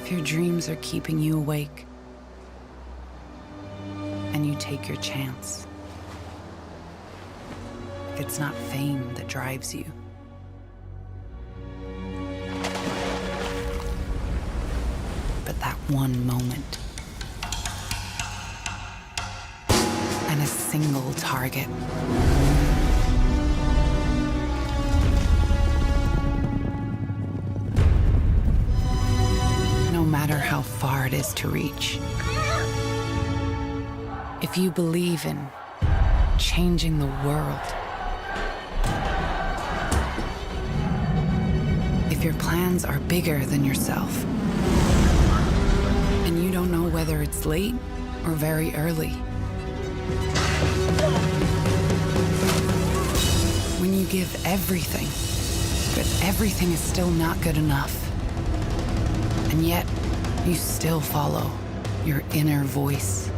If your dreams are keeping you awake, and you take your chance, if it's not fame that drives you, but that one moment, and a single target. No matter how far it is to reach. If you believe in changing the world, if your plans are bigger than yourself, and you don't know whether it's late or very early, when you give everything, but everything is still not good enough, and yet you still follow your inner voice.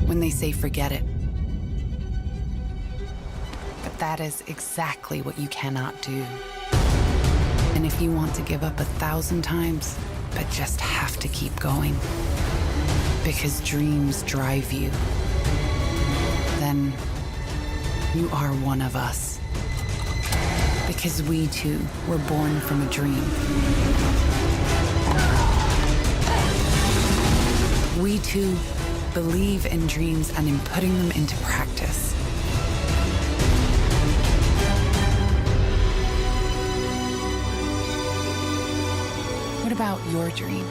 When they say forget it. But that is exactly what you cannot do. And if you want to give up 1,000 times, but just have to keep going, because dreams drive you, then you are one of us. Because we too were born from a dream. We too believe in dreams and in putting them into practice. What about your dream?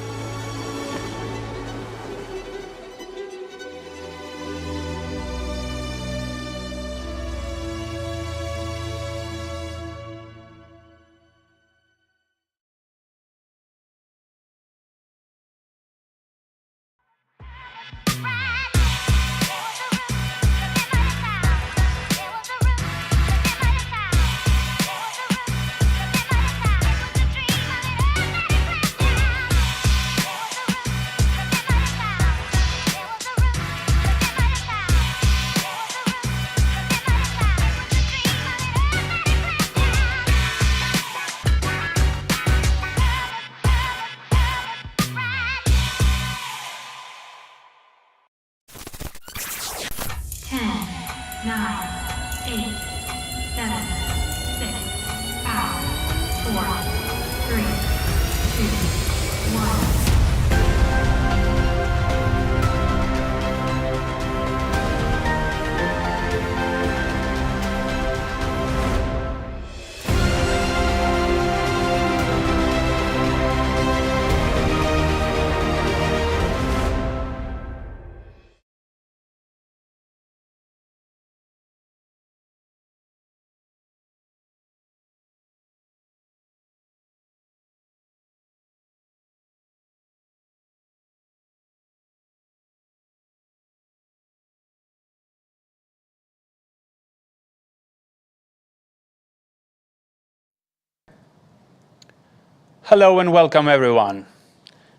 Hello and welcome everyone.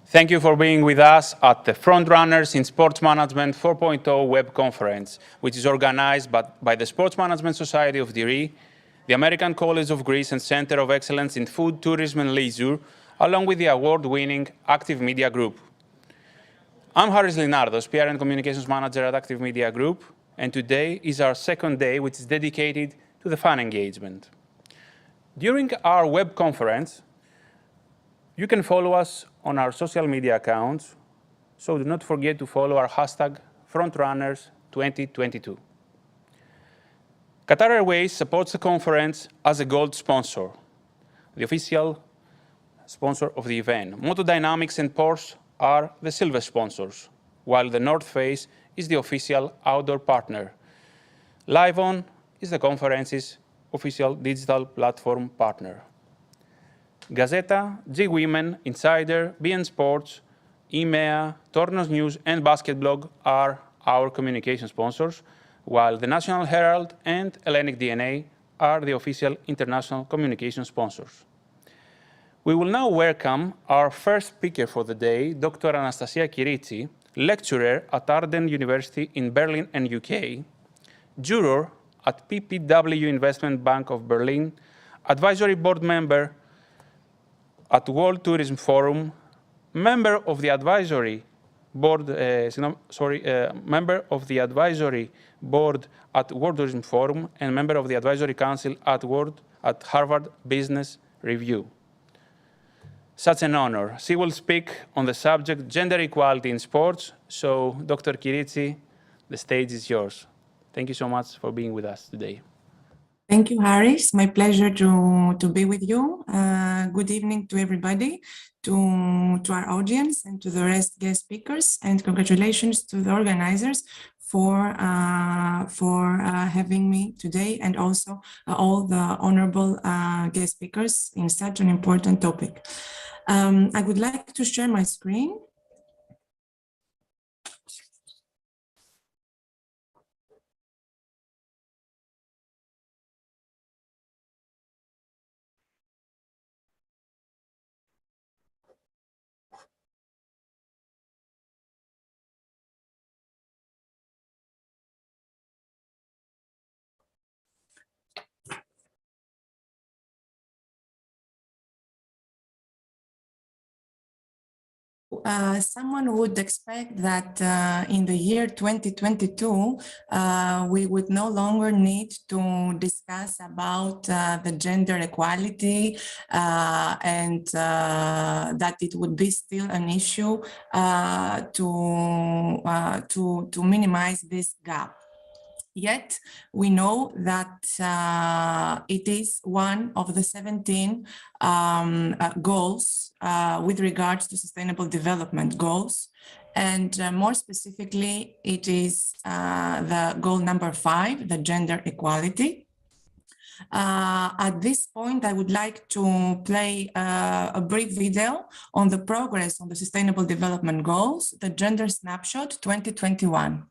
Thank you for being with us at the Frontrunners in Sports Management 4.0 web conference, which is organized by the Sports Management Society of Diri, the American College of Greece and Center of Excellence in Food, Tourism and Leisure, along with the award-winning Active Media Group. I'm Harris Linardos, PR and Communications Manager at Active Media Group, and today is our second day, which is dedicated to the fan engagement. During our web conference, you can follow us on our social media accounts, so do not forget to follow our hashtag FrontRunners2022. Qatar Airways supports the conference as a gold sponsor, the official sponsor of the event. Moto Dynamics and Porsche are the silver sponsors, while the North Face is the official outdoor partner. LiveOn is the conference's official digital platform partner. Gazeta, G-Women, Insider, BN Sports, EMEA, Tornos News, and Basketblog are our communication sponsors, while the National Herald and Hellenic DNA are the official international communication sponsors. We will now welcome our first speaker for the day, Dr. Anastasia Kiritsi, lecturer at Arden University in Berlin and UK, juror at PPW Investment Bank of Berlin, advisory board member at World Tourism Forum, member of the advisory board, member of the advisory board at World Tourism Forum, and member of the advisory council at Harvard Business Review. Such an honor. She will speak on the subject gender equality in sports. So, Dr. Kiritsi, the stage is yours. Thank you so much for being with us today. Thank you, Haris. My pleasure to be with you. Good evening to everybody, to our audience, and to the rest guest speakers. And congratulations to the organizers for having me today, and also all the honorable guest speakers in such an important topic. I would like to share my screen. Someone would expect that in the year 2022, we would no longer need to discuss about the gender equality and that it would be still an issue to minimize this gap. Yet we know that it is one of the 17 goals with regards to sustainable development goals. And more specifically, it is the goal number 5, the gender equality. At this point, I would like to play a brief video on the progress on the Sustainable Development Goals, the Gender Snapshot 2021.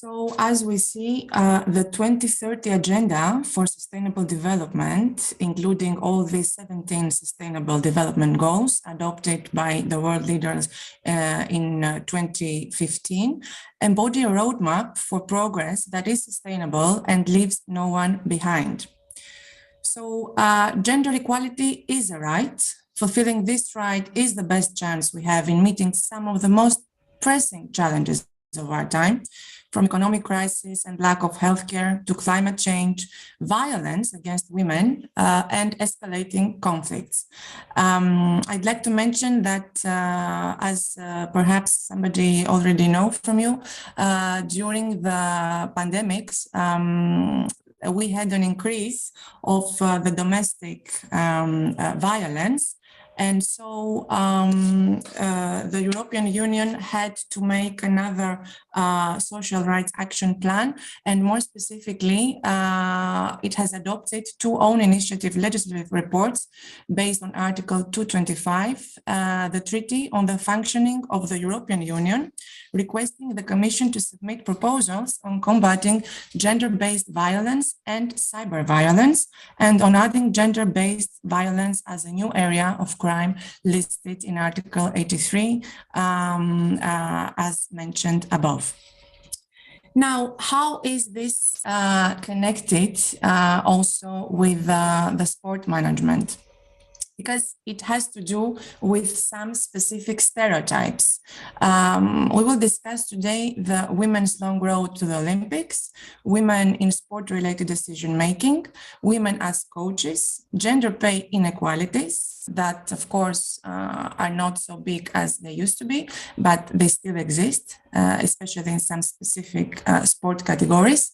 So as we see, the 2030 Agenda for Sustainable Development, including all these 17 Sustainable Development Goals adopted by the world leaders in 2015, embody a roadmap for progress that is sustainable and leaves no one behind. So gender equality is a right fulfilling this right is the best chance we have in meeting some of the most pressing challenges of our time, from economic crisis and lack of healthcare to climate change, violence against women, and escalating conflicts. I'd like to mention that, as perhaps somebody already know from you, during the pandemics, we had an increase of the domestic violence. And so the European Union had to make another social rights action plan. And more specifically, it has adopted two own initiative legislative reports based on Article 225, the Treaty on the Functioning of the European Union, requesting the Commission to submit proposals on combating gender-based violence and cyber violence, and on adding gender-based violence as a new area of crime listed in Article 83, as mentioned above. Now, how is this connected also with the sport management? Because it has to do with some specific stereotypes. We will discuss today the women's long road to the Olympics, women in sport-related decision-making, women as coaches, gender pay inequalities that, of course, are not so big as they used to be, but they still exist, especially in some specific sport categories,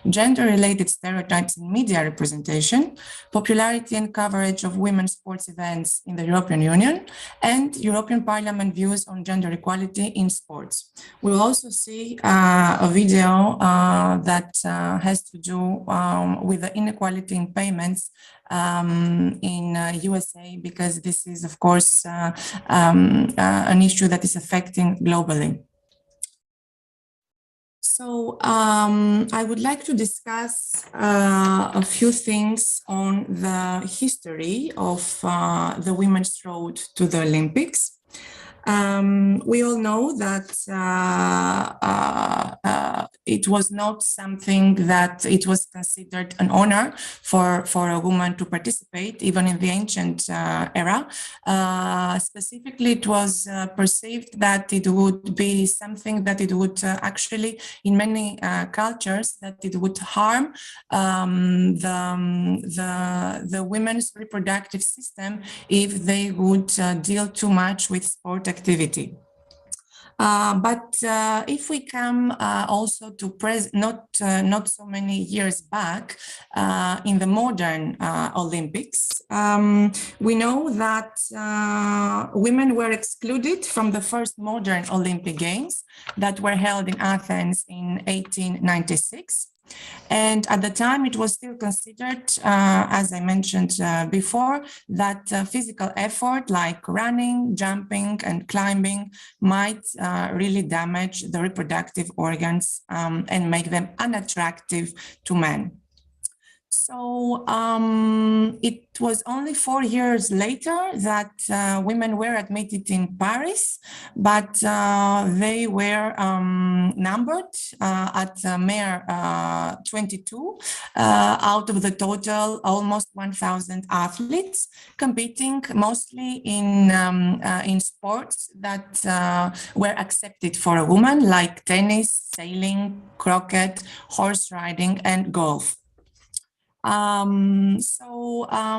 gender-related stereotypes in media representation, popularity and coverage of women's sports events in the European Union, and European Parliament views on gender equality in sports. We will also see a video that has to do with the inequality in payments in USA, because this is, of course, an issue that is affecting globally. So I would like to discuss a few things on the history of the women's road to the Olympics. We all know that it was not something that it was considered an honor for a woman to participate, even in the ancient era. Specifically, it was perceived that it would be something that it would actually, in many cultures, that it would harm the women's reproductive system if they would deal too much with sport activity. But if we come also to not so many years back in the modern Olympics, we know that women were excluded from the first modern Olympic Games that were held in Athens in 1896. And at the time, it was still considered, as I mentioned before, that physical effort like running, jumping, and climbing might really damage the reproductive organs and make them unattractive to men. So it was only 4 years later that women were admitted in Paris, but they were numbered at mere 22 out of the total almost 1,000 athletes, competing mostly in sports that were accepted for a woman, like tennis, sailing, croquet, horse riding, and golf.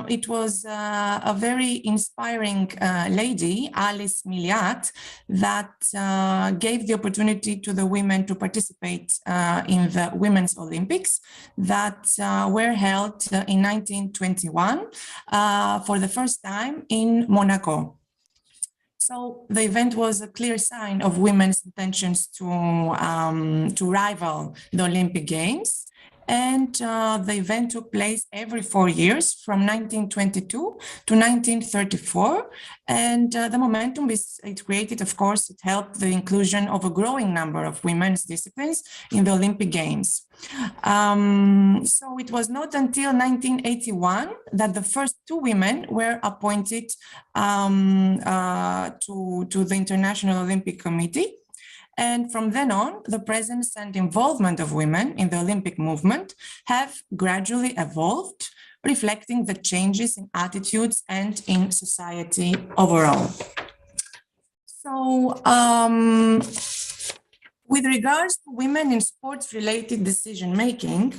It was a very inspiring lady, Alice Milliat, that gave the opportunity to the women to participate in the Women's Olympics that were held in 1921 for the first time in Monaco. So the event was a clear sign of women's intentions to rival the Olympic Games. And the event took place every 4 years from 1922 to 1934. And the momentum it created, of course, it helped the inclusion of a growing number of women's disciplines in the Olympic Games. So it was not until 1981 that the first 2 women were appointed to the International Olympic Committee. And from then on, the presence and involvement of women in the Olympic movement have gradually evolved, reflecting the changes in attitudes and in society overall. So, with regards to women in sports-related decision-making,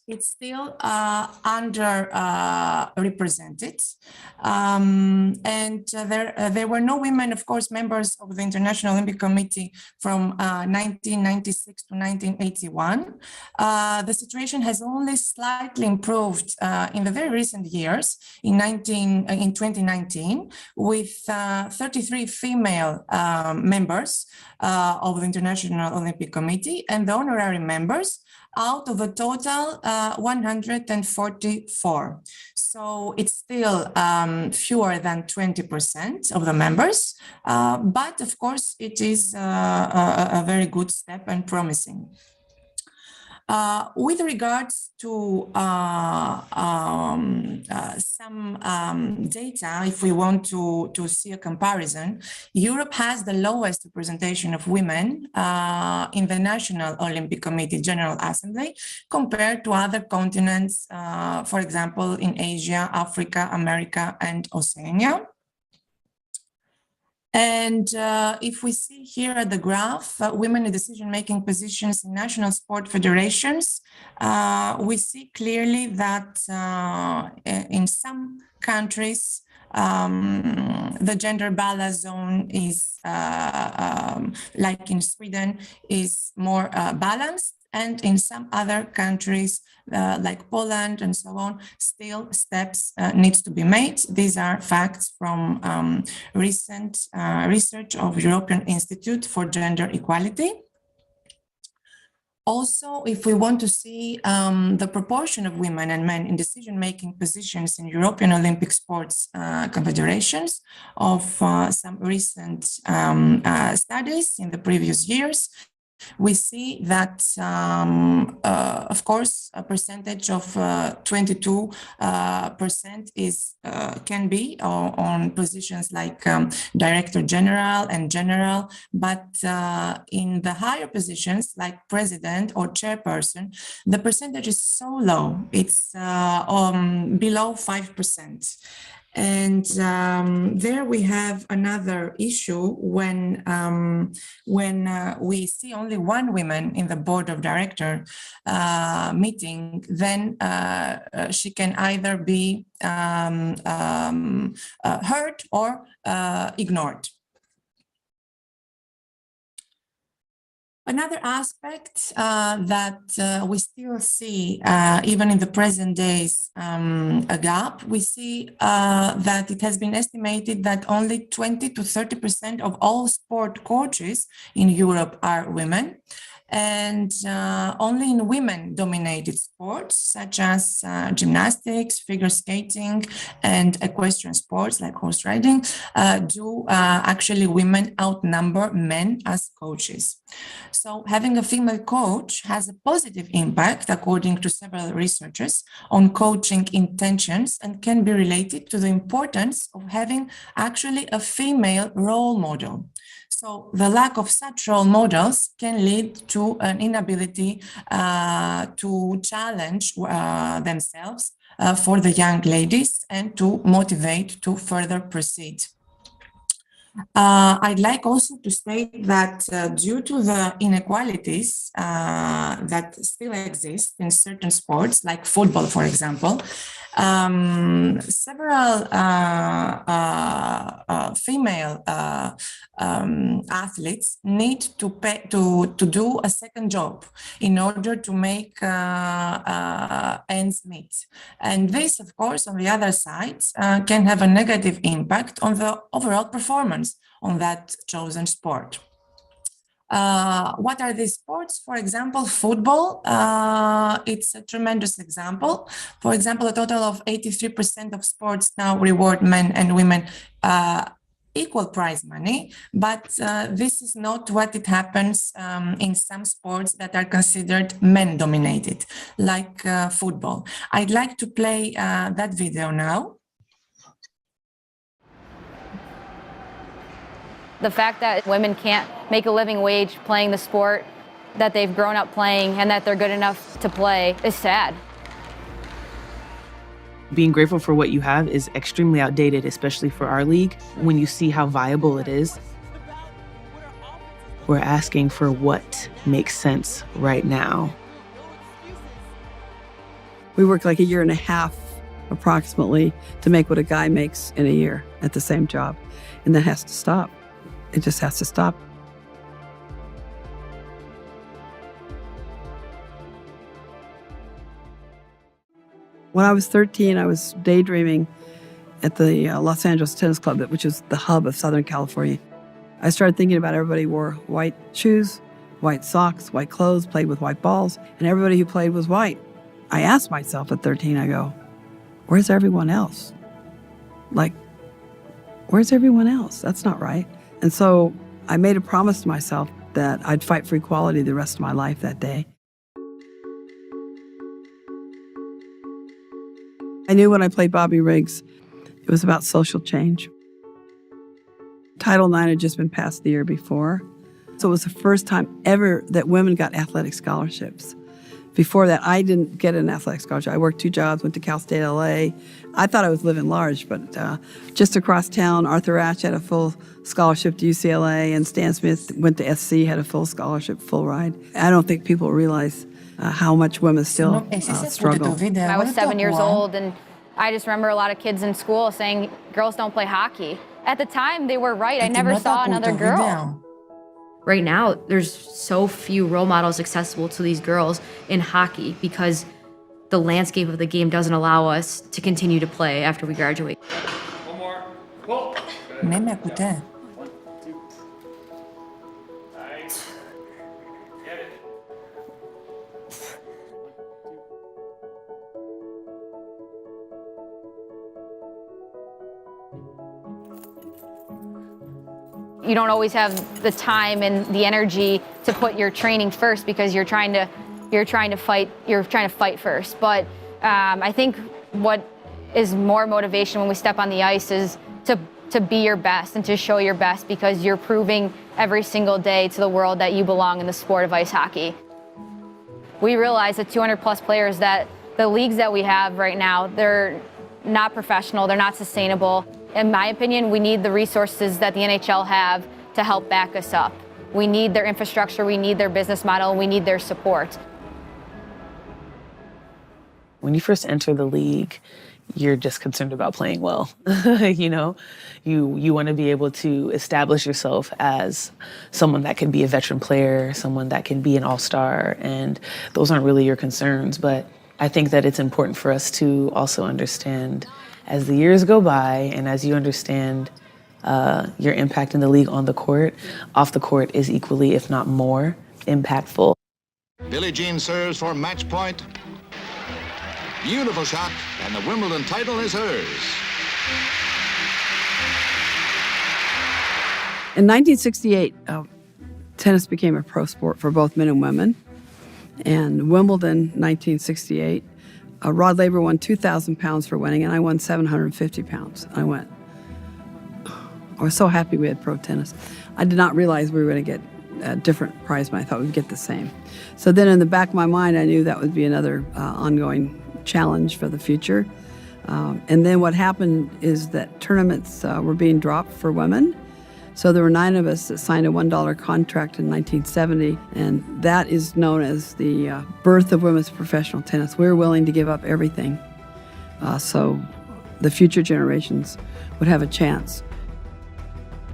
it's still underrepresented. There were no women, of course, members of the International Olympic Committee from 1996 to 1981. The situation has only slightly improved in the very recent years, in 2019, with 33 female members of the International Olympic Committee, and the honorary members out of a total 144. So it's still fewer than 20% of the members, but of course it is a very good step and promising. With regards to some data, if we want to see a comparison, Europe has the lowest representation of women in the National Olympic Committee General Assembly compared to other continents, for example, in Asia, Africa, America, and Oceania. And if we see here at the graph, women in decision-making positions in national sport federations, we see clearly that in some countries, the gender balance zone is, like in Sweden, is more balanced. And in some other countries, like Poland and so on, still steps needs to be made. These are facts from recent research of European Institute for Gender Equality. Also, if we want to see the proportion of women and men in decision-making positions in European Olympic sports confederations of some recent studies in the previous years, we see that, of course, a percentage of 22% is can be on positions like director general and general, but in the higher positions like president or chairperson, the percentage is so low. It's below 5%. And there we have another issue when we see only one woman in the board of director meeting, then she can either be heard or ignored. Another aspect that we still see, even in the present days, a gap, we see that it has been estimated that only 20 to 30% of all sport coaches in Europe are women. And only in women-dominated sports, such as gymnastics, figure skating, and equestrian sports like horse riding, do actually women outnumber men as coaches. So having a female coach has a positive impact, according to several researchers, on coaching intentions and can be related to the importance of having actually a female role model. So the lack of such role models can lead to an inability to challenge themselves for the young ladies and to motivate to further proceed. I'd like also to state that due to the inequalities that still exist in certain sports, like football, for example, several female athletes need to do a second job in order to make ends meet. And this, of course, on the other side, can have a negative impact on the overall performance on that chosen sport. What are these sports? For example, football, it's a tremendous example. For example, a total of 83% of sports now reward men and women equal prize money, but this is not what it happens in some sports that are considered men-dominated, like football. I'd like to play that video now. The fact that women can't make a living wage playing the sport that they've grown up playing and that they're good enough to play is sad. Being grateful for what you have is extremely outdated, especially for our league. When you see how viable it is, we're asking for what makes sense right now. We worked like a year and a half, approximately, to make what a guy makes in a year at the same job. And that has to stop. It just has to stop. When I was 13, I was daydreaming at the Los Angeles Tennis Club, which is the hub of Southern California. I started thinking about everybody wore white shoes, white socks, white clothes, played with white balls, and everybody who played was white. I asked myself at 13, I go, where's everyone else? Like, where's everyone else? That's not right. And so I made a promise to myself that I'd fight for equality the rest of my life that day. I knew when I played Bobby Riggs, it was about social change. Title IX had just been passed the year before. So it was the first time ever that women got athletic scholarships. Before that, I didn't get an athletic scholarship. I worked 2 jobs, went to Cal State LA. I thought I was living large, but just across town, Arthur Ashe had a full scholarship to UCLA, and Stan Smith went to SC, had a full scholarship, full ride. I don't think people realize how much women still struggle. I was 7 years old, and I just remember a lot of kids in school saying girls don't play hockey. At the time, they were right. I never saw another girl. Right now, there's so few role models accessible to these girls in hockey because the landscape of the game doesn't allow us to continue to play after we graduate. One more. Pull. Ναι, με ακούτε. You don't always have the time and the energy to put your training first because you're trying to fight first. But I think what is more motivation when we step on the ice is to be your best and to show your best, because you're proving every single day to the world that you belong in the sport of ice hockey. We realize that 200 plus players, that the leagues that we have right now, they're not professional, they're not sustainable. In my opinion, we need the resources that the NHL have to help back us up. We need their infrastructure, we need their business model, and we need their support. When you first enter the league, you're just concerned about playing well. You know, you want to be able to establish yourself as someone that can be a veteran player, someone that can be an all-star, and those aren't really your concerns. But I think that it's important for us to also understand, as the years go by and as you understand your impact in the league on the court, off the court is equally, if not more, impactful. Billie Jean serves for match point. Beautiful shot, and the Wimbledon title is hers. In 1968, tennis became a pro sport for both men and women. And Wimbledon, 1968, Rod Laver won 2,000 pounds for winning, and I won 750 pounds. I was so happy we had pro tennis. I did not realize we were going to get a different prize money. I thought we'd get the same. So then in the back of my mind, I knew that would be another ongoing challenge for the future. And then what happened is that tournaments were being dropped for women. So there were 9 of us that signed a $1 contract in 1970, and that is known as the birth of women's professional tennis. We were willing to give up everything so the future generations would have a chance.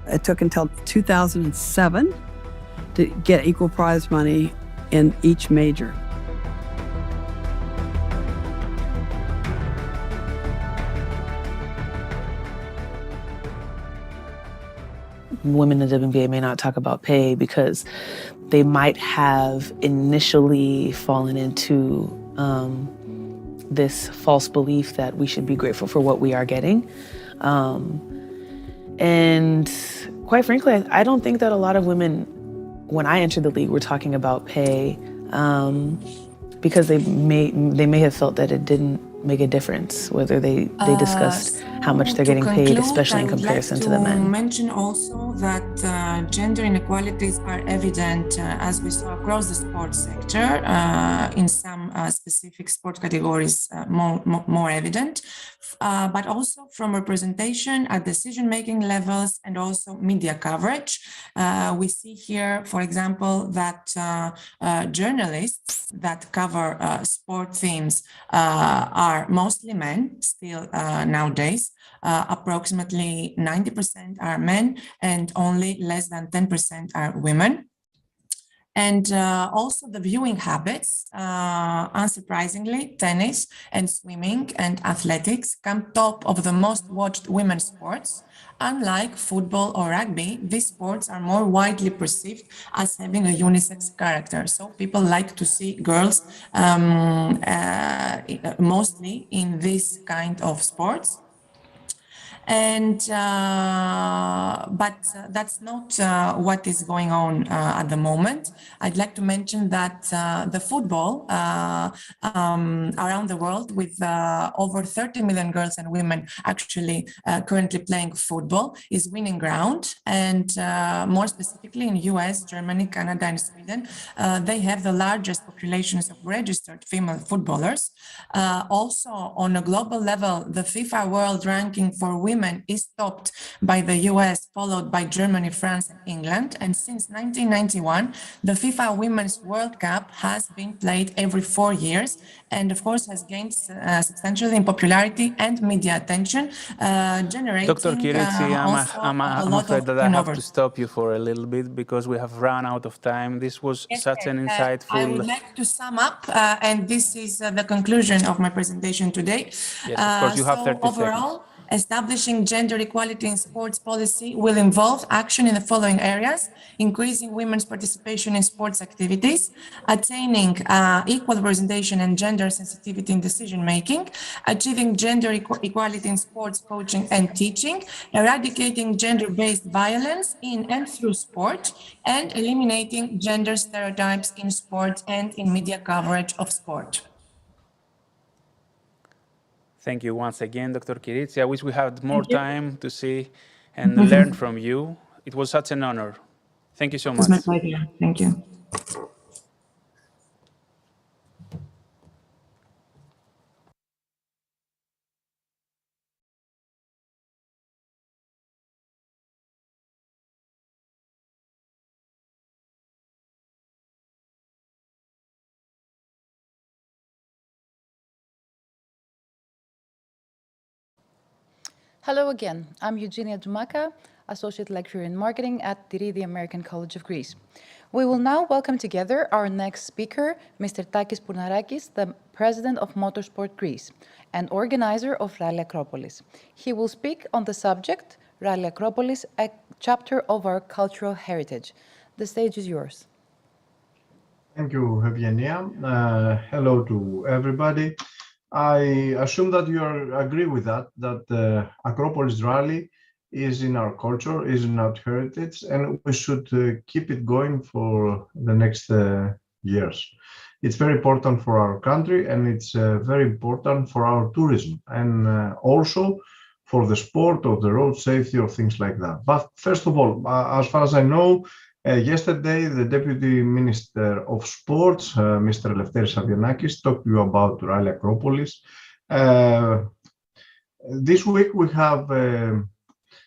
It took until 2007 to get equal prize money in each major. Women in the WNBA may not talk about pay because they might have initially fallen into this false belief that we should be grateful for what we are getting. And quite frankly, I don't think that a lot of women, when I entered the league, were talking about pay because they may have felt that it didn't make a difference, whether they discussed how much they're getting paid, especially in comparison to the men. I would like to mention also that gender inequalities are evident, as we saw across the sports sector, in some specific sport categories more evident, but also from representation at decision-making levels and also media coverage. We see here, for example, that journalists that cover sport themes are mostly men still nowadays. Approximately 90% are men and only less than 10% are women. And also the viewing habits, unsurprisingly, tennis and swimming and athletics come top of the most watched women's sports. Unlike football or rugby, these sports are more widely perceived as having a unisex character. So people like to see girls mostly in this kind of sports. And but that's not what is going on at the moment. I'd like to mention that the football around the world, with over 30 million girls and women actually currently playing football, is winning ground. And more specifically in US, Germany, Canada, and Sweden, they have the largest populations of registered female footballers. Also, on a global level, the FIFA World Ranking for women is topped by the US, followed by Germany, France, and England. And since 1991, the FIFA Women's World Cup has been played every 4 years, and of course has gained substantially in popularity and media attention, generating Dr. Kiritsi, I'm afraid that I have to stop you for a little bit because we have run out of time. This was such an insightful... I would like to sum up, and this is the conclusion of my presentation today. Yes, of course, you have 30 overall, seconds. Establishing gender equality in sports policy will involve action in the following areas: increasing women's participation in sports activities, attaining equal representation and gender sensitivity in decision-making, achieving gender equality in sports coaching and teaching, eradicating gender-based violence in and through sport, and eliminating gender stereotypes in sport and in media coverage of sport. Thank you once again, Dr. Kiritsi. I wish we had more time to see and learn from you. It was such an honor. Thank you so much. It's my pleasure. Thank you. Hello again. I'm Eugenia Dumaka, Associate Lecturer in Marketing at the American College of Greece. We will now welcome together our next speaker, Mr. Takis Pournarakis, the President of Motorsport Greece and organizer of Rally Acropolis. He will speak on the subject, Rally Acropolis, a chapter of our cultural heritage. The stage is yours. Thank you, Eugenia. Hello to everybody. I assume that you agree with that Acropolis Rally is in our culture, is in our heritage, and we should keep it going for the next years. It's very important for our country, and it's very important for our tourism, and also for the sport or the road safety or things like that. But first of all, as far as I know, yesterday, the Deputy Minister of Sports, Mr. Eleftheris Avianakis, talked to you about Rally Acropolis. This week we have a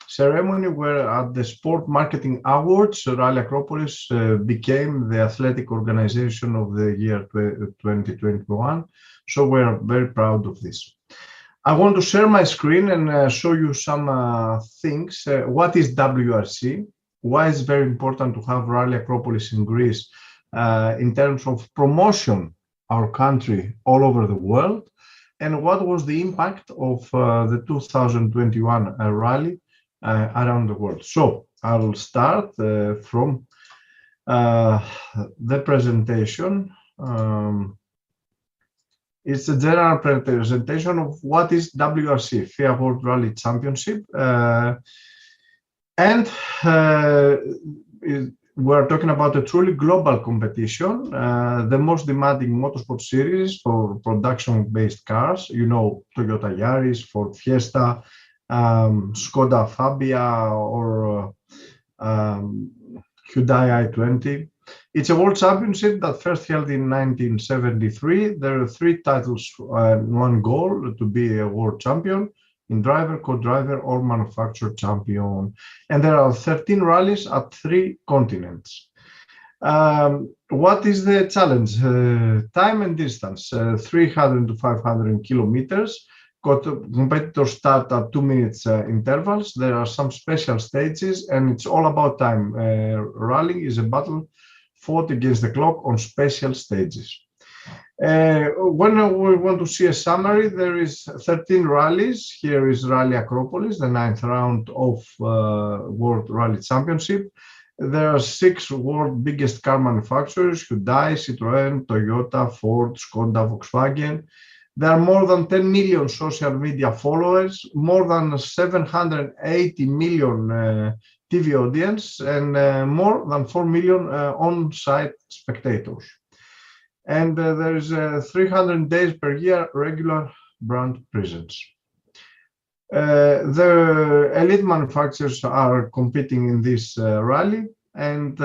ceremony where at the Sport Marketing Awards, Rally Acropolis became the athletic organization of the year 2021. So we're very proud of this. I want to share my screen and show you some things. What is WRC? Why it's very important to have Rally Acropolis in Greece in terms of promotion our country all over the world, and what was the impact of the 2021 rally around the world. So I will start from the presentation. It's a general presentation of what is WRC, FIA World Rally Championship. And we're talking about a truly global competition, the most demanding motorsport series for production-based cars. You know, Toyota Yaris, Ford Fiesta, Skoda Fabia or Hyundai i20. It's a world championship that first held in 1973. There are 3 titles and 1 goal to be a world champion in driver, co-driver, or manufacturer champion. And there are 13 rallies at 3 continents. What is the challenge? Time and distance, 300 to 500 kilometers. Competitors start at 2 minutes intervals. There are some special stages, and it's all about time. Rallying is a battle fought against the clock on special stages. When we want to see a summary, there is 13 rallies. Here is Rally Acropolis, the 9th round of World Rally Championship. There are 6 world biggest car manufacturers: Hyundai, Citroën, Toyota, Ford, Skoda, Volkswagen. There are more than 10 million social media followers, more than 780 million TV audience, and more than 4 million on-site spectators. And there is 300 days per year regular brand presence. The elite manufacturers are competing in this rally, and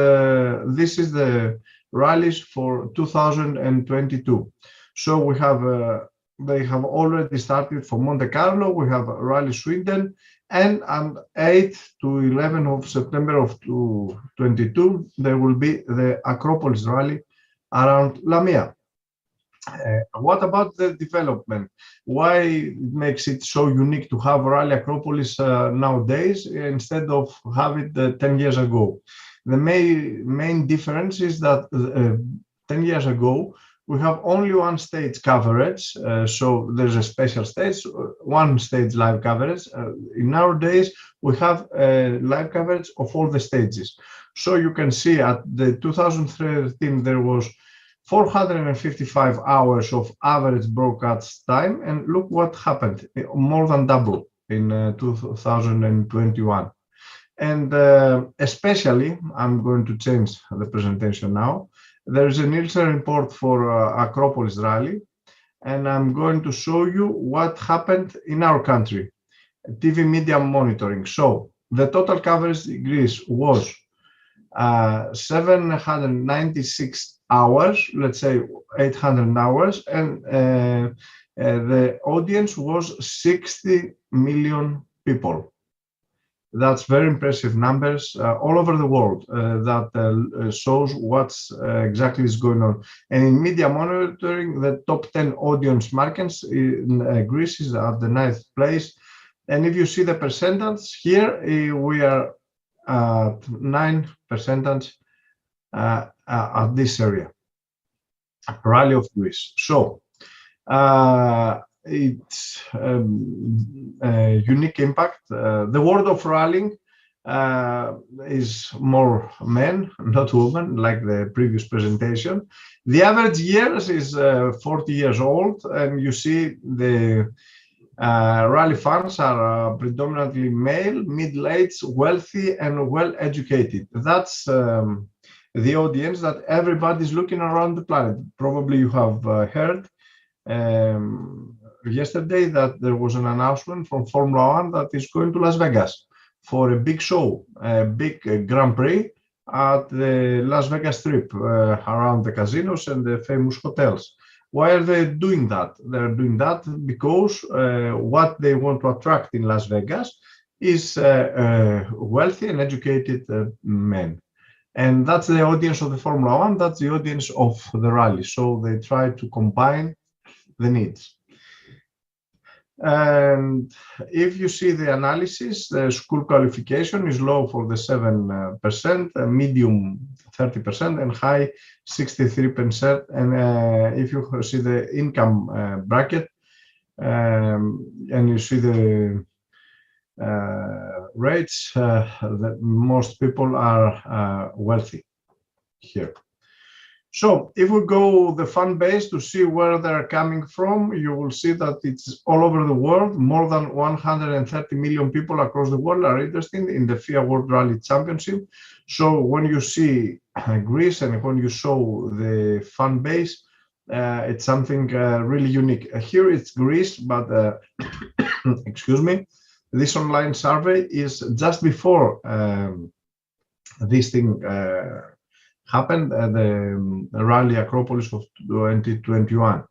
this is the rallies for 2022. So we have they have already started for Monte Carlo. We have Rally Sweden, and on 8th to 11th of September of 2022 there will be the Acropolis Rally around Lamia. What about the development? Why it makes it so unique to have Rally Acropolis nowadays instead of have it 10 years ago? The main difference is that 10 years ago we have only 1 stage coverage, so there's a special stage, 1 stage live coverage. In nowadays we have live coverage of all the stages. So you can see at the 2013 there was 455 hours of average broadcast time, and look what happened, more than double in 2021. And especially, I'm going to change the presentation now. There's a Nielsen report for Acropolis Rally, and I'm going to show you what happened in our country, TV media monitoring. So the total coverage in Greece was 796 hours, let's say 800 hours, and the audience was 60 million people. That's very impressive numbers all over the world. That shows what's exactly is going on. And in media monitoring, the top 10 audience markets in Greece is at the 9th place. And if you see the percentage here, we are at 9% at this area, Rally of Greece. So it's a unique impact. The world of rallying is more men, not women, like the previous presentation. The average years is 40 years old, and you see the rally fans are predominantly male, middle-aged, wealthy, and well-educated. That's the audience that everybody's looking around the planet. Probably you have heard yesterday that there was an announcement from Formula 1 that is going to Las Vegas for a big show, a big Grand Prix at the Las Vegas Strip, around the casinos and the famous hotels. Why are they doing that? They're doing that because what they want to attract in Las Vegas is wealthy and educated men. And that's the audience of the Formula 1, that's the audience of the rally. So they try to combine the needs. And if you see the analysis, the school qualification is low for the 7%, medium 30%, and high 63%. And if you see the income bracket, and you see the rates, that most people are wealthy here. So if we go the fan base to see where they're coming from, you will see that it's all over the world. More than 130 million people across the world are interested in the FIA World Rally Championship. So when you see Greece and when you show the fan base, it's something really unique. Here it's Greece, but excuse me, this online survey is just before this thing happened, the Rally Acropolis of 2021.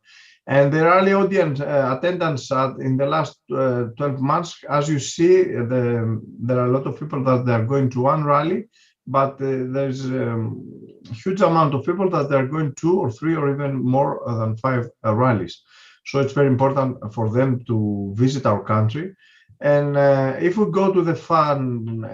And the rally audience attendance in the last 12 months, as you see, there are a lot of people that are going to one rally, but there's a huge amount of people that are going 2 or 3 or even more than 5 rallies. So it's very important for them to visit our country. And if we go to the fun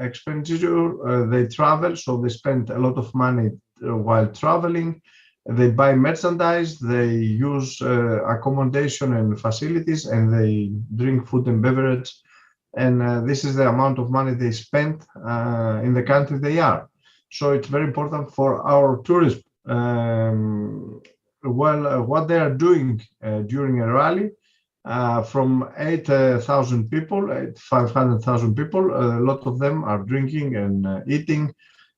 expenditure, they travel, so they spend a lot of money while traveling. They buy merchandise, they use accommodation and facilities, and they drink food and beverage. And this is the amount of money they spend in the country they are. So it's very important for our tourism. What they are doing during a rally, from 8,000 people, 500,000 people, a lot of them are drinking and eating.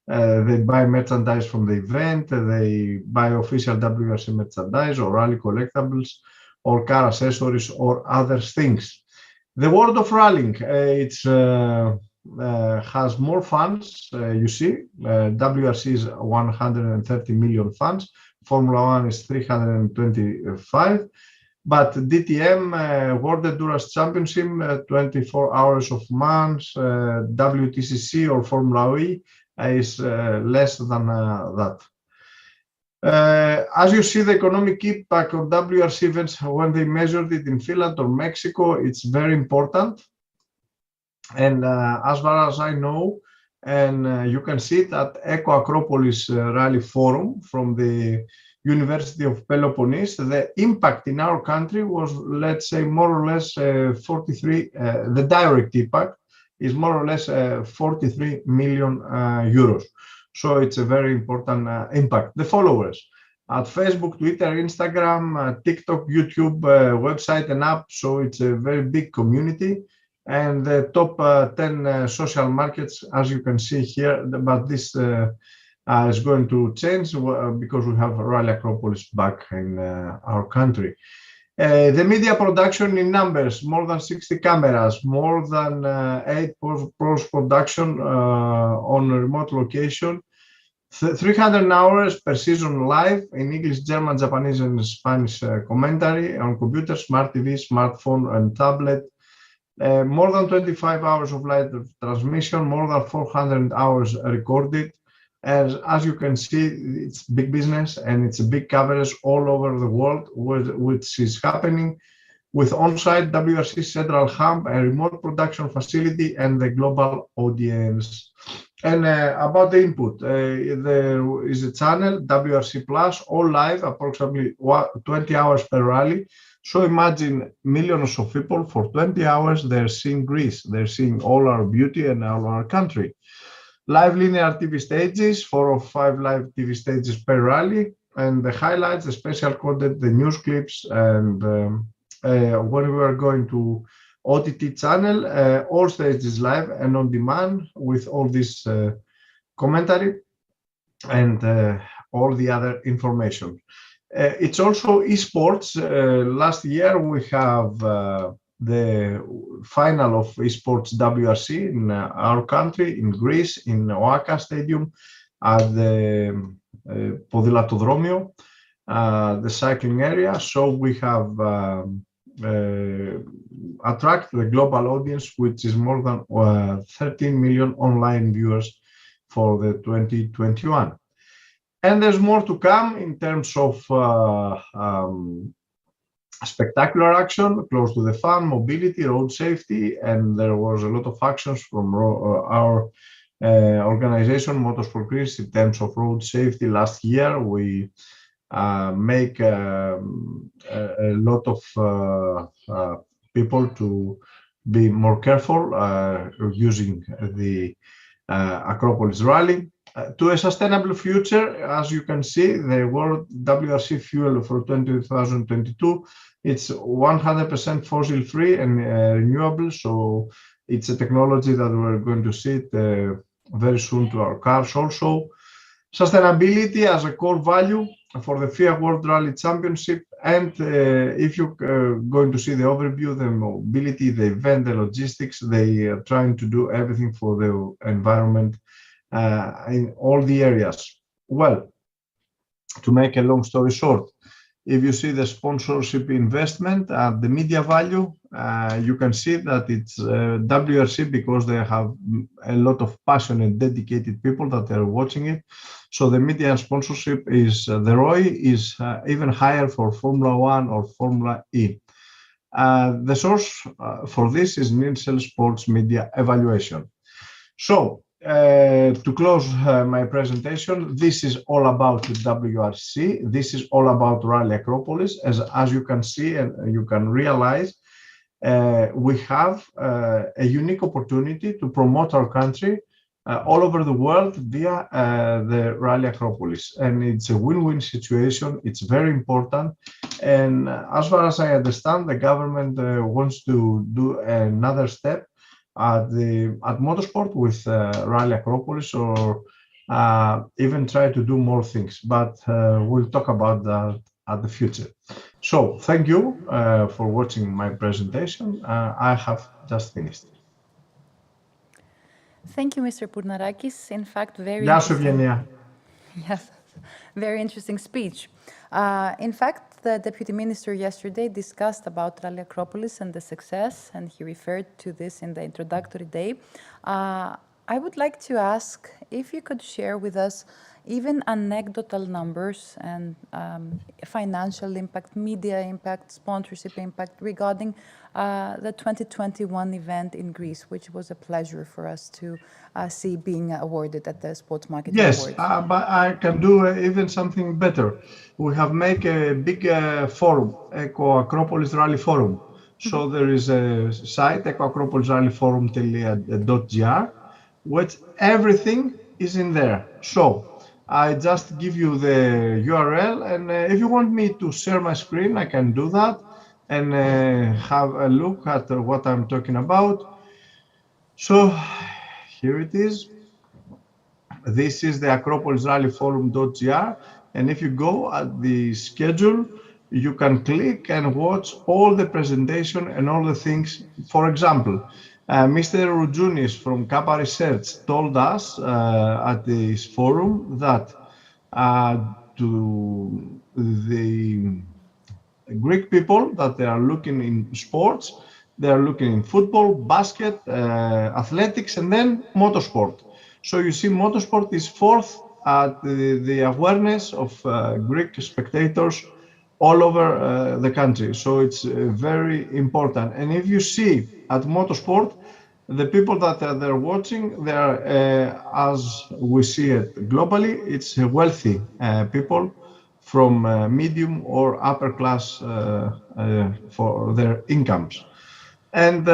They buy merchandise from the event, they buy official WRC merchandise or rally collectibles or car accessories or other things. The world of rallying, has more fans, you see. WRC is 130 million fans, Formula One is 325, but DTM, World Endurance Championship, 24 hours of months, WTCC or Formula E is less than that. As you see, the economic impact of WRC events, when they measured it in Finland or Mexico, it's very important. And as far as I know, and you can see that Eco Acropolis Rally Forum from the University of Peloponnese, the impact in our country was, let's say, more or less 43, the direct impact is more or less 43 million euros. So it's a very important impact. The followers at Facebook, Twitter, Instagram, TikTok, YouTube, website and app. So it's a very big community. And the top 10 social markets, as you can see here, but this is going to change because we have Rally Acropolis back in our country. The media production in numbers, more than 60 cameras, more than 8 post-production on a remote location, 300 hours per season live in English, German, Japanese, and Spanish commentary on computer, smart TV, smartphone, and tablet. More than 25 hours of live transmission, more than 400 hours recorded. As you can see, it's big business and it's a big coverage all over the world, which is happening with on-site WRC Central Hub, a remote production facility, and the global audience. And about the input, there is a channel, WRC Plus, all live, approximately 20 hours per rally. So imagine millions of people for 20 hours, they're seeing Greece, they're seeing all our beauty and all our country. Live linear TV stages, 4 or 5 live TV stages per rally, and the highlights, the special content, the news clips, and when we are going to OTT channel, all stages live and on demand with all this commentary and all the other information. It's also esports. Last year we have the final of esports WRC in our country, in Greece, in Oaka Stadium, at the Podilatodromio, the cycling area. So we have attract the global audience, which is more than 13 million online viewers for the 2021. And there's more to come in terms of spectacular action, close to the fun, mobility, road safety, and there was a lot of actions from our organization, Motorsport Greece, in terms of road safety. Last year, we make a lot of people to be more careful using the Acropolis Rally. To a sustainable future, as you can see, the World WRC fuel for 2022, it's 100% fossil-free and renewable. So it's a technology that we're going to see it very soon to our cars also. Sustainability as a core value for the FIA World Rally Championship And if you're going to see the overview, the mobility, the event, the logistics, they are trying to do everything for the environment in all the areas. Well, to make a long story short, if you see the sponsorship investment and the media value, you can see that it's WRC because they have a lot of passionate, dedicated people that are watching it. So the media and sponsorship is, the ROI is even higher for Formula One or Formula E. The source for this is Nielsen Sports Media Evaluation. So to close my presentation, this is all about the WRC. This is all about Rally Acropolis. As you can see and you can realize, we have a unique opportunity to promote our country all over the world via the Rally Acropolis. And it's a win-win situation. It's very important. And as far as I understand, the government wants to do another step at motorsport with Rally Acropolis, or even try to do more things, but we'll talk about that at the future. So thank you for watching my presentation. I have just finished. Thank you, Mr. Pournarakis. In fact, very Γεια σου, interesting. Ευγενία. Yes, very interesting speech. In fact, the Deputy Minister yesterday discussed about Rally Acropolis and the success, and he referred to this in the introductory day. I would like to ask if you could share with us even anecdotal numbers and financial impact, media impact, sponsorship impact regarding the 2021 event in Greece, which was a pleasure for us to see being awarded at the Sports Marketing Awards. Yes, but I can do even something better. We have made a big forum, Eco Acropolis Rally Forum. So there is a site, ecoacropolisrallyforum.gr, which everything is in there. So I just give you the URL, and if you want me to share my screen, I can do that and have a look at what I'm talking about. So here it is. This is the acropolisrallyforum.gr, and if you go at the schedule, you can click and watch all the presentation and all the things. For example, Mr. Roudjounis from Kappa Research told us at this forum that to the Greek people that they are looking in sports, they are looking in football, basket, athletics, and then motorsport. So you see, motorsport is fourth at the awareness of Greek spectators all over the country. So it's very important. And if you see at motorsport, the people that they're watching, they're, as we see it globally, it's wealthy people from medium or upper class for their incomes. And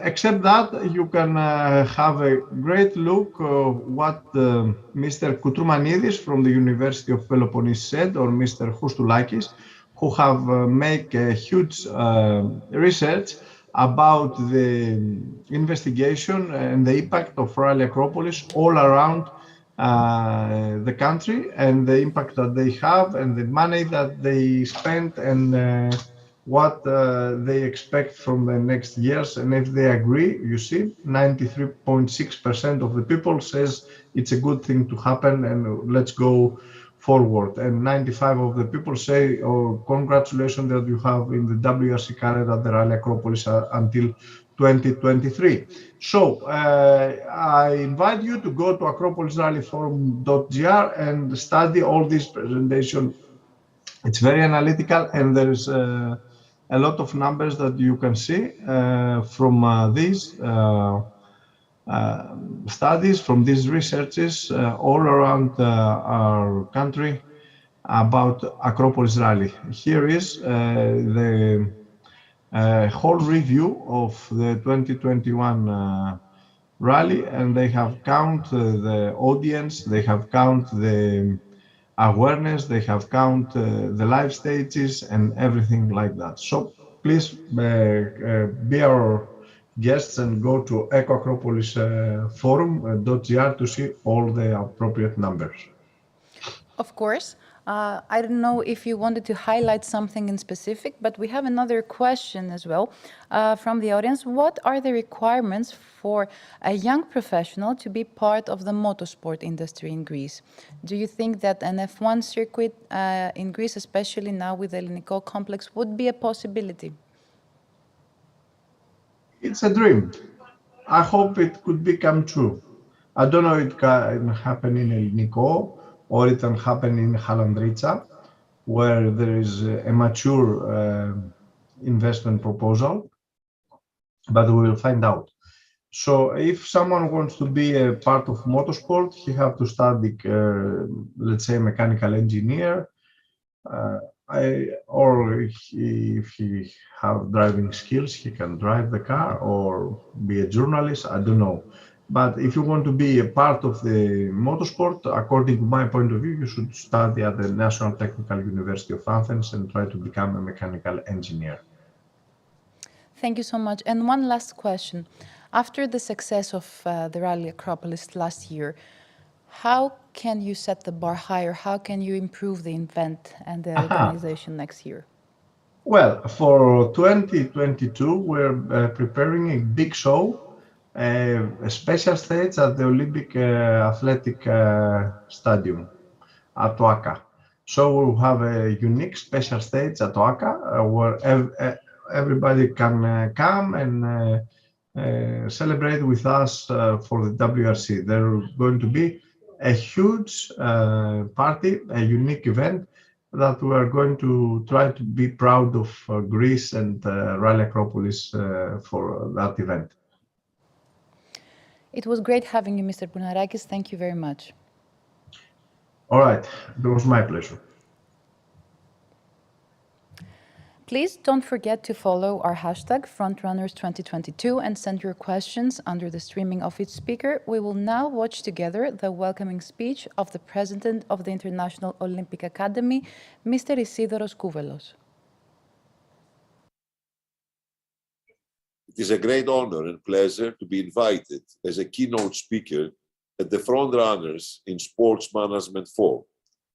except that, you can have a great look what Mr. Koutroumanidis from the University of Peloponnese said, or Mr. Houstoulakis, who have made a huge research about the investigation and the impact of Rally Acropolis all around the country, and the impact that they have, and the money that they spend, and what they expect from the next years. And if they agree, you see, 93.6% of the people says it's a good thing to happen and let's go forward. And 95% of the people say, oh, congratulations that you have in the WRC carried at the Rally Acropolis until 2023. So I invite you to go to acropolisrallyforum.gr and study all this presentation. It's very analytical, and there's a lot of numbers that you can see from these studies, from these researches all around our country about Acropolis Rally. Here is the whole review of the 2021 rally, and they have count the audience, they have count the awareness, they have count the live stages and everything like that. So please be our guests and go to ecoacropolisforum.gr to see all the appropriate numbers. Of course. I don't know if you wanted to highlight something in specific, but we have another question as well from the audience. What are the requirements for a young professional to be part of the motorsport industry in Greece? Do you think that an F1 circuit in Greece, especially now with the Elliniko complex, would be a possibility? It's a dream. I hope it could become true. I don't know if it can happen in Elliniko or it can happen in Halandritsa, where there is a mature investment proposal, but we will find out. So if someone wants to be a part of motorsport, he have to study, let's say, mechanical engineer, or if he have driving skills, he can drive the car or be a journalist, I don't know. But if you want to be a part of the motorsport, according to my point of view, you should study at the National Technical University of Athens and try to become a mechanical engineer. Thank you so much. And one last question. After the success of the Rally Acropolis last year, how can you set the bar higher? How can you improve the event and the organization next year? Well, for 2022, we're preparing a big show, a special stage at the Olympic Athletic Stadium at Oaka. So we'll have a unique special stage at Oaka where everybody can come and celebrate with us for the WRC. There's going to be a huge party, a unique event that we are going to try to be proud of Greece and Rally Acropolis for that event. It was great having you, Mr. Bournarakis. Thank you very much. All right, it was my pleasure. Please don't forget to follow our hashtag FrontRunners2022 and send your questions under the streaming of each speaker. We will now watch together the welcoming speech of the President of the International Olympic Academy, Mr. Isidoros Kouvelos. It is a great honor and pleasure to be invited as a keynote speaker at the Frontrunners in Sports Management 4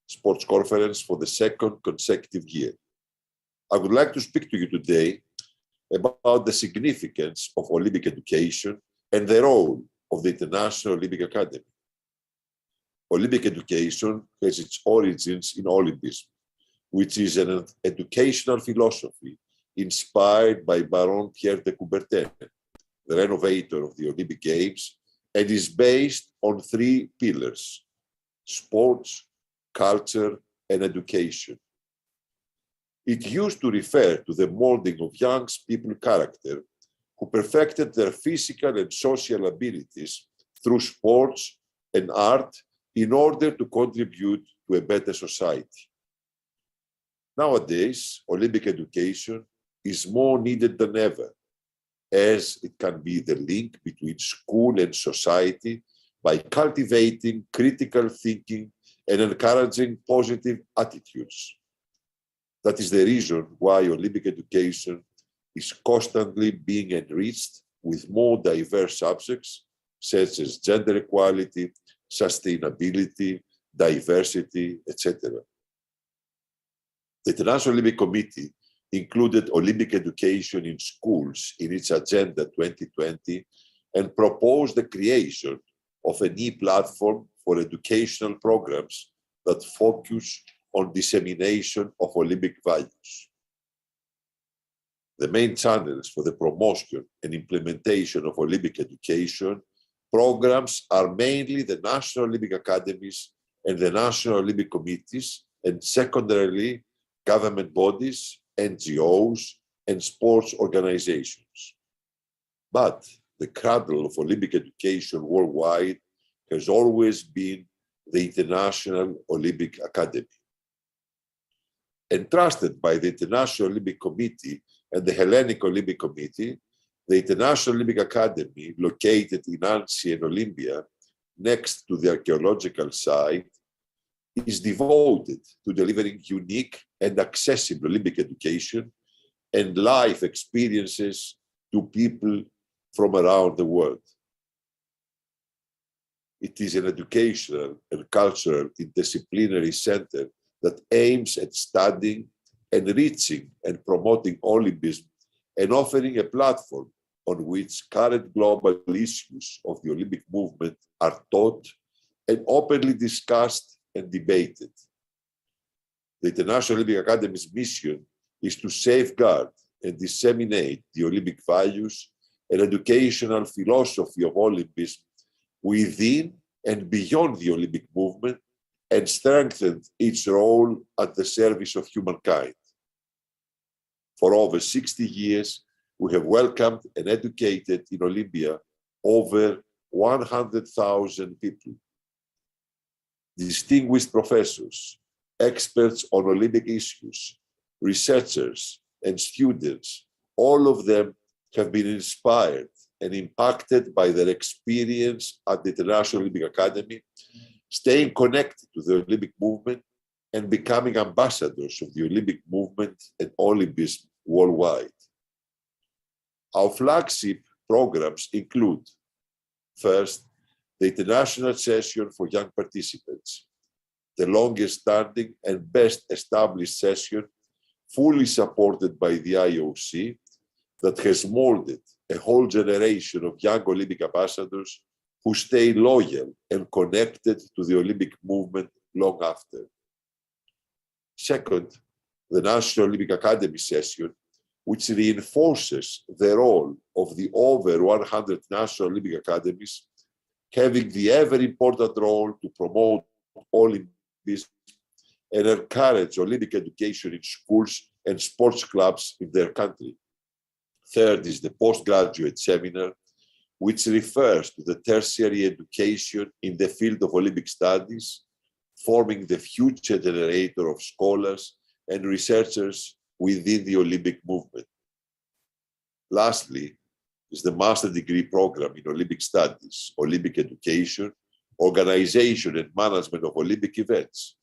sports conference for the second consecutive year. I would like to speak to you today about the significance of Olympic education and the role of the International Olympic Academy. Olympic education has its origins in Olympism, which is an educational philosophy inspired by Baron Pierre de Coubertin, the renovator of the Olympic Games, and is based on three pillars: sports, culture, and education. It used to refer to the molding of young people's character who perfected their physical and social abilities through sports and art in order to contribute to a better society. Nowadays, Olympic education is more needed than ever, as it can be the link between school and society by cultivating critical thinking and encouraging positive attitudes. That is the reason why Olympic education is constantly being enriched with more diverse subjects such as gender equality, sustainability, diversity, etc. The International Olympic Committee included Olympic education in schools in its Agenda 2020 and proposed the creation of an e-platform for educational programs that focus on dissemination of Olympic values. The main channels for the promotion and implementation of Olympic education programs are mainly the National Olympic Academies and the National Olympic Committees, and secondarily, government bodies, NGOs, and sports organizations. But the cradle of Olympic education worldwide has always been the International Olympic Academy. Entrusted by the International Olympic Committee and the Hellenic Olympic Committee, the International Olympic Academy, located in Annecy and Olympia, next to the archaeological site, is devoted to delivering unique and accessible Olympic education and life experiences to people from around the world. It is an educational and cultural interdisciplinary center that aims at studying, enriching, and promoting Olympism and offering a platform on which current global issues of the Olympic movement are taught and openly discussed and debated. The International Olympic Academy's mission is to safeguard and disseminate the Olympic values and educational philosophy of Olympism within and beyond the Olympic movement and strengthen its role at the service of humankind. For over 60 years, we have welcomed and educated in Olympia over 100,000 people. Distinguished professors, experts on Olympic issues, researchers, and students, all of them have been inspired and impacted by their experience at the International Olympic Academy, staying connected to the Olympic movement and becoming ambassadors of the Olympic movement and Olympism worldwide. Our flagship programs include, first, the International Session for Young Participants, the longest standing and best established session, fully supported by the IOC, that has molded a whole generation of young Olympic ambassadors who stay loyal and connected to the Olympic movement long after. Second, the National Olympic Academy session, which reinforces the role of the over 100 National Olympic Academies, having the ever-important role to promote Olympism and encourage Olympic education in schools and sports clubs in their country. Third is the postgraduate seminar, which refers to the tertiary education in the field of Olympic studies, forming the future generator of scholars and researchers within the Olympic movement. Lastly, is the master degree program in Olympic studies, Olympic education, organization and management of Olympic events,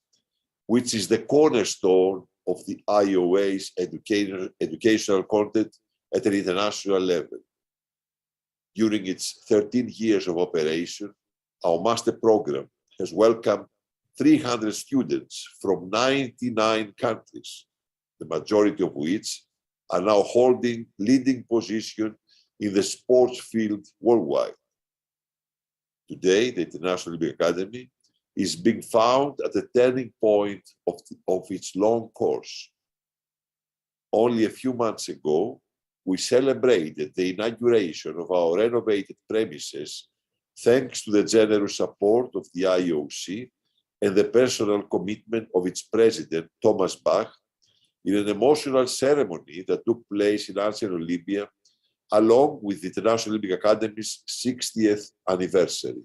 which is the cornerstone of the IOA's educational content at an international level. During its 13 years of operation, our master program has welcomed 300 students from 99 countries, the majority of which are now holding leading position in the sports field worldwide. Today, the International Olympic Academy is being found at a turning point of its long course. Only a few months ago, we celebrated the inauguration of our renovated premises thanks to the generous support of the IOC and the personal commitment of its president, Thomas Bach, in an emotional ceremony that took place in ancient Olympia, along with the International Olympic Academy's 60th anniversary.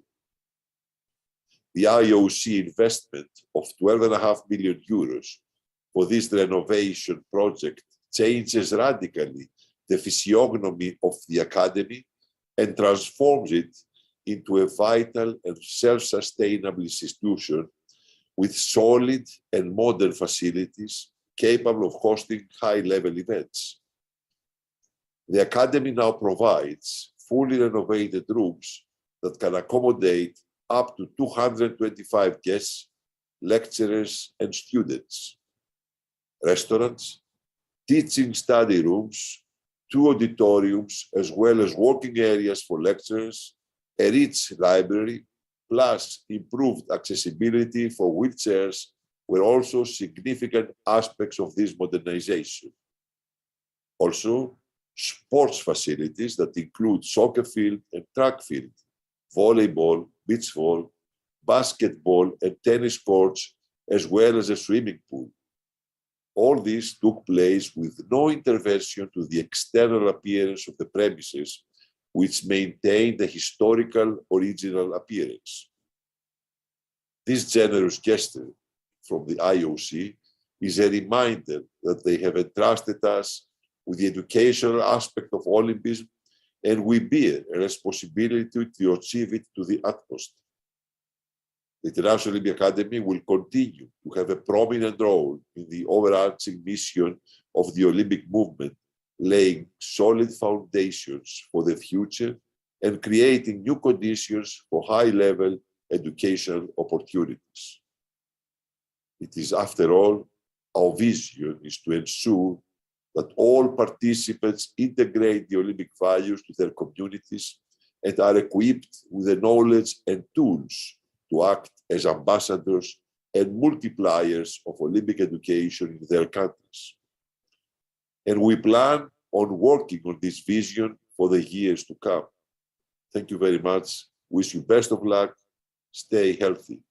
The IOC investment of 12.5 million euros for this renovation project changes radically the physiognomy of the Academy and transforms it into a vital and self-sustainable institution with solid and modern facilities capable of hosting high-level events. The Academy now provides fully renovated rooms that can accommodate up to 225 guests, lecturers, and students. Restaurants, teaching study rooms, 2 auditoriums, as well as working areas for lecturers, a rich library, plus improved accessibility for wheelchairs were also significant aspects of this modernization. Also, sports facilities that include soccer field and track field, volleyball, beach volley, basketball, and tennis courts, as well as a swimming pool. All this took place with no intervention to the external appearance of the premises, which maintained the historical original appearance. This generous gesture from the IOC is a reminder that they have entrusted us with the educational aspect of Olympism, and we bear a responsibility to achieve it to the utmost. The International Olympic Academy will continue to have a prominent role in the overarching mission of the Olympic movement, laying solid foundations for the future and creating new conditions for high-level educational opportunities. It is, after all, our vision is to ensure that all participants integrate the Olympic values to their communities and are equipped with the knowledge and tools to act as ambassadors and multipliers of Olympic education in their countries. And we plan on working on this vision for the years to come. Thank you very much. Wish you best of luck. Stay healthy.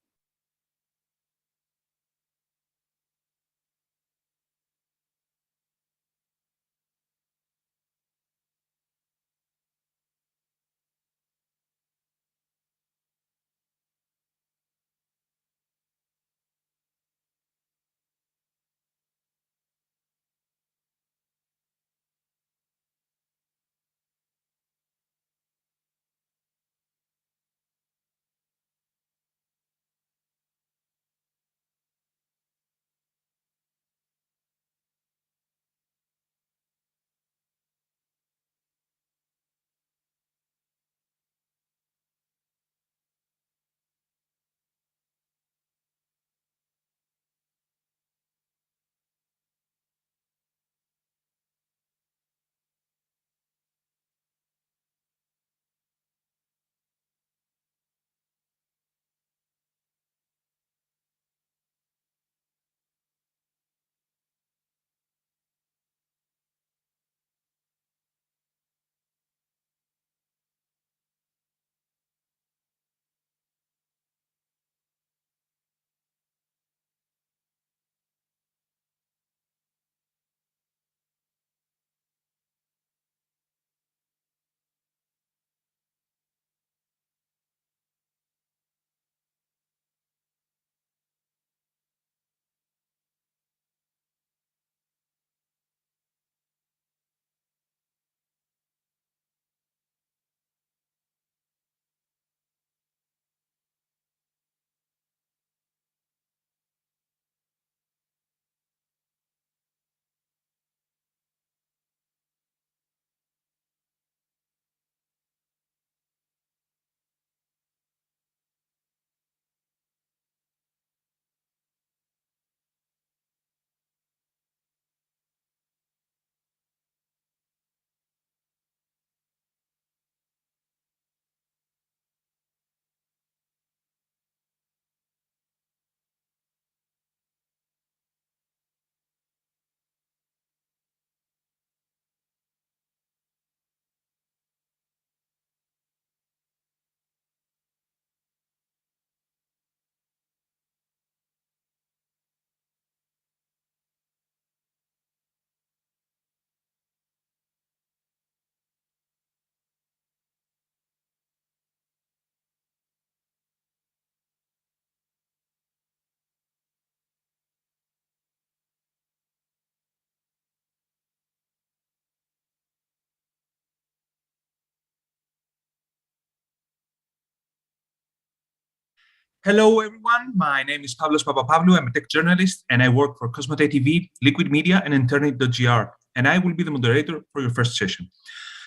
Hello, everyone. My name is Pavlos Papapablou. I'm a tech journalist, and I work for Cosmote TV, Liquid Media, and Internet.gr. And I will be the moderator for your first session.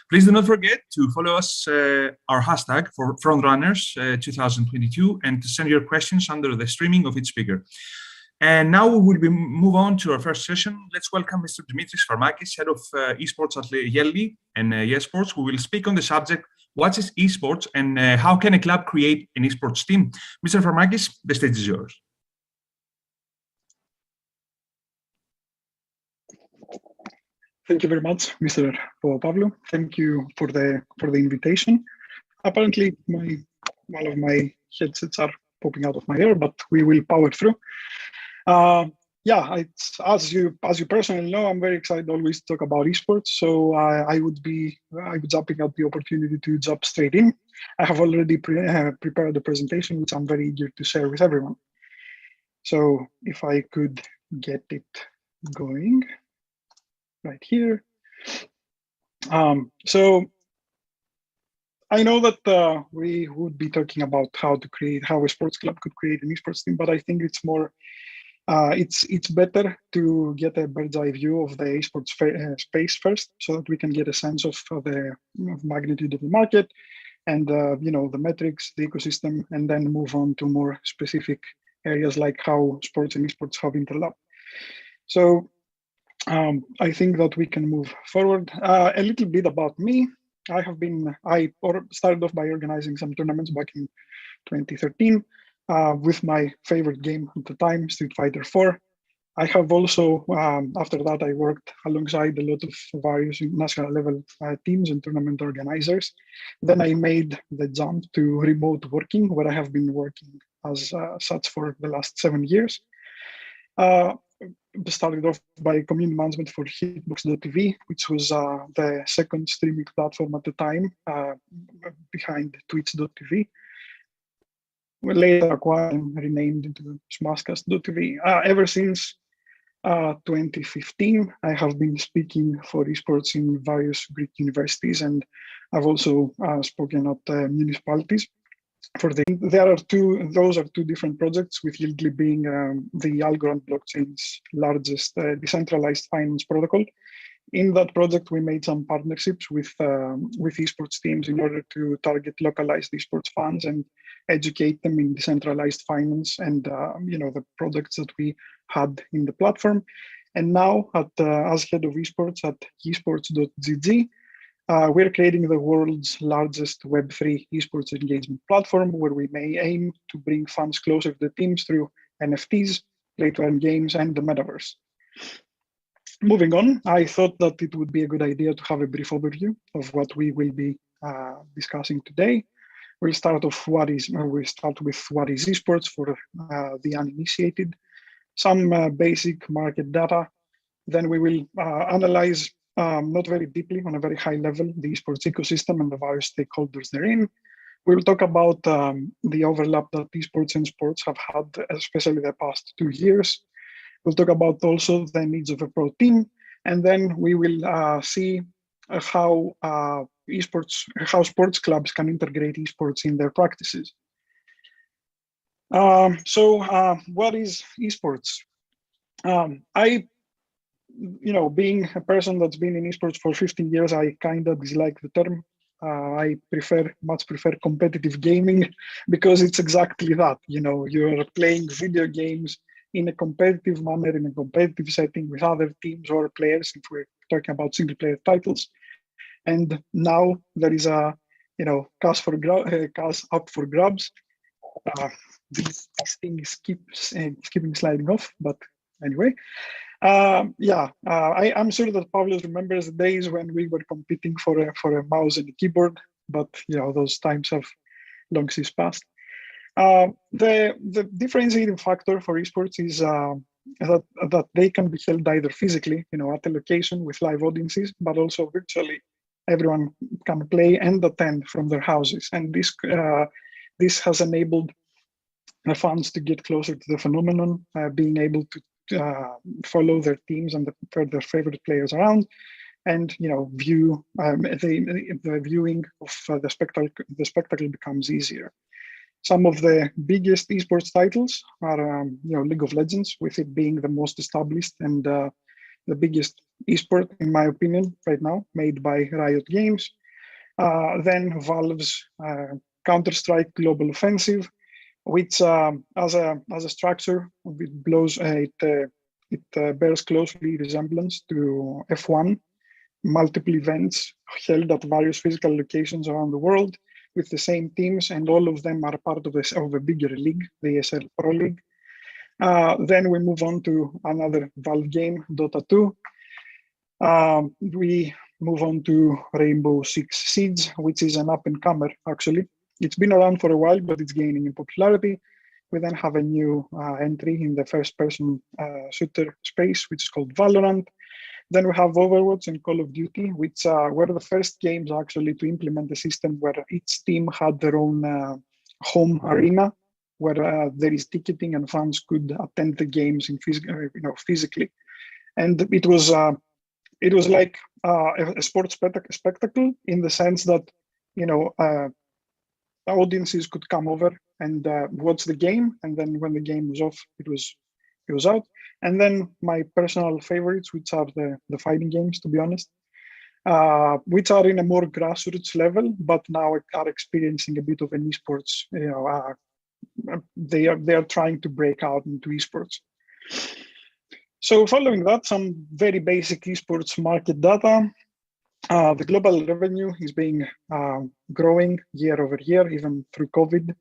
Please do not forget to follow us, our hashtag for Frontrunners 2022, and to send your questions under the streaming of each speaker. And now we will move on to our first session. Let's welcome Mr. Dimitris Farmakis, Head of Esports at Yelli and YesSports, who will speak on the subject, what is esports and how can a club create an esports team? Mr. Farmakis, the stage is yours. Thank you very much, Mr. Papapablou. Thank you for the invitation. Apparently, one of my headsets are popping out of my ear, but we will power through. Yeah, as you personally know, I'm very excited always to talk about esports. So I would be jumping at the opportunity to jump straight in. I have already prepared the presentation, which I'm very eager to share with everyone. So if I could get it going right here. So I know that we would be talking about how a sports club could create an esports team, but I think it's more. It's better to get a bird's eye view of the esports space first, so that we can get a sense of the magnitude of the market, and the metrics, the ecosystem, and then move on to more specific areas like how sports and esports have interlocked. So I think that we can move forward. A little bit about me. I started off by organizing some tournaments back in 2013 with my favorite game at the time, Street Fighter 4. I have also, after that, I worked alongside a lot of various national level teams and tournament organizers. Then I made the jump to remote working, where I have been working as such for the last 7 years. Started off by community management for Hitbox.tv, which was the second streaming platform at the time behind Twitch.tv. Later acquired and renamed into Smashcast.tv. Ever since 2015, I have been speaking for esports in various Greek universities, and I've also spoken at municipalities. Those are two different projects, with Yieldly being the Algorand blockchain's largest decentralized finance protocol. In that project, we made some partnerships with esports teams in order to target localized esports fans and educate them in decentralized finance and the products that we had in the platform. And now, as head of esports at esports.gg, we're creating the world's largest Web3 esports engagement platform, where we may aim to bring fans closer to the teams through NFTs, play-to-earn games, and the metaverse. Moving on, I thought that it would be a good idea to have a brief overview of what we will be discussing today. We'll start with what is esports for the uninitiated, some basic market data. Then we will analyze, not very deeply, on a very high level, the esports ecosystem and the various stakeholders therein. We'll talk about the overlap that esports and sports have had, especially the past 2 years. We'll talk about also the needs of a pro team, and then we will see how sports clubs can integrate esports in their practices. What is esports? Being a person that's been in esports for 15 years, I kind of dislike the term. I much prefer competitive gaming, because it's exactly that. You're playing video games in a competitive manner, in a competitive setting with other teams or players, if we're talking about single player titles. And now there is a cash up for grabs. This thing keeps sliding off, but anyway. I'm sure that Pavlos remembers the days when we were competing for a mouse and a keyboard, but those times have long since passed. The differentiating factor for esports is that they can be held either physically, at a location with live audiences, but also virtually. Everyone can play and attend from their houses, and this has enabled the fans to get closer to the phenomenon, being able to follow their teams and their favorite players around, and view the viewing of the spectacle becomes easier. Some of the biggest esports titles are League of Legends, with it being the most established and the biggest esport, in my opinion, right now, made by Riot Games. Then Valve's Counter-Strike Global Offensive, which as a structure, it bears closely resemblance to F1, multiple events held at various physical locations around the world with the same teams, and all of them are part of a bigger league, the ESL Pro League. Then we move on to another Valve game, Dota 2. We move on to Rainbow Six Siege, which is an up-and-comer, actually. It's been around for a while, but it's gaining in popularity. We then have a new entry in the first-person shooter space, which is called Valorant. Then we have Overwatch and Call of Duty, which were the first games actually to implement a system where each team had their own home arena, where there is ticketing and fans could attend the games in physically. And it was like a sports spectacle, in the sense that audiences could come over and watch the game, and then when the game was off, it was out. And then my personal favorites, which are the fighting games, to be honest, which are in a more grassroots level, but now are experiencing a bit of an esports they are trying to break out into esports. So following that, some very basic esports market data. The global revenue is being growing year over year, even through COVID.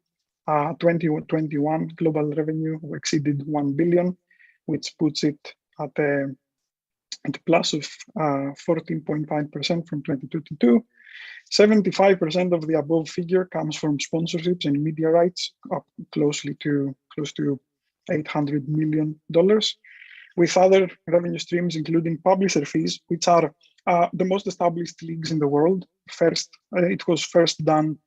2021 global revenue exceeded 1 billion, which puts it at a plus of 14.5% from 2022. 75% of the above figure comes from sponsorships and media rights, up close to $800 million, with other revenue streams including publisher fees, which are the most established leagues in the world. It was first done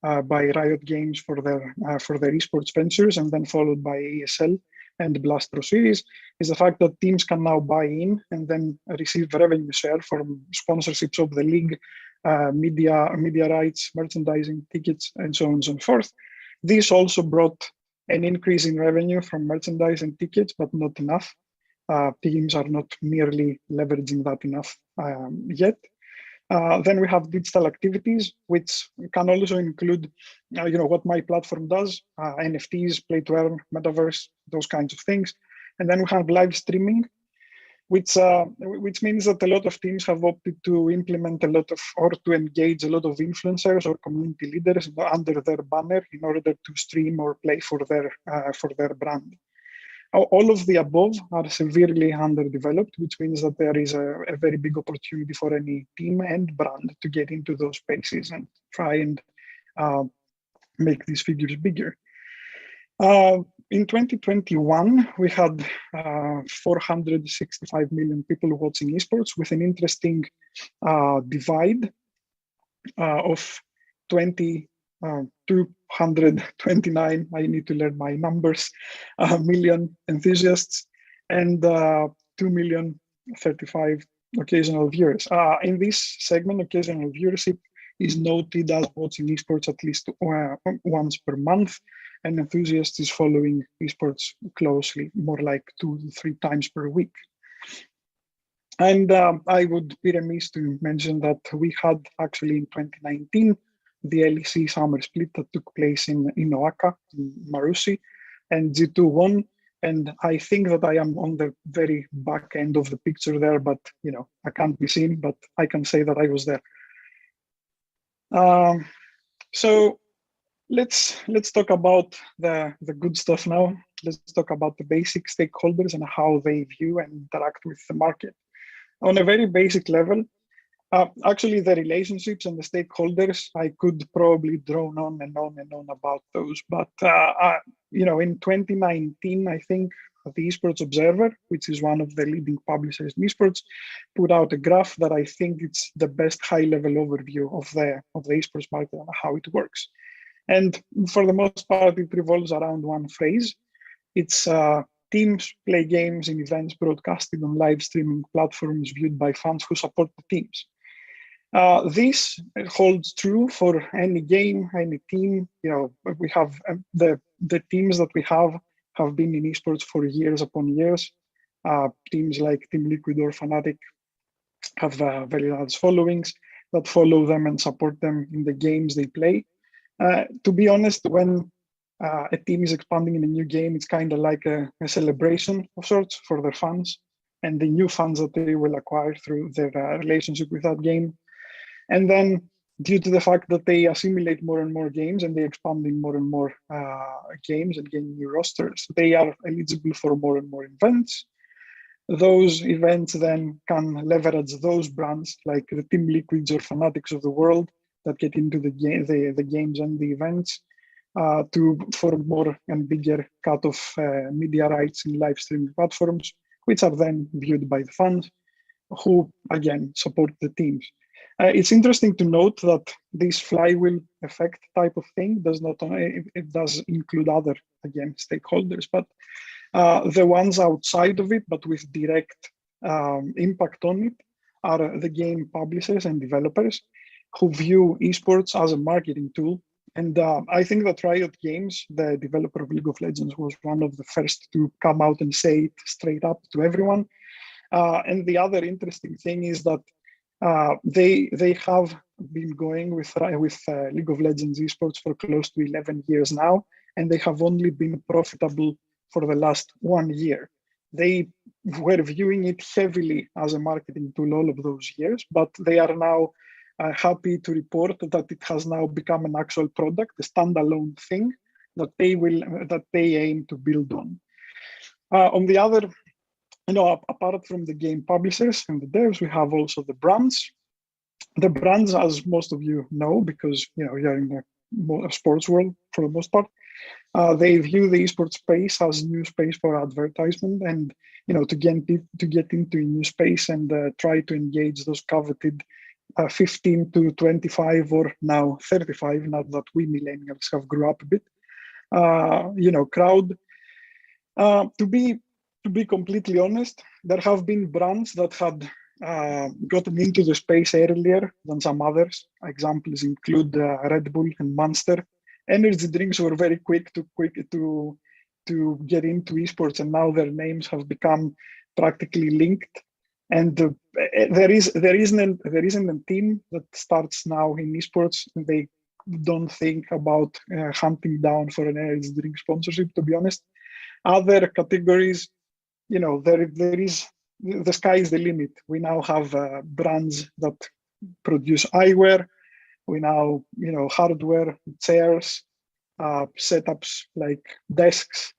by Riot Games for their esports ventures, and then followed by ESL and Blast Pro Series, is the fact that teams can now buy in and then receive revenue share from sponsorships of the league, media rights, merchandising, tickets, and so on and so forth. This also brought an increase in revenue from merchandise and tickets, but not enough. Teams are not merely leveraging that enough yet. Then we have digital activities, which can also include, what my platform does, NFTs, play to earn, metaverse, those kinds of things. And then we have live streaming, which means that a lot of teams have opted to implement to engage a lot of influencers or community leaders under their banner in order to stream or play for their brand. All of the above are severely underdeveloped, which means that there is a very big opportunity for any team and brand to get into those spaces and try and make these figures bigger. In 2021, we had 465 million people watching esports, with an interesting divide of 229, I need to learn my numbers, million enthusiasts, and 2,035,000 occasional viewers. In this segment, occasional viewership is noted as watching esports at least once per month, and enthusiasts is following esports closely, more like 2 to 3 times per week. And I would be remiss to mention that we had actually in 2019 the LEC summer split that took place in Oaxaca, in Marusi, and G2 won. And I think that I am on the very back end of the picture there, but I can't be seen, but I can say that I was there. So let's talk about the good stuff now. Let's talk about the basic stakeholders and how they view and interact with the market. On a very basic level, actually the relationships and the stakeholders, I could probably drone on and on and on about those. But in 2019, I think the Esports Observer, which is one of the leading publishers in esports, put out a graph that I think it's the best high-level overview of the esports market and how it works. And for the most part, it revolves around one phrase. It's teams play games in events broadcasted on live streaming platforms viewed by fans who support the teams. This holds true for any game, any team. We have the teams that we have been in esports for years upon years. Teams like Team Liquid or Fnatic have very large followings that follow them and support them in the games they play. To be honest, when a team is expanding in a new game, it's kind of like a celebration of sorts for their fans and the new fans that they will acquire through their relationship with that game. And then due to the fact that they assimilate more and more games and they expand in more and more games and gain new rosters, they are eligible for more and more events. Those events then can leverage those brands like the Team Liquids or Fnatics of the world that get into the games and the events for more and bigger cut of media rights in live streaming platforms, which are then viewed by the fans who, again, support the teams. It's interesting to note that this flywheel effect type of thing does not only, it does include other, again, stakeholders, but the ones outside of it, but with direct impact on it, are the game publishers and developers who view esports as a marketing tool. And I think that Riot Games, the developer of League of Legends, was one of the first to come out and say it straight up to everyone. And the other interesting thing is that they have been going with League of Legends esports for close to 11 years now, and they have only been profitable for the last 1 year. They were viewing it heavily as a marketing tool all of those years, but they are now happy to report that it has now become an actual product, a standalone thing that they aim to build on. On the other, apart from the game publishers and the devs, we have also the brands. The brands, as most of you know, because you're in the sports world for the most part, they view the esports space as new space for advertisement, and to get into a new space and try to engage those coveted 15 to 25 or now 35, now that we millennials have grew up a bit, crowd. To be completely honest, there have been brands that had gotten into the space earlier than some others. Examples include Red Bull and Monster. Energy drinks were very quick to get into esports, and now their names have become practically linked. And there isn't a team that starts now in esports. They don't think about hunting down for an energy drink sponsorship, to be honest. Other categories, the sky is the limit. We now have brands that produce eyewear. We now, hardware, chairs, setups like desks,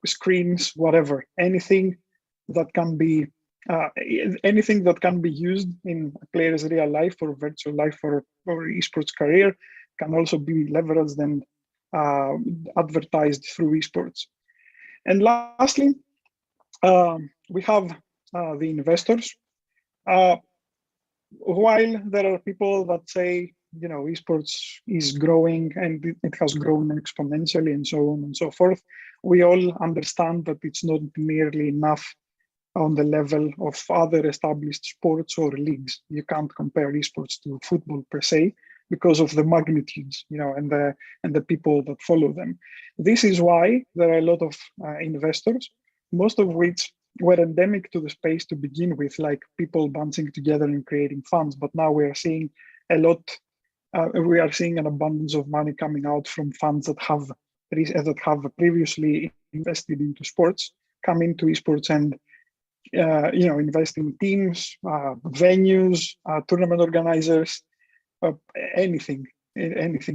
screens, whatever. Anything that can be used in a player's real life or virtual life or esports career can also be leveraged and advertised through esports. And lastly, we have the investors. While there are people that say, esports is growing and it has grown exponentially and so on and so forth, we all understand that it's not nearly enough on the level of other established sports or leagues. You can't compare esports to football per se because of the magnitudes, and the people that follow them. This is why there are a lot of investors, most of which were endemic to the space to begin with, like people bunching together and creating funds. But now we are seeing an abundance of money coming out from funds that have previously invested into sports, come into esports and invest in teams, venues, tournament organizers, anything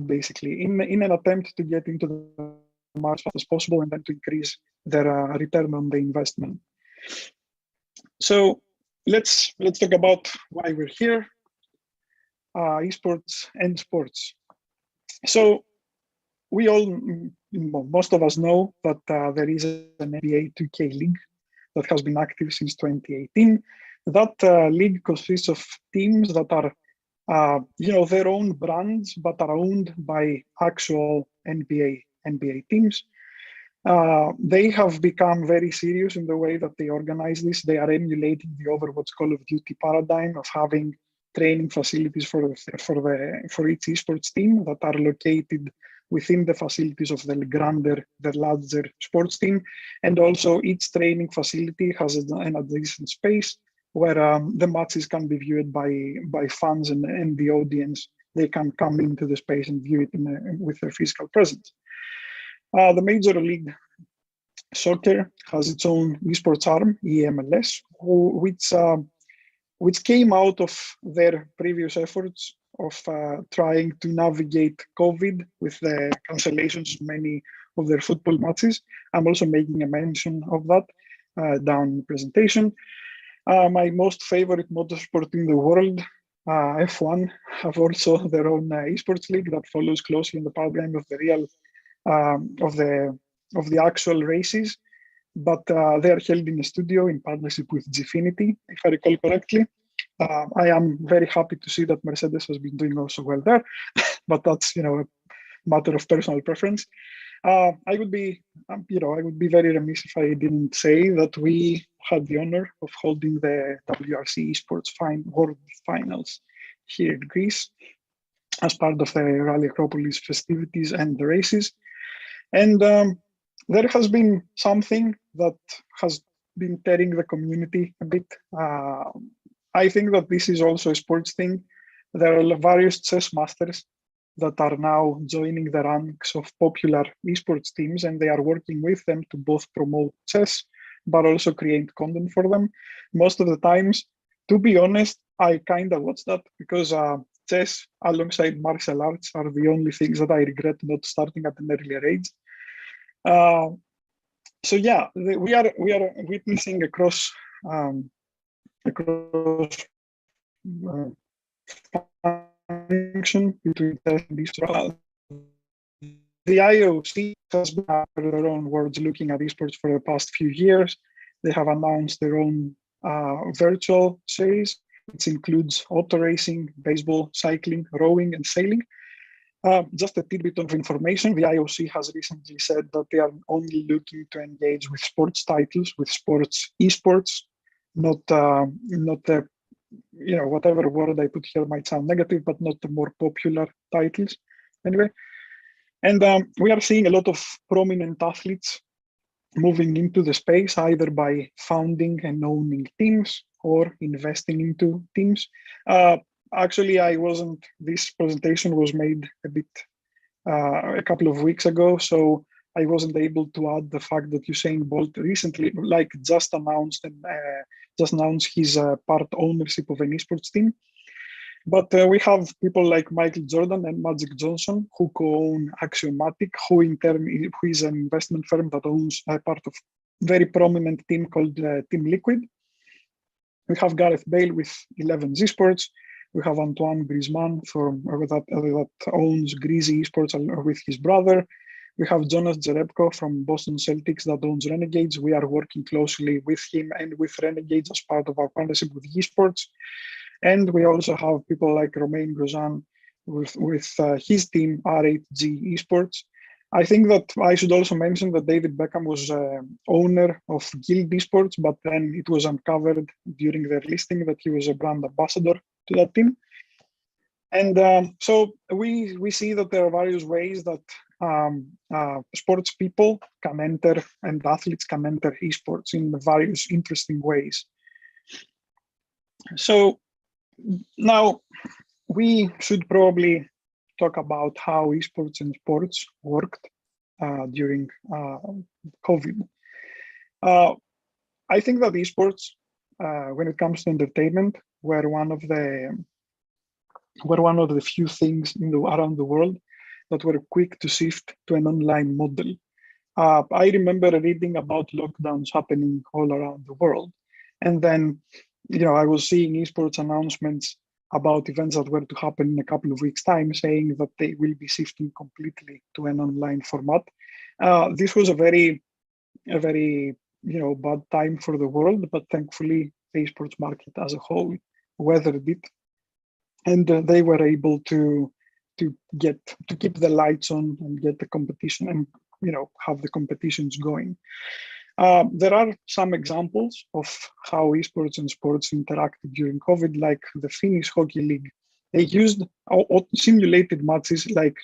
basically, in an attempt to get into the market as fast as possible and then to increase their return on the investment. So let's talk about why we're here, esports and sports. So we all, most of us know that there is an NBA 2K league that has been active since 2018. That league consists of teams that are their own brands, but are owned by actual NBA teams. They have become very serious in the way that they organize this. They are emulating the Overwatch Call of Duty paradigm of having training facilities for each esports team that are located within the facilities of the larger sports team. And also each training facility has an adjacent space where the matches can be viewed by fans and the audience. They can come into the space and view it with their physical presence. The Major League Soccer has its own esports arm, EMLS, which came out of their previous efforts of trying to navigate COVID with the cancellations of many of their football matches. I'm also making a mention of that down in the presentation. My most favorite motorsport in the world, F1, have also their own esports league that follows closely in the paradigm of the real of the actual races, but they are held in a studio in partnership with Gfinity, if I recall correctly. I am very happy to see that Mercedes has been doing also well there, but that's a matter of personal preference. I would be very remiss if I didn't say that we had the honor of holding the WRC Esports World Finals here in Greece as part of the Rally Acropolis festivities and the races. And there has been something that has been tearing the community a bit. I think that this is also a sports thing. There are various chess masters that are now joining the ranks of popular esports teams, and they are working with them to both promote chess, but also create content for them. Most of the times, to be honest, I kind of watch that because chess alongside martial arts are the only things that I regret not starting at an earlier age. So yeah, we are witnessing across function between chess and esports. The IOC has been out of their own words looking at esports for the past few years. They have announced their own virtual series, which includes auto racing, baseball, cycling, rowing, and sailing. Just a tidbit of information, the IOC has recently said that they are only looking to engage with sports titles, with sports esports, not the, whatever word I put here might sound negative, but not the more popular titles anyway. And we are seeing a lot of prominent athletes moving into the space, either by founding and owning teams or investing into teams. Actually, this presentation was made a couple of weeks ago, so I wasn't able to add the fact that Usain Bolt recently, just announced his part ownership of an esports team. But we have people like Michael Jordan and Magic Johnson who co-own Axiomatic, who is an investment firm that owns a part of a very prominent team called Team Liquid. We have Gareth Bale with 11 Esports. We have Antoine Griezmann that owns Greasy Esports with his brother. We have Jonas Jerebko from Boston Celtics that owns Renegades. We are working closely with him and with Renegades as part of our partnership with esports. And we also have people like Romain Grosjean with his team, R8G Esports. I think that I should also mention that David Beckham was owner of Guild Esports, but then it was uncovered during their listing that he was a brand ambassador to that team. And so we see that there are various ways that sports people can enter and athletes can enter esports in various interesting ways. So now we should probably talk about how esports and sports worked during COVID. I think that esports, when it comes to entertainment, were one of the few things around the world that were quick to shift to an online model. I remember reading about lockdowns happening all around the world, and then I was seeing esports announcements about events that were to happen in a couple of weeks' time, saying that they will be shifting completely to an online format. This was a very bad time for the world, but thankfully the esports market as a whole weathered it, and they were able to keep the lights on and get the competition and have the competitions going. There are some examples of how esports and sports interacted during COVID, like the Finnish Hockey League. They used simulated matches, like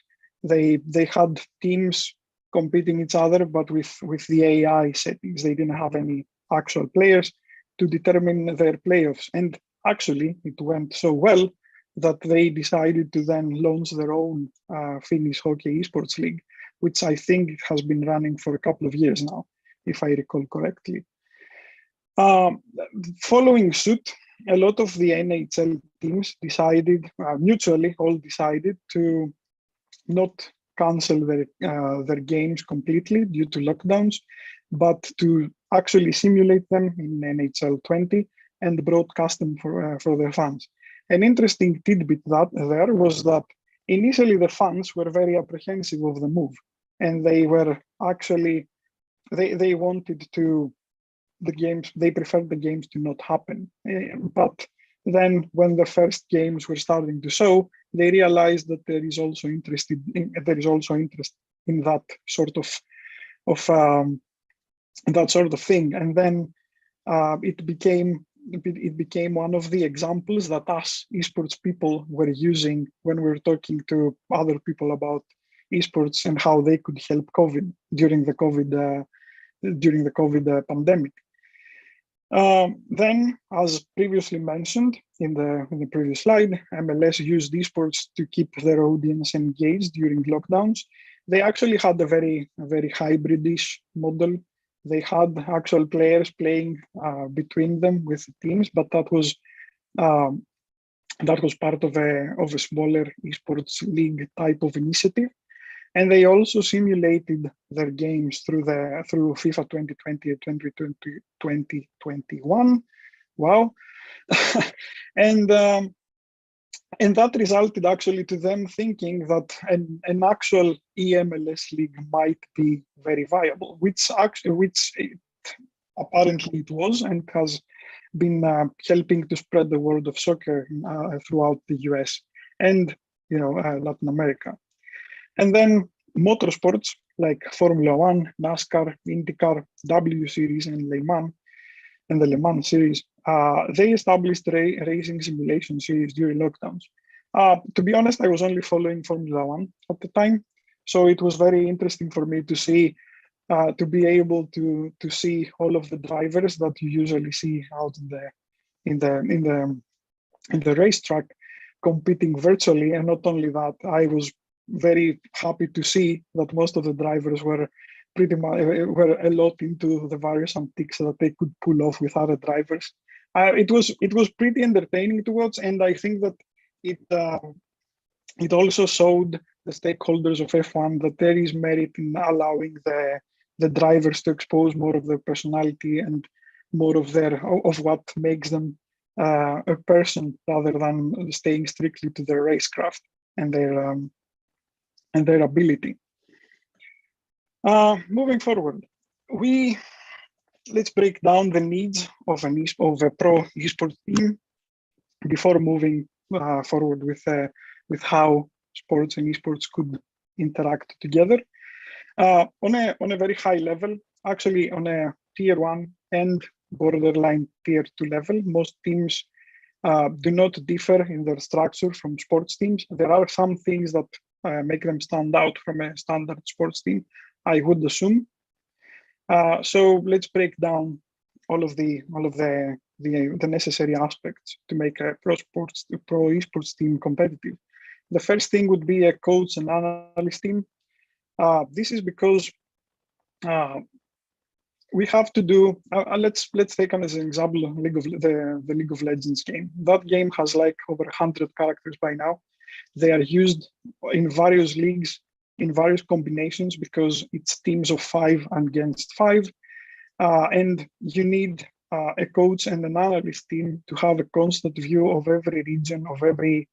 they had teams competing each other, but with the AI settings. They didn't have any actual players to determine their playoffs. And actually, it went so well that they decided to then launch their own Finnish Hockey Esports League, which I think has been running for a couple of years now, if I recall correctly. Following suit, a lot of the NHL teams all decided to not cancel their games completely due to lockdowns, but to actually simulate them in NHL 20 and broadcast them for their fans. An interesting tidbit there was that initially the fans were very apprehensive of the move, and they were actually they wanted they preferred the games to not happen. But then when the first games were starting to show, they realized that there is also interest in that sort of thing. And then it became one of the examples that us esports people were using when we were talking to other people about esports and how they could help COVID during the COVID pandemic. Then, as previously mentioned in the previous slide, MLS used esports to keep their audience engaged during lockdowns. They actually had a very hybridish model. They had actual players playing between them with teams, but that was part of a smaller esports league type of initiative. And they also simulated their games through FIFA 2020 and 2021. Wow. And that resulted actually to them thinking that an actual EMLS league might be very viable, which apparently it was, and has been helping to spread the word of soccer throughout the US and Latin America. And then motorsports like Formula One, NASCAR, IndyCar, W Series, and the Le Mans series, they established racing simulation series during lockdowns. To be honest, I was only following Formula One at the time, so it was very interesting for me to see, to be able to see all of the drivers that you usually see out in the racetrack competing virtually. And not only that, I was very happy to see that most of the drivers were a lot into the various antics that they could pull off with other drivers. It was pretty entertaining to watch, and I think that it also showed the stakeholders of F1 that there is merit in allowing the drivers to expose more of their personality and more of what makes them a person, rather than staying strictly to their racecraft and their ability. Moving forward, let's break down the needs of a pro esports team before moving forward with how sports and esports could interact together. On a very high level, actually on a tier 1 and borderline tier 2 level, most teams do not differ in their structure from sports teams. There are some things that make them stand out from a standard sports team, I would assume. So let's break down all of the necessary aspects to make a pro esports team competitive. The first thing would be a coach and analyst team. This is because we have to do. Let's take as an example the League of Legends game. That game has like over 100 characters by now. They are used in various leagues, in various combinations, because it's teams of 5 against 5, and you need a coach and an analyst team to have a constant view of every region, of every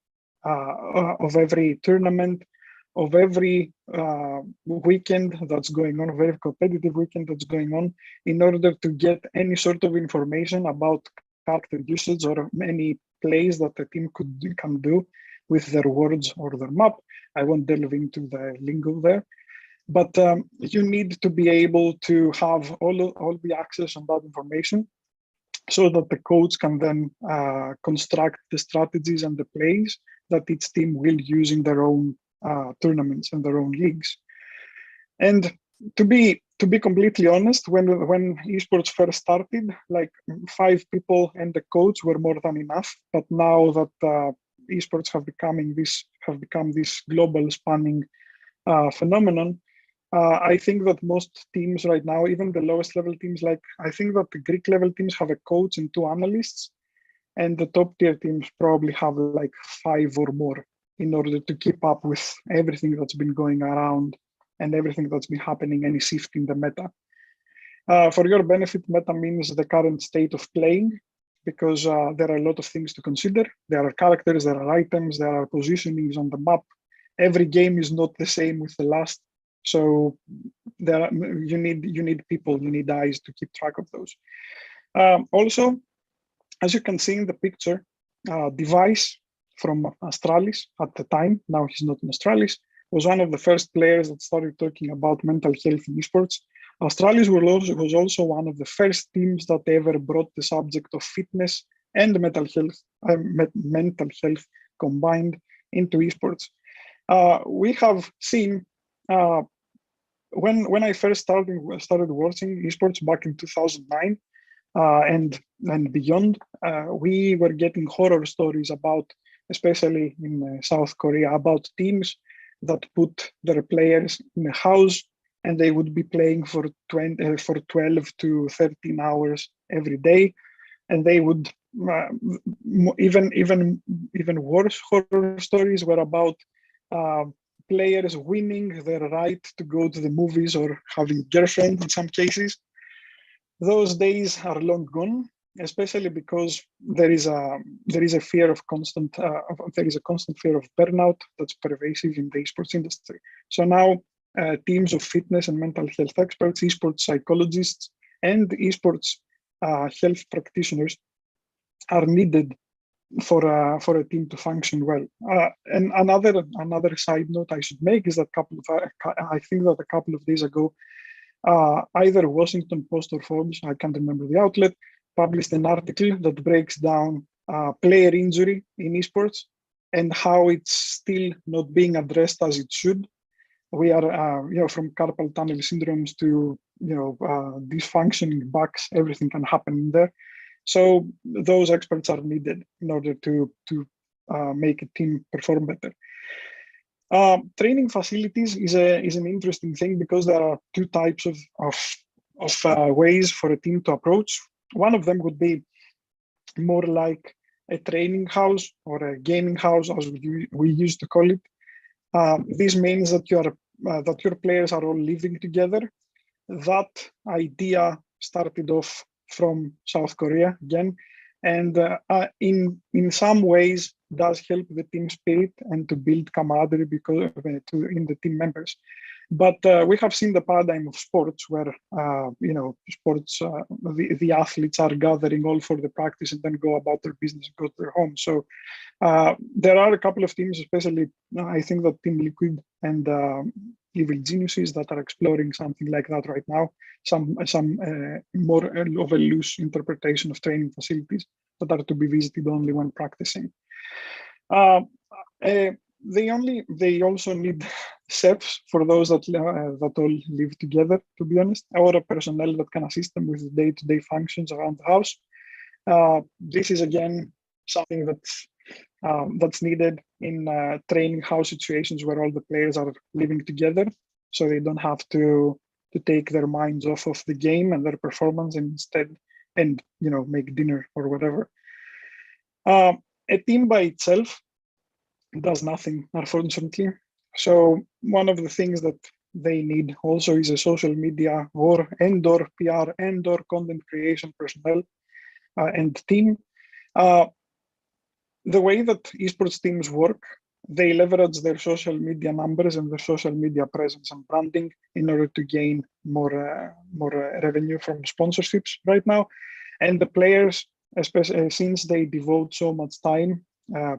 tournament, of every weekend that's going on, of every competitive weekend that's going on, in order to get any sort of information about character usage or any plays that the team can do with their words or their map. I won't delve into the lingo there, but you need to be able to have all the access on that information, so that the coach can then construct the strategies and the plays that each team will use in their own tournaments and their own leagues. And to be completely honest, when esports first started, like 5 people and the coach were more than enough. But now that esports have become this global spanning phenomenon, I think that most teams right now, even the lowest level teams, like I think that the Greek level teams have a coach and 2 analysts, and the top tier teams probably have like 5 or more, in order to keep up with everything that's been going around and everything that's been happening, any shift in the meta. For your benefit, meta means the current state of playing, because there are a lot of things to consider. There are characters, there are items, there are positionings on the map. Every game is not the same with the last. So you need people, you need eyes to keep track of those. Also, as you can see in the picture, Device from Astralis at the time, now he's not in Astralis, was one of the first players that started talking about mental health in esports. Astralis was also one of the first teams that ever brought the subject of fitness and mental health combined into esports. We have seen, when I first started watching esports back in 2009, and beyond. We were getting horror stories about, especially in South Korea, about teams that put their players in a house and they would be playing for 12 to 13 hours every day, and they would even worse horror stories were about players winning their right to go to the movies or having girlfriends in some cases. Those days are long gone, especially because there is a fear of constant fear of burnout that's pervasive in the esports industry. So now teams of fitness and mental health experts, esports psychologists, and esports health practitioners are needed for a team to function well. And another side note I should make is that I think that a couple of days ago, either Washington Post or Forbes, I can't remember the outlet, published an article that breaks down player injury in esports and how it's still not being addressed as it should. We are, from carpal tunnel syndromes to, dysfunctioning backs, everything can happen in there. So those experts are needed in order to make a team perform better. Training facilities is an interesting thing because there are two types of ways for a team to approach. One of them would be more like a training house or a gaming house, as we used to call it. This means that your players are all living together. That idea started off from South Korea again, and in some ways does help the team spirit and to build camaraderie in the team members. But we have seen the paradigm of sports where the athletes are gathering all for the practice and then go about their business and go to their home. So there are a couple of teams, especially I think that Team Liquid and Evil Geniuses, that are exploring something like that right now. Some more of a loose interpretation of training facilities that are to be visited only when practicing. They also need chefs for those that all live together, to be honest, or a personnel that can assist them with the day-to-day functions around the house. This is again something that's needed in training house situations where all the players are living together, so they don't have to take their minds off of the game and their performance and make dinner or whatever. A team by itself does nothing, unfortunately. So one of the things that they need also is a social media or PR and content creation personnel and team. The way that esports teams work, they leverage their social media numbers and their social media presence and branding in order to gain more revenue from sponsorships right now. And the players, especially since they devote so much time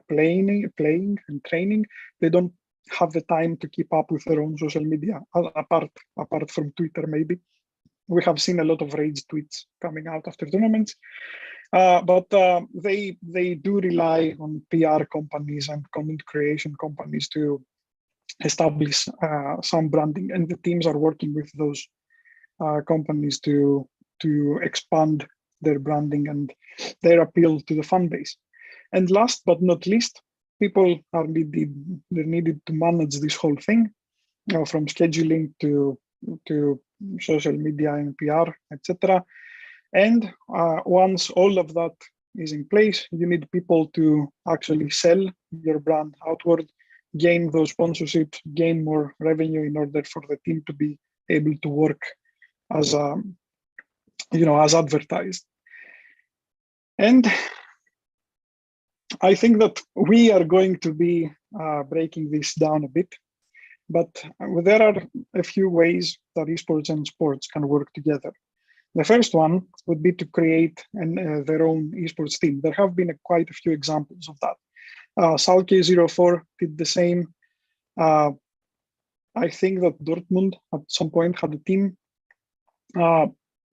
playing and training, they don't have the time to keep up with their own social media, apart from Twitter maybe. We have seen a lot of rage tweets coming out after tournaments. But they do rely on PR companies and content creation companies to establish some branding, and the teams are working with those companies to expand their branding and their appeal to the fan base. And last but not least, people are needed to manage this whole thing, from scheduling to social media and PR, etc. And once all of that is in place, you need people to actually sell your brand outward, gain those sponsorships, gain more revenue in order for the team to be able to work as as advertised. And I think that we are going to be breaking this down a bit, but there are a few ways that esports and sports can work together. The first one would be to create their own esports team. There have been quite a few examples of that. Schalke 04 did the same. I think that Dortmund at some point had a team.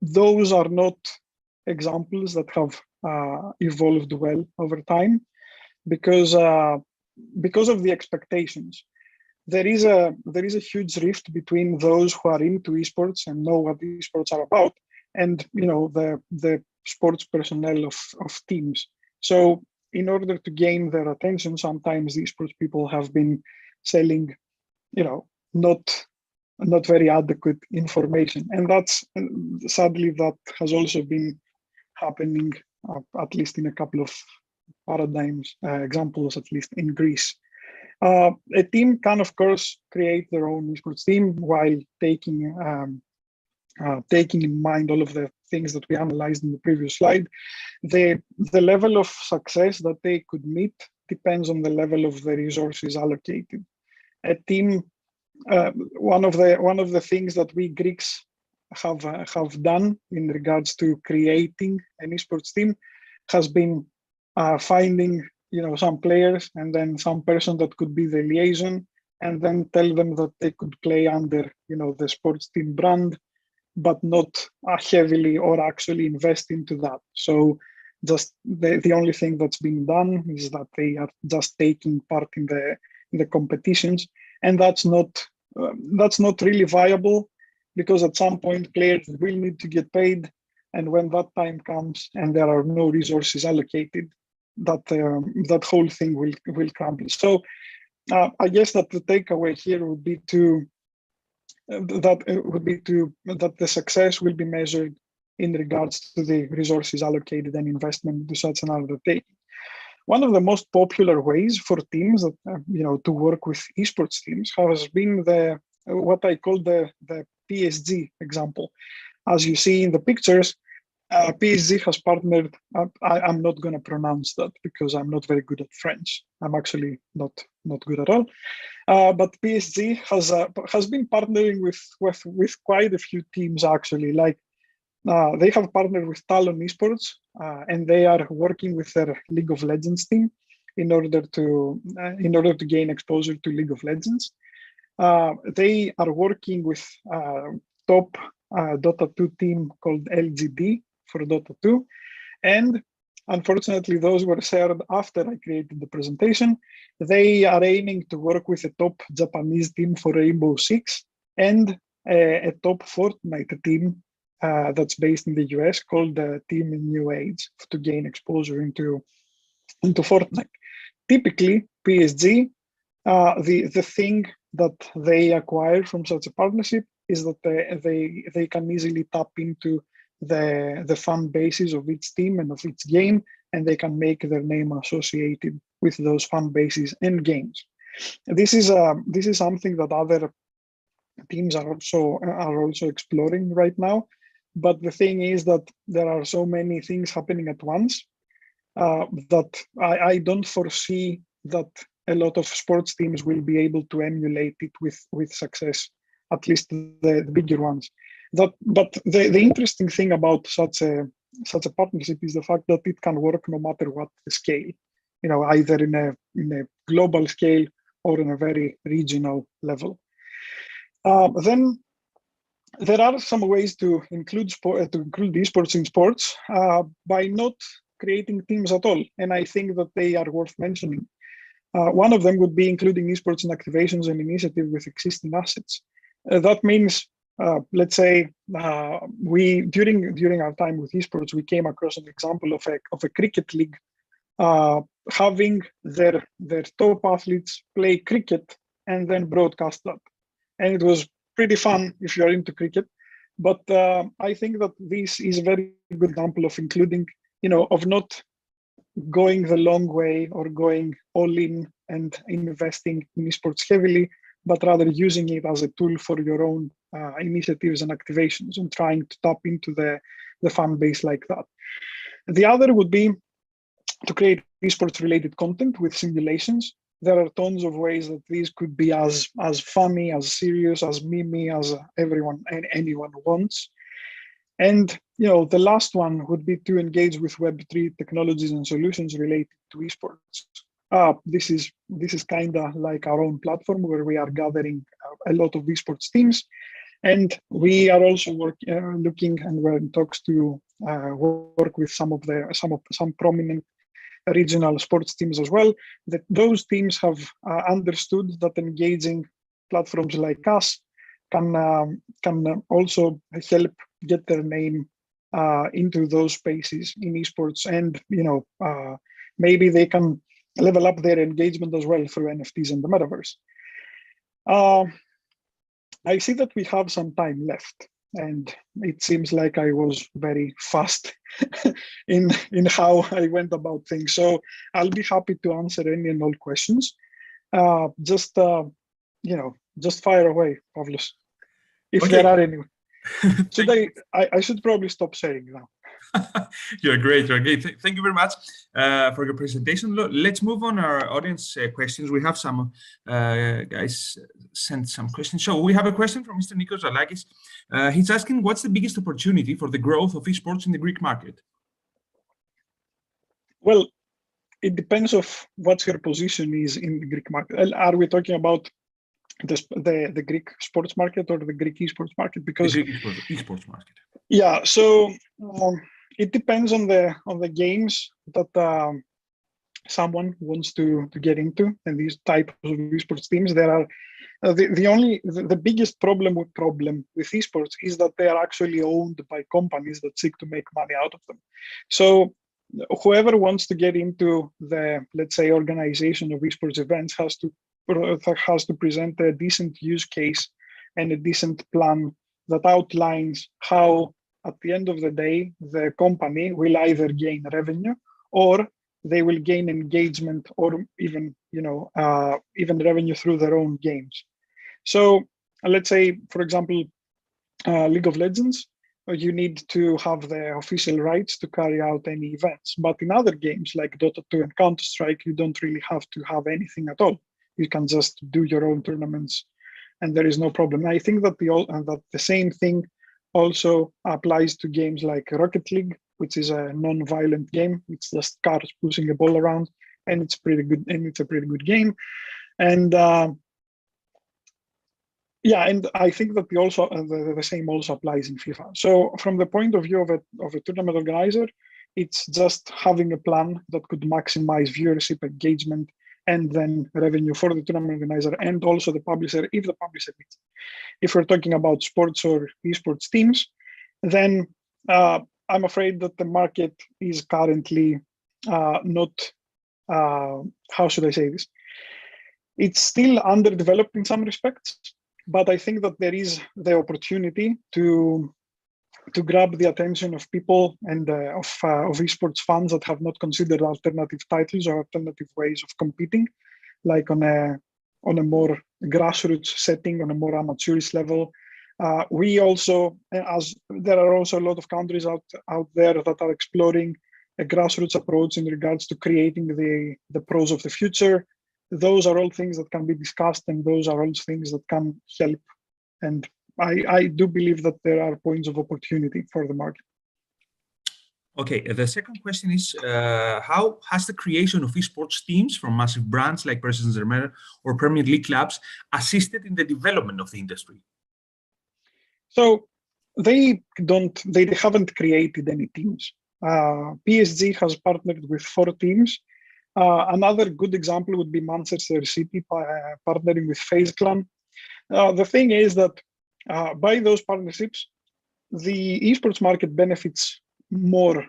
Those are not examples that have evolved well over time because of the expectations. There is a huge rift between those who are into esports and know what esports are about, and the sports personnel of teams. So in order to gain their attention, sometimes these sports people have been selling, not very adequate information. And that's, sadly, that has also been happening, at least in a couple of paradigms, examples, at least in Greece. A team can, of course, create their own esports team while taking in mind all of the things that we analyzed in the previous slide. The level of success that they could meet depends on the level of the resources allocated. A team, one of the things that we Greeks have done in regards to creating an esports team has been finding some players and then some person that could be the liaison, and then tell them that they could play under the sports team brand, but not heavily or actually invest into that. So just the only thing that's being done is that they are just taking part in the competitions, and that's not really viable, because at some point players will need to get paid, and when that time comes and there are no resources allocated, that whole thing will crumble. So I guess that the takeaway here would be that the success will be measured in regards to the resources allocated and investment into such an undertaking. One of the most popular ways for teams that to work with esports teams has been what I call the PSG example. As you see in the pictures, PSG has partnered. I'm not going to pronounce that because I'm not very good at French. I'm actually not good at all. But PSG has been partnering with quite a few teams actually. Like they have partnered with Talon Esports, and they are working with their League of Legends team in order to gain exposure to League of Legends. They are working with top Dota 2 team called LGD for Dota 2, and unfortunately those were shared after I created the presentation. They are aiming to work with a top Japanese team for Rainbow Six and a top Fortnite team that's based in the US called the Team New Age to gain exposure into Fortnite. Typically, PSG, the thing that they acquire from such a partnership is that they can easily tap into the fan bases of each team and of each game, and they can make their name associated with those fan bases and games. This is something that other teams are also exploring right now. But the thing is that there are so many things happening at once that I don't foresee that a lot of sports teams will be able to emulate it with success, at least the bigger ones. But the interesting thing about such a partnership is the fact that it can work no matter what the scale, either in a global scale or in a very regional level. Then there are some ways to include esports in sports by not creating teams at all, and I think that they are worth mentioning. One of them would be including esports in activations and initiatives with existing assets. That means, let's say, we during our time with esports, we came across an example of a cricket league having their top athletes play cricket and then broadcast that, and it was pretty fun if you're into cricket. But I think that this is a very good example of including, of not going the long way or going all in and investing in esports heavily, but rather using it as a tool for your own initiatives and activations and trying to tap into the fan base like that. The other would be to create esports related content with simulations. There are tons of ways that these could be as funny, as serious, as memey as anyone wants. And the last one would be to engage with Web3 technologies and solutions related to esports. This is kind of like our own platform where we are gathering a lot of esports teams, and we are also looking and we're in talks to work with some prominent regional sports teams as well. That those teams have understood that engaging platforms like us can also help get their name into those spaces in esports, and maybe they can level up their engagement as well through NFTs and the metaverse. I see that we have some time left, and it seems like I was very fast in how I went about things. So I'll be happy to answer any and all questions. Just fire away, Pavlos, if Okay. there are any. I should probably stop saying now. You're great. Thank you very much for your presentation. Let's move on our audience questions. We have some guys sent some questions. So we have a question from Mr. Nikos Zalakis. He's asking, what's the biggest opportunity for the growth of esports in the Greek market? Well, it depends of what your position is in the Greek market. Are we talking about the Greek sports market or the Greek esports market? Because the Greek esports market. Yeah, so it depends on the games that someone wants to get into, and these types of esports teams. There are the biggest problem with esports is that they are actually owned by companies that seek to make money out of them. So whoever wants to get into the, let's say, organization of esports events has to present a decent use case and a decent plan that outlines how, at the end of the day, the company will either gain revenue or they will gain engagement, or even revenue through their own games. So let's say, for example, League of Legends, you need to have the official rights to carry out any events. But in other games like Dota 2 and Counter-Strike, you don't really have to have anything at all. You can just do your own tournaments, and there is no problem. I think that the same thing also applies to games like Rocket League, which is a non-violent game. It's just cars pushing a ball around, and it's pretty good. And it's a pretty good game. And and I think that the same also applies in FIFA. So from the point of view of a tournament organizer, it's just having a plan that could maximize viewership, engagement, and then revenue for the tournament organizer and also the publisher, if the publisher needs it. If we're talking about sports or esports teams, then I'm afraid that the market is currently not, how should I say this? It's still underdeveloped in some respects, but I think that there is the opportunity to grab the attention of people and of esports fans that have not considered alternative titles or alternative ways of competing, like on a more grassroots setting, on a more amateurish level. We also, as there are also a lot of countries out there that are exploring a grassroots approach in regards to creating the pros of the future. Those are all things that can be discussed, and those are all things that can help. And I do believe that there are points of opportunity for the market. Okay, the second question is, how has the creation of esports teams from massive brands like Paris Saint-Germain or Premier League clubs assisted in the development of the industry? So they haven't created any teams. PSG has partnered with 4 teams. Another good example would be Manchester City partnering with FaZe Clan. The thing is that by those partnerships, the esports market benefits more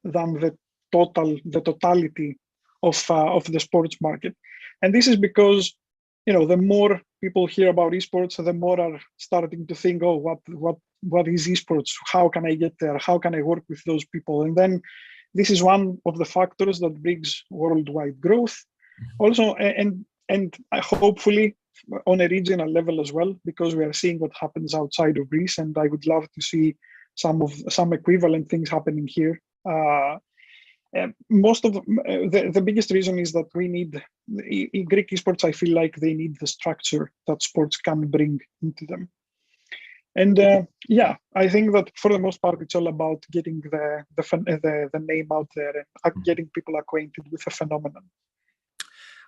than the totality of the sports market. And this is because, the more people hear about esports, the more are starting to think, oh, what is esports? How can I get there? How can I work with those people? And then this is one of the factors that brings worldwide growth. Also, and hopefully on a regional level as well, because we are seeing what happens outside of Greece, and I would love to see some equivalent things happening here. Most of the biggest reason is that we need in Greek esports. I feel like they need the structure that sports can bring into them. And I think that for the most part, it's all about getting the name out there and getting people acquainted with the phenomenon.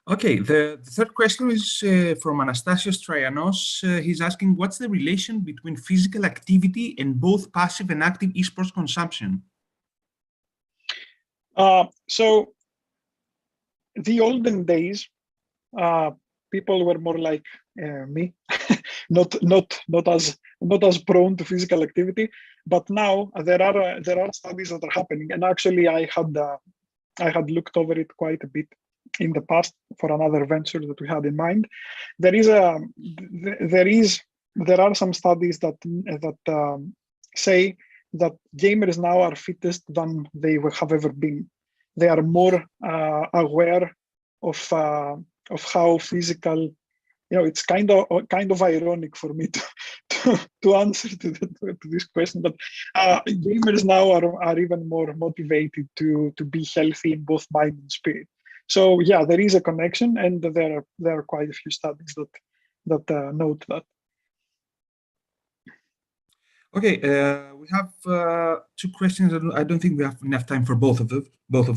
Okay, the third question is from Anastasios Traianos. He's asking, what's the relation between physical activity and both passive and active esports consumption? So the olden days, people were more like me. not as prone to physical activity. But now there are studies that are happening, and actually I had looked over it quite a bit in the past for another venture that we had in mind. There are some studies that say that gamers now are fittest than they have ever been. They are more aware of how physical. It's kind of ironic for me to answer to this question, but gamers now are even more motivated to be healthy in both mind and spirit. So yeah, there is a connection, and there are quite a few studies that note that. Okay, we have two questions. I don't think we have enough time for both of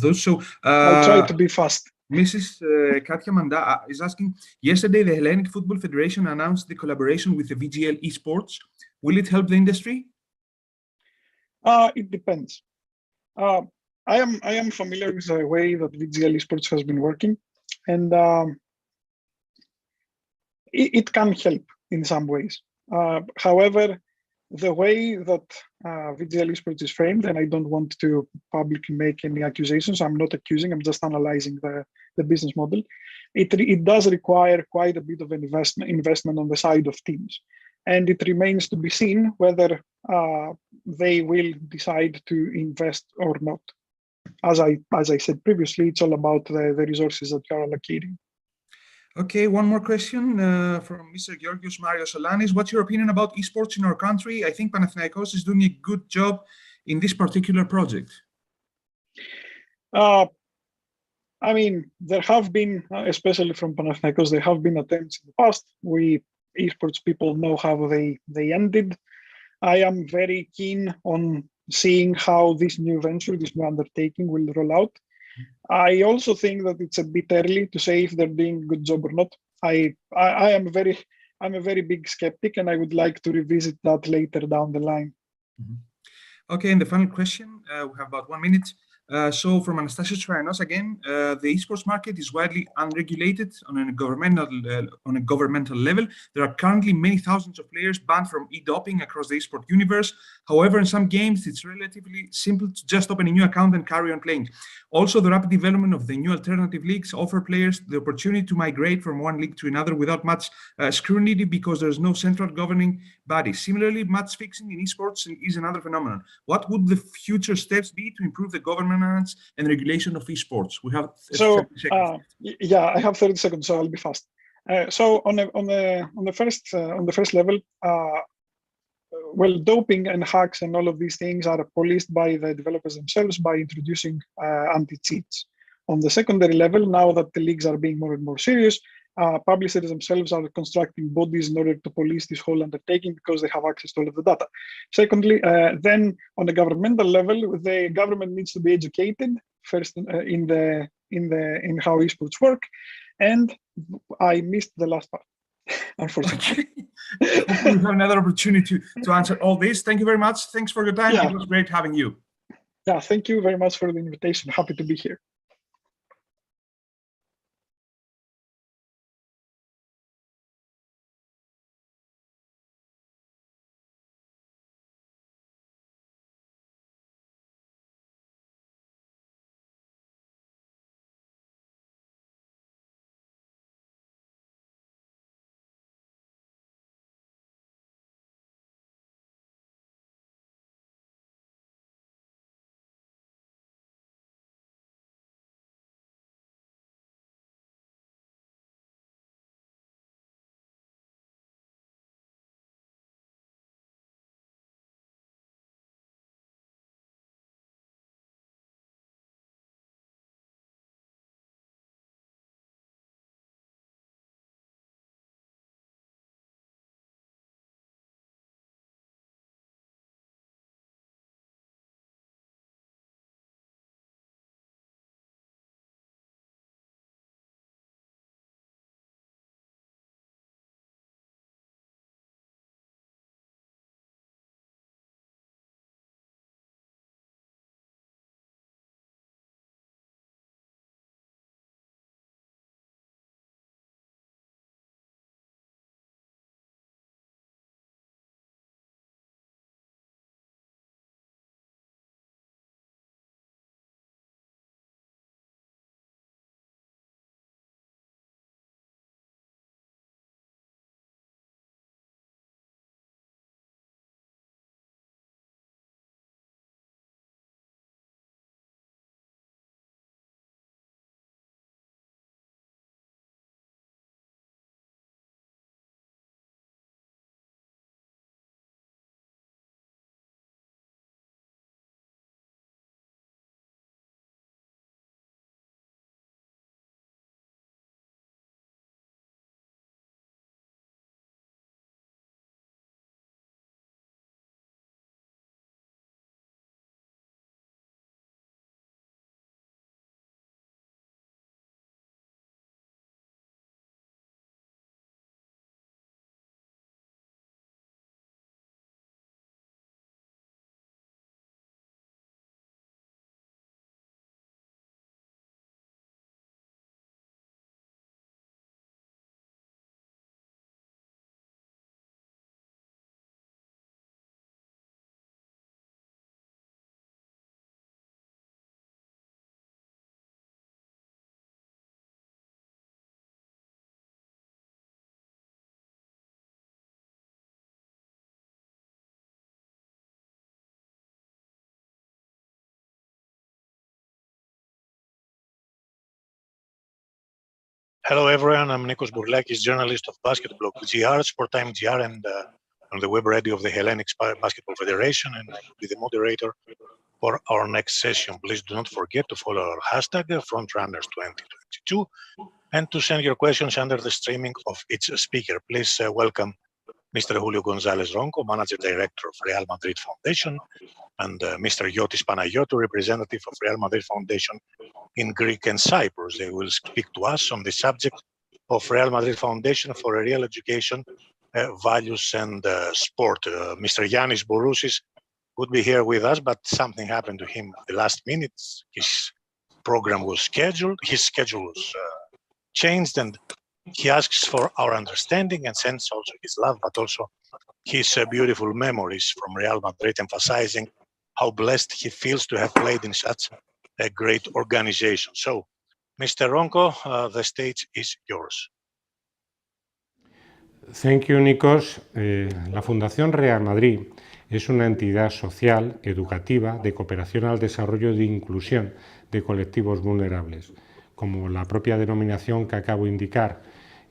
those. So I'll try to be fast. Mrs. Katia Manda is asking, yesterday the Hellenic Football Federation announced the collaboration with the VGL Esports. Will it help the industry? It depends. I am familiar with the way that VGL Esports has been working, and it can help in some ways. However, the way that VGL Esports is framed, and I don't want to publicly make any accusations. I'm not accusing. I'm just analyzing the business model. It does require quite a bit of an investment on the side of teams, and it remains to be seen whether they will decide to invest or not. As I said previously, it's all about the resources that you are allocating. Okay, one more question from Mr. Georgios Marios Solanis. What's your opinion about esports in our country? I think Panathinaikos is doing a good job in this particular project. I mean, there have been, especially from Panathinaikos, there have been attempts in the past. We esports people know how they ended. I am very keen on seeing how this new venture, this new undertaking will roll out. I also think that it's a bit early to say if they're doing a good job or not. I'm a very big skeptic, and I would like to revisit that later down the line. Okay, and the final question, we have about 1 minute. So from Anastasios Trianos again, the esports market is widely unregulated on a governmental level. There are currently many thousands of players banned from e-doping across the esport universe. However, in some games, it's relatively simple to just open a new account and carry on playing. Also, the rapid development of the new alternative leagues offer players the opportunity to migrate from one league to another without much scrutiny because there's no central governing body. Similarly, match fixing in esports is another phenomenon. What would the future steps be to improve the governance and regulation of esports? We have 30 seconds. Yeah, I have 30 seconds, so I'll be fast. So on the first level, well, doping and hacks and all of these things are policed by the developers themselves by introducing anti-cheats. On the secondary level, now that the leagues are being more and more serious, publishers themselves are constructing bodies in order to police this whole undertaking because they have access to all of the data. Secondly, then on the governmental level, the government needs to be educated first in how esports work, and I missed the last part, unfortunately. Hopefully we have another opportunity to answer all this. Thank you very much. Thanks for your time. Yeah. It was great having you. Yeah, thank you very much for the invitation. Happy to be here. Hello everyone, I'm Nikos Bourlakis, journalist of Basketball GR, Sport Time GR, and on the web radio of the Hellenic Basketball Federation, and I will be the moderator for our next session. Please do not forget to follow our hashtag FrontRunners2022 and to send your questions under the streaming of each speaker. Please welcome Mr. Julio González Ronco, Manager Director of Real Madrid Foundation, and Mr. Yotis Panagiotou, representative of Real Madrid Foundation in Greek and Cyprus. They will speak to us on the subject of Real Madrid Foundation for a Real Education, Values and Sport. Mr. Yannis Borousis would be here with us, but something happened to him at the last minute. His program was scheduled, his schedule was changed, and he asks for our understanding and sends also his love, but also his beautiful memories from Real Madrid, emphasizing how blessed he feels to have played in such a great organization. So, Mr. Ronco, the stage is yours. Thank you, Nikos. La Fundación Real Madrid es una entidad social, educativa, de cooperación al desarrollo y de inclusión de colectivos vulnerables. Como la propia denominación que acabo de indicar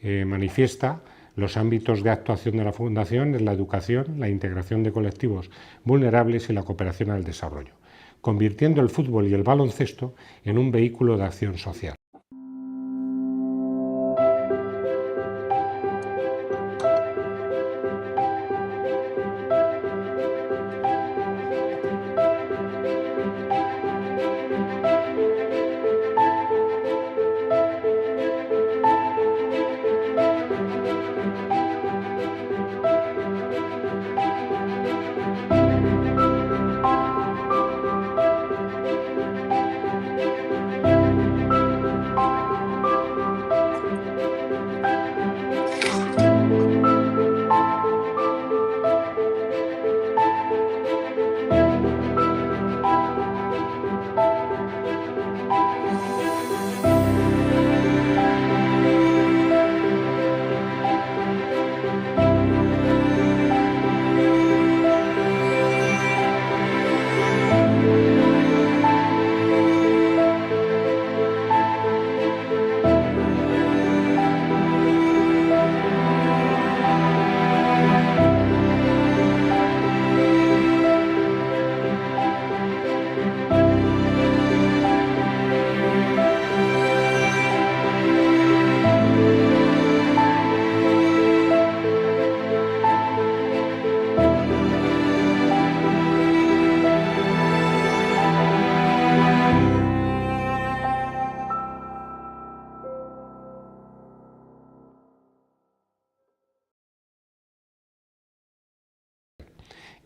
manifiesta, los ámbitos de actuación de la Fundación es la educación, la integración de colectivos vulnerables y la cooperación al desarrollo, convirtiendo el fútbol y el baloncesto en un vehículo de acción social.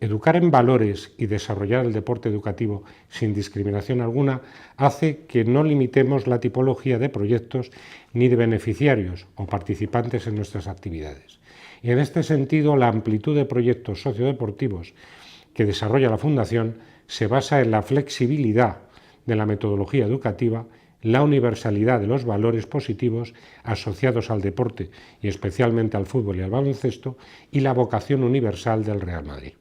Educar en valores y desarrollar el deporte educativo sin discriminación alguna hace que no limitemos la tipología de proyectos ni de beneficiarios o participantes en nuestras actividades. Y en este sentido, la amplitud de proyectos sociodeportivos que desarrolla la Fundación se basa en la flexibilidad de la metodología educativa, la universalidad de los valores positivos asociados al deporte y especialmente al fútbol y al baloncesto y la vocación universal del Real Madrid.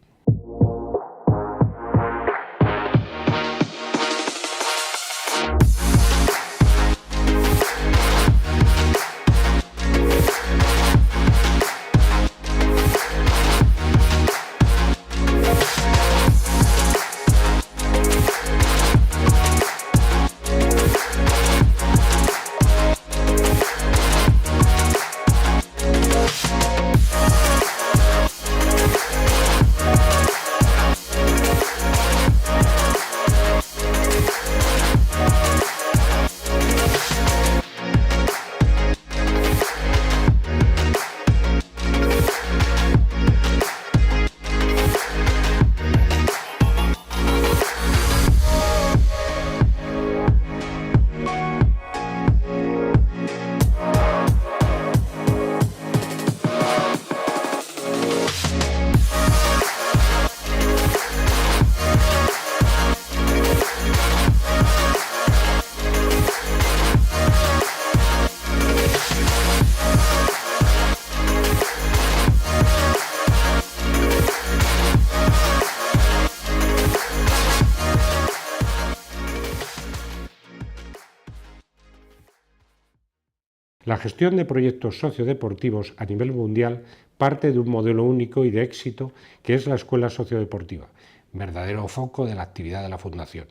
La gestión de proyectos sociodeportivos a nivel mundial parte de un modelo único y de éxito que es la escuela sociodeportiva, verdadero foco de la actividad de la Fundación,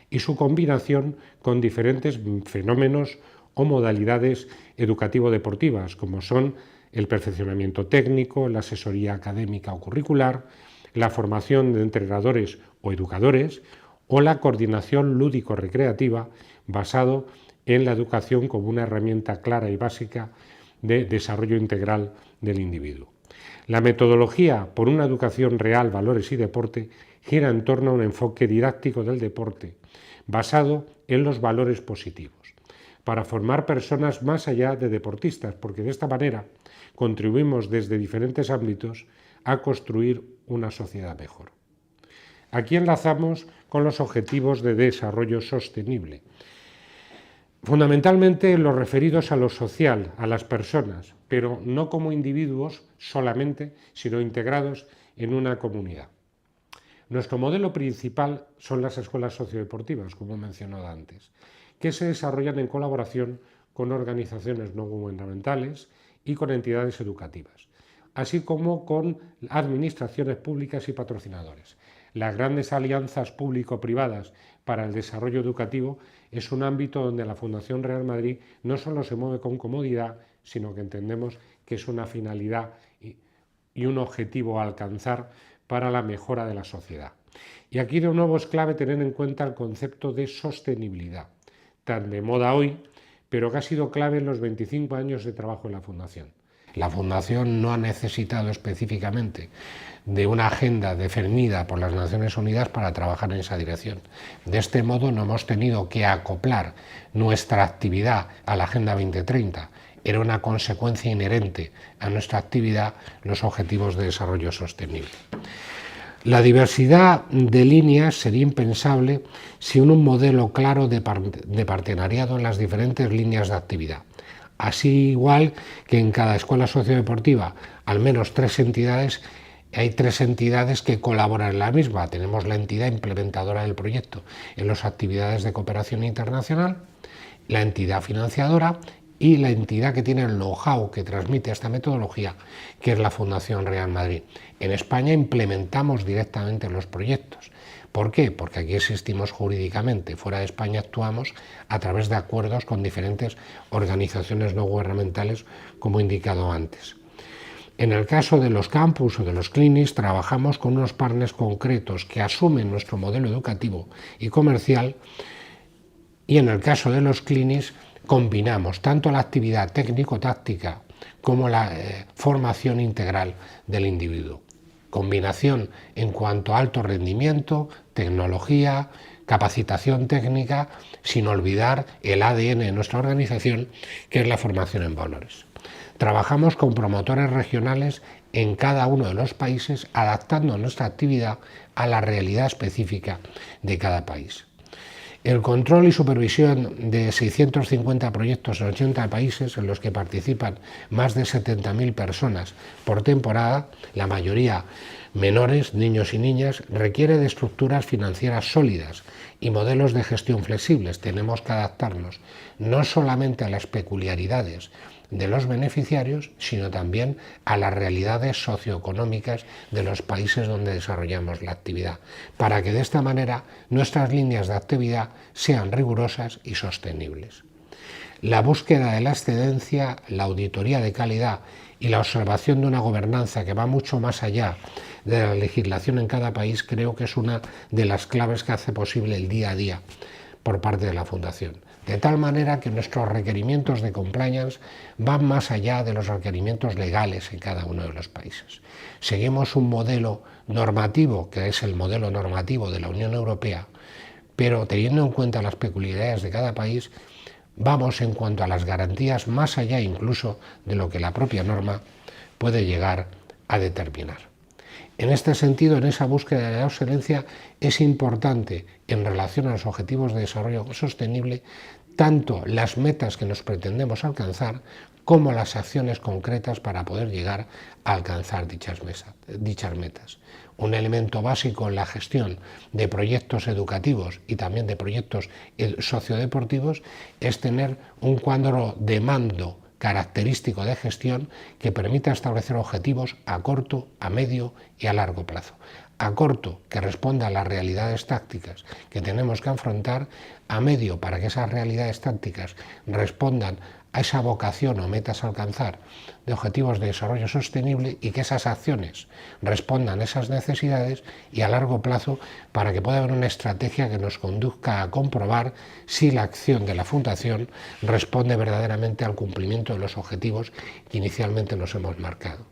y su combinación con diferentes fenómenos o modalidades educativo-deportivas, como son el perfeccionamiento técnico, la asesoría académica o curricular, la formación de entrenadores o educadores, o la coordinación lúdico-recreativa basado en la educación como una herramienta clara y básica de desarrollo integral del individuo. La metodología por una educación real, valores y deporte gira en torno a un enfoque didáctico del deporte basado en los valores positivos, para formar personas más allá de deportistas, porque de esta manera contribuimos desde diferentes ámbitos a construir una sociedad mejor. Aquí enlazamos con los objetivos de desarrollo sostenible, fundamentalmente los referidos a lo social, a las personas, pero no como individuos solamente, sino integrados en una comunidad. Nuestro modelo principal son las escuelas sociodeportivas, como he mencionado antes, que se desarrollan en colaboración con organizaciones no gubernamentales y con entidades educativas, así como con administraciones públicas y patrocinadores. Las grandes alianzas público-privadas para el desarrollo educativo es un ámbito donde la Fundación Real Madrid no solo se mueve con comodidad, sino que entendemos que es una finalidad y un objetivo a alcanzar para la mejora de la sociedad. Y aquí de nuevo es clave tener en cuenta el concepto de sostenibilidad, tan de moda hoy, pero que ha sido clave en los 25 años de trabajo en la Fundación. La Fundación no ha necesitado específicamente de una agenda definida por las Naciones Unidas para trabajar en esa dirección. De este modo no hemos tenido que acoplar nuestra actividad a la Agenda 2030. Era una consecuencia inherente a nuestra actividad los objetivos de desarrollo sostenible. La diversidad de líneas sería impensable sin un modelo claro de partenariado en las diferentes líneas de actividad. Así igual que en cada escuela sociodeportiva al menos hay tres entidades que colaboran en la misma. Tenemos la entidad implementadora del proyecto en las actividades de cooperación internacional, la entidad financiadora y la entidad que tiene el know-how que transmite esta metodología, que es la Fundación Real Madrid. En España implementamos directamente los proyectos. ¿Por qué? Porque aquí existimos jurídicamente. Fuera de España actuamos a través de acuerdos con diferentes organizaciones no gubernamentales, como he indicado antes. En el caso de los campus o de los clinics, trabajamos con unos partners concretos que asumen nuestro modelo educativo y comercial, y en el caso de los clinics combinamos tanto la actividad técnico-táctica como la formación integral del individuo. Combinación en cuanto a alto rendimiento, tecnología, capacitación técnica, sin olvidar el ADN de nuestra organización, que es la formación en valores. Trabajamos con promotores regionales en cada uno de los países, adaptando nuestra actividad a la realidad específica de cada país. El control y supervisión de 650 proyectos en 80 países, en los que participan más de 70.000 personas por temporada, la mayoría menores, niños y niñas, requiere de estructuras financieras sólidas y modelos de gestión flexibles. Tenemos que adaptarnos no solamente a las peculiaridades de los beneficiarios, sino también a las realidades socioeconómicas de los países donde desarrollamos la actividad, para que de esta manera nuestras líneas de actividad sean rigurosas y sostenibles. La búsqueda de la excedencia, la auditoría de calidad y la observación de una gobernanza que va mucho más allá de la legislación en cada país, creo que es una de las claves que hace posible el día a día por parte de la Fundación. De tal manera que nuestros requerimientos de compliance van más allá de los requerimientos legales en cada uno de los países. Seguimos un modelo normativo, que es el modelo normativo de la Unión Europea, pero teniendo en cuenta las peculiaridades de cada país, vamos en cuanto a las garantías más allá incluso de lo que la propia norma puede llegar a determinar. En este sentido, en esa búsqueda de la excelencia, es importante, en relación a los objetivos de desarrollo sostenible, tanto las metas que nos pretendemos alcanzar como las acciones concretas para poder llegar a alcanzar dichas metas. Un elemento básico en la gestión de proyectos educativos y también de proyectos sociodeportivos es tener un cuadro de mando característico de gestión que permita establecer objetivos a corto, a medio y a largo plazo. A corto, que responda a las realidades tácticas que tenemos que afrontar; a medio, para que esas realidades tácticas respondan a esa vocación o metas a alcanzar de objetivos de desarrollo sostenible y que esas acciones respondan a esas necesidades; y a largo plazo, para que pueda haber una estrategia que nos conduzca a comprobar si la acción de la Fundación responde verdaderamente al cumplimiento de los objetivos que inicialmente nos hemos marcado.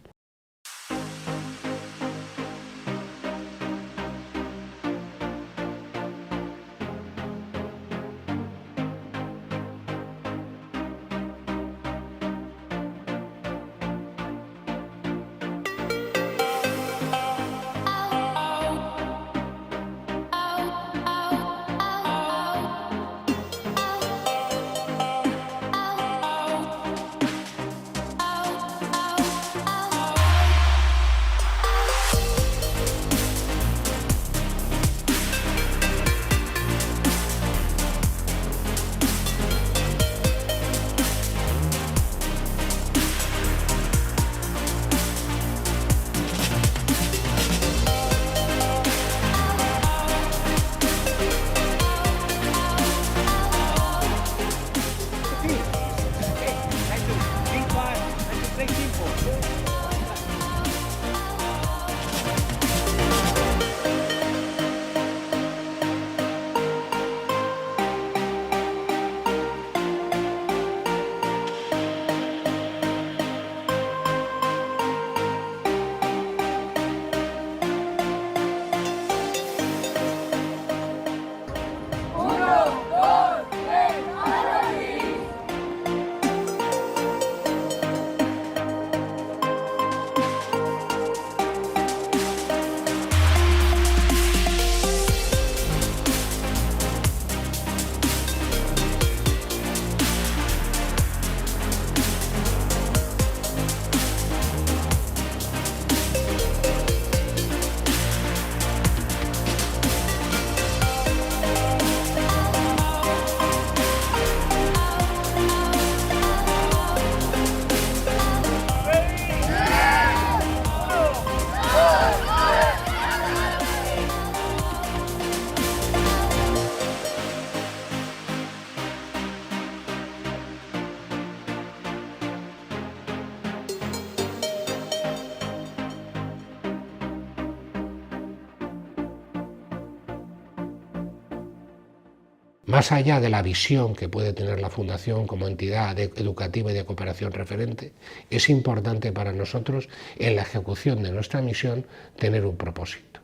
Más allá de la visión que puede tener la Fundación como entidad educativa y de cooperación referente, es importante para nosotros, en la ejecución de nuestra misión, tener un propósito.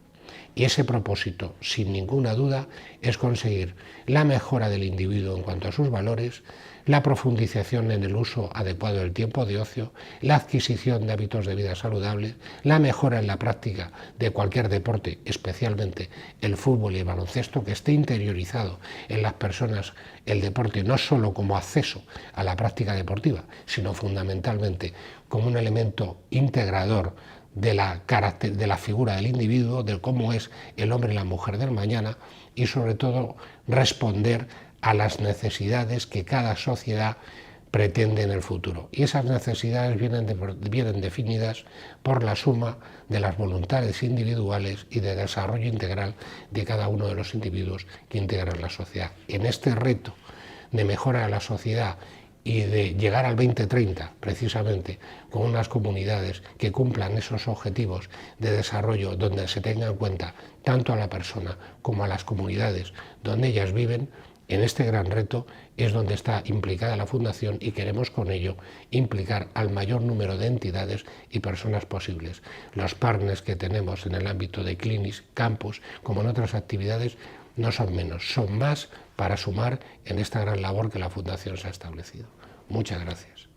Y ese propósito, sin ninguna duda, es conseguir la mejora del individuo en cuanto a sus valores, la profundización en el uso adecuado del tiempo de ocio, la adquisición de hábitos de vida saludables, la mejora en la práctica de cualquier deporte, especialmente el fútbol y el baloncesto, que esté interiorizado en las personas el deporte no solo como acceso a la práctica deportiva, sino fundamentalmente como un elemento integrador de la figura del individuo, de cómo es el hombre y la mujer del mañana, y sobre todo responder a las necesidades que cada sociedad pretende en el futuro. Y esas necesidades vienen definidas por la suma de las voluntades individuales y de desarrollo integral de cada uno de los individuos que integran la sociedad. En este reto de mejora de la sociedad y de llegar al 2030, precisamente, con unas comunidades que cumplan esos objetivos de desarrollo donde se tenga en cuenta tanto a la persona como a las comunidades donde ellas viven, en este gran reto es donde está implicada la Fundación, y queremos con ello implicar al mayor número de entidades y personas posibles. Los partners que tenemos en el ámbito de clinics, campus, como en otras actividades, no son menos, son más para sumar en esta gran labor que la Fundación se ha establecido. Muchas gracias.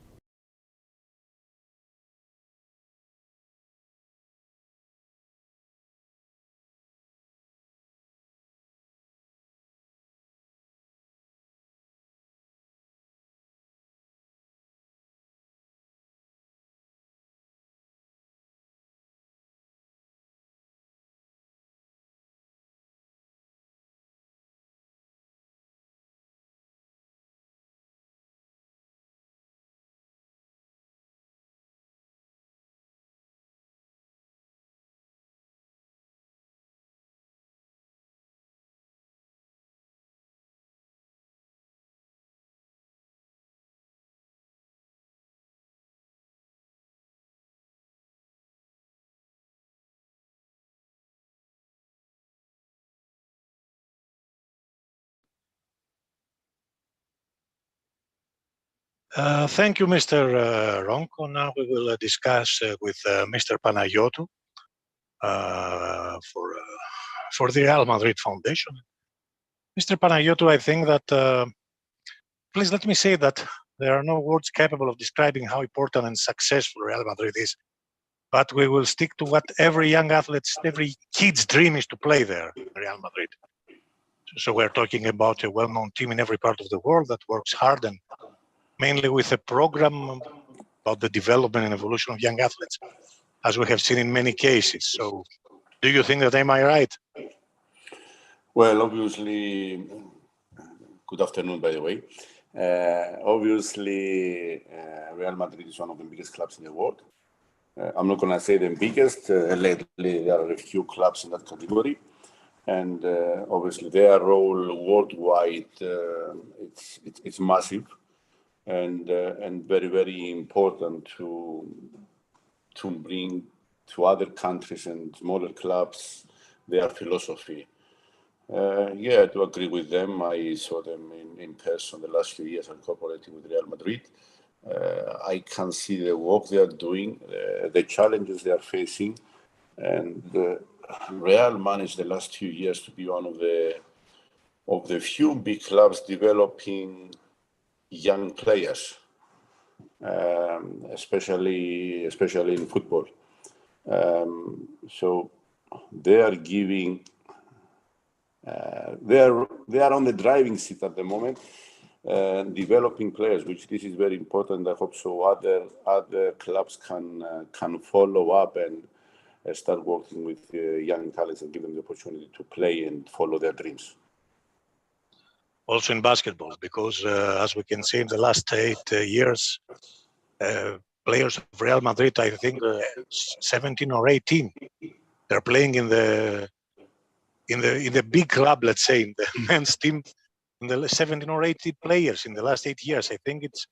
Thank you, Mr. Ronco. Now we will discuss with Mr. Panagiotou for the Real Madrid Foundation. Mr. Panagiotou, I think that, please let me say that there are no words capable of describing how important and successful Real Madrid is. But we will stick to what every young athlete, every kid's dream is to play there, Real Madrid. So we're talking about a well-known team in every part of the world that works hard and mainly with a program about the development and evolution of young athletes, as we have seen in many cases. So do you think that am I right? Well, obviously, good afternoon, by the way. Obviously, Real Madrid is one of the biggest clubs in the world. I'm not going to say the biggest. Lately, there are a few clubs in that category. And obviously, their role worldwide, it's massive. And very, very important to bring to other countries and smaller clubs their philosophy. Yeah, I do agree with them. I saw them in person the last few years. I'm cooperating with Real Madrid. I can see the work they are doing, the challenges they are facing, and Real managed the last 2 years to be one of the few big clubs developing young players, especially in football. So they are giving. They are on the driving seat at the moment, developing players, which this is very important. I hope so other clubs can follow up and start working with young talents and give them the opportunity to play and follow their dreams. Also in basketball, because as we can see in the last 8 years, players of Real Madrid, I think 17 or 18, they're playing in the big club, let's say, in the men's team, in the 17 or 18 players in the last 8 years. I think it's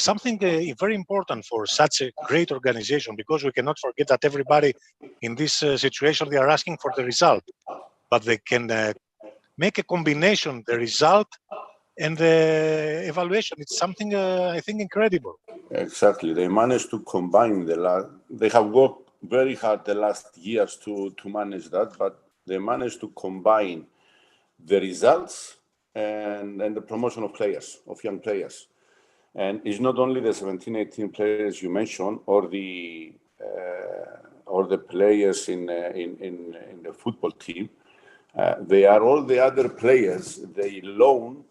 something very important for such a great organization, because we cannot forget that everybody in this situation, they are asking for the result, but they can make a combination, the result and the evaluation. It's something, I think, incredible. Exactly. They managed to combine they have worked very hard the last years to manage that, but they managed to combine the results and the promotion of players, of young players. And it's not only the 17, 18 players you mentioned, or the players in the football team. They are all the other players they loan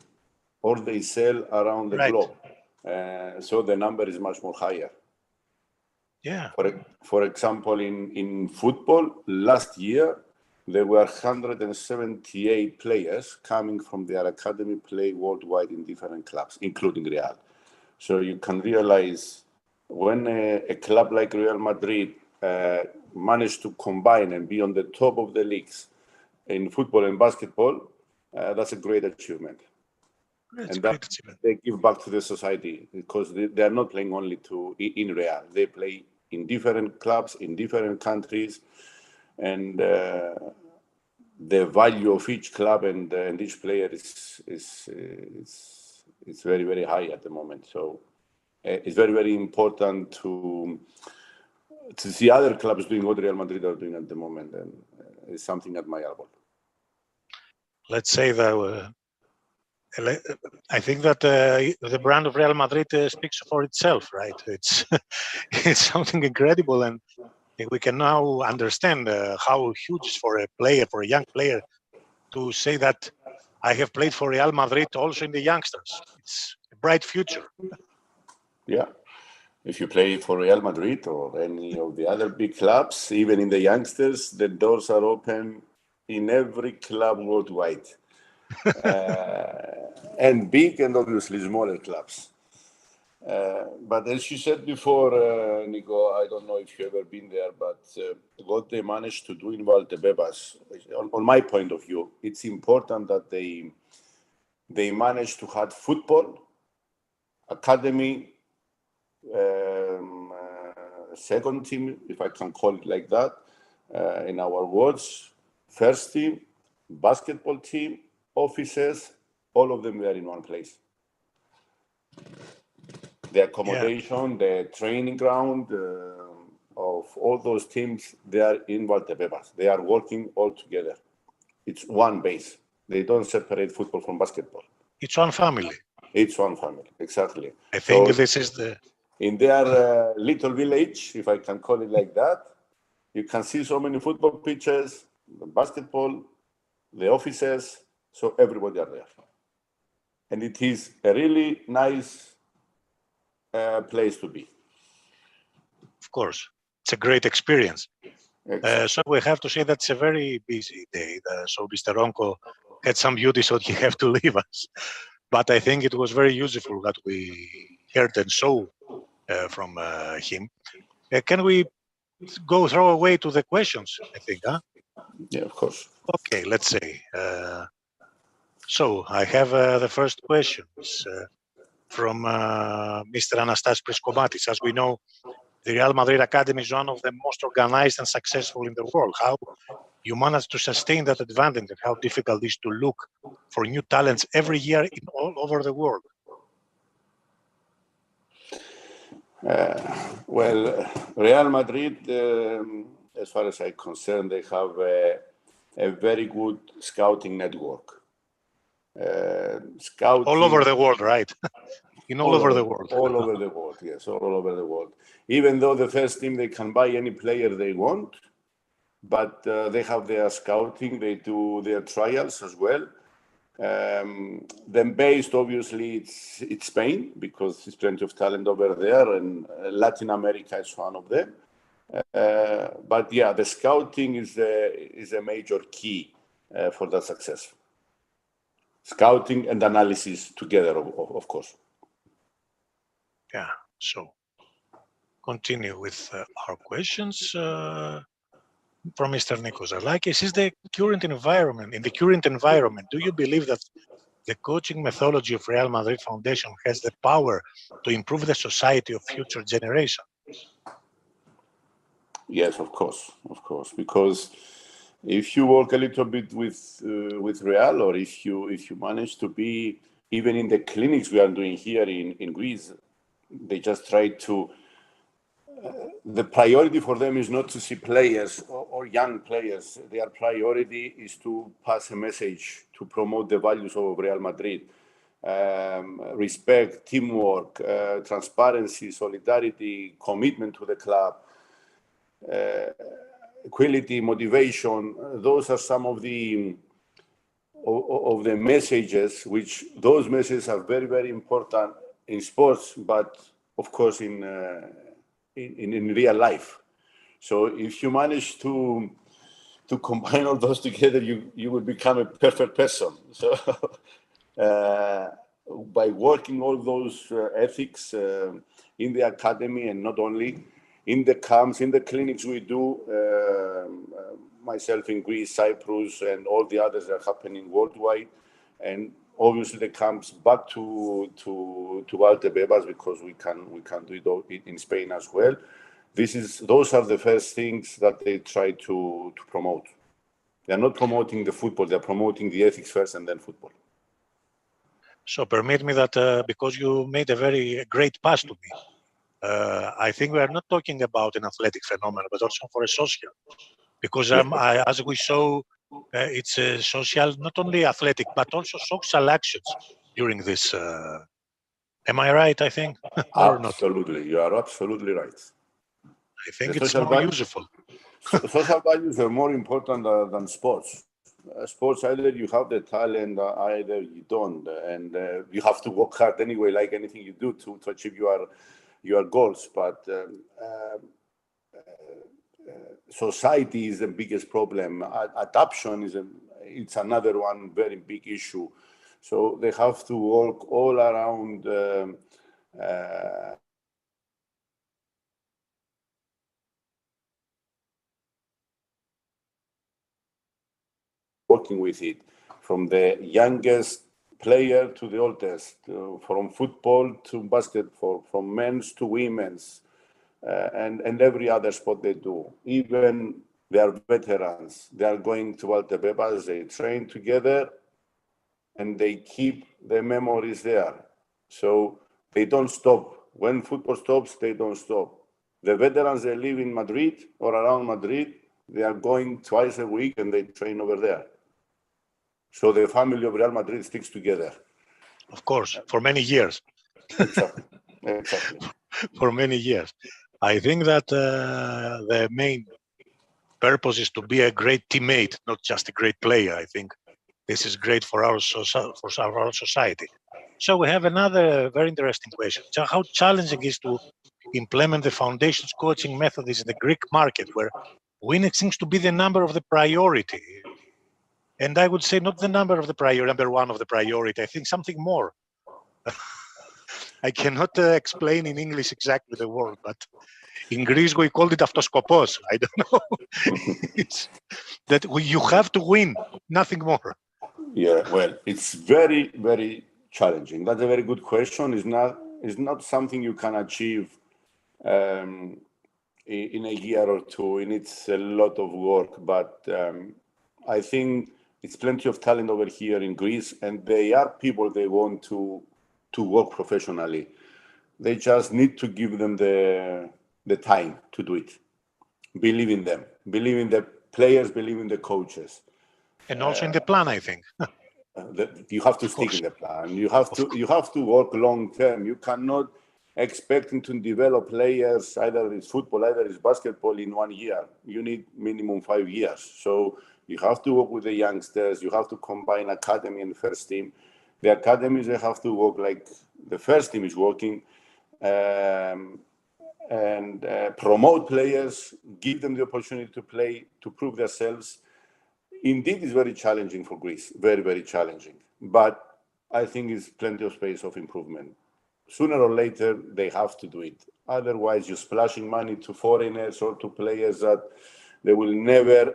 or they sell around the globe. So the number is much more higher. Yeah. For example, in football, last year, there were 178 players coming from their academy play worldwide in different clubs, including Real. So you can realize when a club like Real Madrid managed to combine and be on the top of the leagues in football and basketball, that's a great achievement. And that they give back to the society, because they are not playing only in Real. They play in different clubs, in different countries, and the value of each club and each player is very, very high at the moment. So it's very, very important to see other clubs doing what Real Madrid are doing at the moment, and it's something admirable. Let's say that I think that the brand of Real Madrid speaks for itself, right? It's something incredible, and we can now understand how huge is for a young player, to say that I have played for Real Madrid also in the youngsters. It's a bright future. Yeah. If you play for Real Madrid or any of the other big clubs, even in the youngsters, the doors are open in every club worldwide. And big and obviously smaller clubs. But as you said before, Nico, I don't know if you've ever been there, but what they managed to do in Valdebebas, on my point of view, it's important that they managed to have football, academy, second team, if I can call it like that, in our words, first team, basketball team, offices, all of them were in one place. The accommodation, the training ground of all those teams, they are in Valdebebas. They are working all together. It's one base. They don't separate football from basketball. It's one family. It's one family, exactly. I think this is the... In their little village, if I can call it like that, you can see so many football pitches, the basketball, the offices, so everybody are there. And it is a really nice place to be. Of course, it's a great experience. So we have to say that's a very busy day. So Mr. Ronco had some duty, so he have to leave us. But I think it was very useful that we heard and saw from him. Can we go throw away to the questions, I think, huh? Yeah, of course. Okay, let's say. So I have the first question from Mr. Anastas Priskomatis. As we know, the Real Madrid Academy is one of the most organized and successful in the world. How you manage to sustain that advantage and how difficult it is to look for new talents every year in all over the world? Well, Real Madrid, as far as I'm concerned, they have a very good scouting network. Scouting all over the world, right? all over the world. All over the world, yes, all over the world. Even though the first team, they can buy any player they want, but they have their scouting, they do their trials as well. Then based, obviously, it's Spain, because there's plenty of talent over there, and Latin America is one of them. But yeah, the scouting is a major key for that success. Scouting and analysis together, of course. Yeah, so continue with our questions from Mr. Nikos Arlakis. Is the current environment, in the current environment, do you believe that the coaching methodology of Real Madrid Foundation has the power to improve the society of future generations? Yes, of course, because if you work a little bit with Real, or if you manage to be even in the clinics we are doing here in Greece, they just try to. The priority for them is not to see players or young players. Their priority is to pass a message to promote the values of Real Madrid. Respect, teamwork, transparency, solidarity, commitment to the club, equality, motivation. Those are some of the messages, which those messages are very, very important in sports, but of course in real life. So if you manage to combine all those together, you will become a perfect person. So by working all those ethics in the academy, and not only in the camps, in the clinics we do, myself in Greece, Cyprus, and all the others that are happening worldwide, and obviously the camps back to Valdebebas, because we can do it in Spain as well. Those are the first things that they try to promote. They are not promoting the football; they are promoting the ethics first, and then football. So permit me that because you made a very great pass to me, I think we are not talking about an athletic phenomenon, but also for a social. Because as we saw, it's a social, not only athletic, but also social actions during this. Am I right, I think? Absolutely, you are absolutely right. I think it's more useful. Social values are more important than sports. Sports, either you have the talent, either you don't, and you have to work hard anyway, like anything you do to achieve your goals. But society is the biggest problem. Adoption it's another one very big issue. So they have to work all around working with it, from the youngest player to the oldest, from football to basketball, from men's to women's, and every other sport they do. Even they are veterans. They are going to Valdebebas, they train together, and they keep the memories there. So they don't stop When football stops, they don't stop. The veterans, they live in Madrid or around Madrid. They are going twice a week and they train over there. So the family of Real Madrid sticks together. Of course, for many years. Exactly. Exactly. For many years. I think that the main purpose is to be a great teammate, not just a great player. I think this is great for our society. So we have another very interesting question. So how challenging is to implement the foundation's coaching methods in the Greek market, where winning seems to be the number of the priority? And I would say not the number of the priority, number one of the priority. I think something more. I cannot explain in English exactly the word, but in Greece we called it avtoskopos. I don't know. It's that you have to win, nothing more. Yeah, well, it's very, very challenging. That's a very good question. It's not something you can achieve in a year or two. It needs a lot of work, but I think it's plenty of talent over here in Greece, and they are people they want to work professionally. They just need to give them the time to do it. Believe in them. Believe in the players. Believe in the coaches. And also in the plan, I think. You have to stick in the plan. You have to work long term. You cannot expect to develop players, either it's football, either it's basketball, in 1 year. You need minimum 5 years. So you have to work with the youngsters. You have to combine academy and first team. The academies, they have to work like the first team is working, and promote players, give them the opportunity to play, to prove themselves. Indeed, it's very challenging for Greece, very, very challenging. But I think it's plenty of space of improvement. Sooner or later, they have to do it. Otherwise, you're splashing money to foreigners or to players that they will never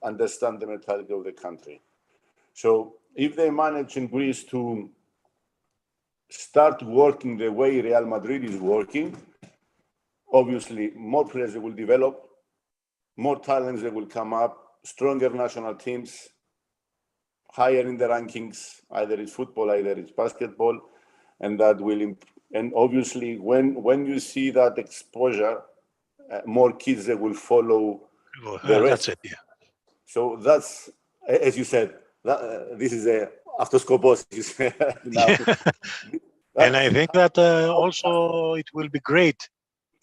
understand the mentality of the country. So if they manage in Greece to start working the way Real Madrid is working, obviously more players will develop, more talents that will come up, stronger national teams, higher in the rankings, either it's football, either it's basketball, and that will, and obviously when you see that exposure, more kids that will follow the rest. That's it, yeah. So that's, as you said, this is a aftoskopos. And I think that also it will be great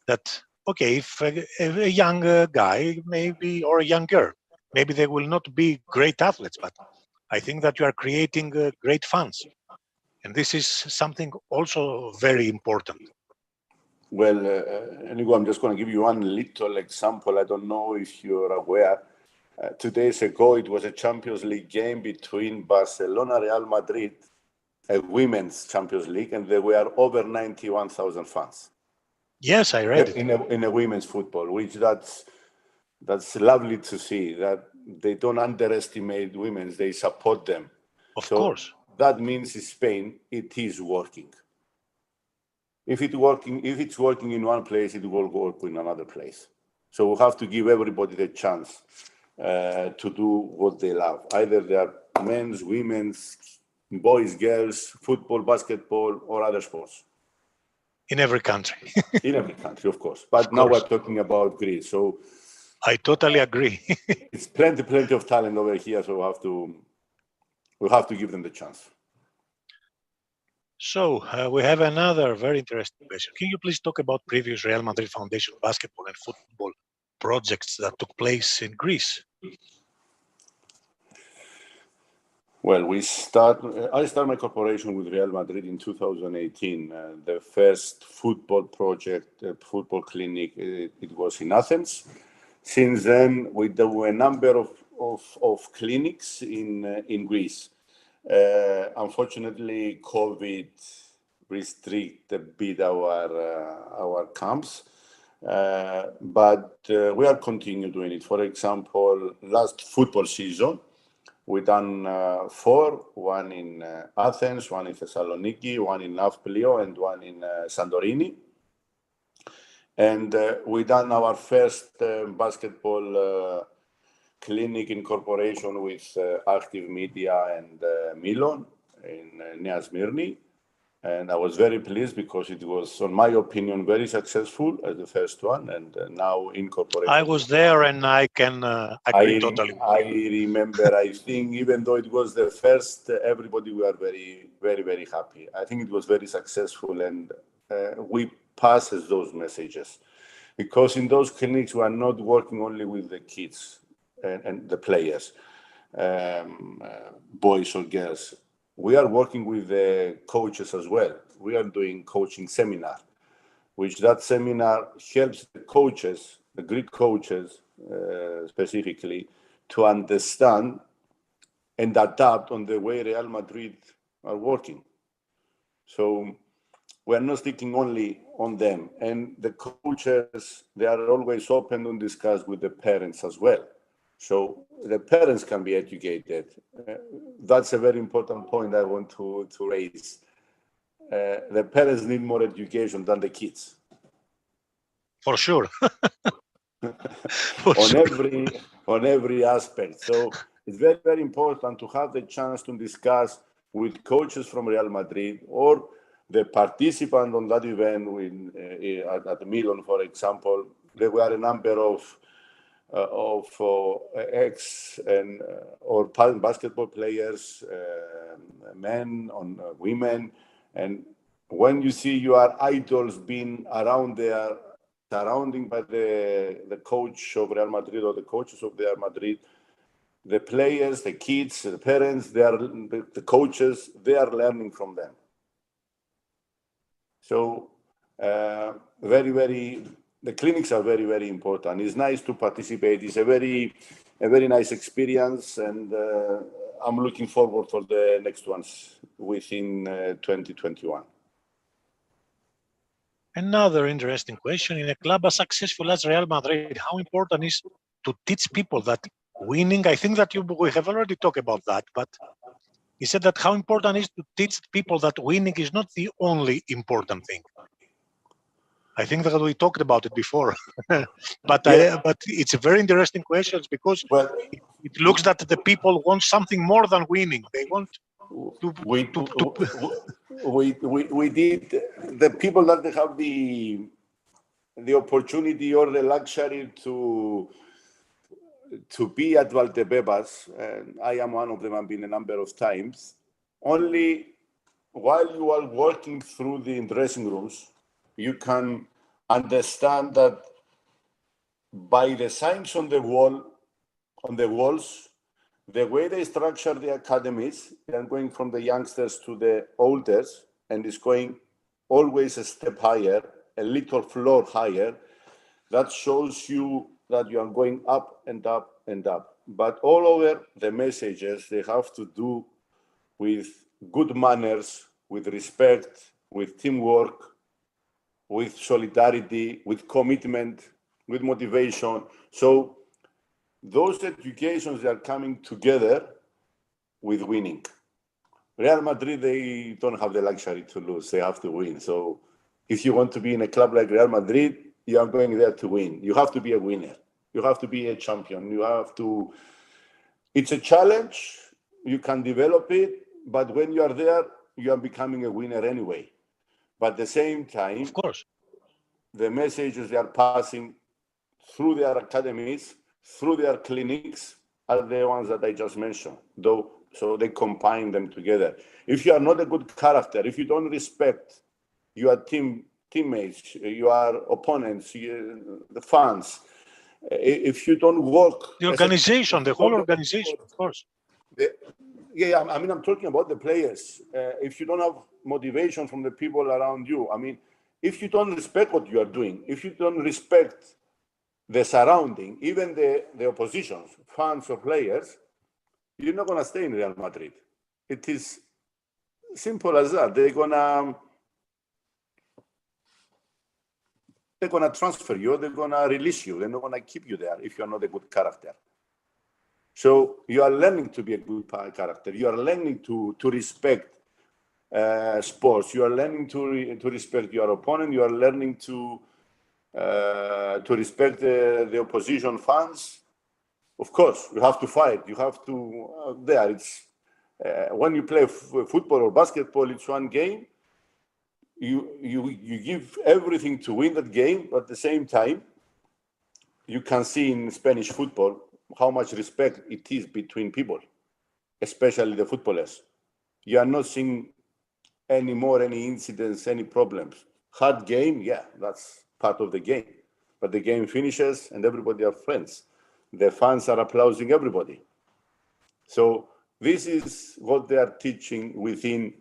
that, okay, if a young guy maybe, or a young girl, maybe they will not be great athletes, but I think that you are creating great fans. And this is something also very important. Well, Nico, I'm just going to give you one little example. I don't know if you're aware. 2 days ago, it was a Champions League game between Barcelona and Real Madrid, a women's Champions League, and there were over 91,000 fans. Yes, I read it. In a women's football, which that's lovely to see, that they don't underestimate women, they support them. Of course. That means in Spain, it is working. If it's working in one place, it will work in another place. So we have to give everybody the chance to do what they love. Either they are men's, women's, boys, girls, football, basketball, or other sports. In every country. In every country, of course. But now we're talking about Greece. So I totally agree. It's plenty of talent over here, so we have to give them the chance. So we have another very interesting question. Can you please talk about previous Real Madrid Foundation basketball and football projects that took place in Greece? Well, I started my cooperation with Real Madrid in 2018. The first football project, football clinic, it was in Athens. Since then, we do a number of clinics in Greece. Unfortunately, COVID restricted a bit our camps, but we are continuing doing it. For example, last football season, we done 4, one in Athens, one in Thessaloniki, one in Nafplio, and one in Santorini. And we done our first basketball clinic in cooperation with Active Media and Milon in Nea Smyrni. And I was very pleased because it was, in my opinion, very successful as the first one, and now incorporated. I was there, and I can agree totally. I remember, I think, even though it was the first, everybody were very, very, very happy. I think it was very successful, and we passes those messages. Because in those clinics, we are not working only with the kids and the players, boys or girls. We are working with the coaches as well. We are doing coaching seminar, which that seminar helps the coaches, the Greek coaches specifically, to understand and adapt on the way Real Madrid are working. So we're not sticking only on them. And the coaches, they are always open to discuss with the parents as well. So the parents can be educated. That's a very important point I want to raise. The parents need more education than the kids. For sure. on every aspect. So it's very, very important to have the chance to discuss with coaches from Real Madrid or the participant on that event at Milan, for example. There were a number of ex and or basketball players, men on women, and when you see your idols being around there, surrounding by the coach of Real Madrid or the coaches of Real Madrid, the players, the kids, the parents, the coaches, they are learning from them. So very, very. The clinics are very, very important. It's nice to participate. It's a very nice experience, and I'm looking forward for the next ones within 2021. Another interesting question: in a club as successful as Real Madrid, how important is to teach people that winning? I think that we have already talked about that, but he said that how important is to teach people that winning is not the only important thing. I think that we talked about it before, but it's a very interesting question because it looks that the people want something more than winning. They want we did, the people that they have the opportunity or the luxury to be at Valdebebas, and I am one of them. I've been a number of times. Only while you are working through the dressing rooms, you can understand that by the signs on the walls, the way they structure the academies, they are going from the youngsters to the olders, and it's going always a step higher, a little floor higher. That shows you that you are going up and up and up. But all over the messages, they have to do with good manners, with respect, with teamwork, with solidarity, with commitment, with motivation. So those educations are coming together with winning. Real Madrid, they don't have the luxury to lose, they have to win. So if you want to be in a club like Real Madrid, you are going there to win. You have to be a winner. You have to be a champion. You have to, it's a challenge, you can develop it, but when you are there, you are becoming a winner anyway. But at the same time, of course, the messages they are passing through their academies, through their clinics, are the ones that I just mentioned. So they combine them together. If you are not a good character, if you don't respect your teammates, your opponents, the fans, if you don't work, the organization, the whole organization, of course. I mean, I'm talking about the players. If you don't have motivation from the people around you, I mean, if you don't respect what you are doing, if you don't respect the surrounding, even the oppositions, fans or players, you're not going to stay in Real Madrid. It is simple as that. They're gonna transfer you, they're gonna release you, they're not gonna keep you there if you're not a good character. So you are learning to be a good character. You are learning to respect sports. You are learning to respect your opponent. You are learning to respect the opposition fans. Of course, you have to fight. You have to. It's when you play football or basketball, it's one game. you give everything to win that game, but at the same time, you can see in Spanish football how much respect it is between people, especially the footballers. You are not seeing any incidents, any problems. Hard game, yeah, that's part of the game. But the game finishes and everybody are friends. The fans are applauding everybody. So this is what they are teaching within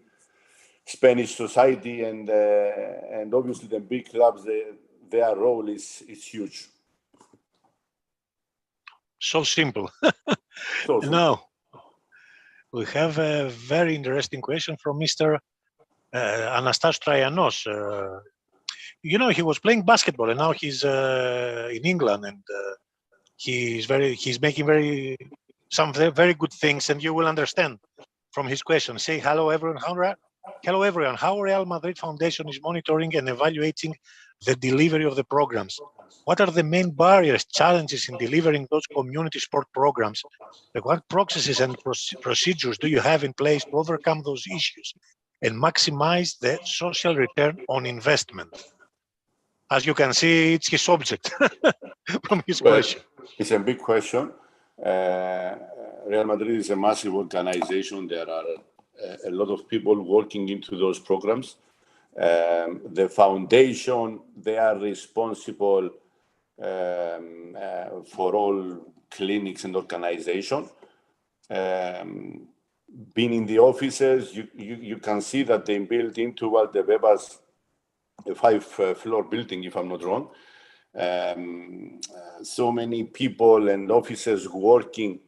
Spanish society, and obviously the big clubs, their role is huge. So simple. So simple. Now, we have a very interesting question from Mr. Anastas Traianos. You know, he was playing basketball and now he's in England, and he's making some very good things, and you will understand from his question. Say hello everyone. Hello everyone. How Real Madrid Foundation is monitoring and evaluating the delivery of the programs? What are the main barriers, challenges in delivering those community sport programs? What processes and procedures do you have in place to overcome those issues and maximize the social return on investment? As you can see, it's his subject from his question. It's a big question. Real Madrid is a massive organization. There are a lot of people working into those programs. The foundation, they are responsible for all clinics and organization. Being in the offices, you can see that they built into Valdebebas a 5-floor building, if I'm not wrong. So many people and officers working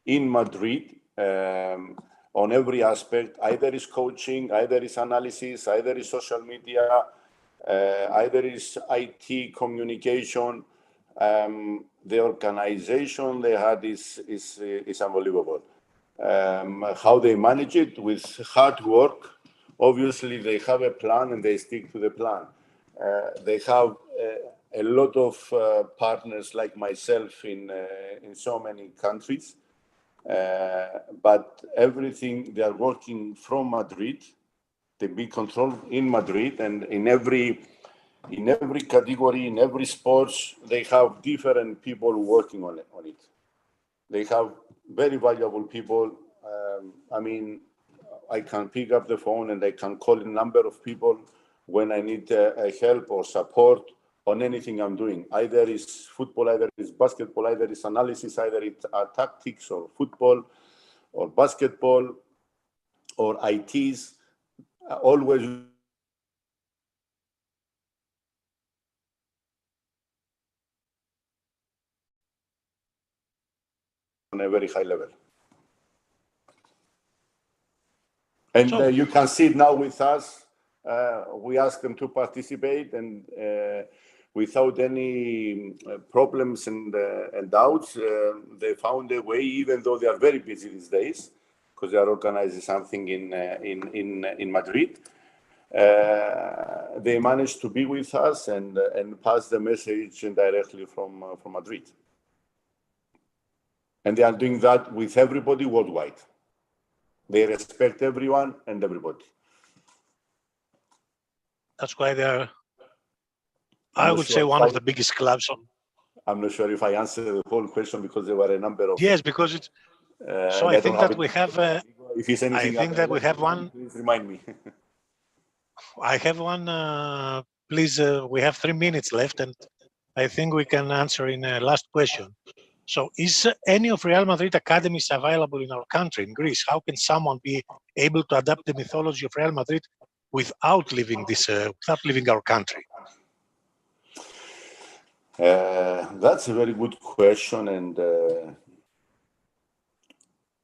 in Madrid on every aspect. Either is coaching, either is analysis, either is social media, either is IT communication. The organization they had is unbelievable. How they manage it with hard work. Obviously, they have a plan and they stick to the plan. They have a lot of partners like myself in so many countries, but everything they are working from Madrid. They be controlled in Madrid, and in every category, in every sports, they have different people working on it. They have very valuable people. I mean, I can pick up the phone and I can call a number of people when I need help or support on anything I'm doing. Either it's football, either it's basketball, either it's analysis, either it's tactics or football or basketball or ITs. Always on a very high level. And you can see it now with us. We ask them to participate, and without any problems and doubts, they found a way, even though they are very busy these days, because they are organizing something in Madrid. They managed to be with us and pass the message directly from Madrid. And they are doing that with everybody worldwide. They respect everyone and everybody. That's why they are, I would say, one of the biggest clubs on. I'm not sure if I answered the whole question because there were a number of. Yes, because it's. So I think that we have. If it's anything, I think that we have one. Please remind me. I have one. Please, we have 3 minutes left, and I think we can answer in a last question. So, is any of Real Madrid academies available in our country, in Greece? How can someone be able to adapt the mythology of Real Madrid without leaving our country? That's a very good question, and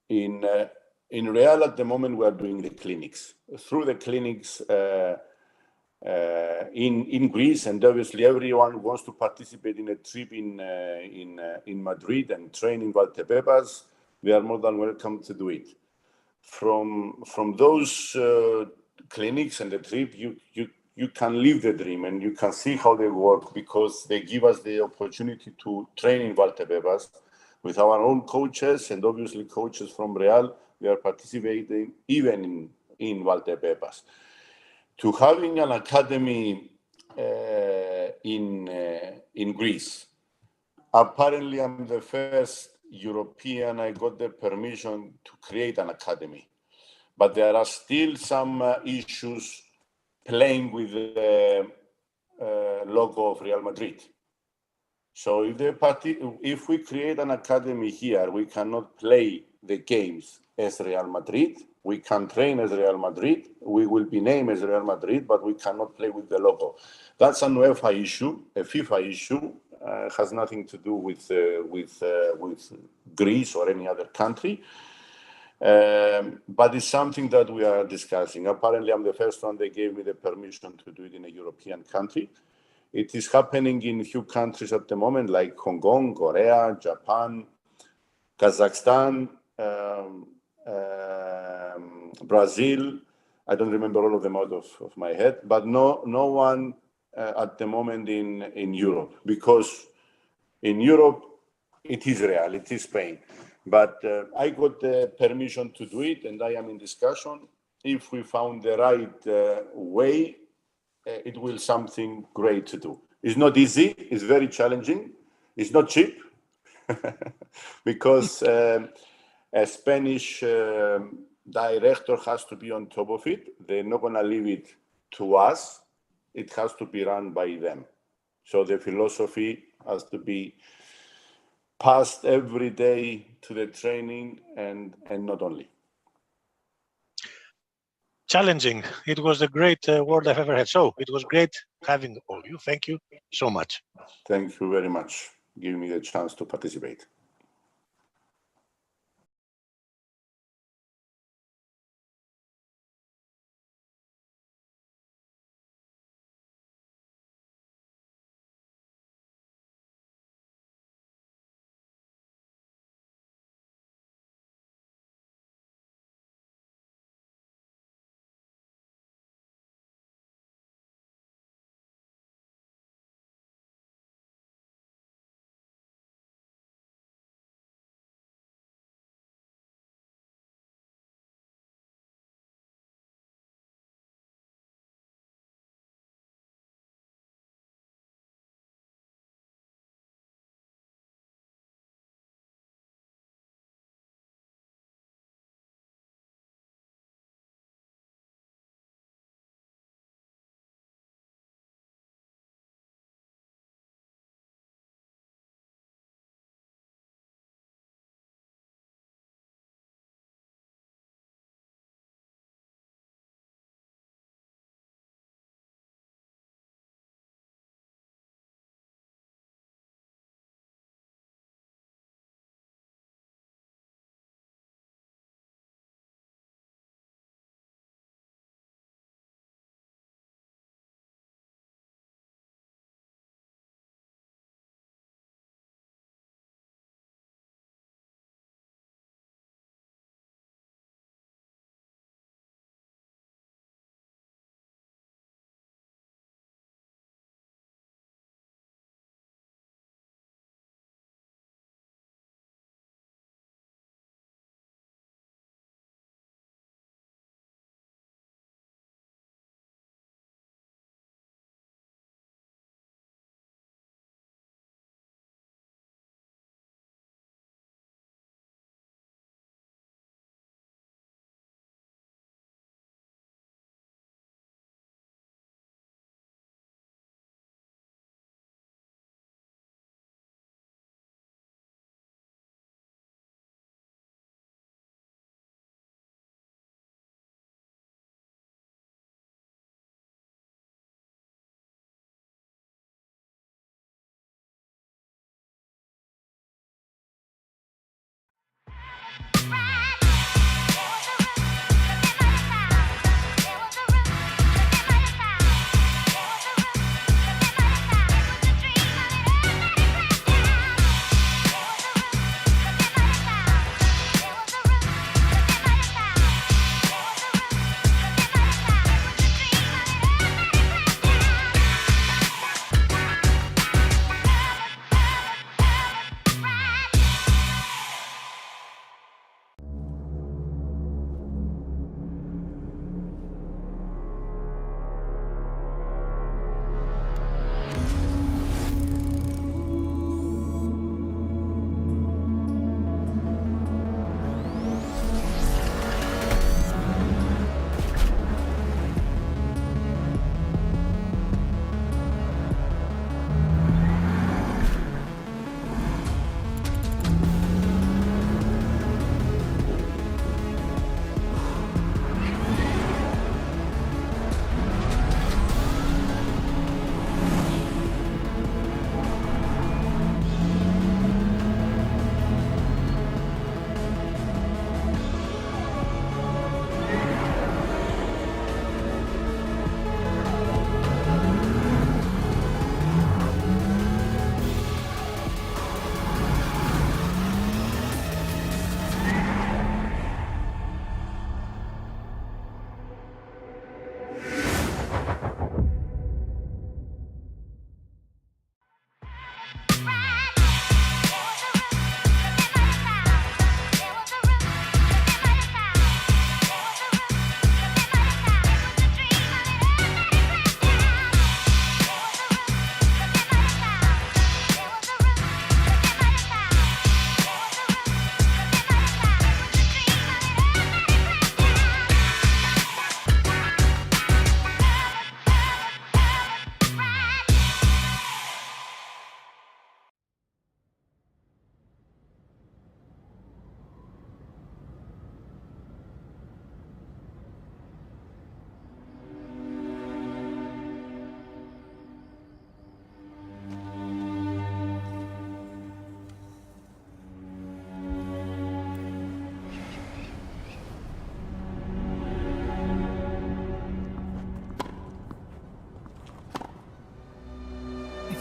in Real at the moment we are doing the clinics. Through the clinics in Greece, and obviously everyone wants to participate in a trip in Madrid and train in Valdebebas, they are more than welcome to do it. From those clinics and the trip, you can live the dream and you can see how they work, because they give us the opportunity to train in Valdebebas with our own coaches, and obviously coaches from Real, they are participating even in Valdebebas. to having an academy in Greece. Apparently, I'm the first European I got the permission to create an academy, but there are still some issues playing with the logo of Real Madrid. So if we create an academy here, we cannot play the games as Real Madrid. We can train as Real Madrid. We will be named as Real Madrid, but we cannot play with the logo. That's an UEFA issue, a FIFA issue. Has nothing to do with Greece or any other country. But it's something that we are discussing. Apparently, I'm the first one they gave me the permission to do it in a European country. It is happening in a few countries at the moment, like Hong Kong, Korea, Japan, Kazakhstan, Brazil. I don't remember all of them out of my head, but no one at the moment in Europe, because in Europe it is Real, it is Spain. But I got the permission to do it, and I am in discussion. If we found the right way, it will something great to do. It's not easy, it's very challenging, it's not cheap, because a Spanish director has to be on top of it. They're not gonna leave it to us. It has to be run by them. So the philosophy has to be passed every day to the training and not only. Challenging. It was a great word I've ever had. So it was great having all you. Thank you so much. Thank you very much for giving me the chance to participate.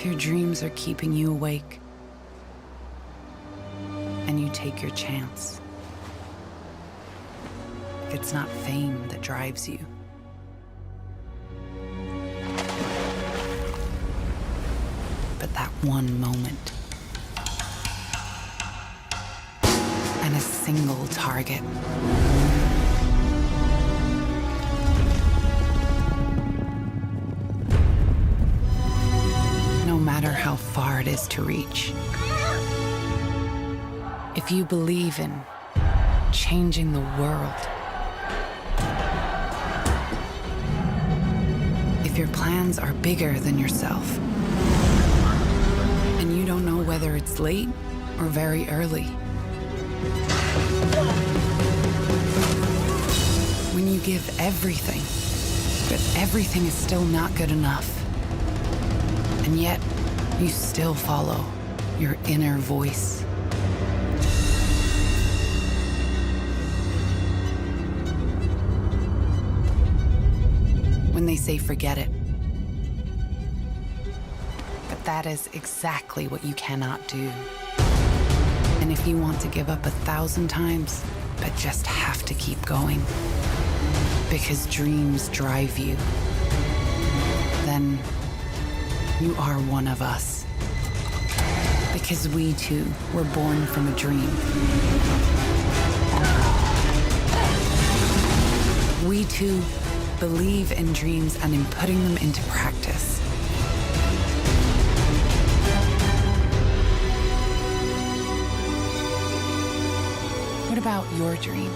If your dreams are keeping you awake, and you take your chance. If it's not fame that drives you, but that one moment. And a single target. No matter how far it is to reach. If you believe in changing the world, if your plans are bigger than yourself, and you don't know whether it's late or very early, when you give everything, but everything is still not good enough, and yet you still follow your inner voice. When they say forget it. But that is exactly what you cannot do. And if you want to give up 1,000 times, but just have to keep going, because dreams drive you, then you are one of us. Because we too were born from a dream. We too believe in dreams and in putting them into practice. What about your dream?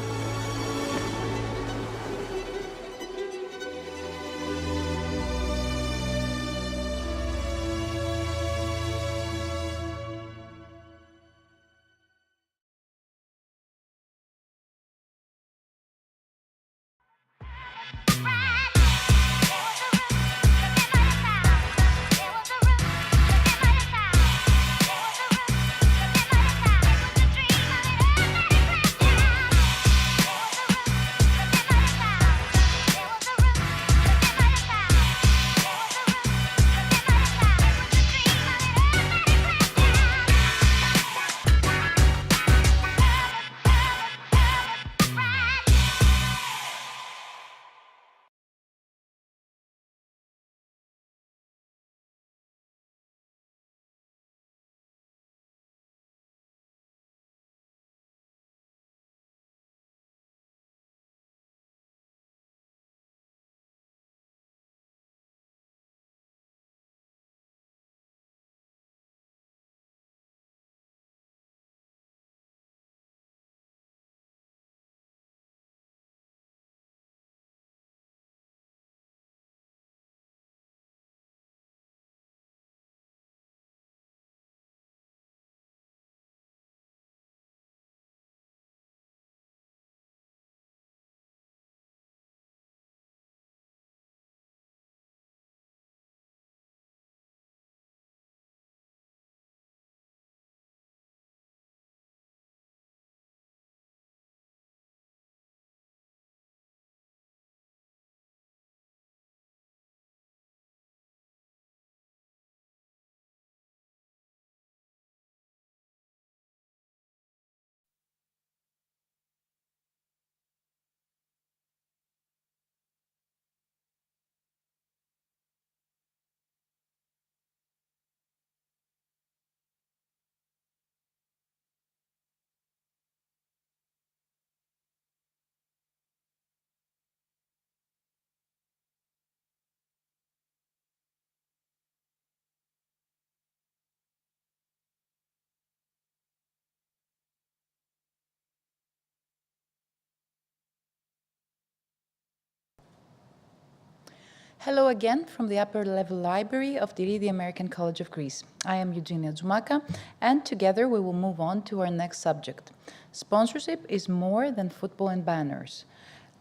Hello again from the upper level library of the American College of Greece. I am Eugenia Zoumaka, and together we will move on to our next subject. Sponsorship is more than football and banners.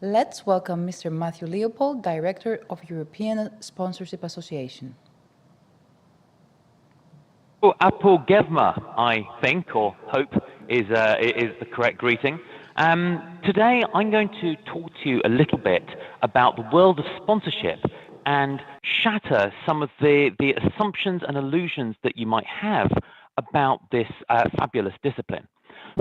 Let's welcome Mr. Matthew Leopold, Director of European Sponsorship Association. Well, Apogevma, I think, or hope, is the correct greeting. Today, I'm going to talk to you a little bit about the world of sponsorship and shatter some of the assumptions and illusions that you might have about this fabulous discipline.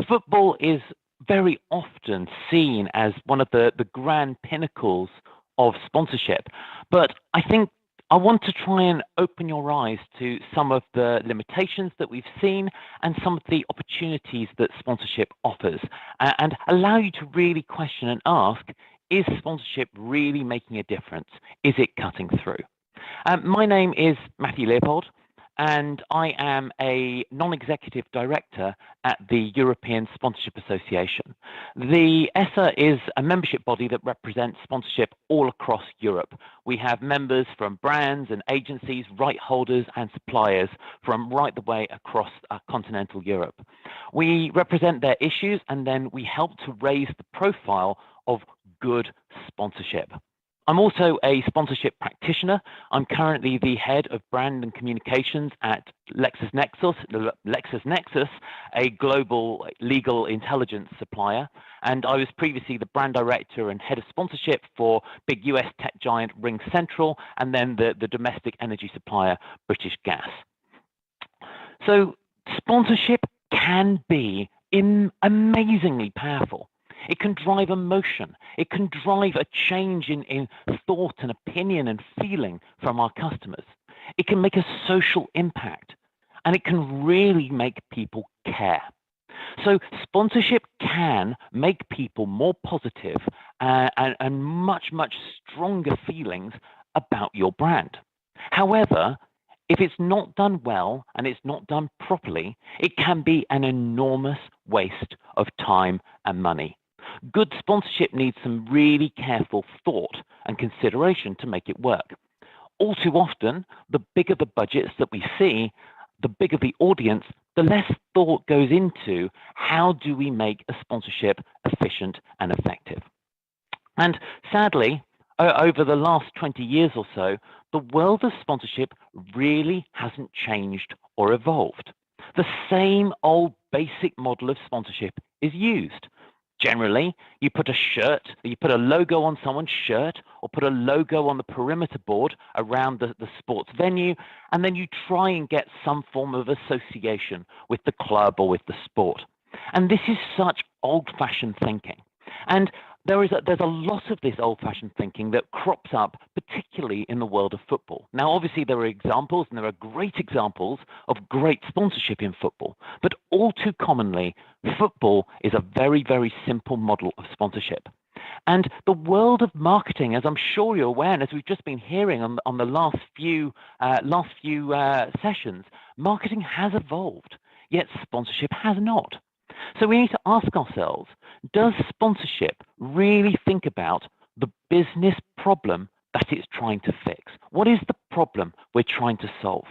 Football is very often seen as one of the grand pinnacles of sponsorship, but I think I want to try and open your eyes to some of the limitations that we've seen and some of the opportunities that sponsorship offers, and allow you to really question and ask, is sponsorship really making a difference? Is it cutting through? My name is Matthew Leopold, and I am a non-executive director at the European Sponsorship Association. The ESSA is a membership body that represents sponsorship all across Europe. We have members from brands and agencies, right holders and suppliers from right the way across continental Europe. We represent their issues, and then we help to raise the profile of good sponsorship. I'm also a sponsorship practitioner. I'm currently the head of brand and communications at LexisNexis, a global legal intelligence supplier. And I was previously the brand director and head of sponsorship for big US tech giant Ring Central, and then the domestic energy supplier British Gas. So sponsorship can be amazingly powerful. It can drive emotion. It can drive a change in thought and opinion and feeling from our customers. It can make a social impact, and it can really make people care. So sponsorship can make people more positive and much, much stronger feelings about your brand. However, if it's not done well and it's not done properly, it can be an enormous waste of time and money. Good sponsorship needs some really careful thought and consideration to make it work. All too often, the bigger the budgets that we see, the bigger the audience, the less thought goes into how do we make a sponsorship efficient and effective. And sadly, over the last 20 years or so, the world of sponsorship really hasn't changed or evolved. The same old basic model of sponsorship is used. Generally, you put a logo on someone's shirt or put a logo on the perimeter board around the sports venue, and then you try and get some form of association with the club or with the sport. And this is such old-fashioned thinking. And there's a lot of this old-fashioned thinking that crops up, particularly in the world of football. Now, obviously, there are examples, and there are great examples of great sponsorship in football. But all too commonly, football is a very, very simple model of sponsorship. And the world of marketing, as I'm sure you're aware, and as we've just been hearing on the last few sessions, marketing has evolved, yet sponsorship has not. So we need to ask ourselves, does sponsorship really think about the business problem that it's trying to fix? What is the problem we're trying to solve?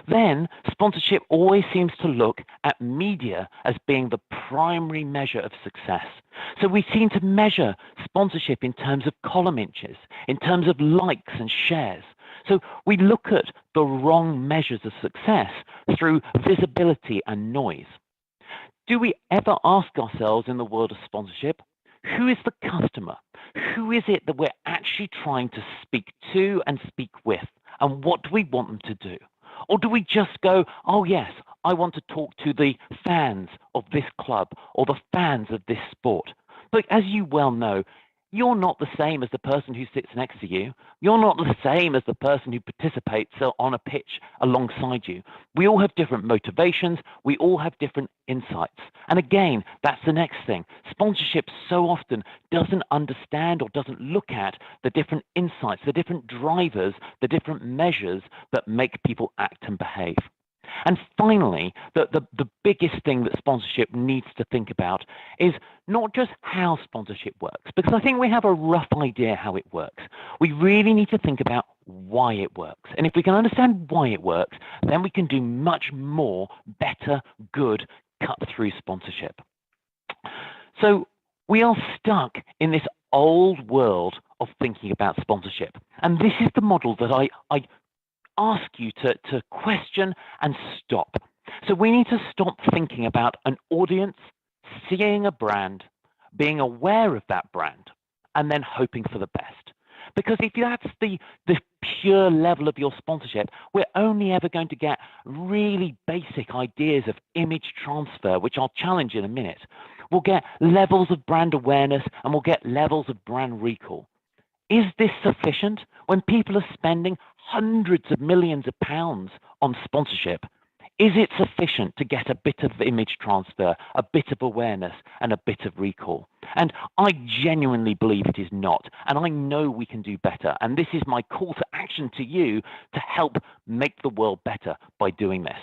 Then sponsorship always seems to look at media as being the primary measure of success. So we seem to measure sponsorship in terms of column inches, in terms of likes and shares. So we look at the wrong measures of success through visibility and noise. Do we ever ask ourselves in the world of sponsorship, who is the customer? Who is it that we're actually trying to speak to and speak with? And what do we want them to do? Or do we just go, oh yes, I want to talk to the fans of this club or the fans of this sport? But as you well know, you're not the same as the person who sits next to you. You're not the same as the person who participates on a pitch alongside you. We all have different motivations. We all have different insights. And again, that's the next thing. Sponsorship so often doesn't understand or doesn't look at the different insights, the different drivers, the different measures that make people act and behave. And finally, the biggest thing that sponsorship needs to think about is not just how sponsorship works, because I think we have a rough idea how it works. We really need to think about why it works. And if we can understand why it works, then we can do much more, better, good, cut-through sponsorship. So we are stuck in this old world of thinking about sponsorship. And this is the model that I ask you to question and stop. So we need to stop thinking about an audience, seeing a brand, being aware of that brand, and then hoping for the best. Because if that's the pure level of your sponsorship, we're only ever going to get really basic ideas of image transfer, which I'll challenge in a minute. We'll get levels of brand awareness and we'll get levels of brand recall. Is this sufficient when people are spending hundreds of millions of pounds on sponsorship? Is it sufficient to get a bit of image transfer, a bit of awareness, and a bit of recall? And I genuinely believe it is not. And I know we can do better. And this is my call to action to you to help make the world better by doing this.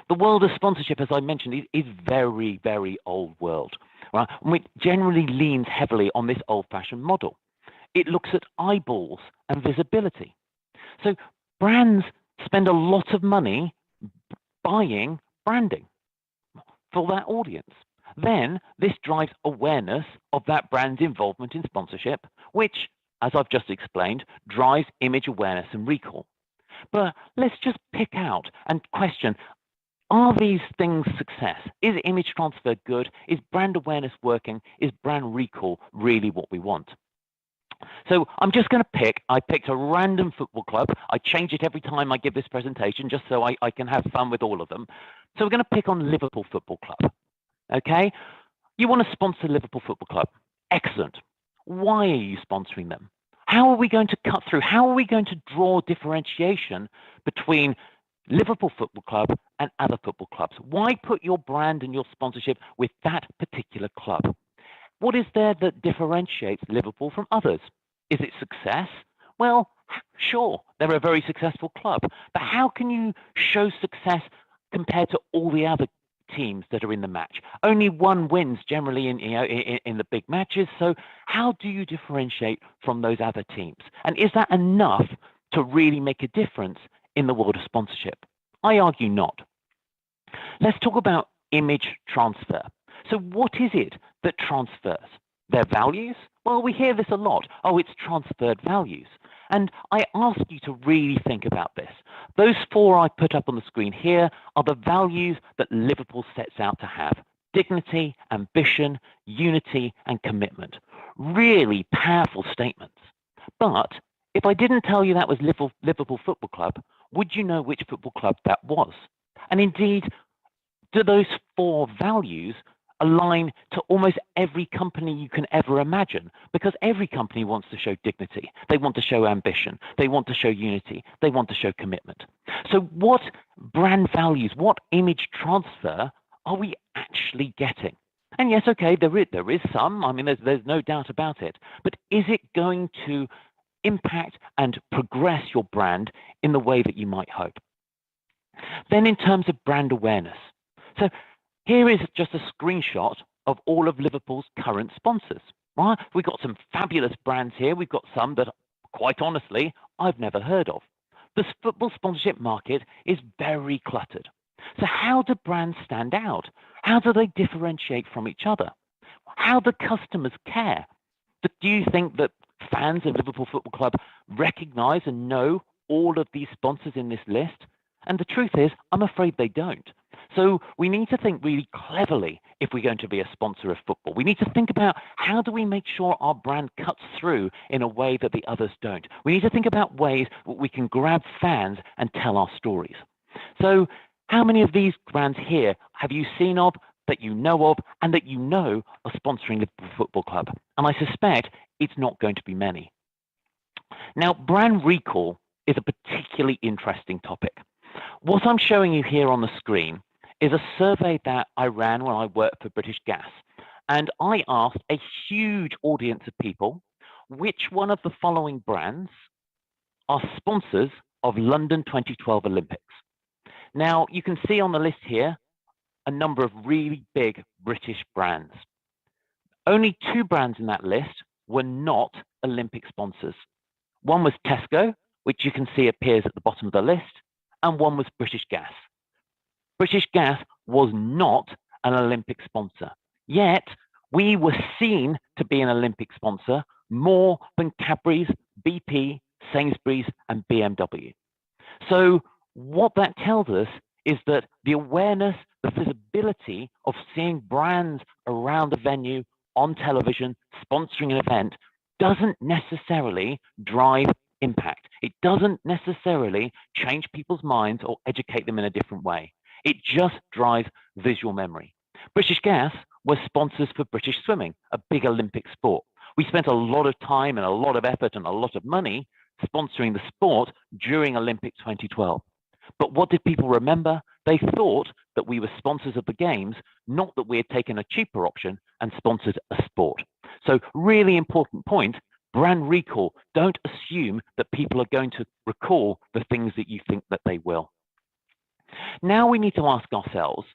The world of sponsorship, as I mentioned, is very, very old world, right? And it generally leans heavily on this old-fashioned model. It looks at eyeballs and visibility. So brands spend a lot of money buying branding for that audience. Then this drives awareness of that brand's involvement in sponsorship, which, as I've just explained, drives image awareness and recall. But let's just pick out and question, are these things success? Is image transfer good? Is brand awareness working? Is brand recall really what we want? So I'm just going to I picked a random football club. I change it every time I give this presentation just so I can have fun with all of them. So we're going to pick on Liverpool Football Club. Okay? You want to sponsor Liverpool Football Club. Excellent. Why are you sponsoring them? How are we going to cut through? How are we going to draw differentiation between Liverpool Football Club and other football clubs? Why put your brand and your sponsorship with that particular club? What is there that differentiates Liverpool from others? Is it success? Well, sure, they're a very successful club, but how can you show success compared to all the other teams that are in the match? Only one wins generally in the big matches, so how do you differentiate from those other teams? And is that enough to really make a difference in the world of sponsorship? I argue not. Let's talk about image transfer. So what is it that transfers? Their values? Well, we hear this a lot. Oh, it's transferred values. And I ask you to really think about this. Those four I put up on the screen here are the values that Liverpool sets out to have. Dignity, ambition, unity, and commitment. Really powerful statements. But if I didn't tell you that was Liverpool Football Club, would you know which football club that was? And indeed, do those four values align to almost every company you can ever imagine? Because every company wants to show dignity. They want to show ambition. They want to show unity. They want to show commitment. So what brand values, what image transfer are we actually getting? And yes, okay, there is some. I mean, there's no doubt about it. But is it going to impact and progress your brand in the way that you might hope? Then in terms of brand awareness. So here is just a screenshot of all of Liverpool's current sponsors. Right? We've got some fabulous brands here. We've got some that, quite honestly, I've never heard of. The football sponsorship market is very cluttered. So how do brands stand out? How do they differentiate from each other? How do customers care? Do you think that fans of Liverpool Football Club recognize and know all of these sponsors in this list? And the truth is, I'm afraid they don't. So we need to think really cleverly if we're going to be a sponsor of football. We need to think about how do we make sure our brand cuts through in a way that the others don't. We need to think about ways that we can grab fans and tell our stories. So how many of these brands here have you seen of, that you know of, and that you know are sponsoring Liverpool Football Club? And I suspect it's not going to be many. Now, brand recall is a particularly interesting topic. What I'm showing you here on the screen is a survey that I ran when I worked for British Gas. And I asked a huge audience of people, which one of the following brands are sponsors of London 2012 Olympics? Now, you can see on the list here a number of really big British brands. Only two brands in that list were not Olympic sponsors. One was Tesco, which you can see appears at the bottom of the list, and one was British Gas. British Gas was not an Olympic sponsor, yet we were seen to be an Olympic sponsor more than Cadbury's, BP, Sainsbury's, and BMW. So what that tells us is that the awareness, the visibility of seeing brands around a venue, on television, sponsoring an event, doesn't necessarily drive impact. It doesn't necessarily change people's minds or educate them in a different way. It just drives visual memory. British Gas were sponsors for British swimming, a big Olympic sport. We spent a lot of time and a lot of effort and a lot of money sponsoring the sport during Olympics 2012. But what did people remember? They thought that we were sponsors of the games, not that we had taken a cheaper option and sponsored a sport. So really important point, brand recall. Don't assume that people are going to recall the things that you think that they will. Now we need to ask ourselves,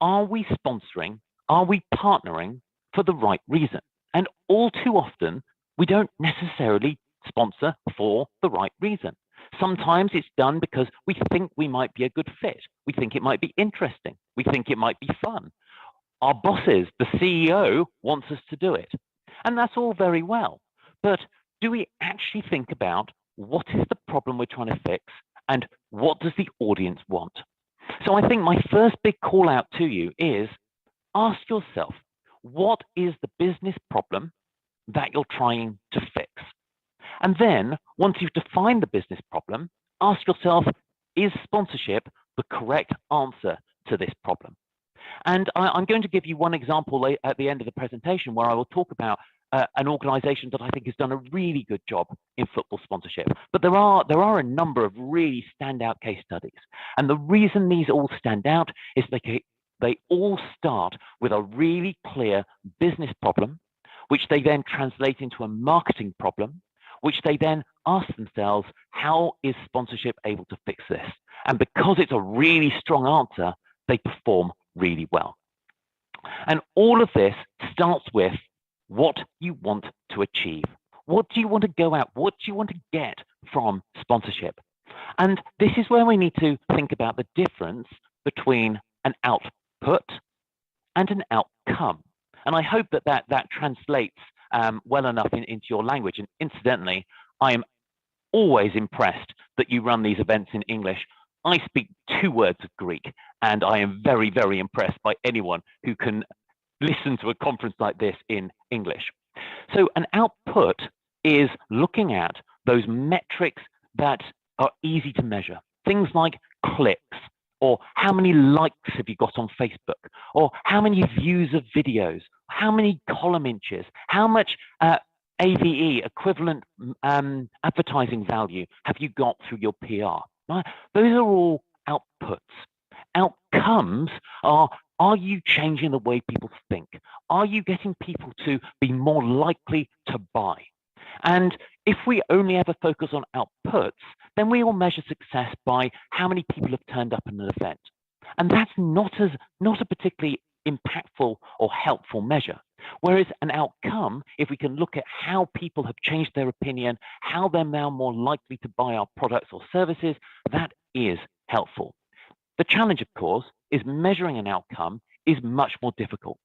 are we sponsoring, are we partnering for the right reason? And all too often, we don't necessarily sponsor for the right reason. Sometimes it's done because we think we might be a good fit. We think it might be interesting. We think it might be fun. Our bosses, the CEO, wants us to do it. And that's all very well. But do we actually think about what is the problem we're trying to fix and what does the audience want? So I think my first big call out to you is ask yourself, what is the business problem that you're trying to fix? And then once you've defined the business problem, ask yourself, is sponsorship the correct answer to this problem? And I'm going to give you one example at the end of the presentation where I will talk about an organization that I think has done a really good job in football sponsorship. But there are a number of really standout case studies. And the reason these all stand out is they all start with a really clear business problem, which they then translate into a marketing problem, which they then ask themselves, how is sponsorship able to fix this? And because it's a really strong answer, they perform really well. And all of this starts with what you want to achieve. What do you want to go out? What do you want to get from sponsorship? And this is where we need to think about the difference between an output and an outcome. And I hope that translates well enough into your language. And incidentally, I am always impressed that you run these events in English. I speak 2 words of Greek, and I am very, very impressed by anyone who can listen to a conference like this in English. So an output is looking at those metrics that are easy to measure. Things like clicks, or how many likes have you got on Facebook, or how many views of videos, how many column inches, how much AVE, equivalent advertising value, have you got through your PR? Right? Those are all outputs. Outcomes are you changing the way people think? Are you getting people to be more likely to buy? And if we only ever focus on outputs, then we will measure success by how many people have turned up in an event. And that's not a particularly impactful or helpful measure. Whereas an outcome, if we can look at how people have changed their opinion, how they're now more likely to buy our products or services, that is helpful. The challenge, of course, is measuring an outcome is much more difficult.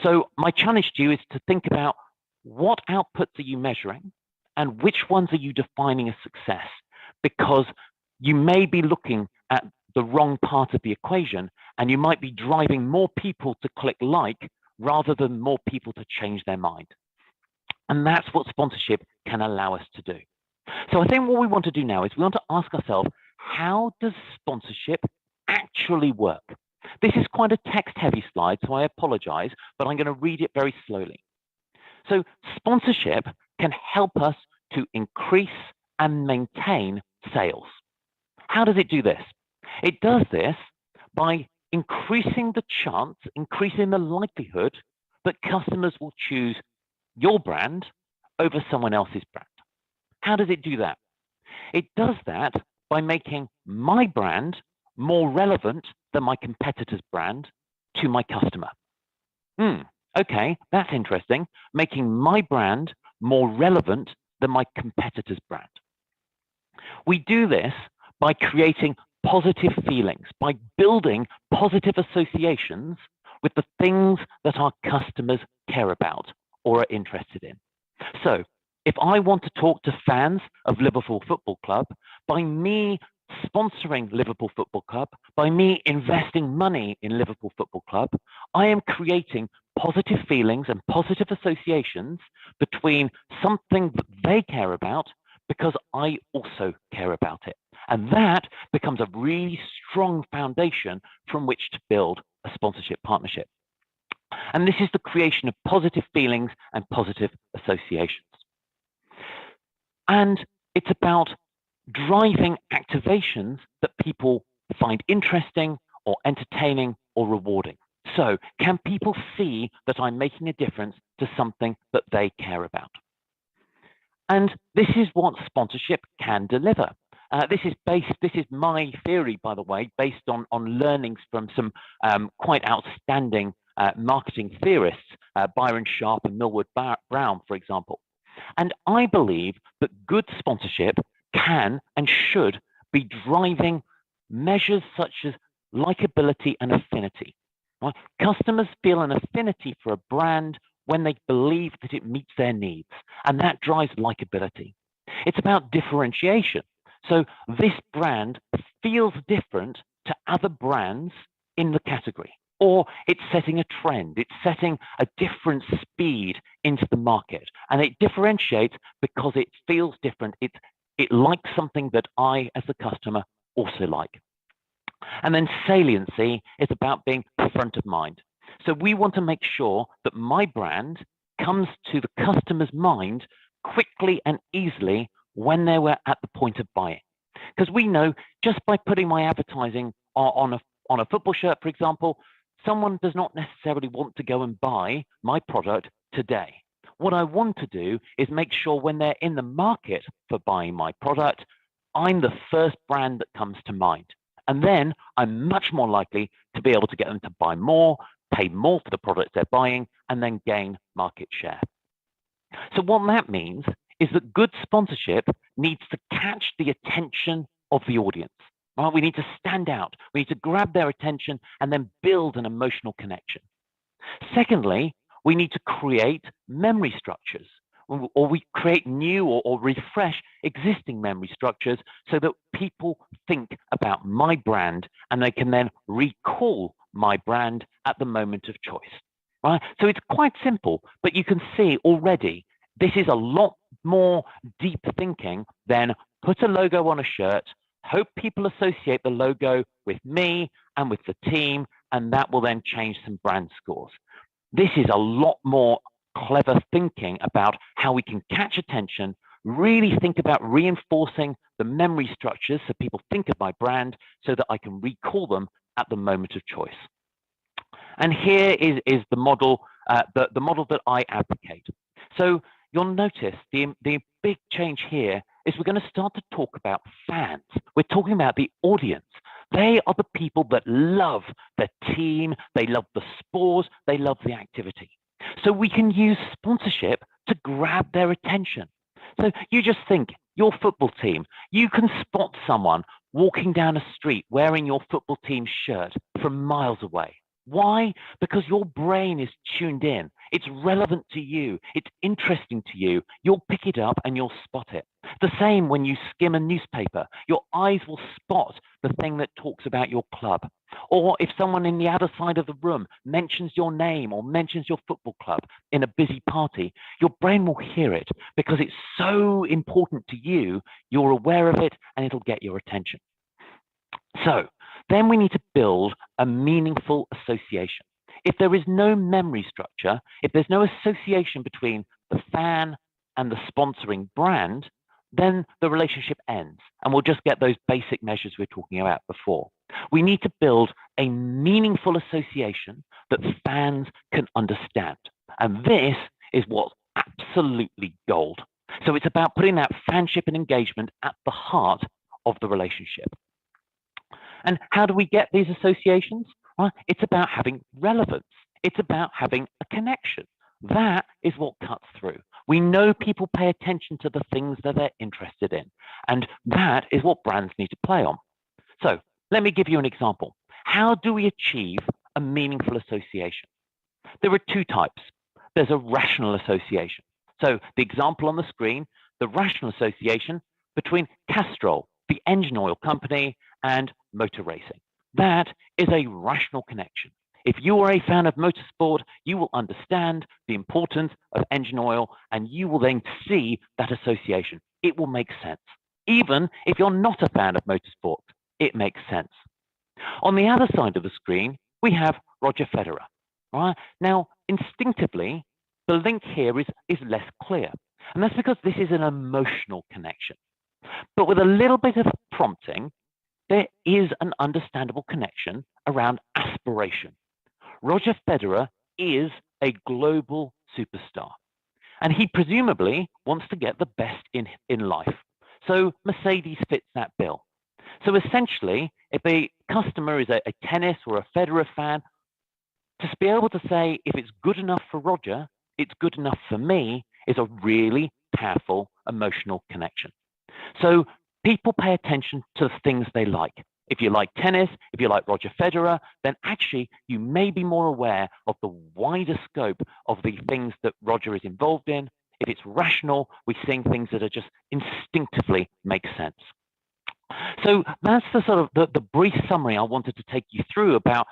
So my challenge to you is to think about what outputs are you measuring and which ones are you defining as success, because you may be looking at the wrong part of the equation and you might be driving more people to click like rather than more people to change their mind. And that's what sponsorship can allow us to do. So I think what we want to do now is we want to ask ourselves, how does sponsorship actually work? This is quite a text-heavy slide, so I apologize, but I'm going to read it very slowly. So sponsorship can help us to increase and maintain sales. How does it do this? It does this by increasing the chance, increasing the likelihood that customers will choose your brand over someone else's brand. How does it do that? It does that by making my brand more relevant than my competitor's brand to my customer. Okay, that's interesting. Making my brand more relevant than my competitor's brand. We do this by creating positive feelings, by building positive associations with the things that our customers care about or are interested in. So if I want to talk to fans of Liverpool Football Club, by me sponsoring Liverpool Football Club, by me investing money in Liverpool Football Club, I am creating positive feelings and positive associations between something that they care about because I also care about it. And that becomes a really strong foundation from which to build a sponsorship partnership. And this is the creation of positive feelings and positive associations. And it's about driving activations that people find interesting or entertaining or rewarding. So can people see that I'm making a difference to something that they care about? And this is what sponsorship can deliver. This is my theory, by the way, based on learnings from some quite outstanding marketing theorists, Byron Sharp and Millward Brown, for example. And I believe that good sponsorship can and should be driving measures such as likability and affinity. Right? Customers feel an affinity for a brand when they believe that it meets their needs, and that drives likability. It's about differentiation. So this brand feels different to other brands in the category, or it's setting a trend, it's setting a different speed into the market, and it differentiates because it feels different. It likes something that I, as the customer, also like. And then saliency is about being front of mind. So we want to make sure that my brand comes to the customer's mind quickly and easily when they were at the point of buying. Because we know just by putting my advertising on a football shirt, for example, someone does not necessarily want to go and buy my product today. What I want to do is make sure when they're in the market for buying my product, I'm the first brand that comes to mind. And then I'm much more likely to be able to get them to buy more, pay more for the products they're buying, and then gain market share. So what that means is that good sponsorship needs to catch the attention of the audience. Right? We need to stand out. We need to grab their attention and then build an emotional connection. Secondly, we need to create memory structures, or we create new or refresh existing memory structures so that people think about my brand and they can then recall my brand at the moment of choice. Right? So it's quite simple, but you can see already this is a lot more deep thinking than put a logo on a shirt, hope people associate the logo with me and with the team, and that will then change some brand scores. This is a lot more clever thinking about how we can catch attention, really think about reinforcing the memory structures so people think of my brand so that I can recall them at the moment of choice. And here is the model, the model that I advocate. So you'll notice the big change here is we're going to start to talk about fans. We're talking about the audience. They are the people that love the team, they love the sport, they love the activity. So we can use sponsorship to grab their attention. So you just think, your football team, you can spot someone walking down a street wearing your football team's shirt from miles away. Why? Because your brain is tuned in. It's relevant to you. It's interesting to you. You'll pick it up and you'll spot it. The same when you skim a newspaper. Your eyes will spot the thing that talks about your club. Or if someone in the other side of the room mentions your name or mentions your football club in a busy party, your brain will hear it because it's so important to you. You're aware of it and it'll get your attention. So then we need to build a meaningful association. If there is no memory structure, if there's no association between the fan and the sponsoring brand, then the relationship ends and we'll just get those basic measures we were talking about before. We need to build a meaningful association that fans can understand. And this is what's absolutely gold. So it's about putting that fanship and engagement at the heart of the relationship. And how do we get these associations? Well, it's about having relevance. It's about having a connection. That is what cuts through. We know people pay attention to the things that they're interested in, and that is what brands need to play on. So let me give you an example. How do we achieve a meaningful association? There are two types. There's a rational association. So the example on the screen, the rational association between Castrol, the engine oil company, and motor racing. That is a rational connection. If you are a fan of motorsport, you will understand the importance of engine oil, and you will then see that association. It will make sense. Even if you're not a fan of motorsport, it makes sense. On the other side of the screen, we have Roger Federer. Right? Now, instinctively, the link here is less clear. And that's because this is an emotional connection. But with a little bit of prompting, there is an understandable connection around aspiration. Roger Federer is a global superstar, and he presumably wants to get the best in life. So Mercedes fits that bill. So essentially, if a customer is a tennis or a Federer fan, to be able to say, if it's good enough for Roger, it's good enough for me, is a really powerful emotional connection. So people pay attention to the things they like. If you like tennis, if you like Roger Federer, then actually you may be more aware of the wider scope of the things that Roger is involved in. If it's rational, we're seeing things that are just instinctively make sense. So that's the sort of the brief summary I wanted to take you through about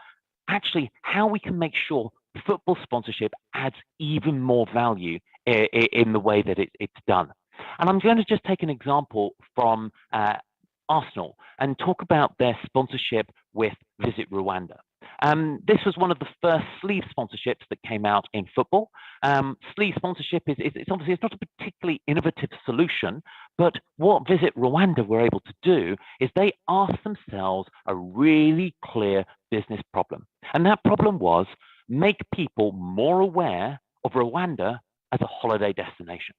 actually how we can make sure football sponsorship adds even more value in the way that it's done. And I'm going to just take an example from Arsenal and talk about their sponsorship with Visit Rwanda. This was one of the first sleeve sponsorships that came out in football. Sleeve sponsorship is obviously it's not a particularly innovative solution, but what Visit Rwanda were able to do is they asked themselves a really clear business problem. And that problem was make people more aware of Rwanda as a holiday destination.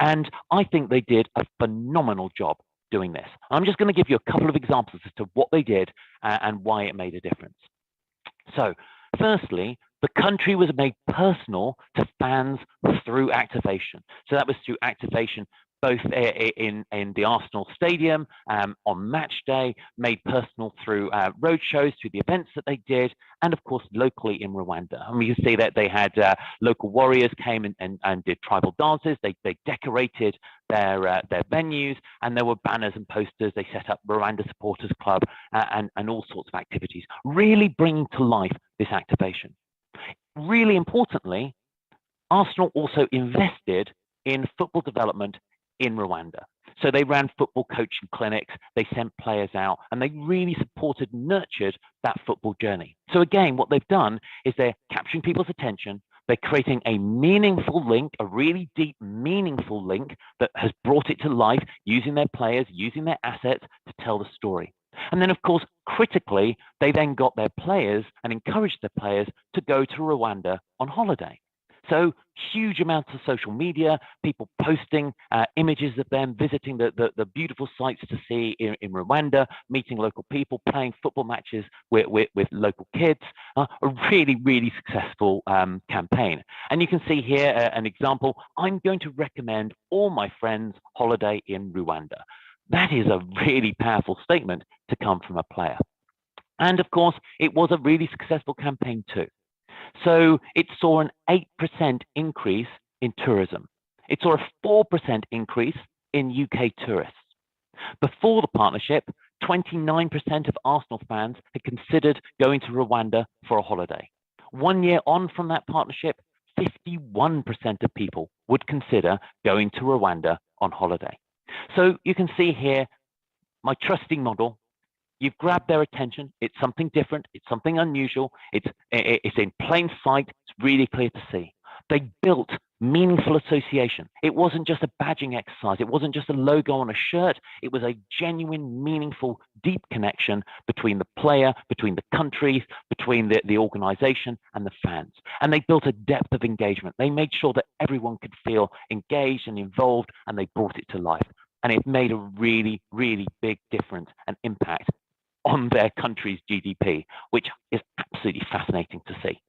And I think they did a phenomenal job doing this. I'm just going to give you a couple of examples as to what they did and why it made a difference. So, firstly, the country was made personal to fans through activation. So that was through activation both in the Arsenal Stadium on match day, made personal through road shows, through the events that they did, and of course locally in Rwanda. And we can see that they had local warriors came and did tribal dances. They decorated their venues, and there were banners and posters. They set up Rwanda Supporters Club and all sorts of activities, really bringing to life this activation. Really importantly, Arsenal also invested in football development in Rwanda. So they ran football coaching clinics, they sent players out, and they really supported and nurtured that football journey. So again, what they've done is they're capturing people's attention, they're creating a meaningful link, a really deep, meaningful link that has brought it to life using their players, using their assets to tell the story. And then, of course, critically, they then got their players and encouraged their players to go to Rwanda on holiday. So huge amounts of social media, people posting images of them visiting the beautiful sites to see in Rwanda, meeting local people, playing football matches with local kids. A really, really successful campaign. And you can see here an example. I'm going to recommend all my friends holiday in Rwanda. That is a really powerful statement to come from a player. And of course, it was a really successful campaign too. So it saw an 8% increase in tourism. It saw a 4% increase in UK tourists. Before the partnership, 29% of Arsenal fans had considered going to Rwanda for a holiday. 1 year on from that partnership, 51% of people would consider going to Rwanda on holiday. So you can see here my trusting model. You've grabbed their attention. It's something different. It's something unusual. It's in plain sight. It's really clear to see. They built meaningful association. It wasn't just a badging exercise. It wasn't just a logo on a shirt. It was a genuine, meaningful, deep connection between the player, between the countries, between the organization and the fans. And they built a depth of engagement. They made sure that everyone could feel engaged and involved, and they brought it to life. And it made a really, really big difference and impact on their country's GDP, which is absolutely fascinating to see.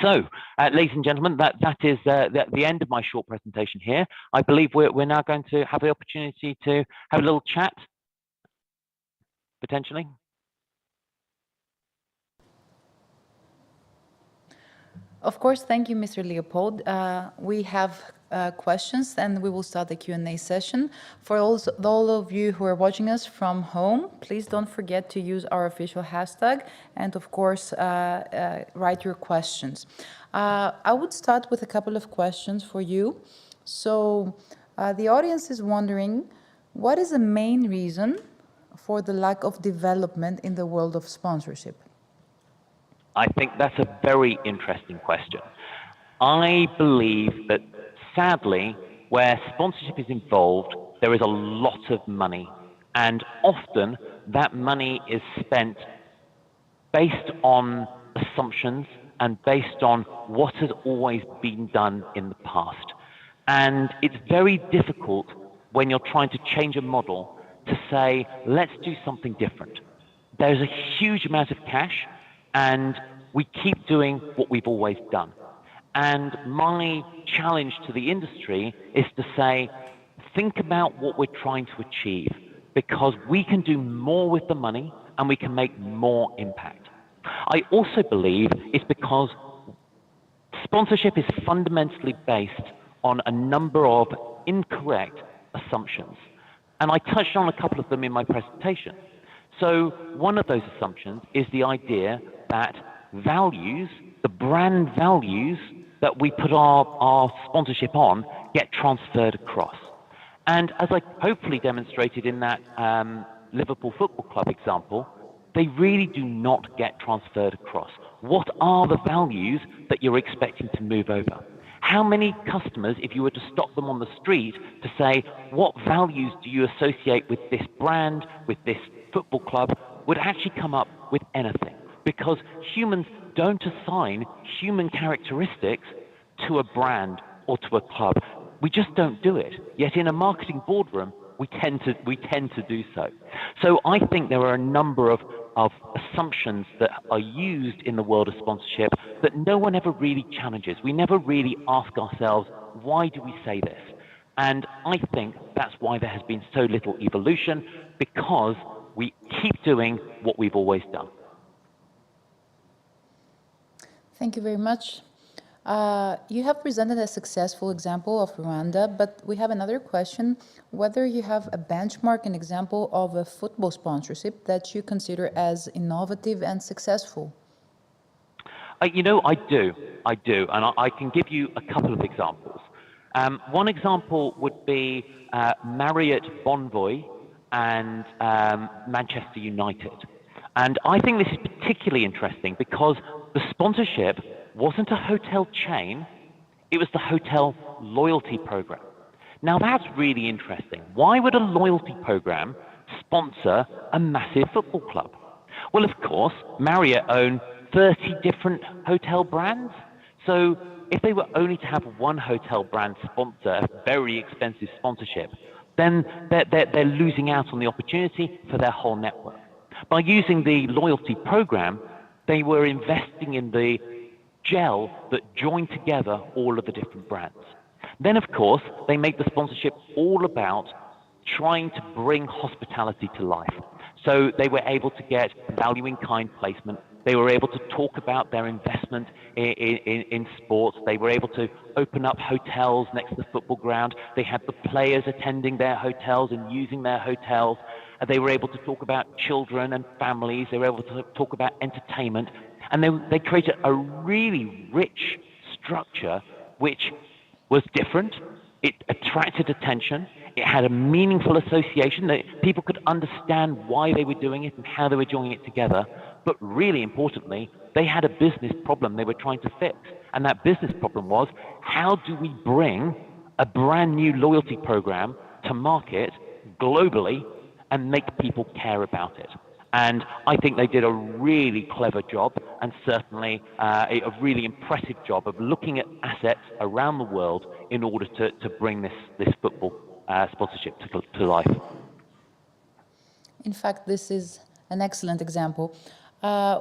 So, ladies and gentlemen, that is the end of my short presentation here. I believe we're now going to have the opportunity to have a little chat, potentially. Of course, thank you, Mr. Leopold. We have questions, and we will start the Q&A session. For all of you who are watching us from home, please don't forget to use our official hashtag, and of course, write your questions. I would start with a couple of questions for you. So the audience is wondering, what is the main reason for the lack of development in the world of sponsorship? I think that's a very interesting question. I believe that sadly, where sponsorship is involved, there is a lot of money. And often that money is spent based on assumptions and based on what has always been done in the past. And it's very difficult when you're trying to change a model to say, let's do something different. There's a huge amount of cash, and we keep doing what we've always done. And my challenge to the industry is to say, think about what we're trying to achieve, because we can do more with the money and we can make more impact. I also believe it's because sponsorship is fundamentally based on a number of incorrect assumptions. And I touched on a couple of them in my presentation. So one of those assumptions is the idea that values, the brand values that we put our sponsorship on, get transferred across. And as I hopefully demonstrated in that Liverpool Football Club example, they really do not get transferred across. What are the values that you're expecting to move over? How many customers, if you were to stop them on the street to say, what values do you associate with this brand, with this football club, would actually come up with anything? Because humans don't assign human characteristics to a brand or to a club. We just don't do it. Yet in a marketing boardroom, we tend to do so. So I think there are a number of assumptions that are used in the world of sponsorship that no one ever really challenges. We never really ask ourselves, why do we say this? And I think that's why there has been so little evolution, because we keep doing what we've always done. Thank you very much. You have presented a successful example of Rwanda, but we have another question, whether you have a benchmark, an example of a football sponsorship that you consider as innovative and successful. You know, I do, and I can give you a couple of examples. One example would be Marriott Bonvoy and Manchester United. And I think this is particularly interesting because the sponsorship wasn't a hotel chain, it was the hotel loyalty program. Now that's really interesting. Why would a loyalty program sponsor a massive football club? Well, of course, Marriott own 30 different hotel brands. So if they were only to have one hotel brand sponsor a very expensive sponsorship, then they're losing out on the opportunity for their whole network. By using the loyalty program, they were investing in the gel that joined together all of the different brands. Then, of course, they made the sponsorship all about trying to bring hospitality to life. So they were able to get value in kind placement. They were able to talk about their investment in sports. They were able to open up hotels next to the football ground. They had the players attending their hotels and using their hotels. They were able to talk about children and families. They were able to talk about entertainment. And they created a really rich structure which was different. It attracted attention. It had a meaningful association that people could understand why they were doing it and how they were doing it together. But really importantly, they had a business problem they were trying to fix. And that business problem was, how do we bring a brand new loyalty program to market globally and make people care about it? And I think they did a really clever job, and certainly a really impressive job of looking at assets around the world in order to bring this football sponsorship to life. In fact, this is an excellent example.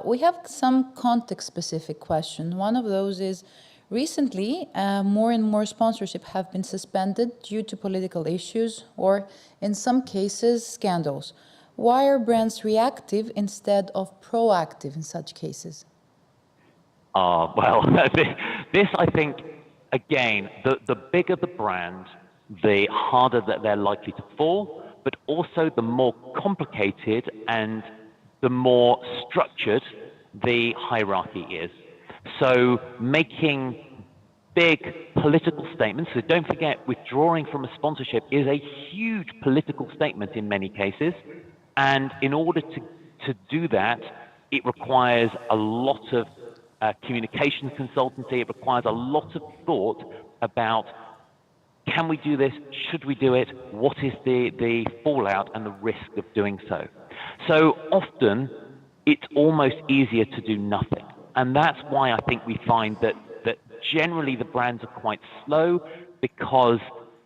We have some context-specific questions. One of those is, recently, more and more sponsorship have been suspended due to political issues or, in some cases, scandals. Why are brands reactive instead of proactive in such cases? Well, this I think, again, the bigger the brand, the harder that they're likely to fall, but also the more complicated and the more structured the hierarchy is. So making big political statements, so don't forget, withdrawing from a sponsorship is a huge political statement in many cases. And in order to do that, it requires a lot of communications consultancy. It requires a lot of thought about, can we do this? Should we do it? What is the fallout and the risk of doing so? So often, it's almost easier to do nothing. And that's why I think we find that generally the brands are quite slow, because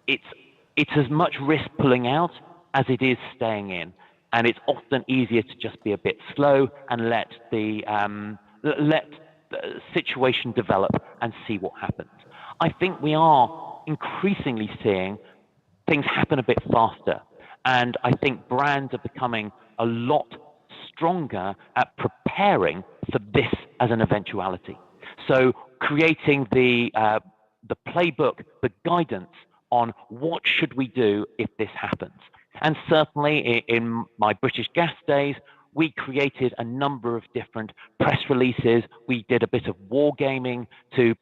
it's as much risk pulling out as it is staying in. And it's often easier to just be a bit slow and let the situation develop and see what happens. I think we are increasingly seeing things happen a bit faster. And I think brands are becoming a lot stronger at preparing for this as an eventuality. So creating the playbook, the guidance on what should we do if this happens. And certainly in my British Gas days, we created a number of different press releases. We did a bit of wargaming to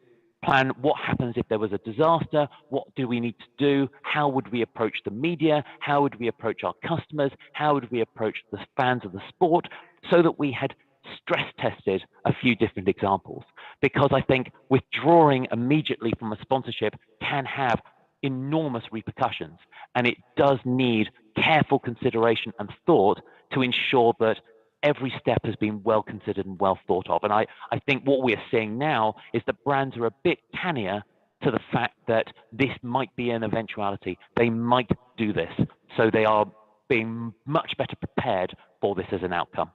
plan what happens if there was a disaster, what do we need to do, how would we approach the media, how would we approach our customers, how would we approach the fans of the sport, so that we had stress tested a few different examples. Because I think withdrawing immediately from a sponsorship can have enormous repercussions, and it does need careful consideration and thought to ensure that every step has been well considered and well thought of. And I think what we're seeing now is that brands are a bit cannier to the fact that this might be an eventuality. They might do this. So they are being much better prepared for this as an outcome.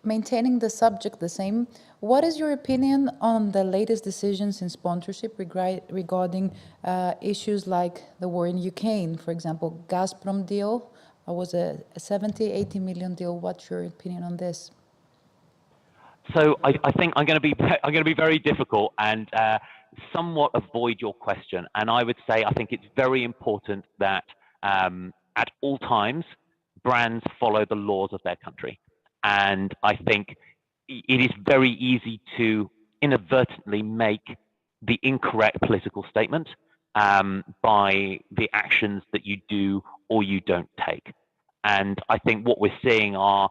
Maintaining the subject the same, what is your opinion on the latest decisions in sponsorship regarding issues like the war in Ukraine, for example, Gazprom deal? Was a 70-80 million deal. What's your opinion on this? So I think I'm going to be very difficult and somewhat avoid your question. And I would say I think it's very important that at all times brands follow the laws of their country. And I think it is very easy to inadvertently make the incorrect political statement by the actions that you do or you don't take. And I think what we're seeing are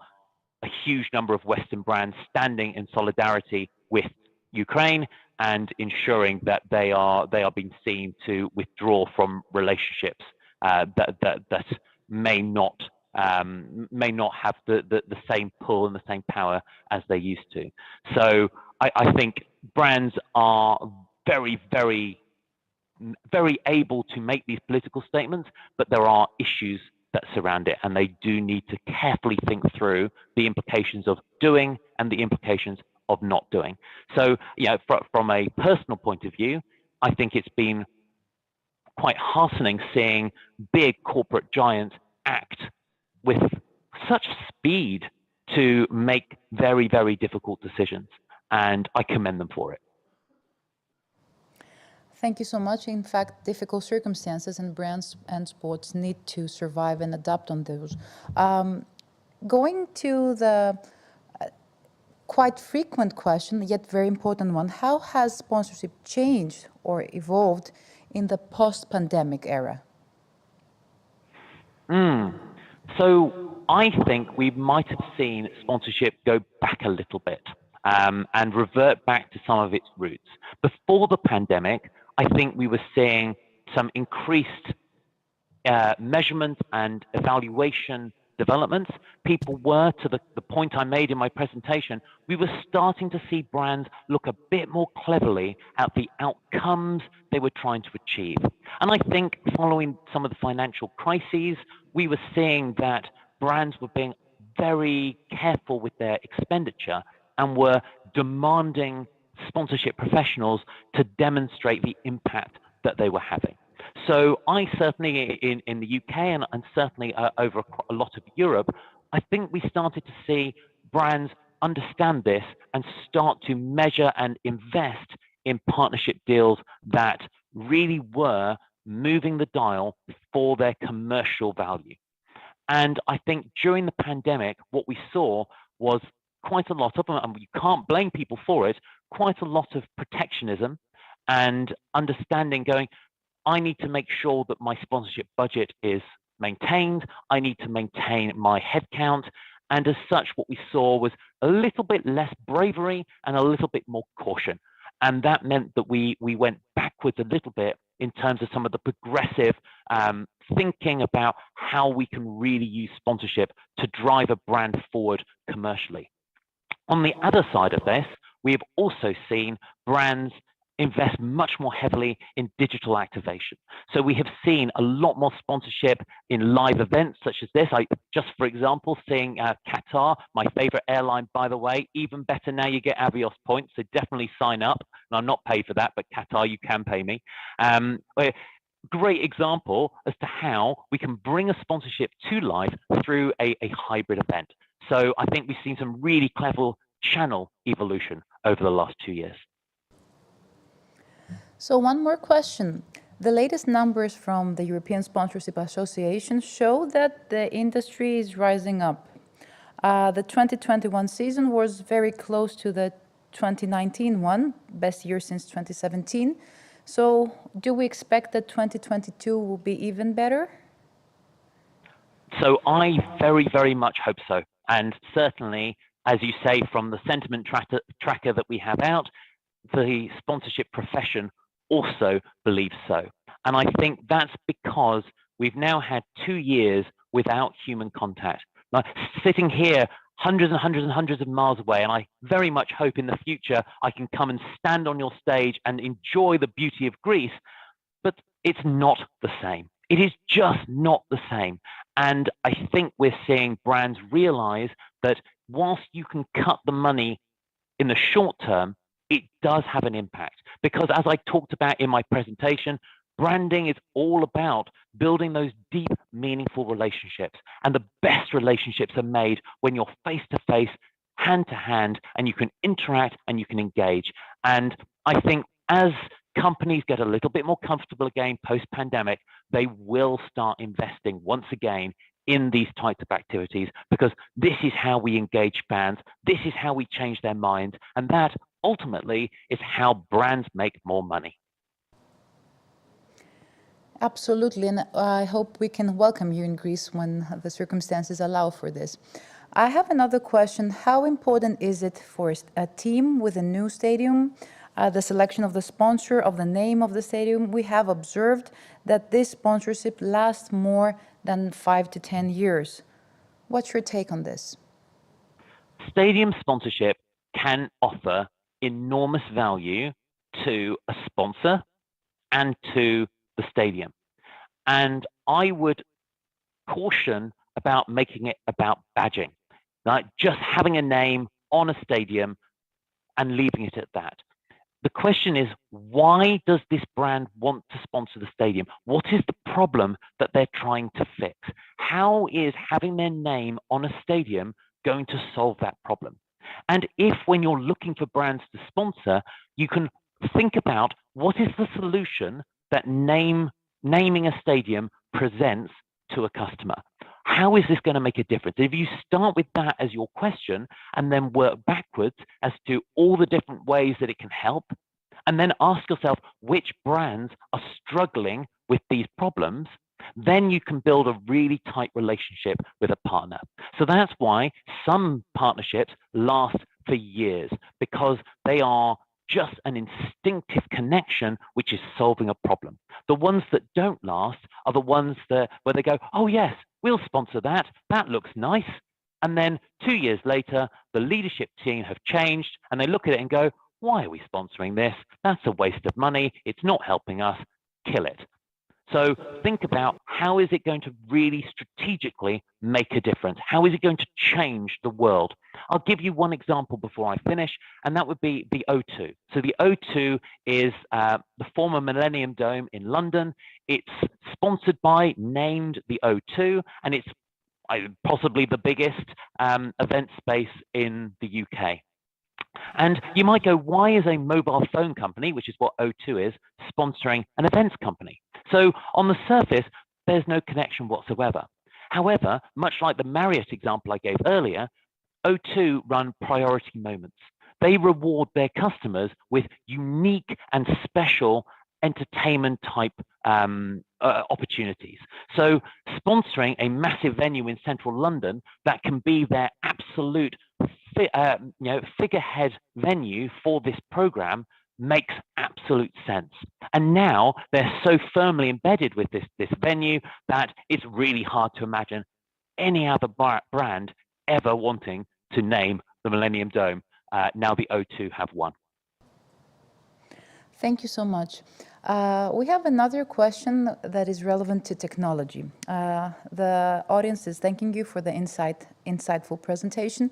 a huge number of Western brands standing in solidarity with Ukraine and ensuring that they are being seen to withdraw from relationships that may not have the same pull and the same power as they used to. So I think brands are very, very, very able to make these political statements, but there are issues that surround it, and they do need to carefully think through the implications of doing and the implications of not doing. So, from a personal point of view, I think it's been quite heartening seeing big corporate giants act with such speed to make very, very difficult decisions, and I commend them for it. Thank you so much. In fact, difficult circumstances and brands and sports need to survive and adapt on those. Going to the quite frequent question, yet very important one, how has sponsorship changed or evolved in the post-pandemic era? So I think we might have seen sponsorship go back a little bit and revert back to some of its roots. Before the pandemic, I think we were seeing some increased measurement and evaluation developments. People were, to the point I made in my presentation, we were starting to see brands look a bit more cleverly at the outcomes they were trying to achieve. And I think following some of the financial crises, we were seeing that brands were being very careful with their expenditure and were demanding sponsorship professionals to demonstrate the impact that they were having. So I certainly, in the UK and certainly over a lot of Europe, I think we started to see brands understand this and start to measure and invest in partnership deals that really were moving the dial for their commercial value. And I think during the pandemic, what we saw was quite a lot of, and you can't blame people for it, quite a lot of protectionism and understanding going, I need to make sure that my sponsorship budget is maintained. I need to maintain my headcount. And as such, what we saw was a little bit less bravery and a little bit more caution. And that meant that we went backwards a little bit in terms of some of the progressive thinking about how we can really use sponsorship to drive a brand forward commercially. On the other side of this, we have also seen brands invest much more heavily in digital activation. So we have seen a lot more sponsorship in live events such as this. Just for example, seeing Qatar, my favorite airline, by the way, even better now you get Avios points, so definitely sign up. And I'm not paid for that, but Qatar, you can pay me. Great example as to how we can bring a sponsorship to life through a hybrid event. So I think we've seen some really clever channel evolution over the last 2 years. So one more question. The latest numbers from the European Sponsorship Association show that the industry is rising up. The 2021 season was very close to the 2019 one, best year since 2017. So do we expect that 2022 will be even better? So I very, very much hope so. And certainly, as you say, from the sentiment tracker that we have out, the sponsorship profession also believes so. And I think that's because we've now had 2 years without human contact. Like sitting here hundreds and hundreds and hundreds of miles away, and I very much hope in the future I can come and stand on your stage and enjoy the beauty of Greece, but it's not the same. It is just not the same. And I think we're seeing brands realize that whilst you can cut the money in the short term, it does have an impact. Because as I talked about in my presentation, branding is all about building those deep, meaningful relationships. And the best relationships are made when you're face to face, hand to hand, and you can interact and you can engage. And I think as companies get a little bit more comfortable again post-pandemic, they will start investing once again in these types of activities, because this is how we engage fans, this is how we change their minds, and that ultimately is how brands make more money. Absolutely, and I hope we can welcome you in Greece when the circumstances allow for this. I have another question. How important is it for a team with a new stadium, the selection of the sponsor, of the name of the stadium? We have observed that this sponsorship lasts more than 5 to 10 years. What's your take on this? Stadium sponsorship can offer enormous value to a sponsor and to the stadium. And I would caution about making it about badging, like just having a name on a stadium and leaving it at that. The question is, why does this brand want to sponsor the stadium? What is the problem that they're trying to fix? How is having their name on a stadium going to solve that problem? And if when you're looking for brands to sponsor, you can think about what is the solution that naming a stadium presents to a customer. How is this going to make a difference? If you start with that as your question and then work backwards as to all the different ways that it can help, and then ask yourself which brands are struggling with these problems, then you can build a really tight relationship with a partner. So that's why some partnerships last for years, because they are just an instinctive connection which is solving a problem. The ones that don't last are the ones where they go, oh yes, we'll sponsor that, that looks nice. And then 2 years later, the leadership team have changed and they look at it and go, why are we sponsoring this? That's a waste of money, it's not helping us, kill it. So think about, how is it going to really strategically make a difference? How is it going to change the world? I'll give you one example before I finish, and that would be the O2. So the O2 is the former Millennium Dome in London. It's sponsored by, named the O2, and it's possibly the biggest event space in the UK. And you might go, why is a mobile phone company, which is what O2 is, sponsoring an events company? So on the surface, there's no connection whatsoever. However, much like the Marriott example I gave earlier, O2 run priority moments. They reward their customers with unique and special entertainment type opportunities. So sponsoring a massive venue in central London that can be their absolute figurehead venue for this program makes absolute sense. And now they're so firmly embedded with this venue that it's really hard to imagine any other brand ever wanting to name the Millennium Dome. Now the O2 have won. Thank you so much. We have another question that is relevant to technology. The audience is thanking you for the insightful presentation.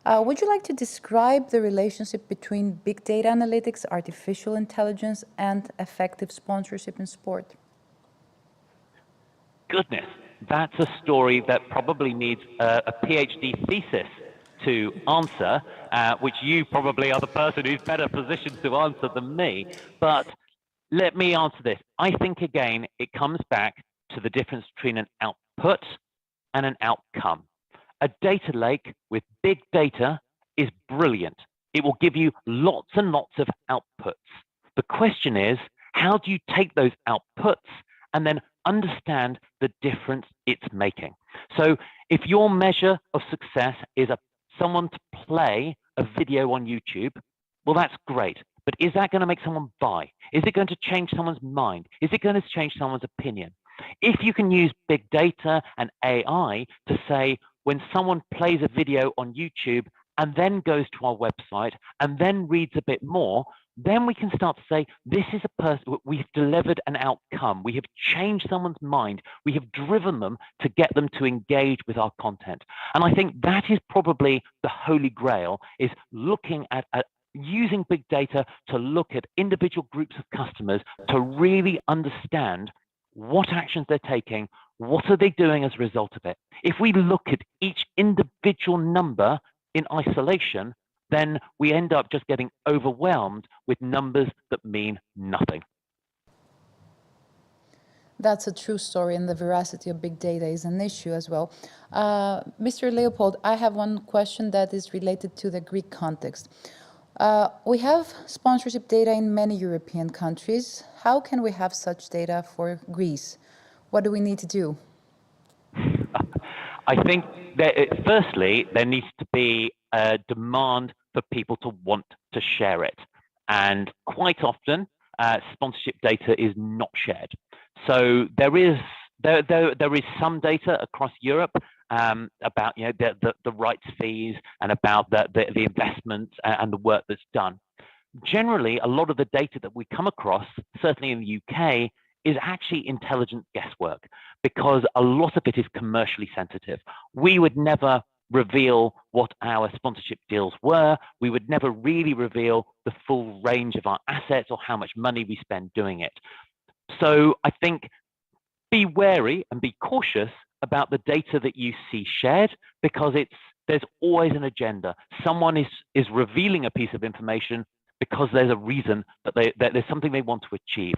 Would you like to describe the relationship between big data analytics, artificial intelligence, and effective sponsorship in sport? Goodness, that's a story that probably needs a PhD thesis to answer, which you probably are the person who's better positioned to answer than me. But let me answer this. I think, again, it comes back to the difference between an output and an outcome. A data lake with big data is brilliant. It will give you lots and lots of outputs. The question is, how do you take those outputs and then understand the difference it's making? So if your measure of success is someone to play a video on YouTube, well, that's great. But is that going to make someone buy? Is it going to change someone's mind? Is it going to change someone's opinion? If you can use big data and AI to say, when someone plays a video on YouTube and then goes to our website and then reads a bit more, then we can start to say, this is a person, we've delivered an outcome. We have changed someone's mind. We have driven them to get them to engage with our content. And I think that is probably the holy grail, is looking at using big data to look at individual groups of customers to really understand what actions they're taking, what are they doing as a result of it. If we look at each individual number in isolation, then we end up just getting overwhelmed with numbers that mean nothing. That's a true story, and the veracity of big data is an issue as well. Mr. Leopold, I have one question that is related to the Greek context. We have sponsorship data in many European countries. How can we have such data for Greece? What do we need to do? I think that firstly, there needs to be a demand for people to want to share it. And quite often, sponsorship data is not shared. So there is some data across Europe about the rights fees and about the investments and the work that's done. Generally, a lot of the data that we come across, certainly in the UK, is actually intelligent guesswork, because a lot of it is commercially sensitive. We would never reveal what our sponsorship deals were. We would never really reveal the full range of our assets or how much money we spend doing it. So I think be wary and be cautious about the data that you see shared, because there's always an agenda. Someone is revealing a piece of information because there's a reason that there's something they want to achieve.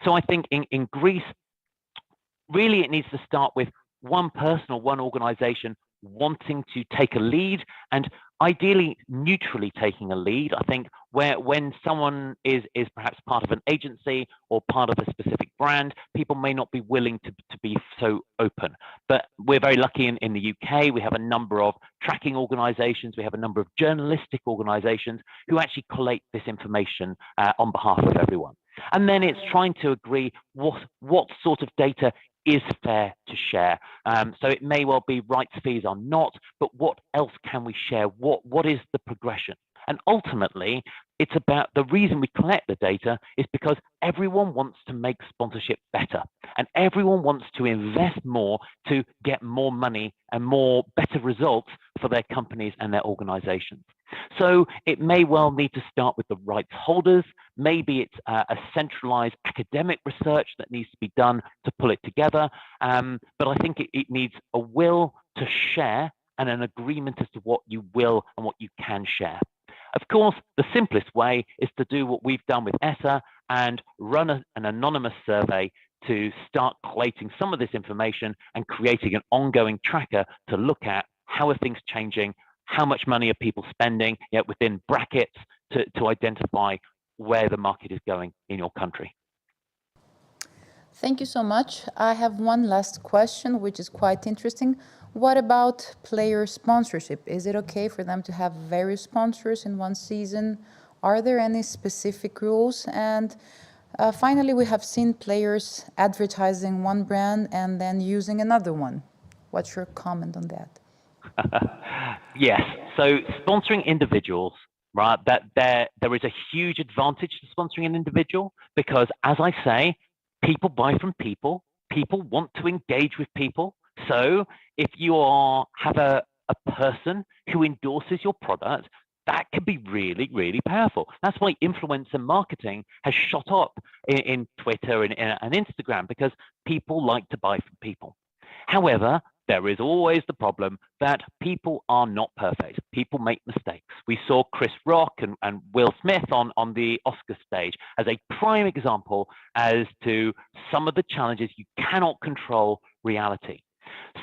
So I think in Greece, really it needs to start with one person or one organization wanting to take a lead, and ideally neutrally taking a lead. I think when someone is perhaps part of an agency or part of a specific brand, people may not be willing to be so open. But we're very lucky in the UK. We have a number of tracking organizations. We have a number of journalistic organizations who actually collate this information on behalf of everyone. And then it's trying to agree what sort of data is fair to share. So it may well be rights fees are not, but what else can we share? What is the progression? And ultimately, it's about the reason we collect the data is because everyone wants to make sponsorship better, and everyone wants to invest more to get more money and better results for their companies and their organizations. So it may well need to start with the rights holders. Maybe it's a centralized academic research that needs to be done to pull it together. But I think it needs a will to share and an agreement as to what you will and what you can share. Of course, the simplest way is to do what we've done with ESSA and run an anonymous survey to start collating some of this information and creating an ongoing tracker to look at how are things changing, how much money are people spending, yet within brackets to identify where the market is going in your country. Thank you so much. I have one last question, which is quite interesting. What about player sponsorship? Is it okay for them to have various sponsors in one season? Are there any specific rules? And finally, we have seen players advertising one brand and then using another one. What's your comment on that? Yes, so sponsoring individuals, right, that there is a huge advantage to sponsoring an individual because, as I say, people buy from people, people want to engage with people. So if you have a person who endorses your product, that can be really, really powerful. That's why influencer marketing has shot up in Twitter and Instagram, because people like to buy from people. However, there is always the problem that people are not perfect. People make mistakes. We saw Chris Rock and Will Smith on the Oscar stage as a prime example as to some of the challenges. You cannot control reality.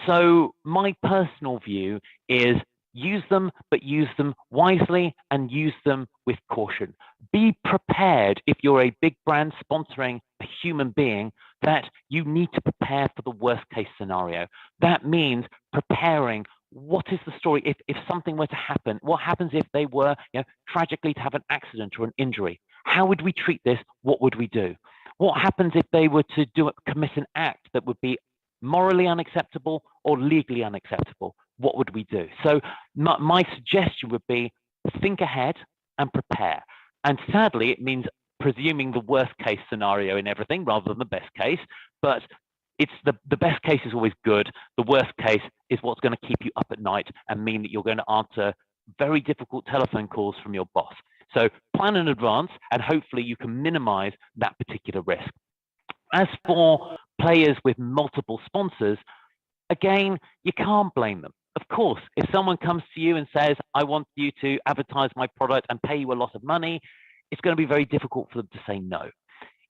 So my personal view is use them, but use them wisely and use them with caution. Be prepared if you're a big brand sponsoring a human being that you need to prepare for the worst case scenario. That means preparing what is the story if something were to happen. What happens if they were tragically to have an accident or an injury? How would we treat this? What would we do? What happens if they were to commit an act that would be morally unacceptable or legally unacceptable? What would we do? So my suggestion would be think ahead and prepare. And sadly, it means presuming the worst case scenario in everything rather than the best case. But it's the best case is always good. The worst case is what's going to keep you up at night and mean that you're going to answer very difficult telephone calls from your boss. So plan in advance and hopefully you can minimize that particular risk. As for players with multiple sponsors, again, you can't blame them. Of course, if someone comes to you and says, I want you to advertise my product and pay you a lot of money, it's going to be very difficult for them to say no.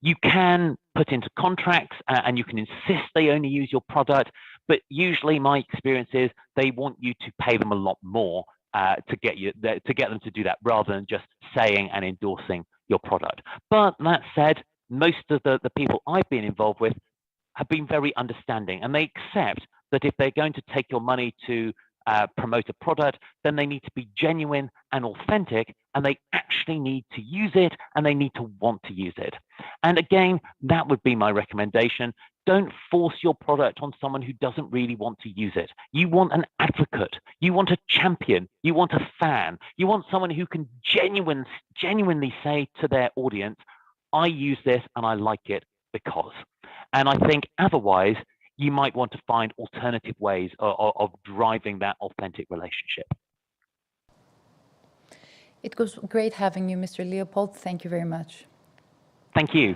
You can put into contracts and you can insist they only use your product, but usually my experience is they want you to pay them a lot more to get them to do that rather than just saying and endorsing your product. But that said, most of the people I've been involved with have been very understanding, and they accept that if they're going to take your money to promote a product, then they need to be genuine and authentic, and they actually need to use it and they need to want to use it. And again, that would be my recommendation. Don't force your product on someone who doesn't really want to use it. You want an advocate, you want a champion, you want a fan, you want someone who can genuinely say to their audience, I use this and I like it because. And I think otherwise, you might want to find alternative ways of driving that authentic relationship. It was great having you, Mr. Leopold. Thank you very much. Thank you.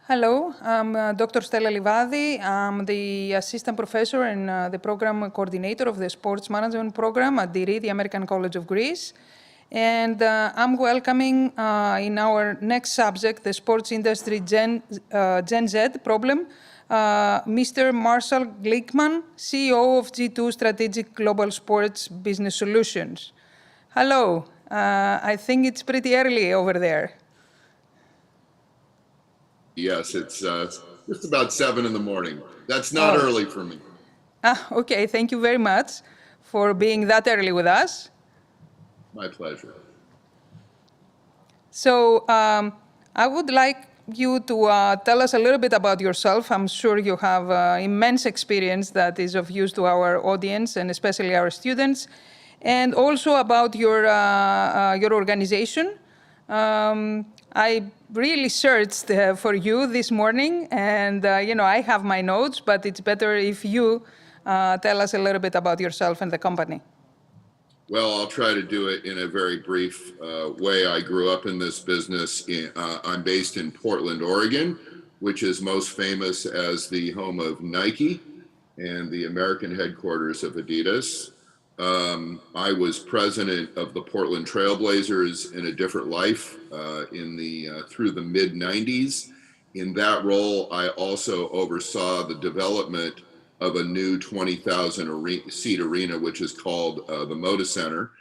Hello, I'm Dr. Stella Livadi. I'm the assistant professor and the program coordinator of the sports management program at DIRI, the American College of Greece. And I'm welcoming in our next subject, the sports industry Gen Z problem, Mr. Marshall Glickman, CEO of G2 Strategic Global Sports Business Solutions. Hello, I think it's pretty early over there. Yes, it's just about 7 in the morning. That's not early for me. Okay, thank you very much for being that early with us. My pleasure. So I would like you to tell us a little bit about yourself. I'm sure you have immense experience that is of use to our audience and especially our students, and also about your organization. I really searched for you this morning, and I have my notes, but it's better if you tell us a little bit about yourself and the company. Well, I'll try to do it in a very brief way. I grew up in this business. I'm based in Portland, Oregon, which is most famous as the home of Nike and the American headquarters of Adidas. I was president of the Portland Trailblazers in a different life through the mid-90s. In that role, I also oversaw the development of a new 20,000 seat arena, which is called the Moda Center.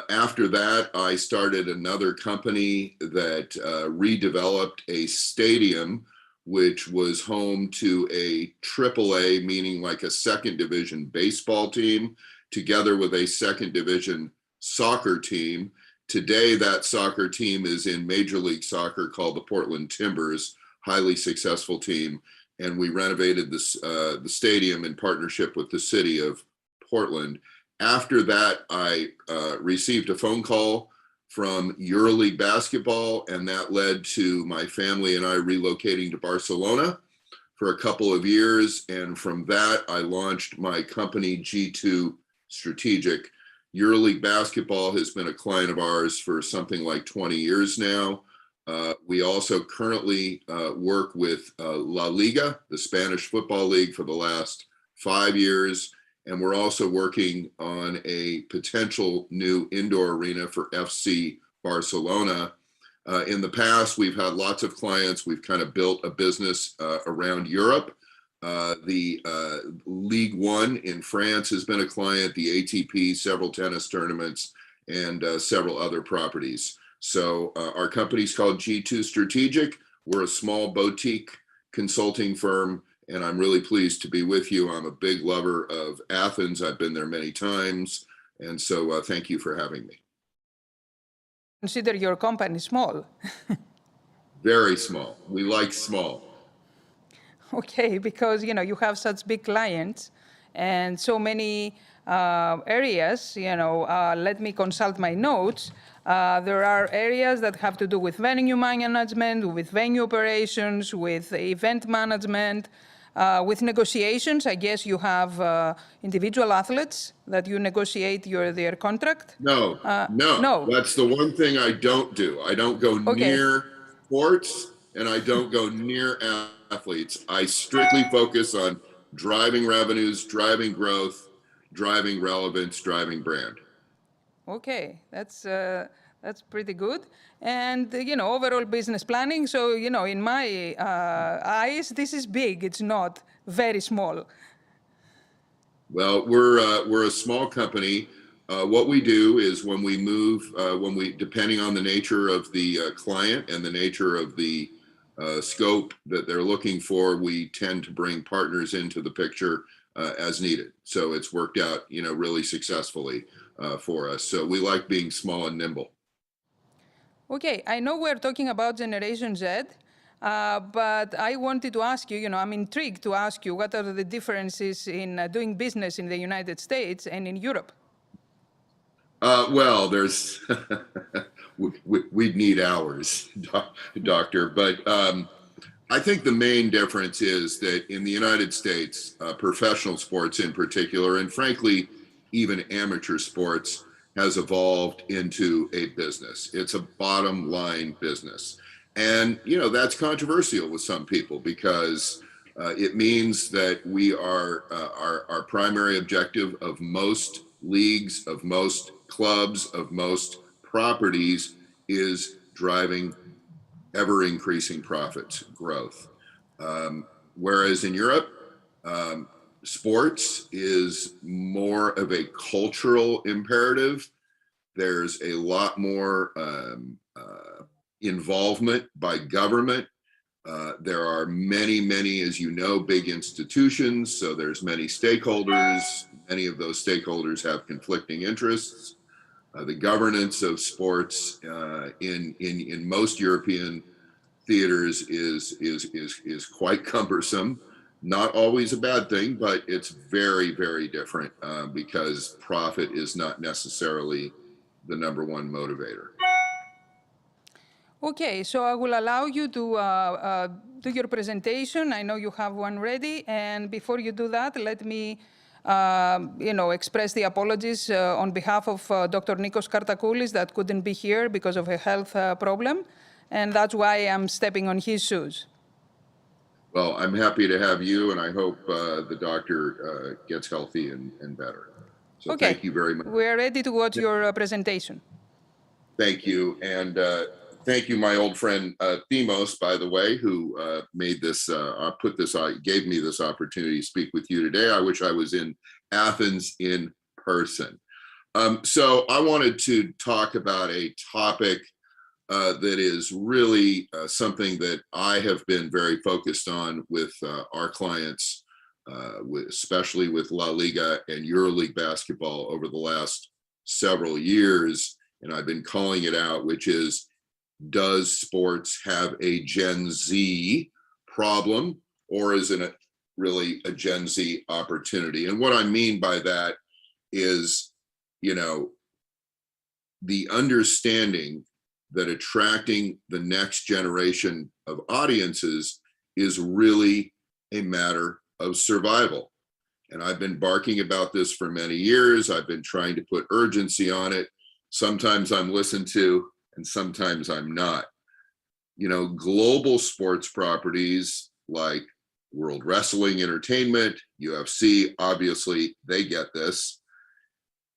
After that, I started another company that redeveloped a stadium, which was home to a AAA, meaning like a second division baseball team, together with a second division soccer team. Today, that soccer team is in Major League Soccer called the Portland Timbers, highly successful team. And we renovated the stadium in partnership with the city of Portland. After that, I received a phone call from EuroLeague basketball, and that led to my family and I relocating to Barcelona for a couple of years. And from that, I launched my company, G2 Strategic. EuroLeague basketball has been a client of ours for something like 20 years now. We also currently work with La Liga, the Spanish Football League, for the last 5 years. And we're also working on a potential new indoor arena for FC Barcelona. In the past, we've had lots of clients. We've kind of built a business around Europe. The Ligue 1 in France has been a client, the ATP, several tennis tournaments, and several other properties. So our company's called G2 Strategic. We're a small boutique consulting firm, and I'm really pleased to be with you. I'm a big lover of Athens. I've been there many times. And so thank you for having me. Consider your company small. Very small. We like small. Okay, because you have such big clients and so many areas. Let me consult my notes. There are areas that have to do with venue management, with venue operations, with event management, with negotiations. I guess you have individual athletes that you negotiate their contract. No. That's the one thing I don't do. I don't go near sports, and I don't go near athletes. I strictly focus on driving revenues, driving growth, driving relevance, driving brand. Okay, that's pretty good. And overall business planning. So in my eyes, this is big. It's not very small. Well, we're a small company. What we do is when we move, depending on the nature of the client and the nature of the scope that they're looking for, we tend to bring partners into the picture as needed. So it's worked out, really successfully for us. So we like being small and nimble. Okay, I know we're talking about Generation Z, but I wanted to ask you, I'm intrigued to ask you, what are the differences in doing business in the United States and in Europe? Well, there's, we'd need hours, doctor, but I think the main difference is that in the United States, professional sports in particular, and frankly, even amateur sports, has evolved into a business. It's a bottom line business. And, you know, that's controversial with some people because it means that we are, our primary objective of most leagues, of most clubs, of most properties is driving ever increasing profits, growth. Whereas in Europe, sports is more of a cultural imperative. There's a lot more involvement by government. There are many, as you know, big institutions. So there's many stakeholders. Many of those stakeholders have conflicting interests. The governance of sports in most European theaters is quite cumbersome. Not always a bad thing, but it's very different because profit is not necessarily the number one motivator. Okay, so I will allow you to do your presentation. I know you have one ready, and before you do that, let me express the apologies on behalf of Dr. Nikos Kartakoulis that couldn't be here because of a health problem, and that's why I'm stepping on his shoes. Well, I'm happy to have you, and I hope the doctor gets healthy and better. So Okay. Thank you very much. We're ready to watch your presentation. Thank you, and thank you, my old friend Themos, by the way, who made this, gave me this opportunity to speak with you today. I wish I was in Athens in person. So I wanted to talk about a topic that is really something that I have been very focused on with our clients, especially with La Liga and EuroLeague basketball over the last several years. And I've been calling it out, which is, does sports have a Gen Z problem, or is it really a Gen Z opportunity? And what I mean by that is, the understanding that attracting the next generation of audiences is really a matter of survival. And I've been barking about this for many years. I've been trying to put urgency on it. Sometimes I'm listened to and sometimes I'm not. Global sports properties like World Wrestling Entertainment, UFC, obviously they get this.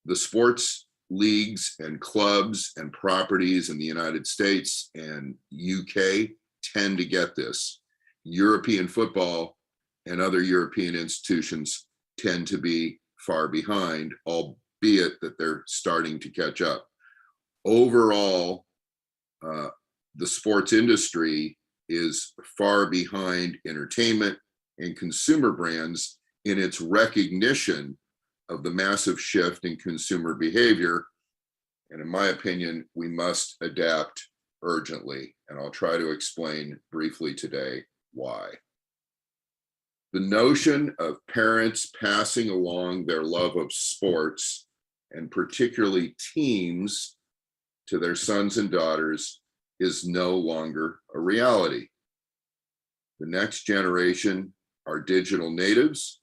The sports leagues and clubs and properties in the United States and UK tend to get this. European football and other European institutions tend to be far behind, albeit that they're starting to catch up. Overall, the sports industry is far behind entertainment and consumer brands in its recognition of the massive shift in consumer behavior. And in my opinion, we must adapt urgently. And I'll try to explain briefly today why. The notion of parents passing along their love of sports, and particularly teams, to their sons and daughters is no longer a reality. The next generation are digital natives.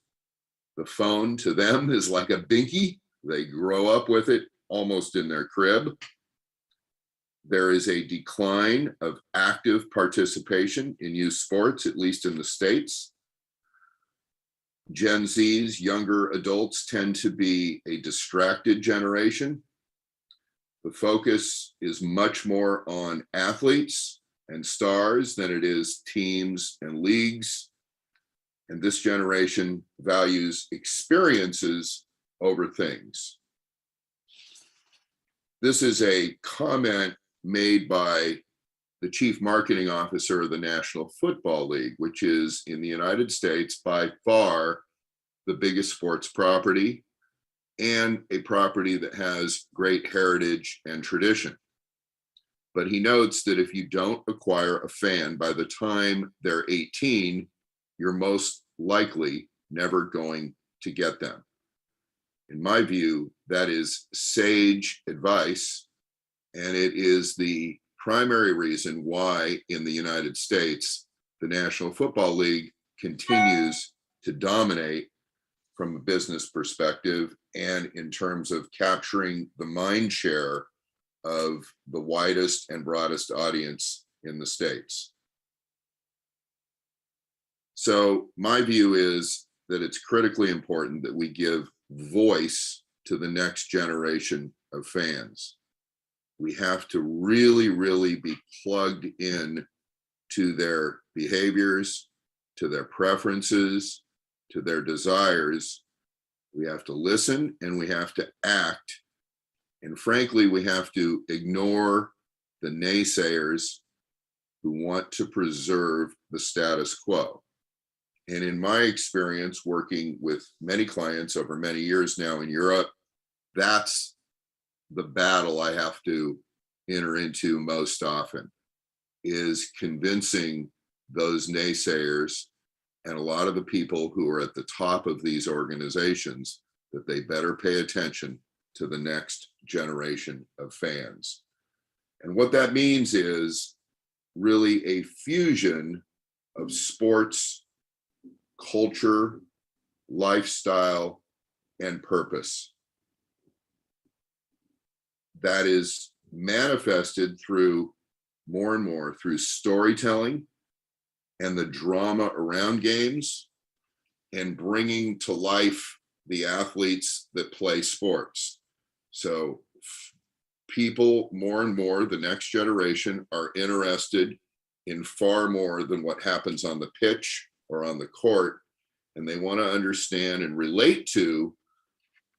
The phone to them is like a binky. They grow up with it almost in their crib. There is a decline of active participation in youth sports, at least in the States. Gen Z's, younger adults, tend to be a distracted generation. The focus is much more on athletes and stars than it is teams and leagues. And this generation values experiences over things. This is a comment made by the chief marketing officer of the National Football League, which is in the United States by far the biggest sports property and a property that has great heritage and tradition. But he notes that if you don't acquire a fan by the time they're 18, you're most likely never going to get them. In my view, that is sage advice, and it is the primary reason why in the United States, the National Football League continues to dominate from a business perspective and in terms of capturing the mind share of the widest and broadest audience in the States. So my view is that it's critically important that we give voice to the next generation of fans. We have to really, really be plugged in to their behaviors, to their preferences, to their desires. We have to listen and we have to act. And frankly, we have to ignore the naysayers who want to preserve the status quo. And in my experience working with many clients over many years now in Europe, that's the battle I have to enter into most often, is convincing those naysayers and a lot of the people who are at the top of these organizations that they better pay attention to the next generation of fans. And what that means is really a fusion of sports, culture, lifestyle, and purpose. That is manifested through more and more through storytelling and the drama around games and bringing to life the athletes that play sports. So people more and more, the next generation, are interested in far more than what happens on the pitch or on the court, and they want to understand and relate to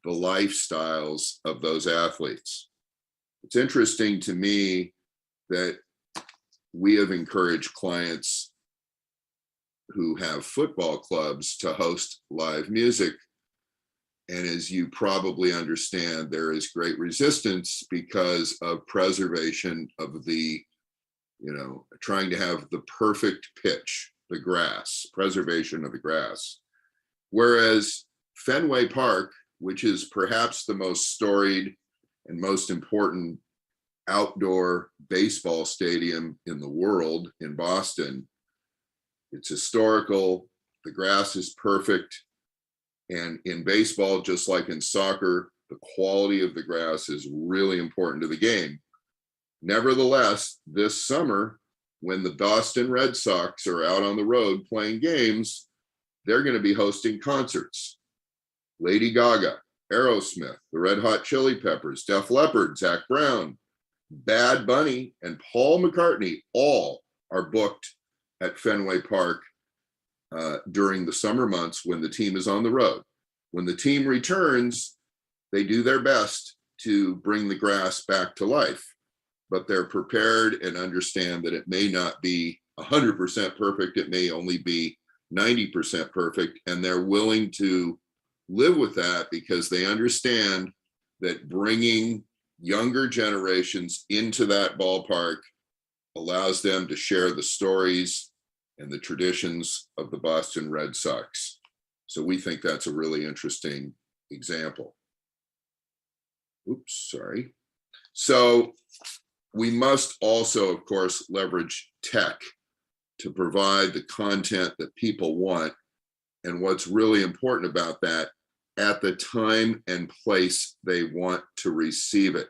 the lifestyles of those athletes. It's interesting to me that we have encouraged clients who have football clubs to host live music. And as you probably understand, there is great resistance because of preservation of the, trying to have the perfect pitch, the grass, preservation of the grass. Whereas Fenway Park, which is perhaps the most storied and most important outdoor baseball stadium in the world in Boston, it's historical, the grass is perfect. And in baseball, just like in soccer, the quality of the grass is really important to the game. Nevertheless, this summer, when the Boston Red Sox are out on the road playing games, they're going to be hosting concerts. Lady Gaga, Aerosmith, the Red Hot Chili Peppers, Def Leppard, Zac Brown, Bad Bunny, and Paul McCartney all are booked at Fenway Park during the summer months when the team is on the road. When the team returns, they do their best to bring the grass back to life, but they're prepared and understand that it may not be 100% perfect. It may only be 90% perfect, and they're willing to live with that because they understand that bringing younger generations into that ballpark allows them to share the stories and the traditions of the Boston Red Sox. So we think that's a really interesting example. Oops, sorry. So we must also, of course, leverage tech to provide the content that people want. And what's really important about that, at the time and place they want to receive it.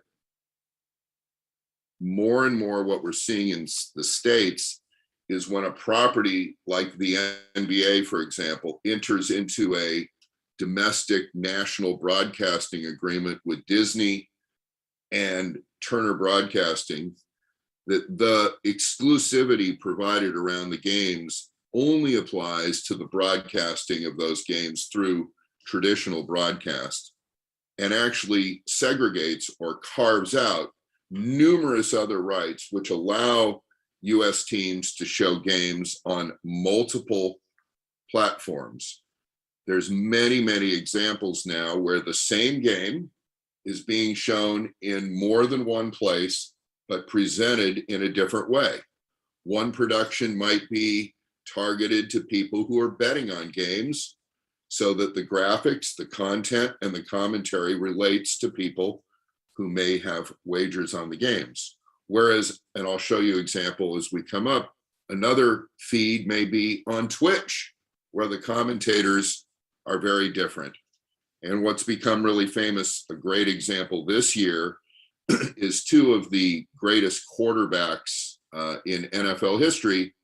More and more what we're seeing in the States is when a property like the NBA, for example, enters into a domestic national broadcasting agreement with Disney and Turner Broadcasting, that the exclusivity provided around the games only applies to the broadcasting of those games through traditional broadcast, and actually segregates or carves out numerous other rights which allow US teams to show games on multiple platforms. There's many, many examples now where the same game is being shown in more than one place, but presented in a different way. One production might be targeted to people who are betting on games so that the graphics, the content, and the commentary relates to people who may have wagers on the games. Whereas, and I'll show you an example as we come up, another feed may be on Twitch, where the commentators are very different. And what's become really famous, a great example this year, is two of the greatest quarterbacks in NFL history.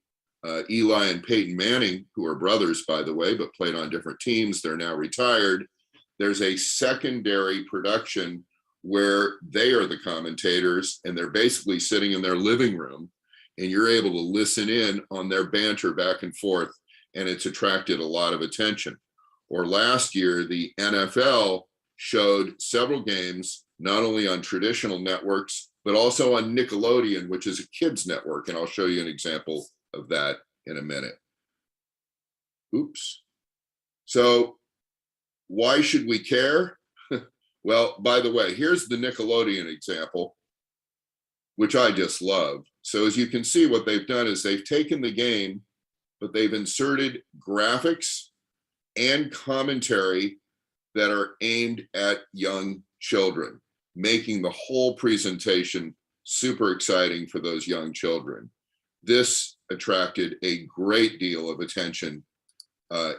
Eli and Peyton Manning, who are brothers, by the way, but played on different teams, they're now retired. There's a secondary production where they are the commentators and they're basically sitting in their living room and you're able to listen in on their banter back and forth, and it's attracted a lot of attention. Or last year, the NFL showed several games, not only on traditional networks, but also on Nickelodeon, which is a kids network. And I'll show you an example of that in a minute. Oops. So why should we care? Well, by the way, here's the Nickelodeon example, which I just love. So as you can see, what they've done is they've taken the game, but they've inserted graphics and commentary that are aimed at young children, making the whole presentation super exciting for those young children. This attracted a great deal of attention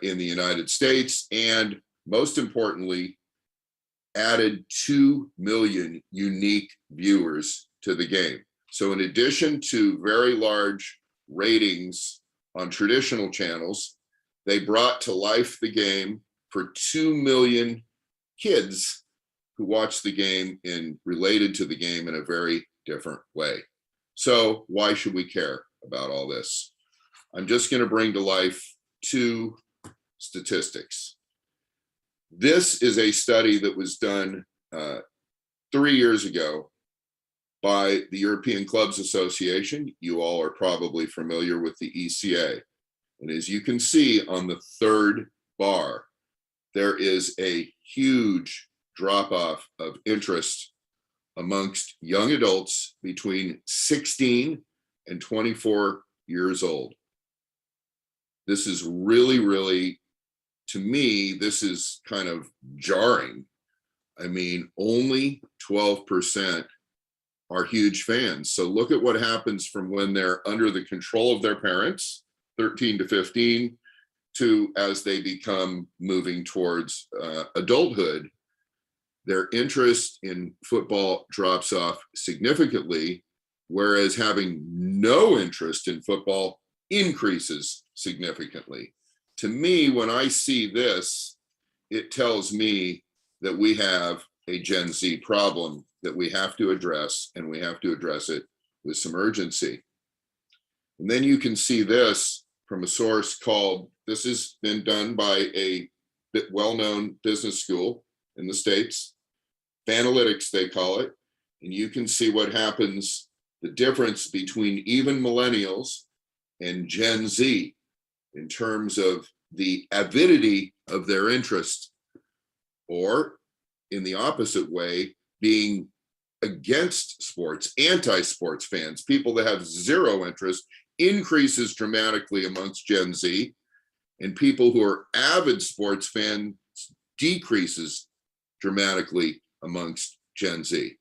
in the United States, and most importantly, added 2 million unique viewers to the game. So in addition to very large ratings on traditional channels, they brought to life the game for 2 million kids who watched the game and related to the game in a very different way. So why should we care about all this? I'm just going to bring to life 2 statistics. This is a study that was done 3 years ago by the European Clubs Association. You all are probably familiar with the ECA. And as you can see on the 3rd bar, there is a huge drop-off of interest amongst young adults between 16 and 24 years old. This is really, really, to me, this is kind of jarring. I mean, only 12% are huge fans. So look at what happens from when they're under the control of their parents, 13 to 15, to as they become moving towards adulthood, their interest in football drops off significantly, whereas having no interest in football increases significantly. To me, when I see this, it tells me that we have a Gen Z problem that we have to address, and we have to address it with some urgency. And then you can see this from a source called, this has been done by a well-known business school in the States, Fanalytics they call it, and you can see what happens, the difference between even millennials and Gen Z in terms of the avidity of their interest, or in the opposite way, being against sports, anti-sports fans, people that have zero interest, increases dramatically amongst Gen Z, and people who are avid sports fans decreases dramatically amongst Gen Z.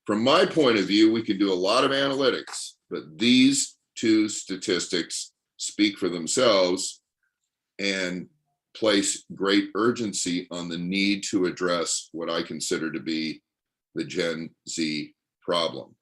From my point of view, we can do a lot of analytics, but these 2 statistics speak for themselves and place great urgency on the need to address what I consider to be the Gen Z problem.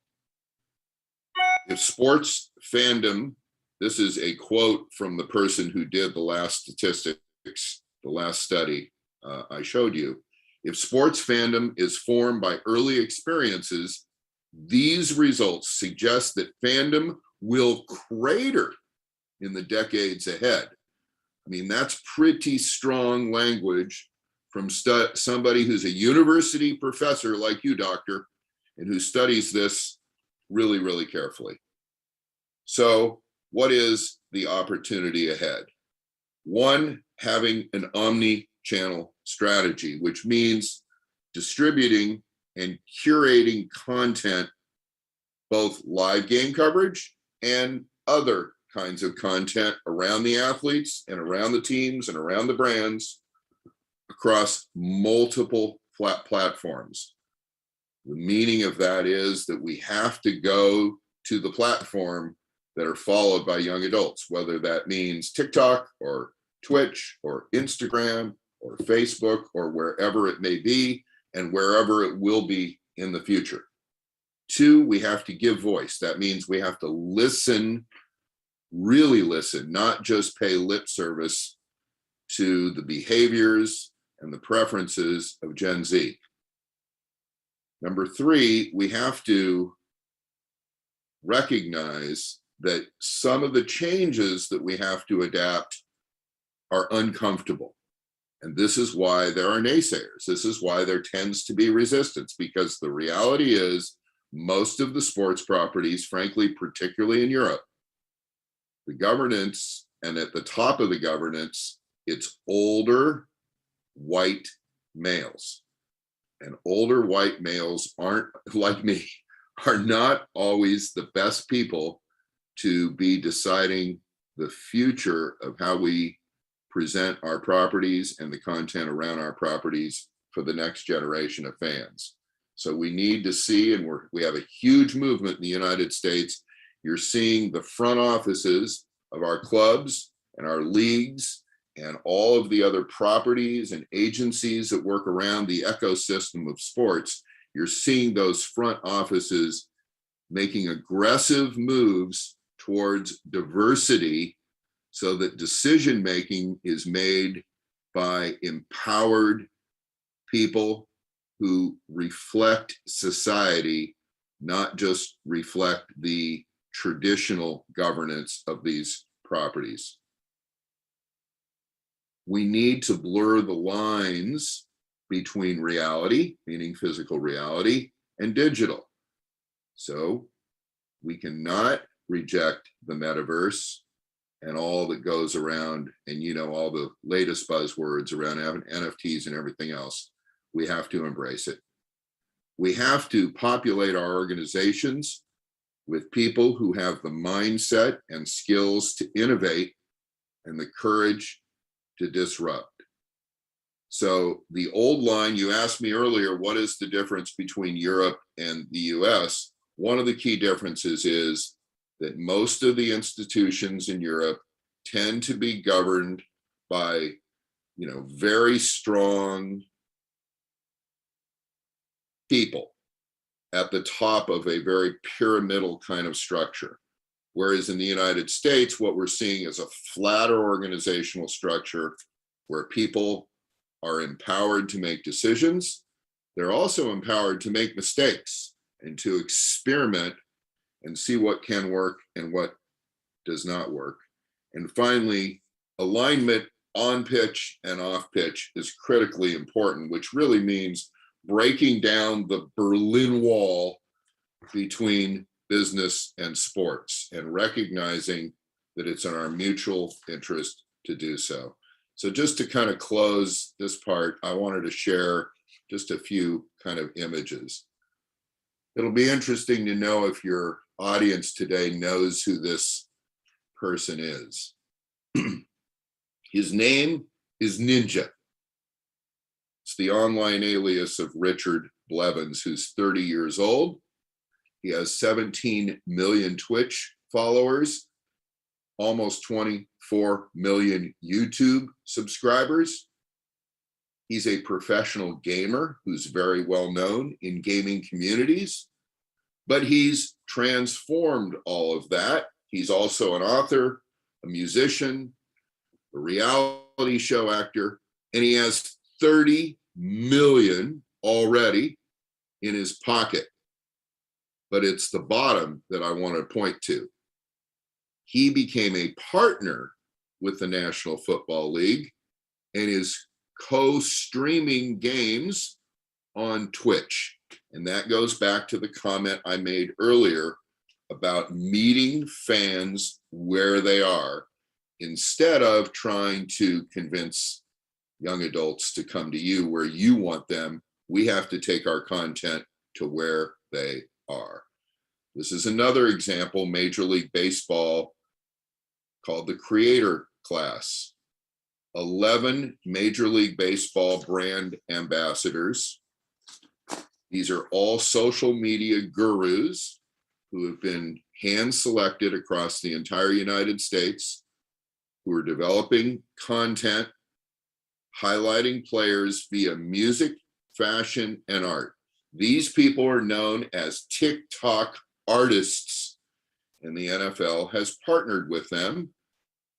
If sports fandom, this is a quote from the person who did the last statistics, the last study I showed you. If sports fandom is formed by early experiences, these results suggest that fandom will crater in the decades ahead. I mean, that's pretty strong language from somebody who's a university professor like you, doctor, and who studies this really, really carefully. So what is the opportunity ahead? 1, having an omni-channel strategy, which means distributing and curating content, both live game coverage and other kinds of content around the athletes and around the teams and around the brands across multiple platforms. The meaning of that is that we have to go to the platform that are followed by young adults, whether that means TikTok or Twitch or Instagram or Facebook or wherever it may be and wherever it will be in the future. Two, we have to give voice. That means we have to listen, really listen, not just pay lip service to the behaviors and the preferences of Gen Z. Number three, we have to recognize that some of the changes that we have to adapt are uncomfortable. And this is why there are naysayers. This is why there tends to be resistance, because the reality is most of the sports properties, frankly, particularly in Europe, the governance, and at the top of the governance, it's older white males. And older white males aren't, like me, are not always the best people to be deciding the future of how we present our properties and the content around our properties for the next generation of fans. So we need to see, and we have a huge movement in the United States. You're seeing the front offices of our clubs and our leagues and all of the other properties and agencies that work around the ecosystem of sports. You're seeing those front offices making aggressive moves towards diversity so that decision-making is made by empowered people who reflect society, not just reflect the traditional governance of these properties. We need to blur the lines between reality, meaning physical reality, and digital. So we cannot reject the metaverse and all that goes around, and all the latest buzzwords around NFTs and everything else. We have to embrace it. We have to populate our organizations with people who have the mindset and skills to innovate and the courage to disrupt. So the old line, you asked me earlier, what is the difference between Europe and the US? One of the key differences is that most of the institutions in Europe tend to be governed by, very strong people at the top of a very pyramidal kind of structure. Whereas in the United States, what we're seeing is a flatter organizational structure where people are empowered to make decisions. They're also empowered to make mistakes and to experiment and see what can work and what does not work. And finally, alignment on pitch and off pitch is critically important, which really means breaking down the Berlin Wall between business and sports and recognizing that it's in our mutual interest to do so. So just to kind of close this part, I wanted to share just a few kind of images. It'll be interesting to know if your audience today knows who this person is. His name is Ninja. It's the online alias of Richard Blevins, who's 30 years old. He has 17 million Twitch followers, almost 24 million YouTube subscribers. He's a professional gamer who's very well known in gaming communities, but he's transformed all of that. He's also an author, a musician, a reality show actor, and he has 30 million already in his pocket. But it's the bottom that I want to point to. He became a partner with the National Football League and is co-streaming games on Twitch. And that goes back to the comment I made earlier about meeting fans where they are instead of trying to convince young adults to come to you where you want them. We have to take our content to where they are. This is another example, Major League Baseball, called the Creator Class. 11 Major League Baseball brand ambassadors. These are all social media gurus who have been hand-selected across the entire United States, who are developing content, highlighting players via music, fashion, and art. These people are known as TikTok artists, and the NFL has partnered with them.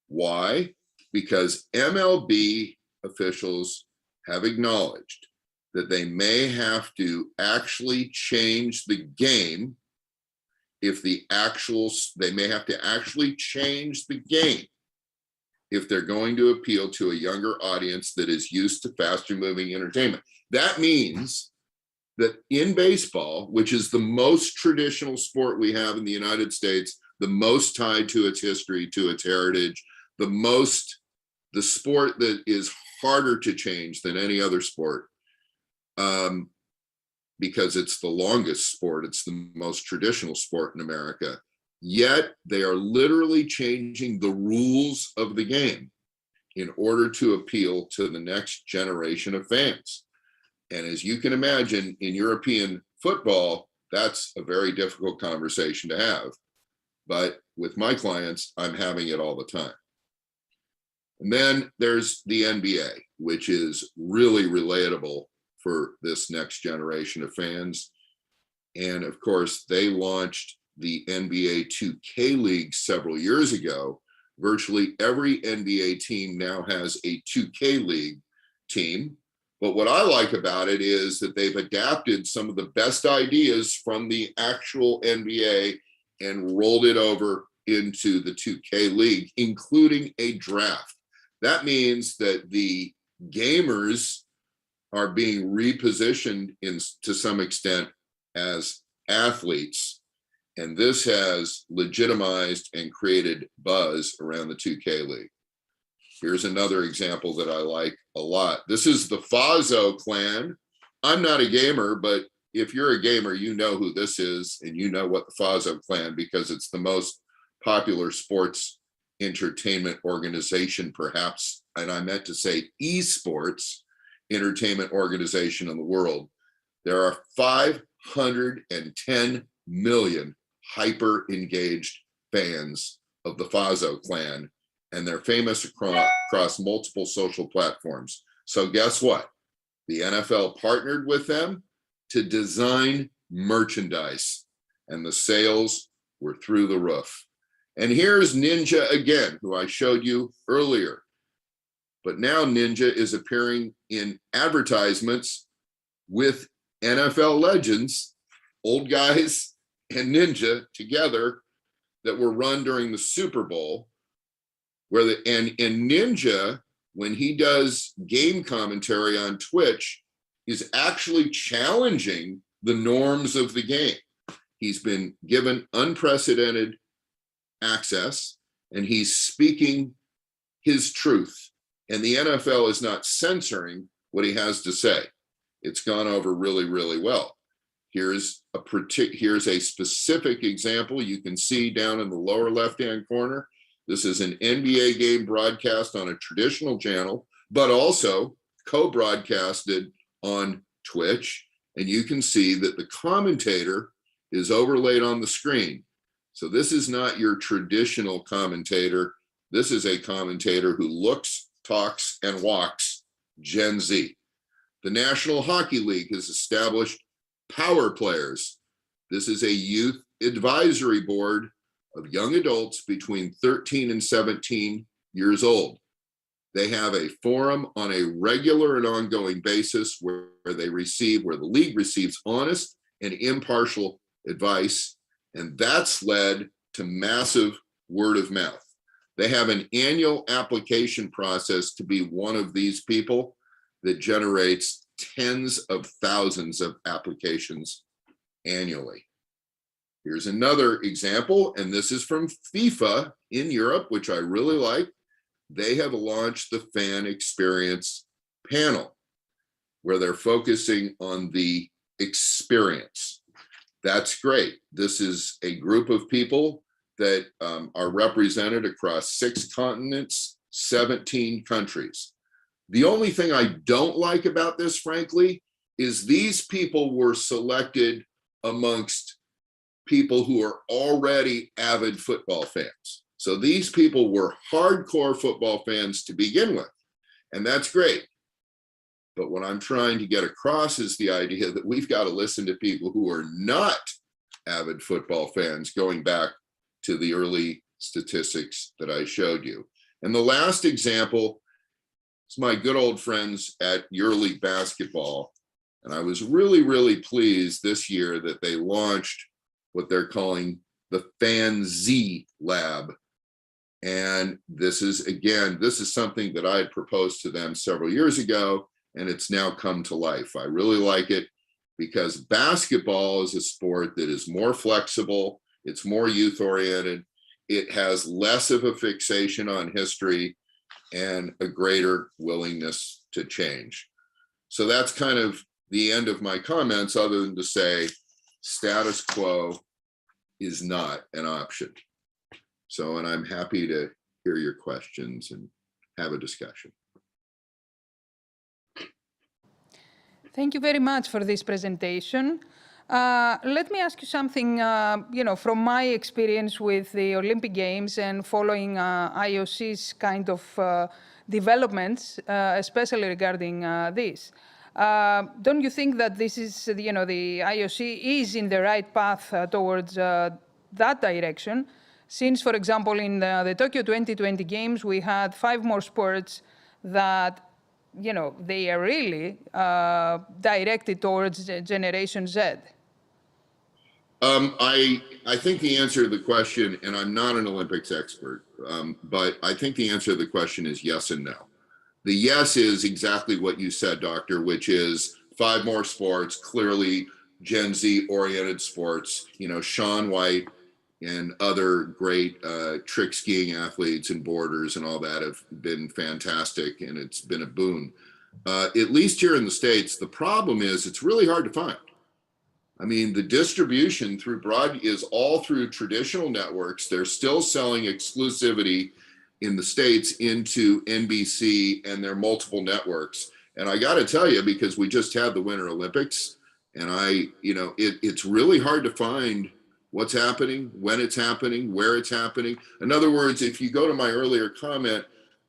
Why? Because MLB officials have acknowledged that they may have to actually change the game they may have to actually change the game if they're going to appeal to a younger audience that is used to faster moving entertainment. That means that in baseball, which is the most traditional sport we have in the United States, the most tied to its history, to its heritage, the sport that is harder to change than any other sport, because it's the longest sport, it's the most traditional sport in America. Yet they are literally changing the rules of the game in order to appeal to the next generation of fans. And as you can imagine, in European football, that's a very difficult conversation to have. But with my clients, I'm having it all the time. And then there's the NBA, which is really relatable for this next generation of fans. And of course, they launched the NBA 2K League several years ago. Virtually every NBA team now has a 2K League team. But what I like about it is that they've adapted some of the best ideas from the actual NBA and rolled it over into the 2K League, including a draft. That means that the gamers are being repositioned to some extent as athletes. And this has legitimized and created buzz around the 2K League. Here's another example that I like a lot. This is the Fazo clan. I'm not a gamer, but if you're a gamer, you know who this is, and you know what the Fazo clan, because it's the most popular sports entertainment organization, perhaps, and I meant to say esports entertainment organization in the world. There are 510 million hyper-engaged fans of the Fazo clan, and they're famous across multiple social platforms. So guess what? The NFL partnered with them to design merchandise, and the sales were through the roof. And here's Ninja again, who I showed you earlier. But now Ninja is appearing in advertisements with NFL legends, old guys and Ninja together, that were run during the Super Bowl. And Ninja, when he does game commentary on Twitch, is actually challenging the norms of the game. He's been given unprecedented access, and he's speaking his truth. And the NFL is not censoring what he has to say. It's gone over really, really well. Here's a specific example you can see down in the lower left-hand corner. This is an NBA game broadcast on a traditional channel, but also co-broadcasted on Twitch. And you can see that the commentator is overlaid on the screen. So this is not your traditional commentator. This is a commentator who looks, talks, and walks Gen Z. The National Hockey League has established power players. This is a youth advisory board of young adults between 13 and 17 years old. They have a forum on a regular and ongoing basis where the league receives honest and impartial advice, and that's led to massive word of mouth. They have an annual application process to be one of these people that generates tens of thousands of applications annually. Here's another example, and this is from FIFA in Europe, which I really like. They have launched the fan experience panel, where they're focusing on the experience. That's great. This is a group of people that are represented across 6 continents, 17 countries. The only thing I don't like about this, frankly, is these people were selected amongst people who are already avid football fans. So these people were hardcore football fans to begin with, and that's great. But what I'm trying to get across is the idea that we've got to listen to people who are not avid football fans, going back to the early statistics that I showed you. And the last example is my good old friends at EuroLeague basketball. And I was really, really pleased this year that they launched what they're calling the Fan Z Lab. And this is something that I had proposed to them several years ago, and it's now come to life. I really like it because basketball is a sport that is more flexible, it's more youth-oriented, it has less of a fixation on history, and a greater willingness to change. So that's kind of the end of my comments, other than to say status quo is not an option. So, and I'm happy to hear your questions and have a discussion. Thank you very much for this presentation. Let me ask you something, from my experience with the Olympic Games and following IOC's kind of developments, especially regarding this. Don't you think that this is, the IOC is in the right path towards that direction? Since, for example, in the Tokyo 2020 Games, we had 5 more sports that, they are really directed towards Generation Z. I think the answer to the question, and I'm not an Olympics expert, but I think the answer to the question is yes and no. The yes is exactly what you said, Doctor, which is 5 more sports, clearly Gen Z oriented sports. Shaun White and other great trick skiing athletes and boarders and all that have been fantastic, and it's been a boon. At least here in the States, the problem is it's really hard to find. I mean, the distribution through is all through traditional networks. They're still selling exclusivity in the States into NBC and their multiple networks. And I got to tell you, because we just had the Winter Olympics, and it's really hard to find what's happening, when it's happening, where it's happening. In other words, if you go to my earlier comment,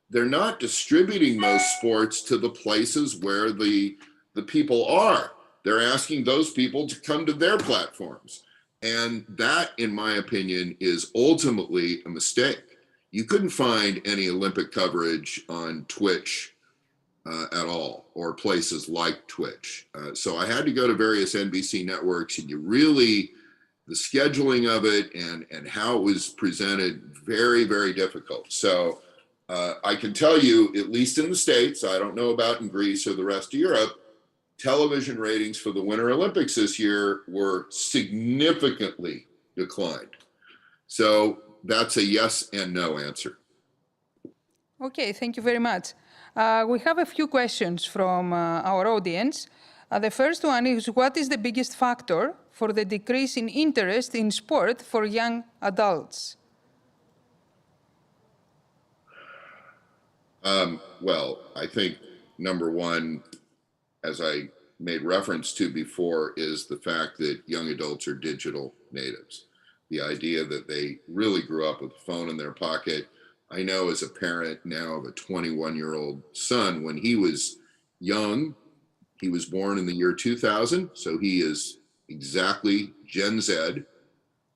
they're not distributing those sports to the places where the people are. They're asking those people to come to their platforms. And that, in my opinion, is ultimately a mistake. You couldn't find any Olympic coverage on Twitch at all, or places like Twitch. So I had to go to various NBC networks, and the scheduling of it and how it was presented, very, very difficult. So I can tell you, at least in the States, I don't know about in Greece or the rest of Europe, television ratings for the Winter Olympics this year were significantly declined. So that's a yes and no answer. Okay, thank you very much. We have a few questions from our audience. The first one is, what is the biggest factor for the decrease in interest in sport for young adults? Well, I think number one, as I made reference to before, is the fact that young adults are digital natives. The idea that they really grew up with a phone in their pocket. I know as a parent now of a 21-year-old son, when he was young, he was born in the year 2000, so he is exactly Gen Z.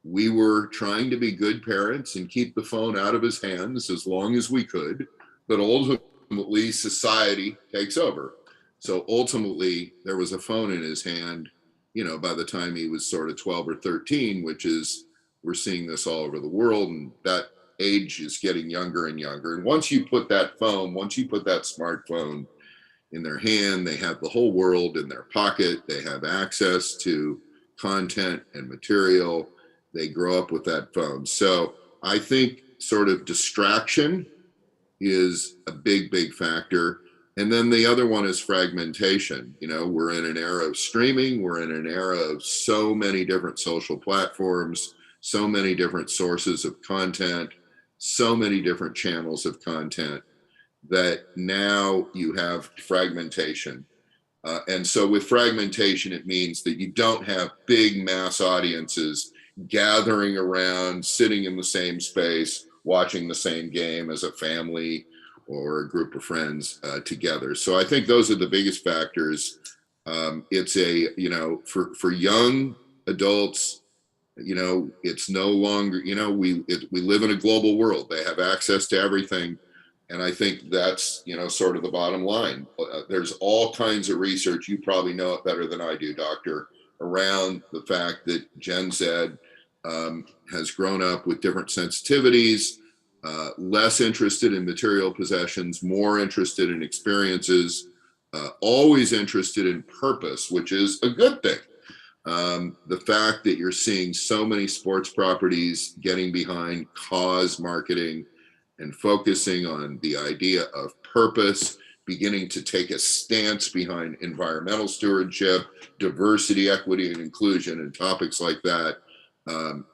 We were trying to be good parents and keep the phone out of his hands as long as we could, but ultimately society takes over. So ultimately, there was a phone in his hand, by the time he was sort of 12 or 13, which is, we're seeing this all over the world, and that age is getting younger and younger. And once you put that smartphone in their hand, they have the whole world in their pocket. They have access to content and material. They grow up with that phone. So I think sort of distraction is a big, big factor. And then the other one is fragmentation. We're in an era of streaming. We're in an era of so many different social platforms, so many different sources of content, so many different channels of content, that now you have fragmentation. And so with fragmentation, it means that you don't have big mass audiences gathering around, sitting in the same space, watching the same game as a family, or a group of friends together. So I think those are the biggest factors. It's a, you know, for young adults, you know, it's no longer, you know, we live in a global world. They have access to everything. And I think that's, you know, sort of the bottom line. There's all kinds of research, you probably know it better than I do, Doctor, around the fact that Gen Z has grown up with different sensitivities, less interested in material possessions, more interested in experiences, always interested in purpose, which is a good thing. The fact that you're seeing so many sports properties getting behind cause marketing and focusing on the idea of purpose, beginning to take a stance behind environmental stewardship, diversity, equity, and inclusion, and topics like that.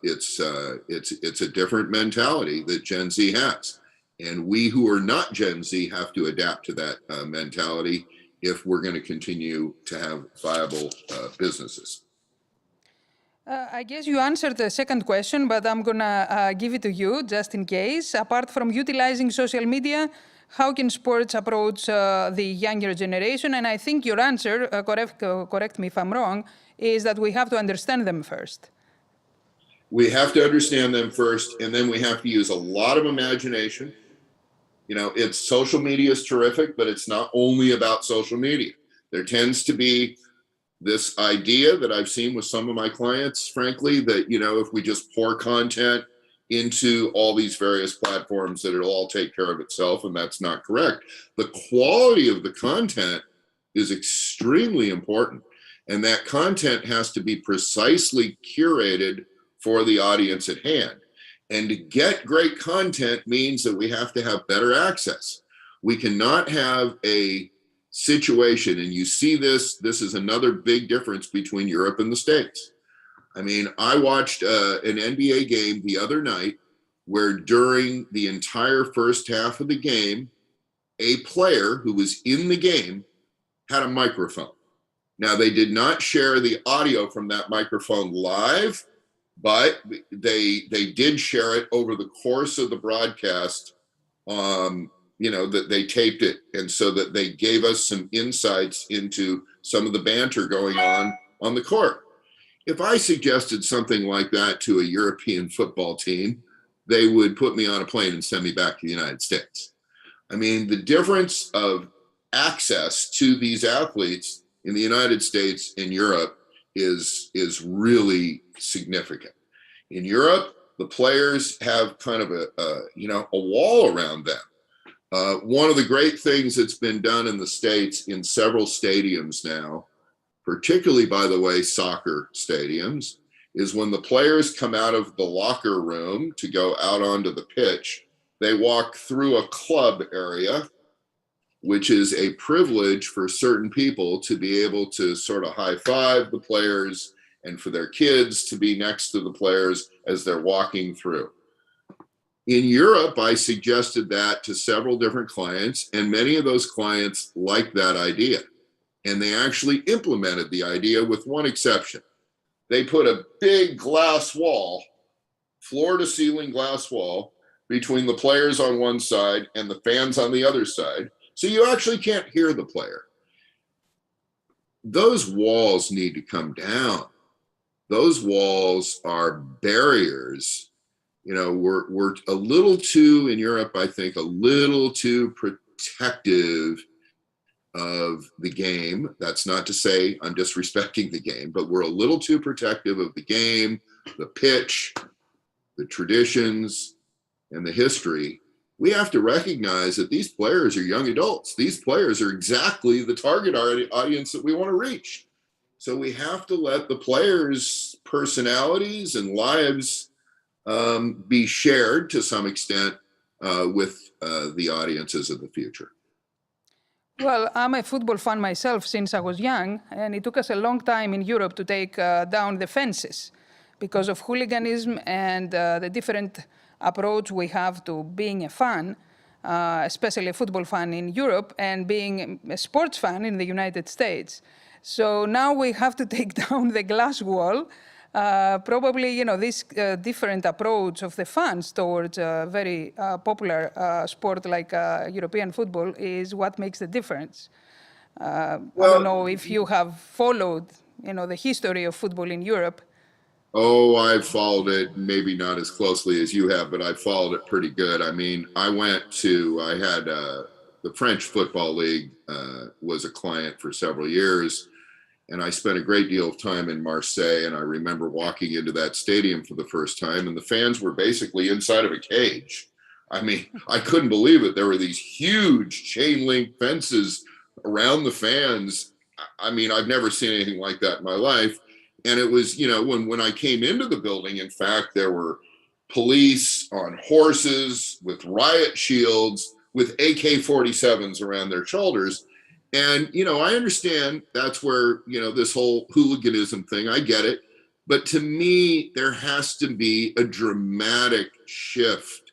It's a different mentality that Gen Z has, and we who are not Gen Z have to adapt to that mentality if we're going to continue to have viable businesses. I guess you answered the second question, but I'm gonna give it to you just in case. Apart from utilizing social media, how can sports approach the younger generation? And I think your answer, correct me if I'm wrong, is that we have to understand them first. We have to understand them first, and then we have to use a lot of imagination. You know, social media is terrific, but it's not only about social media. There tends to be this idea that I've seen with some of my clients, frankly, that, you know, if we just pour content into all these various platforms, that it'll all take care of itself, and that's not correct. The quality of the content is extremely important, and that content has to be precisely curated for the audience at hand. And to get great content means that we have to have better access. We cannot have a situation, and you see this is another big difference between Europe and the States. I mean, I watched an NBA game the other night where during the entire first half of the game, a player who was in the game had a microphone. Now, they did not share the audio from that microphone live, but they did share it over the course of the broadcast. You know, that they taped it, and so that they gave us some insights into some of the banter going on the court. If I suggested something like that to a European football team, they would put me on a plane and send me back to the United States. I mean, the difference of access to these athletes in the United States and Europe is really significant. In Europe, the players have kind of a wall around them. One of the great things that's been done in the States in several stadiums now, particularly, by the way, soccer stadiums, is when the players come out of the locker room to go out onto the pitch, they walk through a club area, which is a privilege for certain people to be able to sort of high five the players and for their kids to be next to the players as they're walking through. In Europe, I suggested that to several different clients, and many of those clients liked that idea. And they actually implemented the idea with one exception. They put a big glass wall, floor to ceiling glass wall, between the players on one side and the fans on the other side. So you actually can't hear the player. Those walls need to come down. Those walls are barriers. You know, we're a little too, in Europe, I think, a little too protective of the game. That's not to say I'm disrespecting the game, but we're a little too protective of the game, the pitch, the traditions, and the history. We have to recognize that these players are young adults. These players are exactly the target audience that we want to reach. So we have to let the players' personalities and lives be shared to some extent with the audiences of the future. Well, I'm a football fan myself since I was young, and it took us a long time in Europe to take down the fences because of hooliganism and the different approach we have to being a fan, especially a football fan in Europe, and being a sports fan in the United States. So now we have to take down the glass wall probably, this different approach of the fans towards a very popular sport like European football is what makes the difference. I don't know if you have followed, the history of football in Europe. Oh, I've followed it, maybe not as closely as you have, but I've followed it pretty good. I mean, I had the French Football League was a client for several years, and I spent a great deal of time in Marseille, and I remember walking into that stadium for the first time, and the fans were basically inside of a cage. I mean, I couldn't believe it. There were these huge chain link fences around the fans. I mean, I've never seen anything like that in my life. And it was, when I came into the building, in fact, there were police on horses with riot shields, with AK-47s around their shoulders. And, I understand that's where, this whole hooliganism thing, I get it. But to me, there has to be a dramatic shift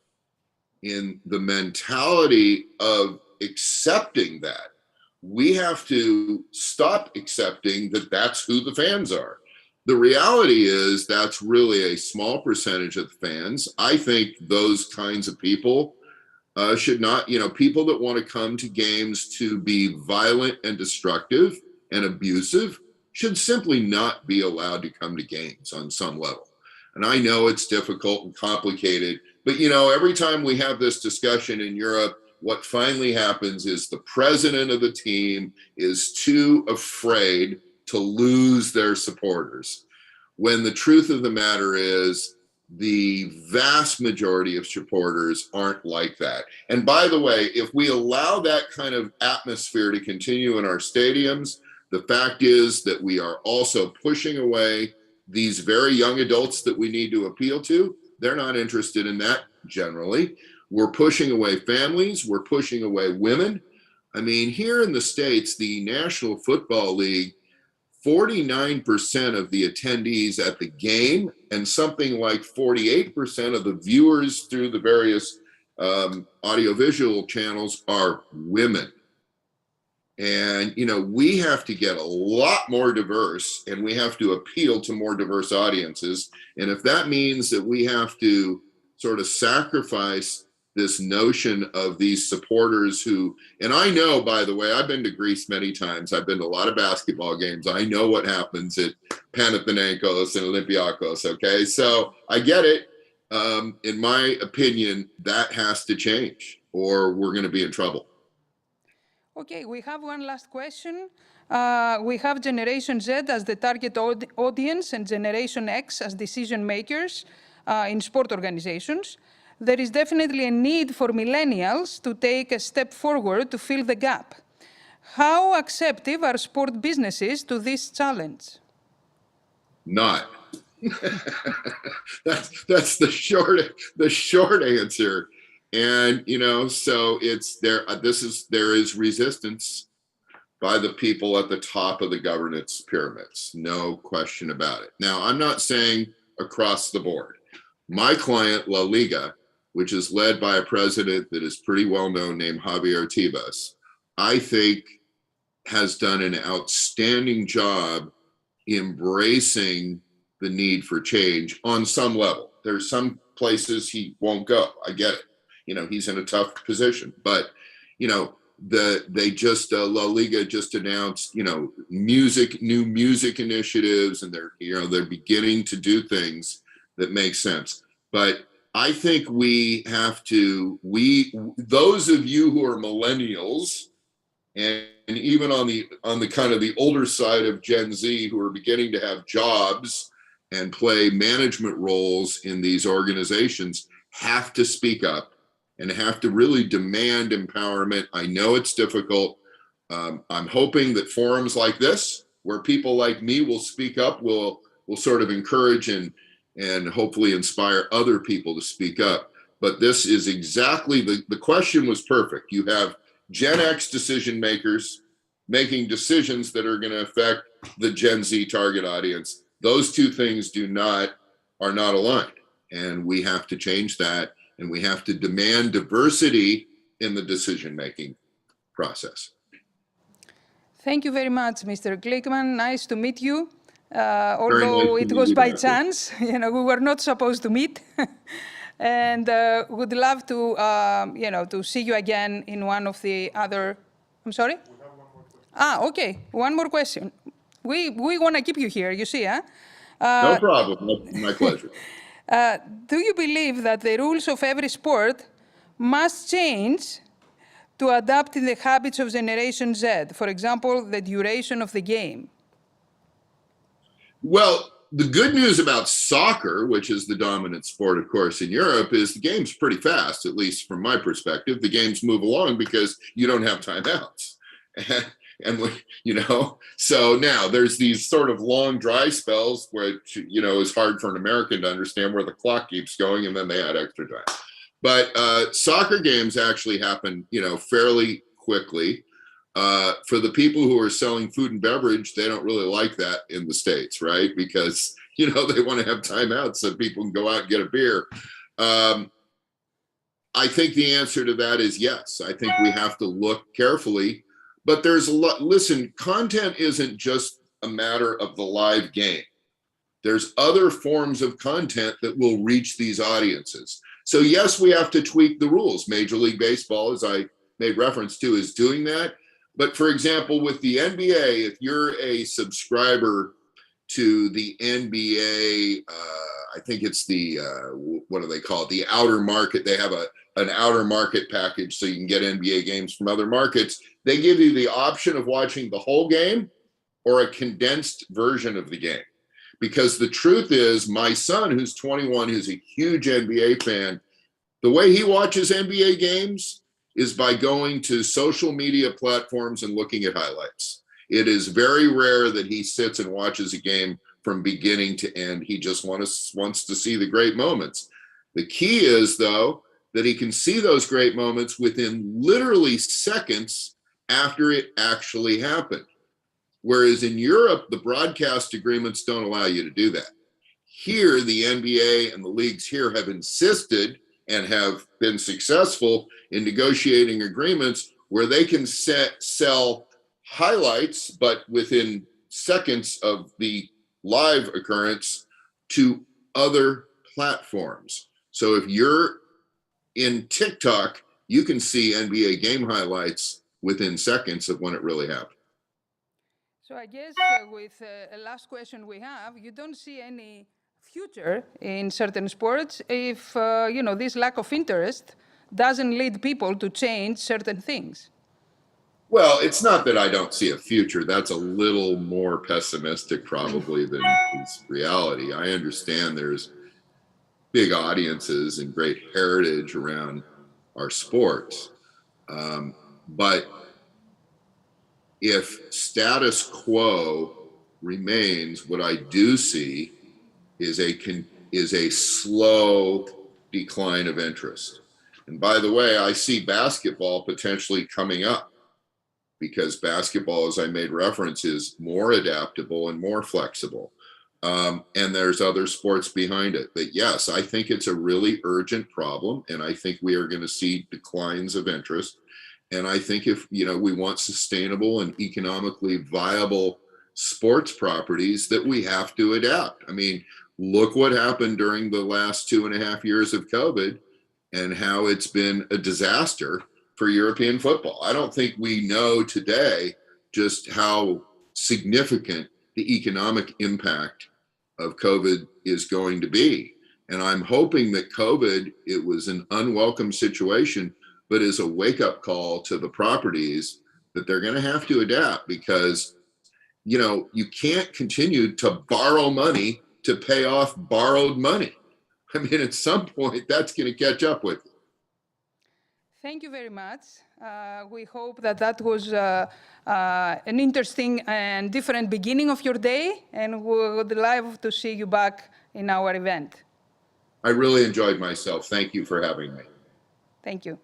in the mentality of accepting that. We have to stop accepting that that's who the fans are. The reality is that's really a small percentage of the fans. I think those kinds of people should not, people that want to come to games to be violent and destructive and abusive should simply not be allowed to come to games on some level. And I know it's difficult and complicated, but every time we have this discussion in Europe, what finally happens is the president of the team is too afraid to lose their supporters, when the truth of the matter is the vast majority of supporters aren't like that. And by the way, if we allow that kind of atmosphere to continue in our stadiums, the fact is that we are also pushing away these very young adults that we need to appeal to. They're not interested in that generally. We're pushing away families. We're pushing away women. I mean, here in the States, the National Football League, 49% of the attendees at the game and something like 48% of the viewers through the various audiovisual channels are women. And, we have to get a lot more diverse, and we have to appeal to more diverse audiences. And if that means that we have to sort of sacrifice this notion of these supporters who, and I know, by the way, I've been to Greece many times. I've been to a lot of basketball games. I know what happens at Panathinaikos and Olympiakos, okay? So I get it. In my opinion, that has to change, or we're going to be in trouble. Okay, we have one last question. We have Generation Z as the target audience and Generation X as decision makers in sport organizations. There is definitely a need for millennials to take a step forward to fill the gap. How accepting are sport businesses to this challenge? Not. that's the short answer. And so it's there. There is resistance by the people at the top of the governance pyramids, no question about it. Now, I'm not saying across the board. My client, La Liga, which is led by a president that is pretty well known named Javier Tebas, I think has done an outstanding job embracing the need for change on some level. There's some places he won't go. I get it. He's in a tough position, but they just La Liga just announced new music initiatives, and they're beginning to do things that make sense. But I think we have to, those of you who are millennials, and even on the kind of the older side of Gen Z who are beginning to have jobs and play management roles in these organizations, have to speak up and have to really demand empowerment. I know it's difficult. I'm hoping that forums like this, where people like me will speak up, will sort of encourage and hopefully inspire other people to speak up. But this is exactly, the question was perfect. You have Gen X decision makers making decisions that are going to affect the Gen Z target audience. Those two things are not aligned. And we have to change that. And we have to demand diversity in the decision-making process. Thank you very much, Mr. Glickman. Nice to meet you. although nice it to was meet you, by Doctor. chance. You know, we were not supposed to meet. And would love to, to see you again in one of the other. I'm sorry? Okay. One more question. We want to keep you here, you see, huh? No problem. My pleasure. Do you believe that the rules of every sport must change to adapt to the habits of Generation Z? For example, the duration of the game. Well, the good news about soccer, which is the dominant sport, of course, in Europe, is the game's pretty fast, at least from my perspective. The games move along because you don't have timeouts. So now there's these sort of long dry spells where, it's hard for an American to understand where the clock keeps going, and then they add extra time. But soccer games actually happen, fairly quickly. For the people who are selling food and beverage, they don't really like that in the States, right? Because, they want to have timeouts so people can go out and get a beer. I think the answer to that is yes. I think we have to look carefully, but there's a lot. Listen, content isn't just a matter of the live game. There's other forms of content that will reach these audiences. So yes, we have to tweak the rules. Major League Baseball, as I made reference to, is doing that. But for example, with the NBA, if you're a subscriber to the NBA, I think it's the, what do they call it? The outer market. They have an outer market package so you can get NBA games from other markets. They give you the option of watching the whole game or a condensed version of the game. Because the truth is, my son, who's 21, who's a huge NBA fan, the way he watches NBA games is by going to social media platforms and looking at highlights. It is very rare that he sits and watches a game from beginning to end. He just wants to see the great moments. The key is, though, that he can see those great moments within literally seconds after it actually happened. Whereas in Europe, the broadcast agreements don't allow you to do that. Here, the NBA and the leagues here have insisted and have been successful in negotiating agreements where they can sell highlights, but within seconds of the live occurrence, to other platforms. So if you're in TikTok, you can see NBA game highlights within seconds of when it really happened. So I guess with a last question we have, you don't see any future in certain sports if, this lack of interest doesn't lead people to change certain things. Well, it's not that I don't see a future. That's a little more pessimistic probably than is reality. I understand there's big audiences and great heritage around our sports. But if status quo remains, what I do see is a slow decline of interest. And by the way, I see basketball potentially coming up because basketball, as I made reference, is more adaptable and more flexible. And there's other sports behind it. But yes, I think it's a really urgent problem. And I think we are going to see declines of interest. And I think if, we want sustainable and economically viable sports properties, that we have to adapt. I mean, look what happened during the last 2.5 years of COVID and how it's been a disaster for European football. I don't think we know today just how significant the economic impact of COVID is going to be. And I'm hoping that COVID, it was an unwelcome situation, but is a wake-up call to the properties that they're going to have to adapt because, you can't continue to borrow money to pay off borrowed money. I mean, at some point, that's going to catch up with you. Thank you very much. We hope that was an interesting and different beginning of your day, and we would love to see you back in our event. I really enjoyed myself. Thank you for having me. Thank you.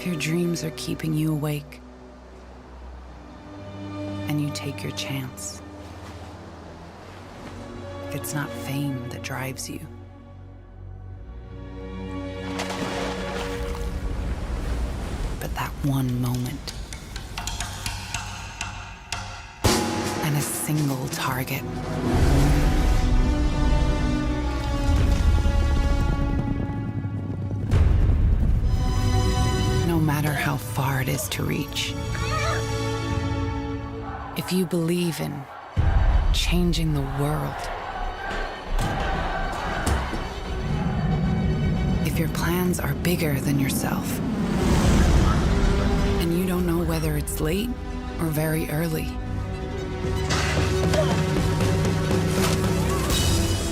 If your dreams are keeping you awake, and you take your chance. If it's not fame that drives you, but that one moment. And a single target. No matter how far it is to reach. If you believe in changing the world, if your plans are bigger than yourself, and you don't know whether it's late or very early,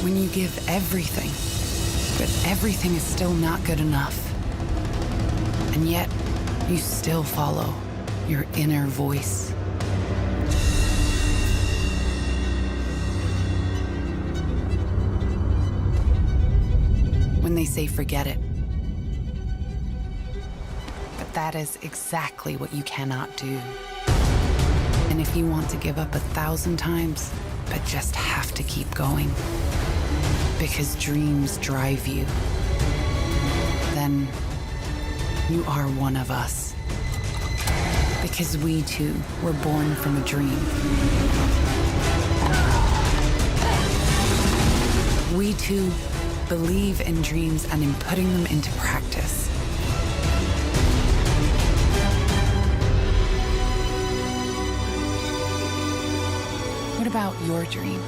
when you give everything, but everything is still not good enough, and yet you still follow your inner voice. When they say forget it. But that is exactly what you cannot do. And if you want to give up 1,000 times, but just have to keep going, because dreams drive you, then you are one of us. Because we too were born from a dream. We too believe in dreams and in putting them into practice. What about your dream?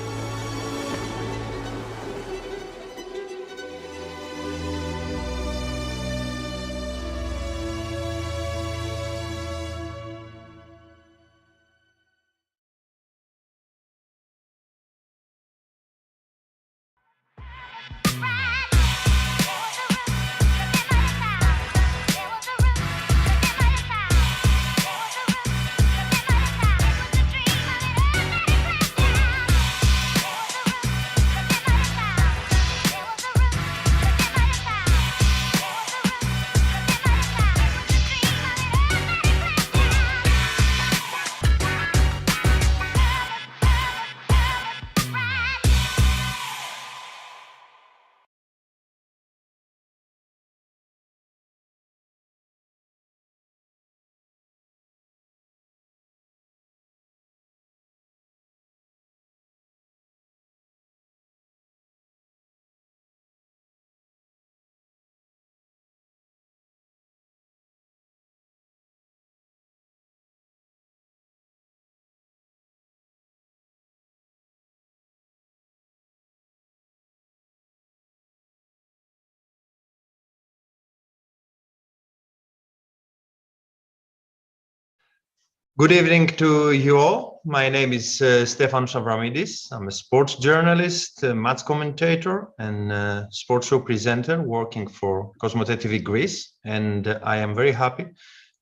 Good evening to you all. My name is Stefan Savramidis. I'm a sports journalist, a match commentator, and sports show presenter working for Cosmote TV Greece. And I am very happy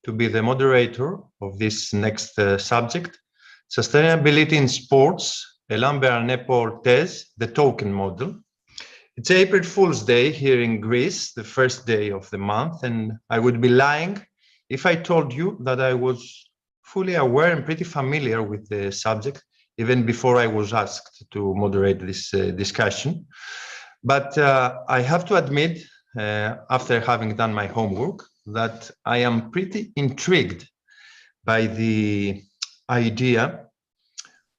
to be the moderator of this next subject, Sustainability in Sports, Elan Bernet-Portes, the token model. It's April Fool's Day here in Greece, the first day of the month, and I would be lying if I told you that I was fully aware and pretty familiar with the subject, even before I was asked to moderate this discussion. But I have to admit, after having done my homework, that I am pretty intrigued by the idea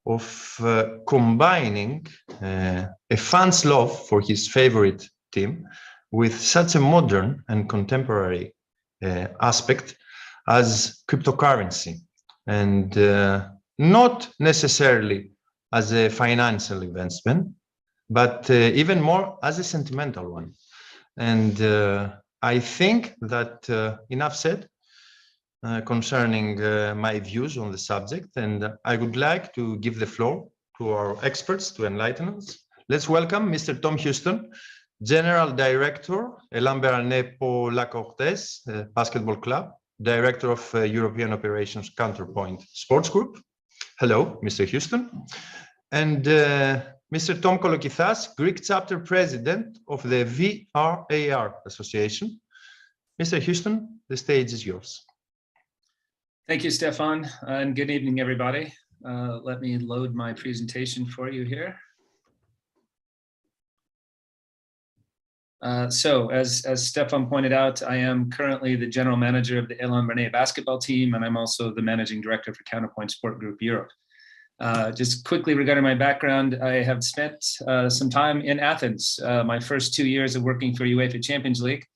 of combining a fan's love for his favorite team with such a modern and contemporary aspect as cryptocurrency. And not necessarily as a financial investment, but even more as a sentimental one. And I think that enough said concerning my views on the subject, and I would like to give the floor to our experts to enlighten us. Let's welcome Mr. Tom Houston, General Director, Elan Bernet-Portes Basketball Club, Director of European Operations Counterpoint Sports Group. Hello, Mr. Houston. And Mr. Tom Kolokithas, Greek Chapter President of the VRAR Association. Mr. Houston, the stage is yours. Thank you, Stefan, and good evening, everybody. Let me load my presentation for you here. So as Stefan pointed out, I am currently the general manager of the Elan Bernet basketball team, and I'm also the managing director for Counterpoint Sport Group Europe. Just quickly regarding my background, I have spent some time in Athens. My first 2 years of working for UEFA Champions League.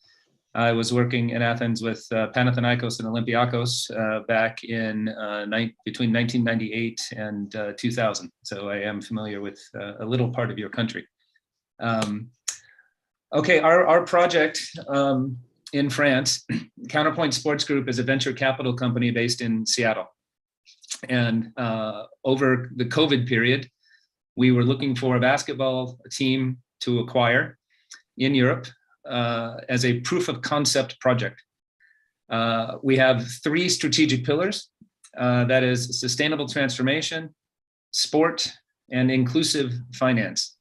I was working in Athens with Panathinaikos and Olympiakos back in between 1998 and 2000. So I am familiar with a little part of your country. Okay, our project in France, Counterpoint Sports Group, is a venture capital company based in Seattle. And over the COVID period, we were looking for a basketball team to acquire in Europe as a proof of concept project. We have 3 strategic pillars, that is sustainable transformation, sport, and inclusive finance.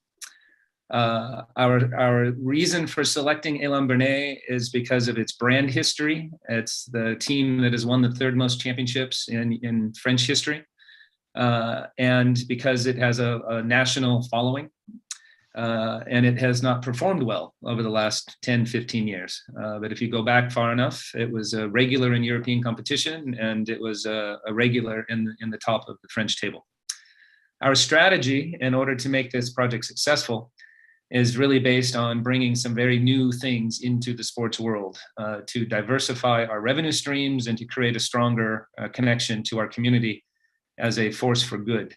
Our reason for selecting Elan Bernet is because of its brand history. It's the team that has won the 3rd most championships in French history, and because it has a national following, and it has not performed well over the last 10, 15 years. But if you go back far enough, it was a regular in European competition, and it was a regular in the top of the French table. Our strategy, in order to make this project successful, is really based on bringing some very new things into the sports world to diversify our revenue streams and to create a stronger connection to our community as a force for good.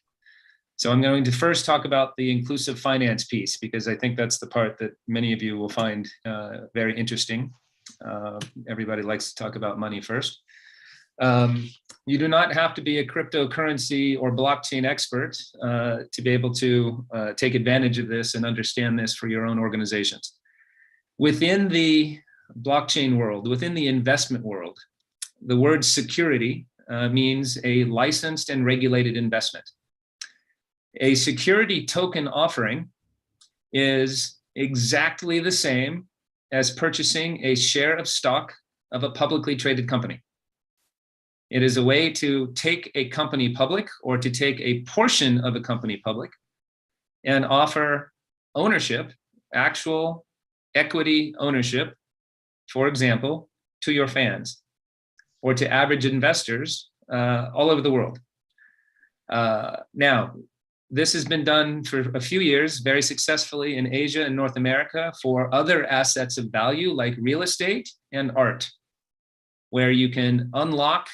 So I'm going to first talk about the inclusive finance piece, because I think that's the part that many of you will find very interesting. Everybody likes to talk about money first. You do not have to be a cryptocurrency or blockchain expert to be able to take advantage of this and understand this for your own organizations. Within the blockchain world, within the investment world, the word security means a licensed and regulated investment. A security token offering is exactly the same as purchasing a share of stock of a publicly traded company. It is a way to take a company public, or to take a portion of a company public, and offer ownership, actual equity ownership, for example, to your fans or to average investors all over the world. Now, this has been done for a few years very successfully in Asia and North America for other assets of value like real estate and art, where you can unlock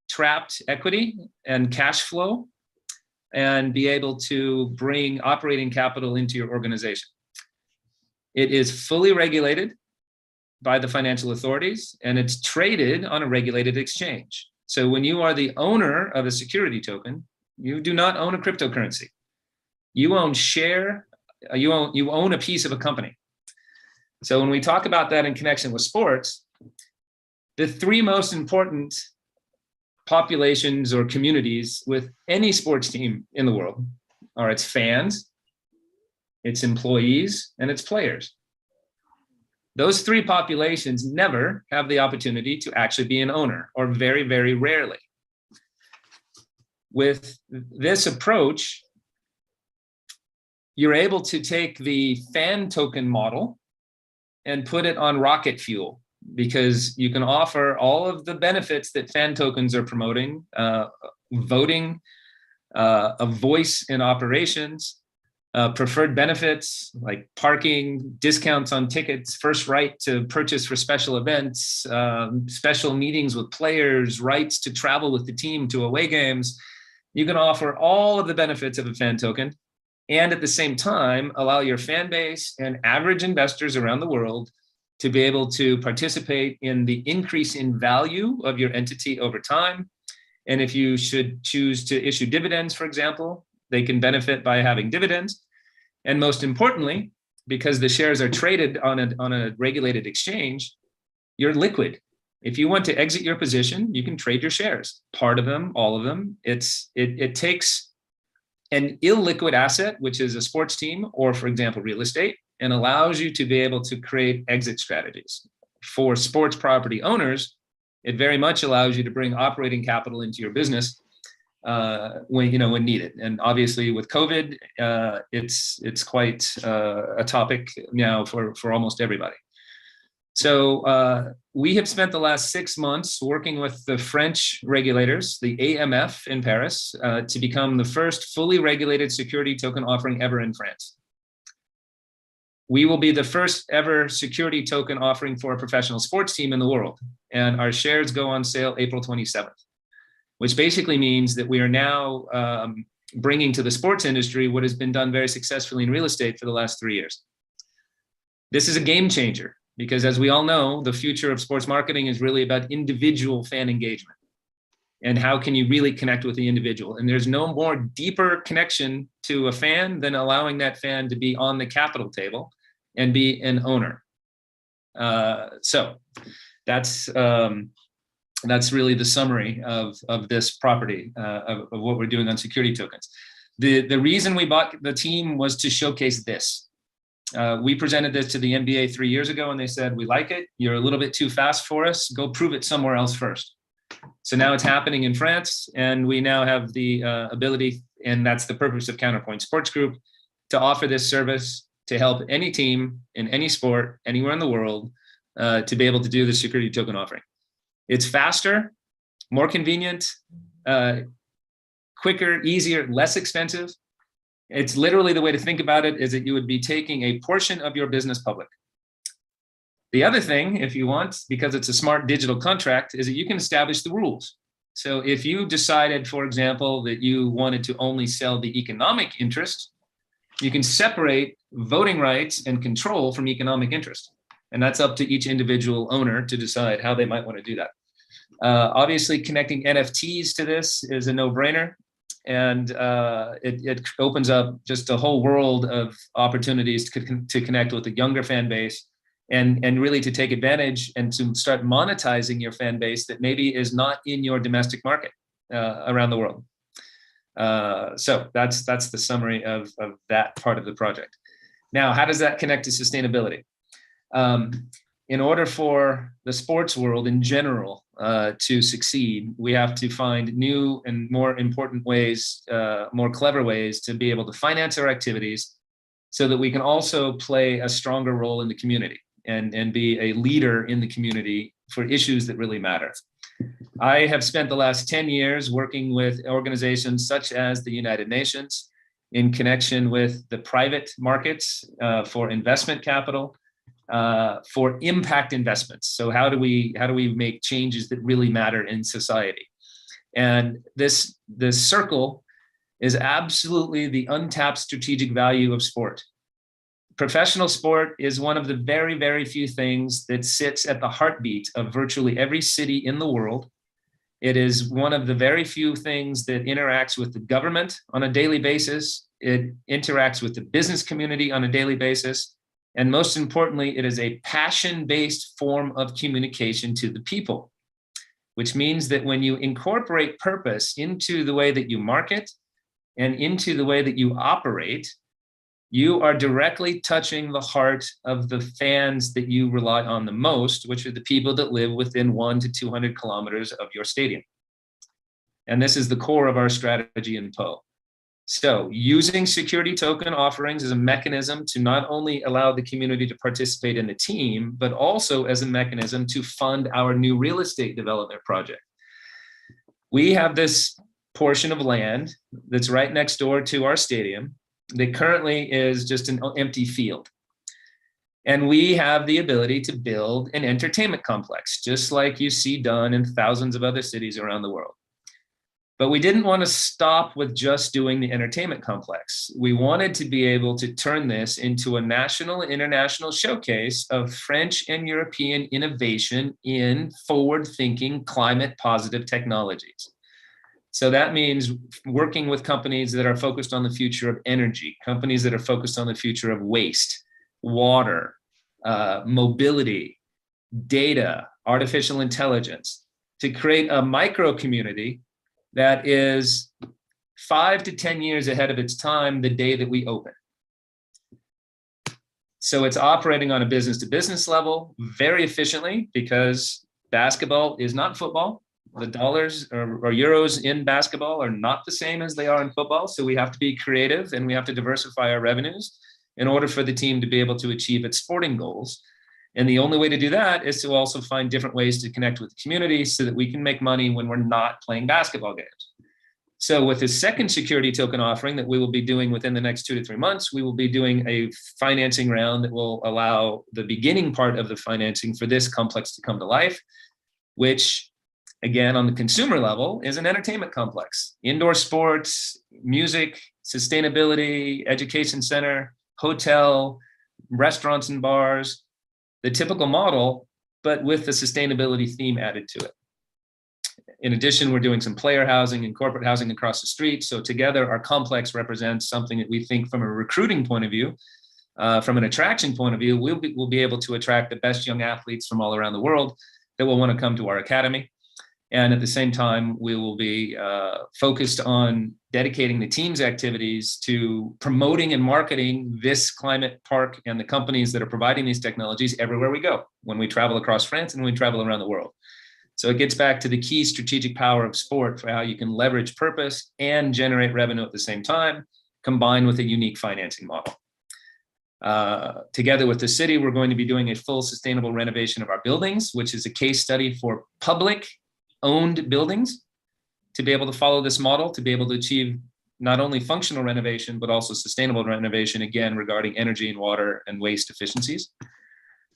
trapped equity and cash flow and be able to bring operating capital into your organization. It is fully regulated by the financial authorities, and it's traded on a regulated exchange. So when you are the owner of a security token, you do not own a cryptocurrency. You own you own a piece of a company. So when we talk about that in connection with sports, the 3 most important populations or communities with any sports team in the world are its fans, its employees, and its players. Those 3 populations never have the opportunity to actually be an owner, or very, very rarely. With this approach, you're able to take the fan token model and put it on rocket fuel, because you can offer all of the benefits that fan tokens are promoting, voting, a voice in operations, preferred benefits like parking, discounts on tickets, first right to purchase for special events, special meetings with players, rights to travel with the team to away games. You can offer all of the benefits of a fan token, and at the same time, allow your fan base and average investors around the world to be able to participate in the increase in value of your entity over time. And if you should choose to issue dividends, for example, they can benefit by having dividends. And most importantly, because the shares are traded on a regulated exchange, you're liquid. If you want to exit your position, you can trade your shares, part of them, all of them. It takes an illiquid asset, which is a sports team or, for example, real estate, and allows you to be able to create exit strategies. for sports property owners, it very much allows you to bring operating capital into your business when needed. And obviously with COVID, it's quite a topic now for almost everybody. So we have spent the last 6 months working with the French regulators, the AMF in Paris, to become the first fully regulated security token offering ever in France. We will be the first ever security token offering for a professional sports team in the world. And our shares go on sale April 27th, which basically means that we are now bringing to the sports industry what has been done very successfully in real estate for the last 3 years. This is a game changer because, as we all know, the future of sports marketing is really about individual fan engagement. And how can you really connect with the individual? And there's no more deeper connection to a fan than allowing that fan to be on the capital table and be an owner. So that's really the summary of this property, of what we're doing on security tokens. The reason we bought the team was to showcase this. We presented this to the NBA 3 years ago and they said, we like it. You're a little bit too fast for us. Go prove it somewhere else first. So now it's happening in France, and we now have the ability, and that's the purpose of Counterpoint Sports Group, to offer this service to help any team in any sport, anywhere in the world, to be able to do the security token offering. It's faster, more convenient, quicker, easier, less expensive. It's literally, the way to think about it is that you would be taking a portion of your business public. The other thing, if you want, because it's a smart digital contract, is that you can establish the rules. So if you decided, for example, that you wanted to only sell the economic interest, you can separate voting rights and control from economic interest. And that's up to each individual owner to decide how they might want to do that. Obviously, connecting NFTs to this is a no-brainer. And it opens up just a whole world of opportunities to connect with the younger fan base, and really to take advantage and to start monetizing your fan base that maybe is not in your domestic market around the world. So that's the summary of that part of the project. Now, how does that connect to sustainability? In order for the sports world in general to succeed, we have to find new and more important ways, more clever ways to be able to finance our activities so that we can also play a stronger role in the community and be a leader in the community for issues that really matter. I have spent the last 10 years working with organizations such as the United Nations in connection with the private markets for investment capital, for impact investments. So how do we make changes that really matter in society? And this circle is absolutely the untapped strategic value of sport. Professional sport is one of the very, very few things that sits at the heartbeat of virtually every city in the world. It is one of the very few things that interacts with the government on a daily basis. It interacts with the business community on a daily basis. And most importantly, it is a passion-based form of communication to the people, which means that when you incorporate purpose into the way that you market and into the way that you operate, you are directly touching the heart of the fans that you rely on the most, which are the people that live within 100 to 200 kilometers of your stadium. And this is the core of our strategy in PO. So using security token offerings as a mechanism to not only allow the community to participate in the team, but also as a mechanism to fund our new real estate development project. We have this portion of land that's right next door to our stadium that currently is just an empty field. And we have the ability to build an entertainment complex, just like you see done in thousands of other cities around the world. But we didn't want to stop with just doing the entertainment complex. We wanted to be able to turn this into a national and international showcase of French and European innovation in forward-thinking, climate-positive technologies. So that means working with companies that are focused on the future of energy, companies that are focused on the future of waste, water, mobility, data, artificial intelligence, to create a micro community that is 5 to 10 years ahead of its time the day that we open. So it's operating on a business to business level very efficiently because basketball is not football. The dollars or euros in basketball are not the same as they are in football. So we have to be creative and we have to diversify our revenues in order for the team to be able to achieve its sporting goals. And the only way to do that is to also find different ways to connect with the community so that we can make money when we're not playing basketball games. So with the second security token offering that we will be doing within the next 2 to 3 months, we will be doing a financing round that will allow the beginning part of the financing for this complex to come to life, which again, on the consumer level, is an entertainment complex. Indoor sports, music, sustainability, education center, hotel, restaurants and bars, the typical model, but with the sustainability theme added to it. In addition, we're doing some player housing and corporate housing across the street. So together, our complex represents something that we think from a recruiting point of view, from an attraction point of view, we'll be able to attract the best young athletes from all around the world that will want to come to our academy. And at the same time, we will be focused on dedicating the team's activities to promoting and marketing this climate park and the companies that are providing these technologies everywhere we go, when we travel across France and when we travel around the world. So it gets back to the key strategic power of sport for how you can leverage purpose and generate revenue at the same time, combined with a unique financing model. Together with the city, we're going to be doing a full sustainable renovation of our buildings, which is a case study for public owned buildings to be able to follow this model, to be able to achieve not only functional renovation, but also sustainable renovation, again, regarding energy and water and waste efficiencies.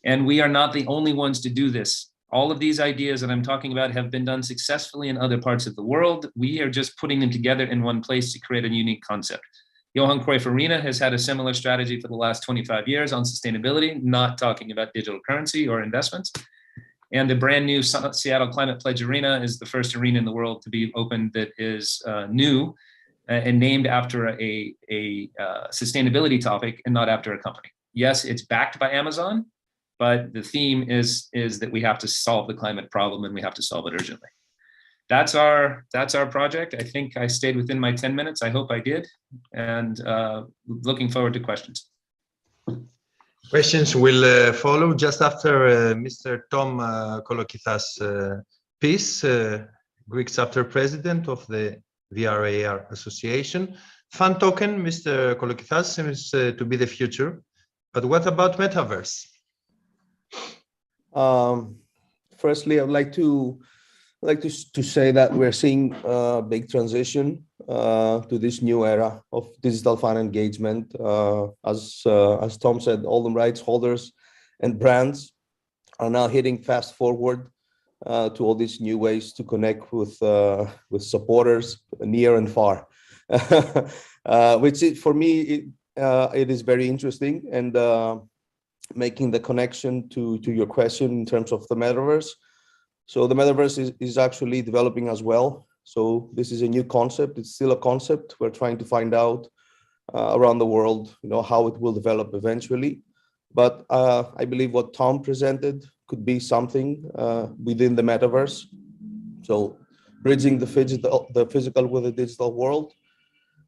And we are not the only ones to do this. All of these ideas that I'm talking about have been done successfully in other parts of the world. We are just putting them together in one place to create a unique concept. Johan Cruyff Arena has had a similar strategy for the last 25 years on sustainability, not talking about digital currency or investments. And the brand new Seattle Climate Pledge Arena is the first arena in the world to be opened that is new and named after a sustainability topic and not after a company. Yes, it's backed by Amazon, but the theme is that we have to solve the climate problem and we have to solve it urgently. That's our project. I think I stayed within my 10 minutes. I hope I did. And looking forward to questions. Questions will follow just after Mr. Tom Kolokithas' piece, Greek chapter president of the VRAR Association. Fan token, Mr. Kolokithas, seems to be the future. But what about metaverse? Firstly, I'd like to say that we're seeing a big transition to this new era of digital fan engagement. As Tom said, all the rights holders and brands are now hitting fast forward to all these new ways to connect with supporters near and far, which for me it is very interesting. And making the connection to your question in terms of the metaverse. So the metaverse is actually developing as well. So this is a new concept. It's still a concept. We're trying to find out around the world, how it will develop eventually. But I believe what Tom presented could be something within the metaverse. So bridging the physical with the digital world.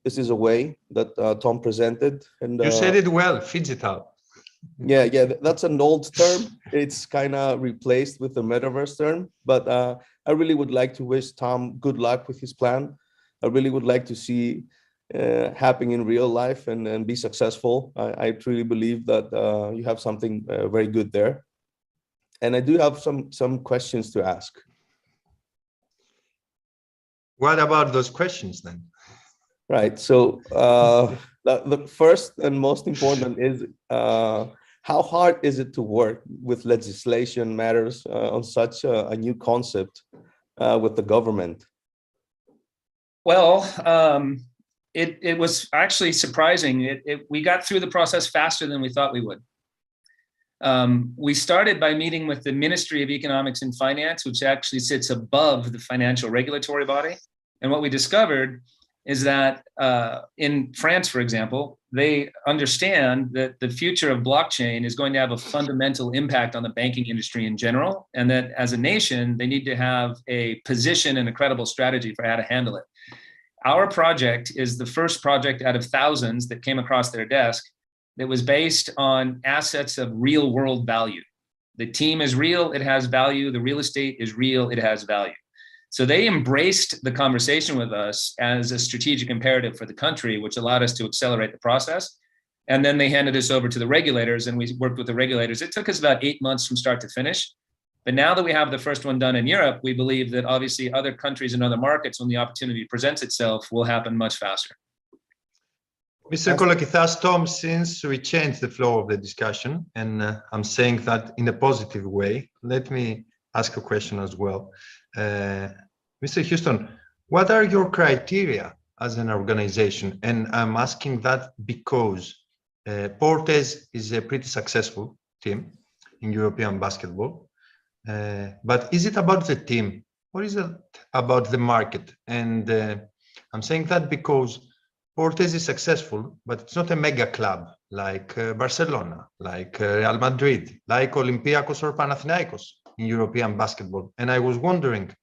This is a way that Tom presented. And you said it well, phygital. Yeah, that's an old term. It's kind of replaced with the metaverse term, but I really would like to wish Tom good luck with his plan. I really would like to see happening in real life and be successful. I truly believe that you have something very good there. And I do have some questions to ask. What about those questions then? Right. So the first and most important is how hard is it to work with legislation matters on such a new concept with the government? Well, it was actually surprising. We got through the process faster than we thought we would. We started by meeting with the Ministry of Economics and Finance, which actually sits above the financial regulatory body. And what we discovered is that in France, for example, they understand that the future of blockchain is going to have a fundamental impact on the banking industry in general, and that as a nation, they need to have a position and a credible strategy for how to handle it. Our project is the first project out of thousands that came across their desk that was based on assets of real world value. The team is real, it has value. The real estate is real, it has value. So they embraced the conversation with us as a strategic imperative for the country, which allowed us to accelerate the process. And then they handed us over to the regulators, and we worked with the regulators. It took us about 8 months from start to finish. But now that we have the first one done in Europe, we believe that obviously other countries and other markets, when the opportunity presents itself, will happen much faster. Mr. Kolokithas, Tom, since we changed the flow of the discussion, and I'm saying that in a positive way, let me ask a question as well. Mr. Houston, what are your criteria as an organization? And I'm asking that because Portes is a pretty successful team in European basketball. But is it about the team or is it about the market? And I'm saying that because Portes is successful, but it's not a mega club like Barcelona, like Real Madrid, like Olympiacos or Panathinaikos in European basketball. And I was wondering,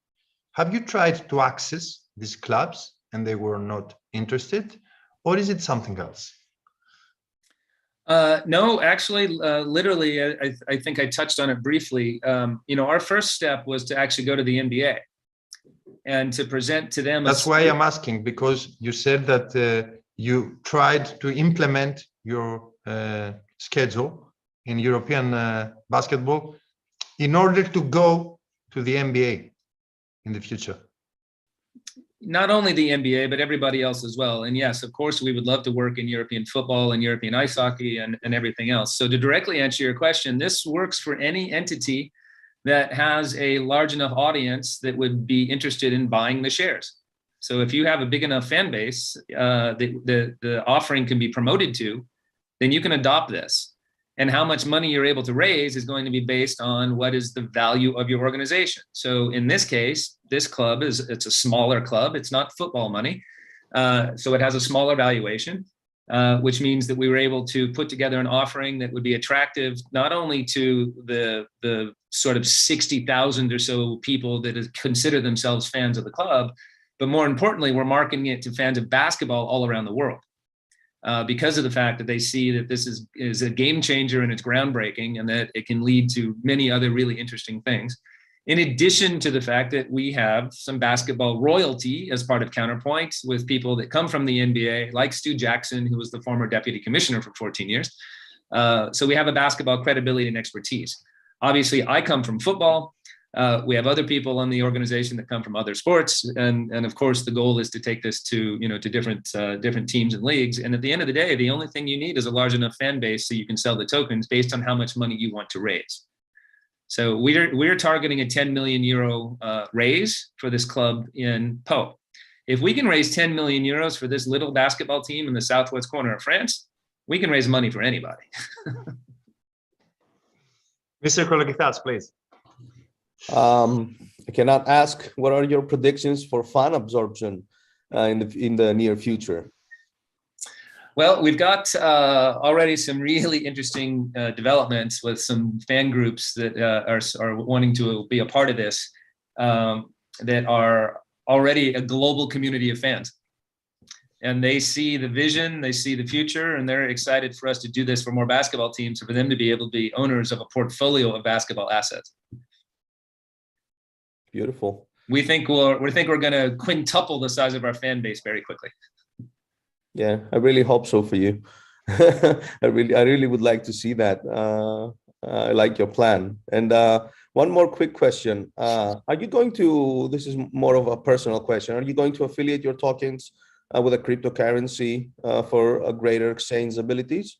have you tried to access these clubs and they were not interested, or is it something else? No, actually, literally, I think I touched on it briefly. Our first step was to actually go to the NBA and to present to them. That's why I'm asking, because you said that you tried to implement your schedule in European basketball in order to go to the NBA in the future. Not only the NBA, but everybody else as well. And yes, of course, we would love to work in European football and European ice hockey and everything else. So to directly answer your question, this works for any entity that has a large enough audience that would be interested in buying the shares. So if you have a big enough fan base the offering can be promoted to, then you can adopt this. And how much money you're able to raise is going to be based on what is the value of your organization. So in this case, this club it's a smaller club. It's not football money. So it has a smaller valuation, which means that we were able to put together an offering that would be attractive, not only to the sort of 60,000 or so people that consider themselves fans of the club, but more importantly, we're marketing it to fans of basketball all around the world. Because of the fact that they see that this is a game changer and it's groundbreaking and that it can lead to many other really interesting things. In addition to the fact that we have some basketball royalty as part of Counterpoint with people that come from the NBA, like Stu Jackson, who was the former deputy commissioner for 14 years. So we have a basketball credibility and expertise. Obviously, I come from football. We have other people on the organization that come from other sports, and of course the goal is to take this to to different teams and leagues. And at the end of the day, the only thing you need is a large enough fan base so you can sell the tokens based on how much money you want to raise. So we're targeting a 10 million euro raise for this club in Po. If we can raise 10 million euros for this little basketball team in the southwest corner of France, we can raise money for anybody. Mr. Kolokithas, please. I cannot ask, what are your predictions for fan absorption in the near future? Well, we've got already some really interesting developments with some fan groups that are wanting to be a part of this, that are already a global community of fans. And they see the vision, they see the future, and they're excited for us to do this for more basketball teams, for them to be able to be owners of a portfolio of basketball assets. Beautiful. We think we're going to quintuple the size of our fan base very quickly. Yeah, I really hope so for you. I really would like to see that. I like your plan. And one more quick question. Are you going to, this is more of a personal question, are you going to affiliate your tokens with a cryptocurrency for a greater exchange abilities,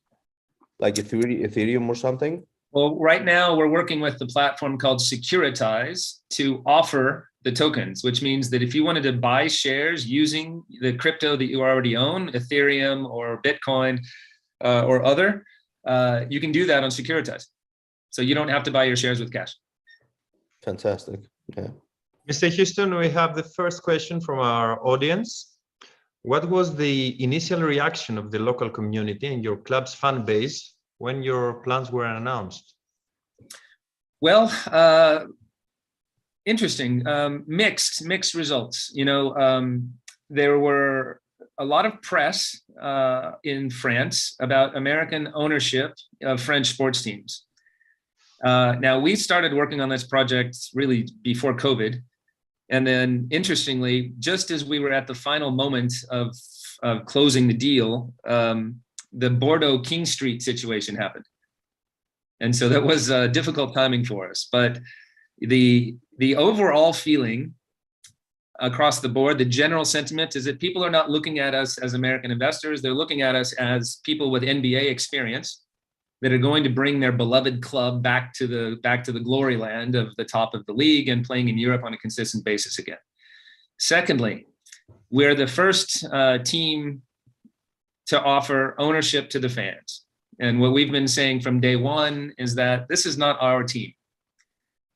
like Ethereum or something? Well, right now we're working with the platform called Securitize to offer the tokens, which means that if you wanted to buy shares using the crypto that you already own, Ethereum or Bitcoin or other, you can do that on Securitize. So you don't have to buy your shares with cash. Fantastic. Yeah. Mr. Houston, we have the first question from our audience. What was the initial reaction of the local community and your club's fan base when your plans were announced? Well, interesting, mixed results. There were a lot of press in France about American ownership of French sports teams. Now, we started working on this project really before COVID. And then interestingly, just as we were at the final moment of closing the deal, the Bordeaux King Street situation happened. And so that was difficult timing for us. But the overall feeling across the board, the general sentiment is that people are not looking at us as American investors. They're looking at us as people with NBA experience that are going to bring their beloved club back to the glory land of the top of the league and playing in Europe on a consistent basis again. Secondly, we're the first team to offer ownership to the fans. And what we've been saying from day one is that this is not our team.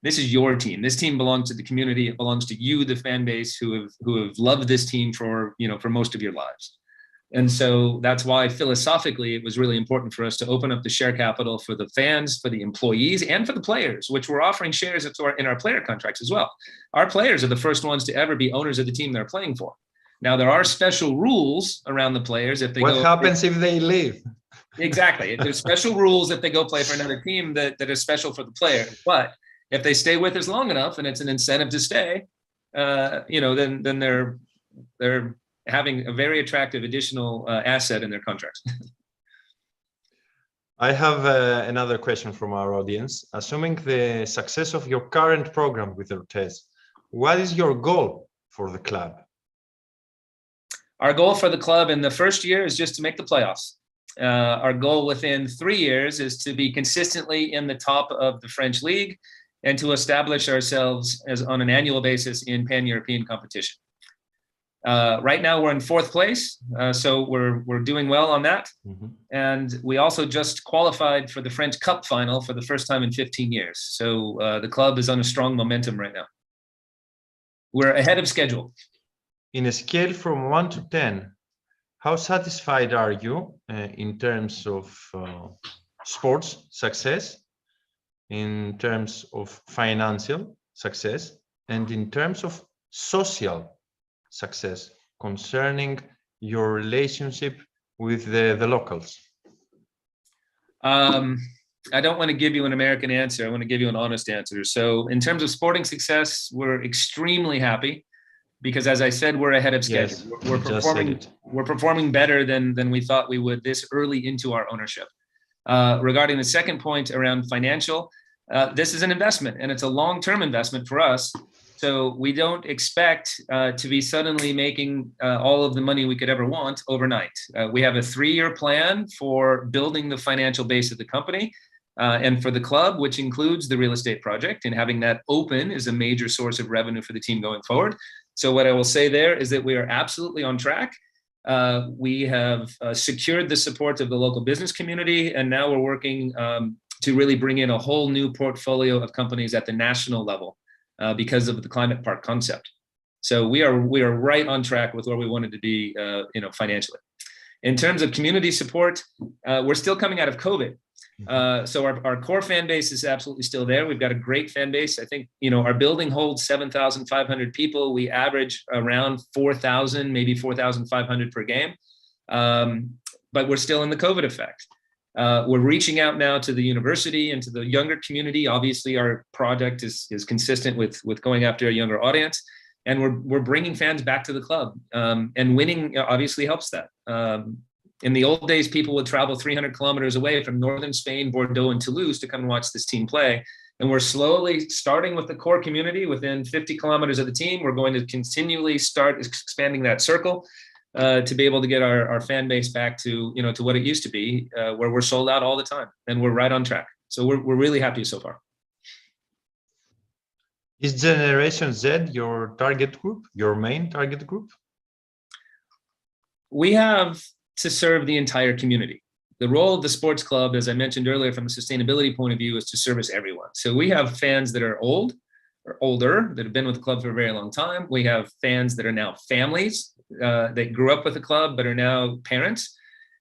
This is your team. This team belongs to the community. It belongs to you, the fan base, who have loved this team for most of your lives. And so that's why philosophically it was really important for us to open up the share capital for the fans, for the employees, and for the players, which we're offering shares in our player contracts as well. Our players are the first ones to ever be owners of the team they're playing for. Now, there are special rules around the players if they What happens if they leave? Exactly. There's special rules if they go play for another team that are special for the player. But if they stay with us long enough and it's an incentive to stay, then they're having a very attractive additional asset in their contracts. I have another question from our audience. Assuming the success of your current program with Orthez, what is your goal for the club? Our goal for the club in the first year is just to make the playoffs. Our goal within 3 years is to be consistently in the top of the French league and to establish ourselves as on an annual basis in pan-European competition. Right now we're in 4th place, so we're doing well on that. Mm-hmm. And we also just qualified for the French Cup final for the first time in 15 years. So the club is on a strong momentum right now. We're ahead of schedule. In a scale from 1 to 10, how satisfied are you in terms of sports success, in terms of financial success, and in terms of social success concerning your relationship with the locals? I don't want to give you an American answer. I want to give you an honest answer. So in terms of sporting success, we're extremely happy because, as I said, we're ahead of schedule. Yes, we're performing better than we thought we would this early into our ownership. Regarding the second point around financial, this is an investment and it's a long-term investment for us. So we don't expect to be suddenly making all of the money we could ever want overnight. We have a 3-year plan for building the financial base of the company and for the club, which includes the real estate project, and having that open is a major source of revenue for the team going forward. So what I will say there is that we are absolutely on track. We have secured the support of the local business community, and now we're working to really bring in a whole new portfolio of companies at the national level because of the climate park concept. So we are right on track with where we wanted to be, financially. In terms of community support, we're still coming out of COVID. So our core fan base is absolutely still there. We've got a great fan base. I think, our building holds 7,500 people. We average around 4,000, maybe 4,500 per game. But we're still in the COVID effect. We're reaching out now to the university and to the younger community. Obviously, our project is consistent with going after a younger audience. And we're bringing fans back to the club. And winning obviously helps that. In the old days, people would travel 300 kilometers away from northern Spain, Bordeaux, and Toulouse to come and watch this team play. And we're slowly starting with the core community within 50 kilometers of the team. We're going to continually start expanding that circle to be able to get our fan base back to, to what it used to be, where we're sold out all the time. And we're right on track. So we're really happy so far. Is Generation Z your target group, your main target group? We have to serve the entire community. The role of the sports club, as I mentioned earlier, from a sustainability point of view, is to service everyone. So we have fans that are old or older that have been with the club for a very long time. We have fans that are now families that grew up with the club but are now parents.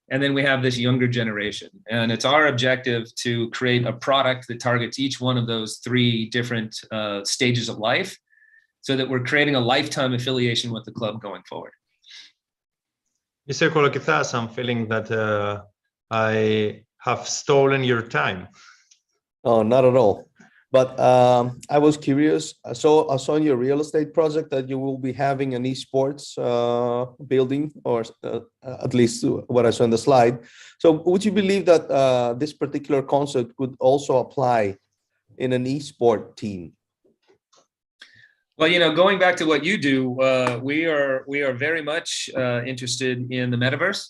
And then we have this younger generation. And it's our objective to create a product that targets each one of those 3 different stages of life so that we're creating a lifetime affiliation with the club going forward. Mr. Kolokithas, I'm feeling that I have stolen your time. Oh, not at all. But I was curious. I saw in your real estate project that you will be having an esports building, or at least what I saw in the slide. So would you believe that this particular concept could also apply in an esport team? Well, going back to what you do, we are very much interested in the metaverse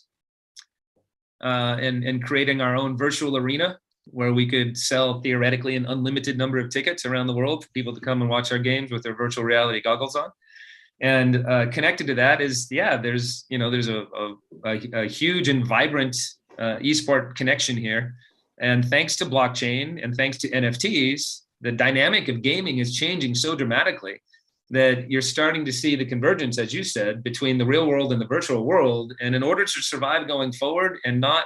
and creating our own virtual arena where we could sell theoretically an unlimited number of tickets around the world for people to come and watch our games with their virtual reality goggles on. And connected to that is, there's a huge and vibrant esport connection here. And thanks to blockchain and thanks to NFTs, the dynamic of gaming is changing so dramatically that you're starting to see the convergence, as you said, between the real world and the virtual world. And in order to survive going forward and not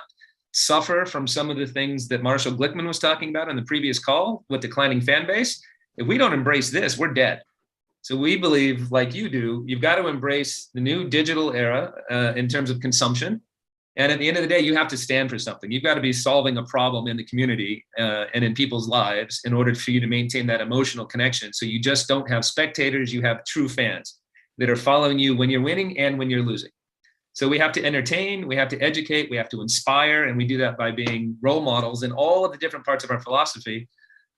suffer from some of the things that Marshall Glickman was talking about in the previous call with declining fan base, if we don't embrace this, we're dead. So we believe, like you do, you've got to embrace the new digital era in terms of consumption. And at the end of the day, you have to stand for something. You've got to be solving a problem in the community and in people's lives in order for you to maintain that emotional connection. So you just don't have spectators, you have true fans that are following you when you're winning and when you're losing. So we have to entertain, we have to educate, we have to inspire, and we do that by being role models in all of the different parts of our philosophy,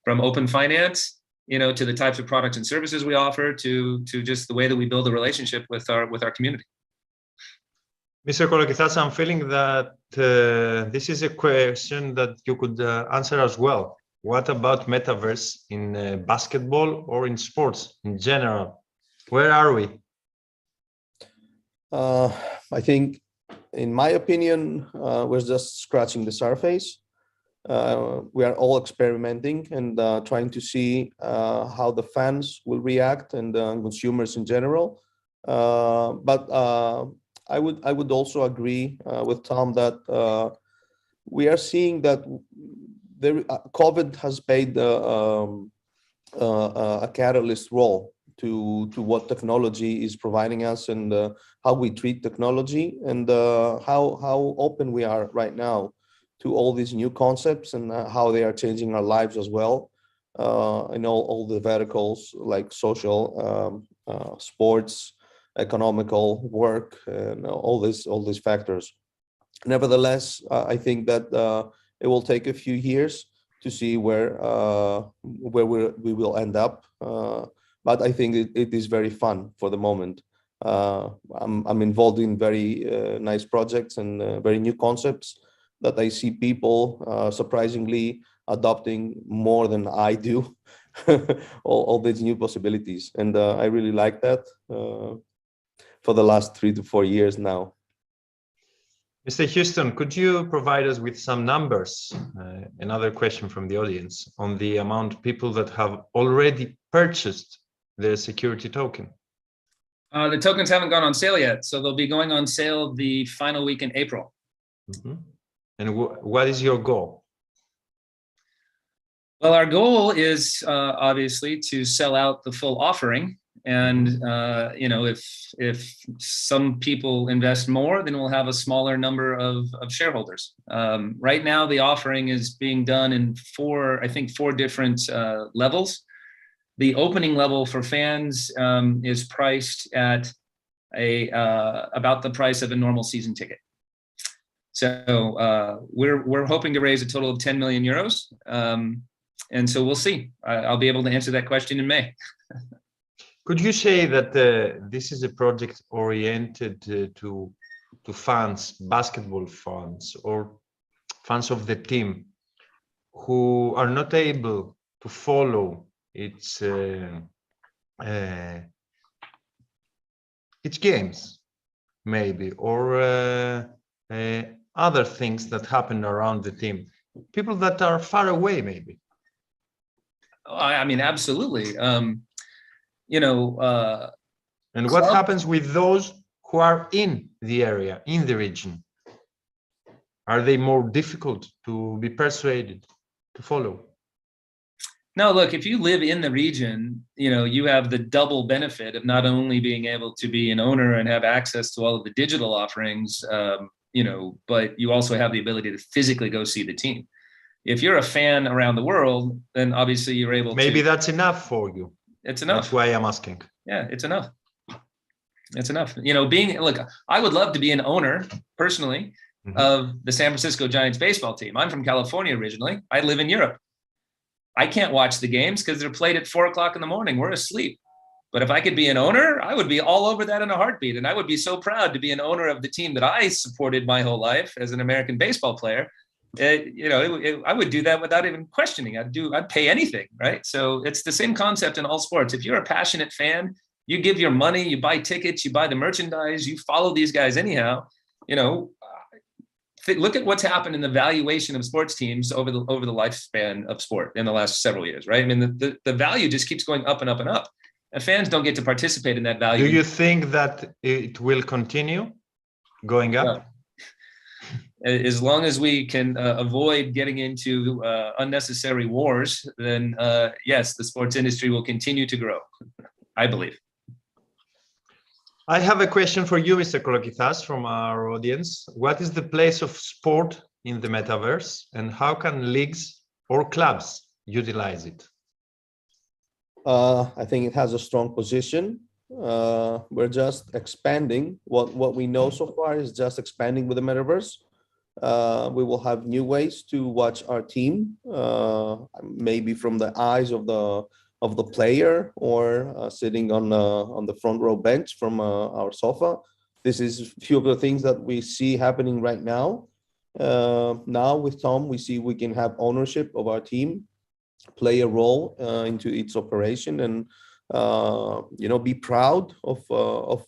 from open finance, to the types of products and services we offer, to just the way that we build a relationship with our community. Mr. Kolokithas, I'm feeling that this is a question that you could answer as well. What about metaverse in basketball or in sports in general? Where are we? I think, in my opinion, we're just scratching the surface. We are all experimenting and trying to see how the fans will react and consumers in general. But I would also agree with Tom that we are seeing that COVID has played a catalyst role to what technology is providing us and how we treat technology and how open we are right now to all these new concepts and how they are changing our lives as well in all the verticals like social, sports, economical, work, and all these factors. Nevertheless, I think that it will take a few years to see where we will end up. But I think it is very fun for the moment. I'm involved in very nice projects and very new concepts that I see people surprisingly adopting more than I do. all these new possibilities, and I really like that for the last 3 to 4 years now. Mr. Houston, could you provide us with some numbers? Another question from the audience on the amount of people that have already purchased their security token. The tokens haven't gone on sale yet, so they'll be going on sale the final week in April. Mm-hmm. And what is your goal? Well, our goal is obviously to sell out the full offering. And if some people invest more, then we'll have a smaller number of shareholders. Right now, the offering is being done in four different levels. The opening level for fans is priced at about the price of a normal season ticket. So we're hoping to raise a total of 10 million euros. And so we'll see. I'll be able to answer that question in May. Could you say that this is a project oriented to fans, basketball fans, or fans of the team who are not able to follow its games, maybe, or other things that happen around the team? People that are far away, maybe. I mean, absolutely. And what happens with those who are in the area, in the region? Are they more difficult to be persuaded to follow? No, look, if you live in the region, you have the double benefit of not only being able to be an owner and have access to all of the digital offerings, but you also have the ability to physically go see the team. If you're a fan around the world, then obviously you're able to. Maybe that's enough for you. It's enough. That's why I'm asking. Yeah, it's enough. It's enough. Look, I would love to be an owner personally of the San Francisco Giants baseball team. I'm from California originally. I live in Europe. I can't watch the games because they're played at 4 o'clock in the morning. We're asleep. But if I could be an owner, I would be all over that in a heartbeat. And I would be so proud to be an owner of the team that I supported my whole life as an American baseball player. I would do that without even questioning. I'd pay anything, right? So it's the same concept in all sports. If you're a passionate fan, you give your money, you buy tickets, you buy the merchandise, you follow these guys anyhow. Look at what's happened in the valuation of sports teams over the lifespan of sport in the last several years, right? I mean, the value just keeps going up and up and up. And fans don't get to participate in that value. Do you think that it will continue going up? As long as we can avoid getting into unnecessary wars, then yes, the sports industry will continue to grow, I believe. I have a question for you, Mr. Kolokithas, from our audience. What is the place of sport in the metaverse, and how can leagues or clubs utilize it? I think it has a strong position. We're just expanding. What we know so far is just expanding with the metaverse. We will have new ways to watch our team, maybe from the eyes of the player, or sitting on the front row bench from our sofa. This is a few of the things that we see happening right now. Now with Tom, we see we can have ownership of our team, play a role into its operation, and be proud of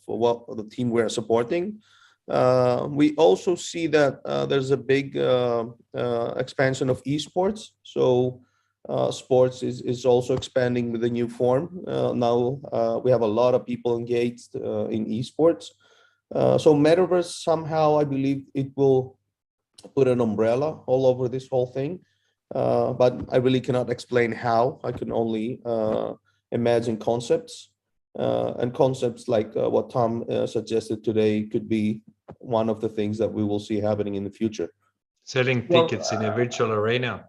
what the team we're supporting. We also see that there's a big expansion of esports. So sports is also expanding with a new form. Now we have a lot of people engaged in esports. So metaverse, somehow I believe it will put an umbrella all over this whole thing. But I really cannot explain how. I can only imagine concepts. And concepts like what Tom suggested today could be one of the things that we will see happening in the future. Selling tickets in a virtual arena.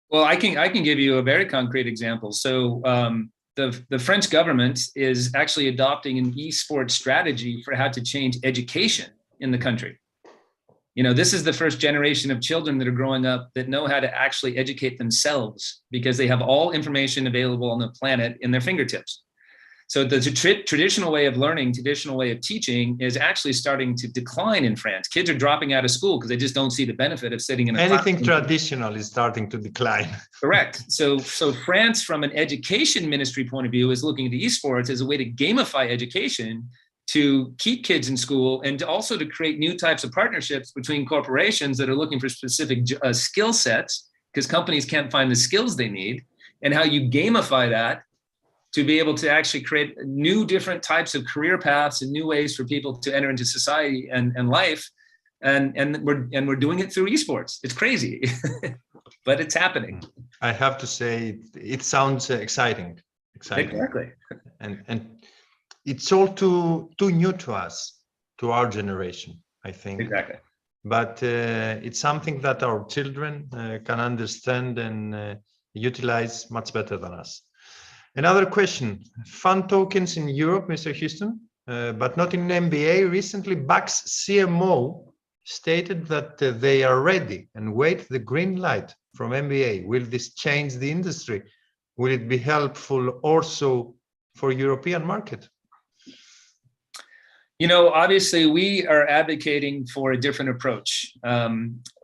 Well, I can give you a very concrete example. So the French government is actually adopting an esports strategy for how to change education in the country. This is the first generation of children that are growing up that know how to actually educate themselves because they have all information available on the planet in their fingertips. So the traditional way of learning, traditional way of teaching is actually starting to decline in France. Kids are dropping out of school because they just don't see the benefit of sitting in a Anything classroom. traditional is starting to decline. Correct. So France, from an education ministry point of view, is looking at esports as a way to gamify education, to keep kids in school, and also to create new types of partnerships between corporations that are looking for specific skill sets, because companies can't find the skills they need, and how you gamify that to be able to actually create new different types of career paths and new ways for people to enter into society and life. And we're doing it through esports. It's crazy, but it's happening. I have to say, it sounds exciting. Exactly. And it's all too new to us, to our generation, I think. Exactly. But it's something that our children can understand and utilize much better than us. Another question, fan tokens in Europe, Mr. Houston, but not in NBA. Recently, Bucks CMO stated that they are ready and wait the green light from NBA. Will this change the industry? Will it be helpful also for European market? Obviously, we are advocating for a different approach.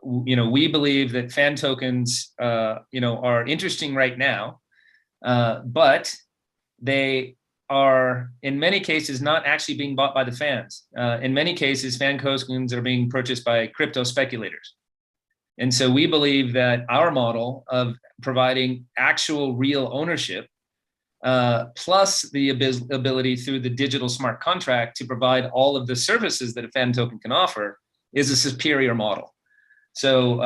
We believe that fan tokens, are interesting right now. But they are, in many cases, not actually being bought by the fans. In many cases, fan tokens are being purchased by crypto speculators. And so we believe that our model of providing actual real ownership, plus the ability through the digital smart contract to provide all of the services that a fan token can offer, is a superior model. So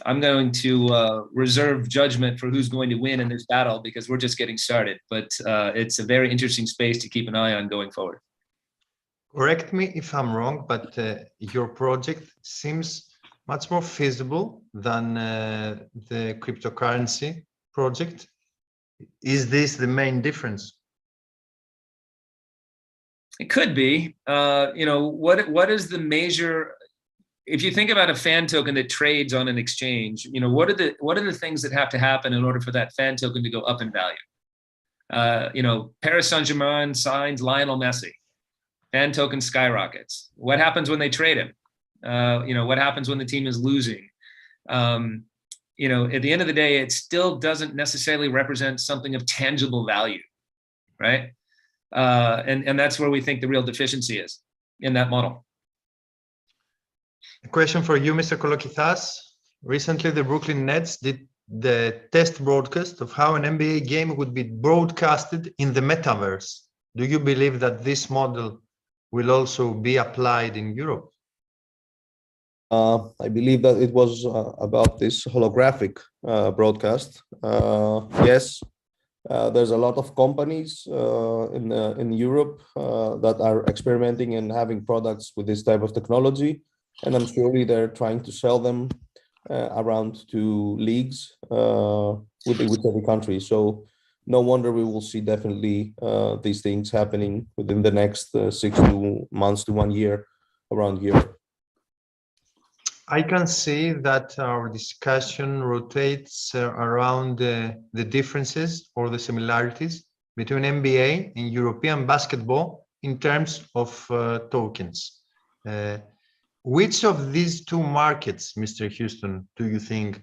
I'm going to reserve judgment for who's going to win in this battle because we're just getting started. But it's a very interesting space to keep an eye on going forward. Correct me if I'm wrong, but your project seems much more feasible than the cryptocurrency project. Is this the main difference? It could be. What is the major? If you think about a fan token that trades on an exchange, what are the things that have to happen in order for that fan token to go up in value? Paris Saint-Germain signs Lionel Messi, fan token skyrockets. What happens when they trade him? What happens when the team is losing? At the end of the day, it still doesn't necessarily represent something of tangible value, right? And that's where we think the real deficiency is in that model. A question for you, Mr. Kolokithas. Recently, the Brooklyn Nets did the test broadcast of how an NBA game would be broadcasted in the metaverse. Do you believe that this model will also be applied in Europe? I believe that it was about this holographic broadcast. Yes, there's a lot of companies in Europe that are experimenting and having products with this type of technology, and I'm surely they're trying to sell them around to leagues with every country. So no wonder we will see definitely these things happening within the next 6 months to 1 year around Europe. I can see that our discussion rotates around the differences or the similarities between NBA and European basketball in terms of tokens. Which of these two markets, Mr. Houston, do you think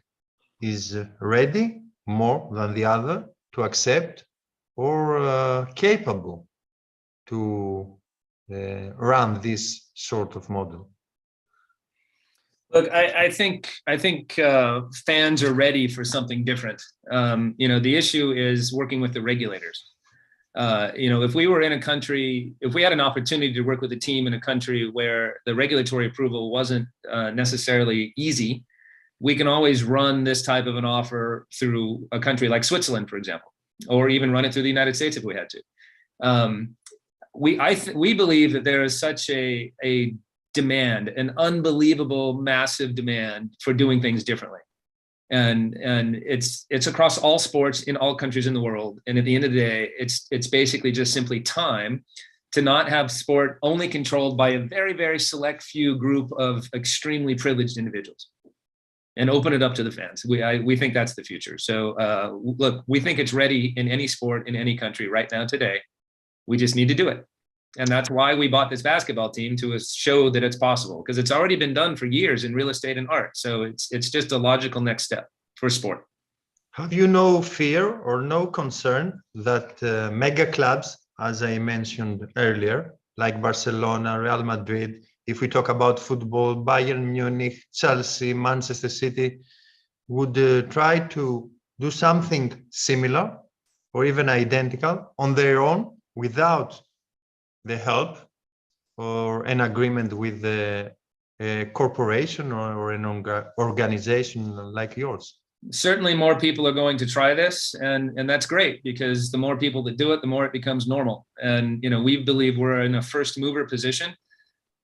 is ready more than the other to accept or capable to run this sort of model? Look, I think fans are ready for something different. The issue is working with the regulators. If we were in a country, if we had an opportunity to work with a team in a country where the regulatory approval wasn't necessarily easy, we can always run this type of an offer through a country like Switzerland, for example, or even run it through the United States if we had to. We believe that there is such a demand, an unbelievable, massive demand for doing things differently. And it's across all sports in all countries in the world. And at the end of the day, it's basically just simply time to not have sport only controlled by a very, very select few group of extremely privileged individuals and open it up to the fans. We think that's the future. So look, we think it's ready in any sport in any country right now today. We just need to do it. And that's why we bought this basketball team, to show that it's possible, because it's already been done for years in real estate and art. So it's just a logical next step for sport. Have you no fear or no concern that mega clubs, as I mentioned earlier, like Barcelona, Real Madrid, if we talk about football, Bayern Munich, Chelsea, Manchester City, would try to do something similar or even identical on their own without the help or an agreement with a corporation or an organization like yours? Certainly more people are going to try this, and that's great, because the more people that do it, the more it becomes normal. And we believe we're in a first mover position.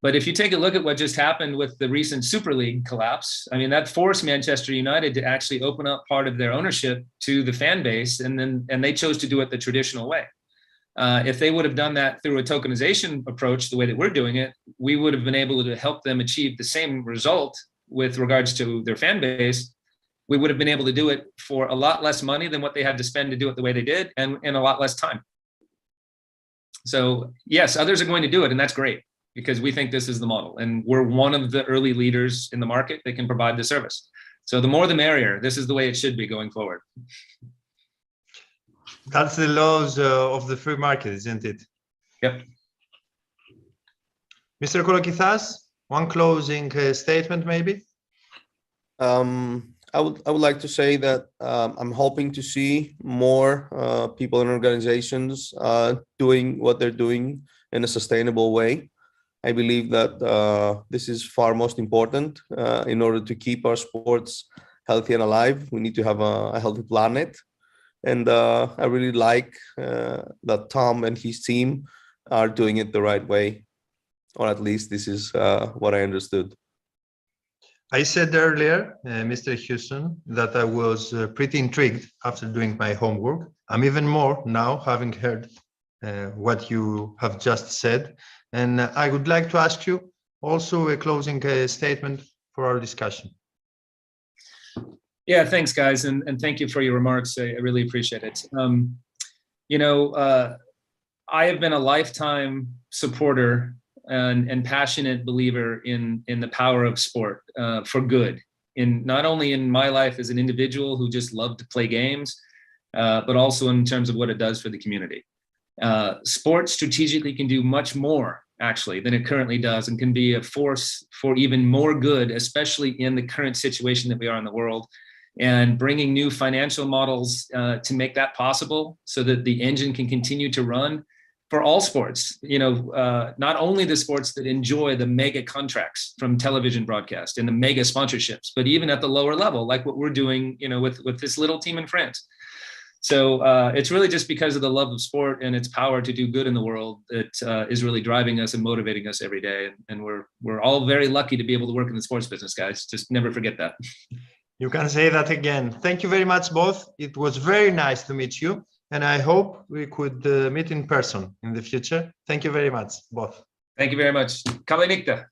But if you take a look at what just happened with the recent Super League collapse, I mean, that forced Manchester United to actually open up part of their ownership to the fan base, and they chose to do it the traditional way. If they would have done that through a tokenization approach, the way that we're doing it, we would have been able to help them achieve the same result with regards to their fan base. We would have been able to do it for a lot less money than what they had to spend to do it the way they did, and in a lot less time. So yes, others are going to do it, and that's great, because we think this is the model, and we're one of the early leaders in the market that can provide the service. So the more the merrier. This is the way it should be going forward. That's the laws of the free market, isn't it? Yep. Mr. Kolokithas, one closing statement, maybe? I would like to say that I'm hoping to see more people and organizations doing what they're doing in a sustainable way. I believe that this is far most important in order to keep our sports healthy and alive. We need to have a healthy planet. And I really like that Tom and his team are doing it the right way, or at least this is what I understood. I said earlier, Mr. Houston, that I was pretty intrigued after doing my homework. I'm even more now, having heard what you have just said. And I would like to ask you also a closing statement for our discussion. Yeah, thanks, guys, and thank you for your remarks. I really appreciate it. I have been a lifetime supporter and passionate believer in the power of sport for good, not only in my life as an individual who just loved to play games, but also in terms of what it does for the community. Sport strategically can do much more, actually, than it currently does, and can be a force for even more good, especially in the current situation that we are in the world, and bringing new financial models to make that possible so that the engine can continue to run for all sports, not only the sports that enjoy the mega contracts from television broadcast and the mega sponsorships, but even at the lower level, like what we're doing, with this little team in France. So it's really just because of the love of sport and its power to do good in the world that is really driving us and motivating us every day. And we're all very lucky to be able to work in the sports business, guys. Just never forget that. You can say that again. Thank you very much, both. It was very nice to meet you. And I hope we could meet in person in the future. Thank you very much, both. Thank you very much. Kavanikta.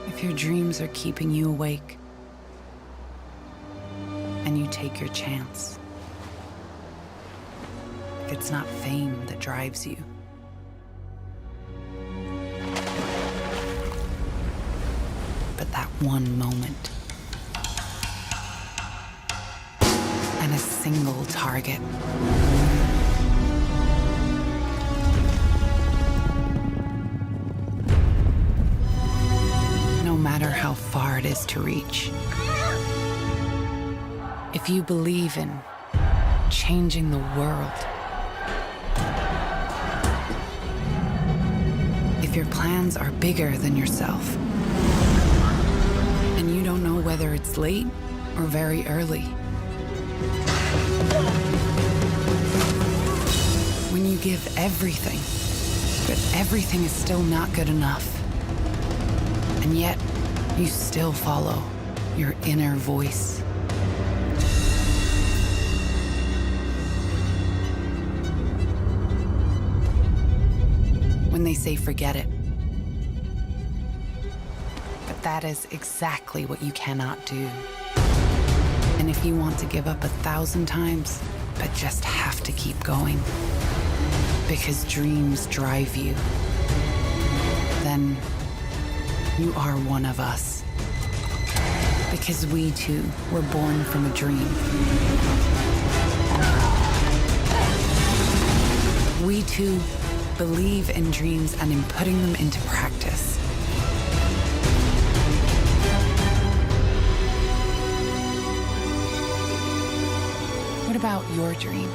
If your dreams are keeping you awake and you take your chance, if it's not fame that drives you, but that one moment and a single target. No matter how far it is to reach. If you believe in changing the world, if your plans are bigger than yourself, and you don't know whether it's late or very early. When you give everything, but everything is still not good enough, and yet you still follow your inner voice. When they say forget it. But that is exactly what you cannot do. And if you want to give up 1,000 times, but just have to keep going, because dreams drive you, then you are one of us. Because we too were born from a dream. We too believe in dreams and in putting them into practice. What about your dream?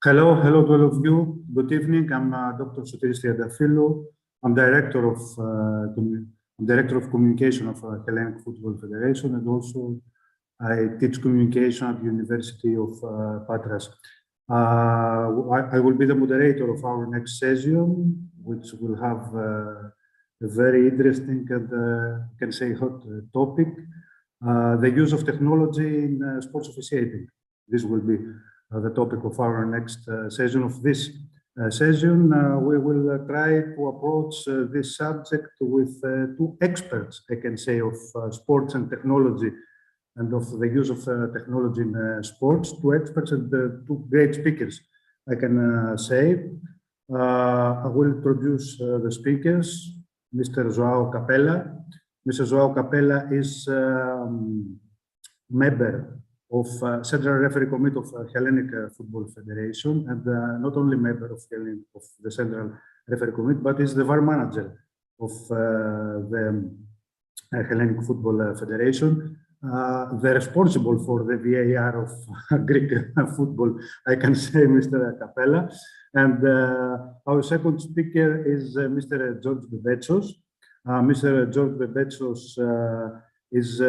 Hello to all of you. Good evening. I'm Dr. Sotiris Triantafylou. I'm director of communication of Hellenic Football Federation, and also I teach communication at the University of Patras. I will be the moderator of our next session, which will have a very interesting and can say hot topic: the use of technology in sports officiating. This will be the topic of our next session. Of this session, we will try to approach this subject with two experts, I can say, of sports and technology, and of the use of technology in sports. Two experts and two great speakers, I can say. I will introduce the speakers. Mr. João Capella. Mr. João Capella is member of Central Referee Committee of Hellenic Football Federation, and not only member of the Central Referee Committee, but is the VAR manager of the Hellenic Football Federation. The responsible for the VAR of Greek football, I can say, Mr. Capella. And our second speaker is Mr. George Bebetsos. Mr. George Bebetsos is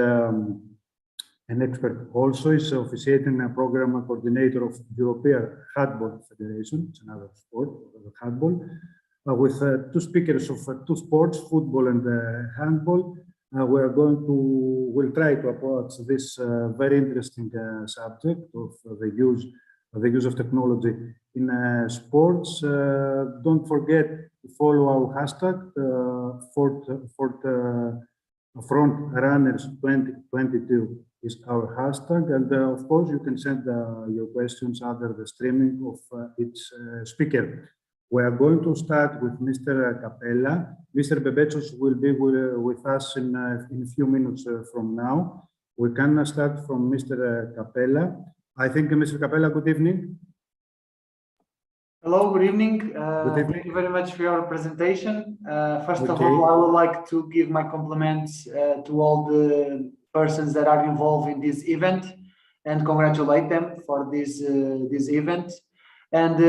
an expert also, is officiating a program coordinator of European Handball Federation. It's another sport, handball, with two speakers of two sports, football and handball. We'll try to approach this very interesting subject of the use of technology in sports. Don't forget to follow our hashtag Front Runners 2022 is our hashtag, and of course you can send your questions under the streaming of each speaker. We are going to start with Mr. Capella. Mr. Bebetsos will be with us in a few minutes from now. We can start from Mr. Capella. I think, Mr. Capella, good evening. Hello, good evening. Good evening. Thank you very much for your presentation. First of all, I would like to give my compliments to all the persons that are involved in this event and congratulate them for this event. And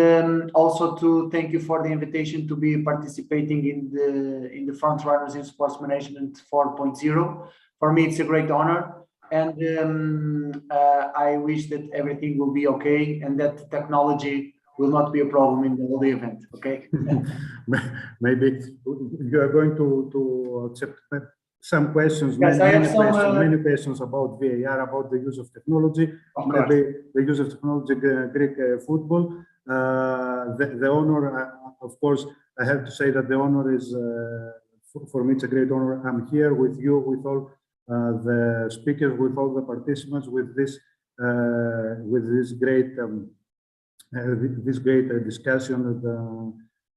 also to thank you for the invitation to be participating in the Front Runners in Sports Management 4.0. For me, it's a great honor. And I wish that everything will be okay and that technology will not be a problem in the whole event, okay? Maybe you are going to accept some questions, yes, many questions about VAR, about the use of technology, maybe the use of technology in Greek football. The honor, of course, I have to say that the honor is, for me, it's a great honor. I'm here with you, with all the speakers, with all the participants, with this great discussion,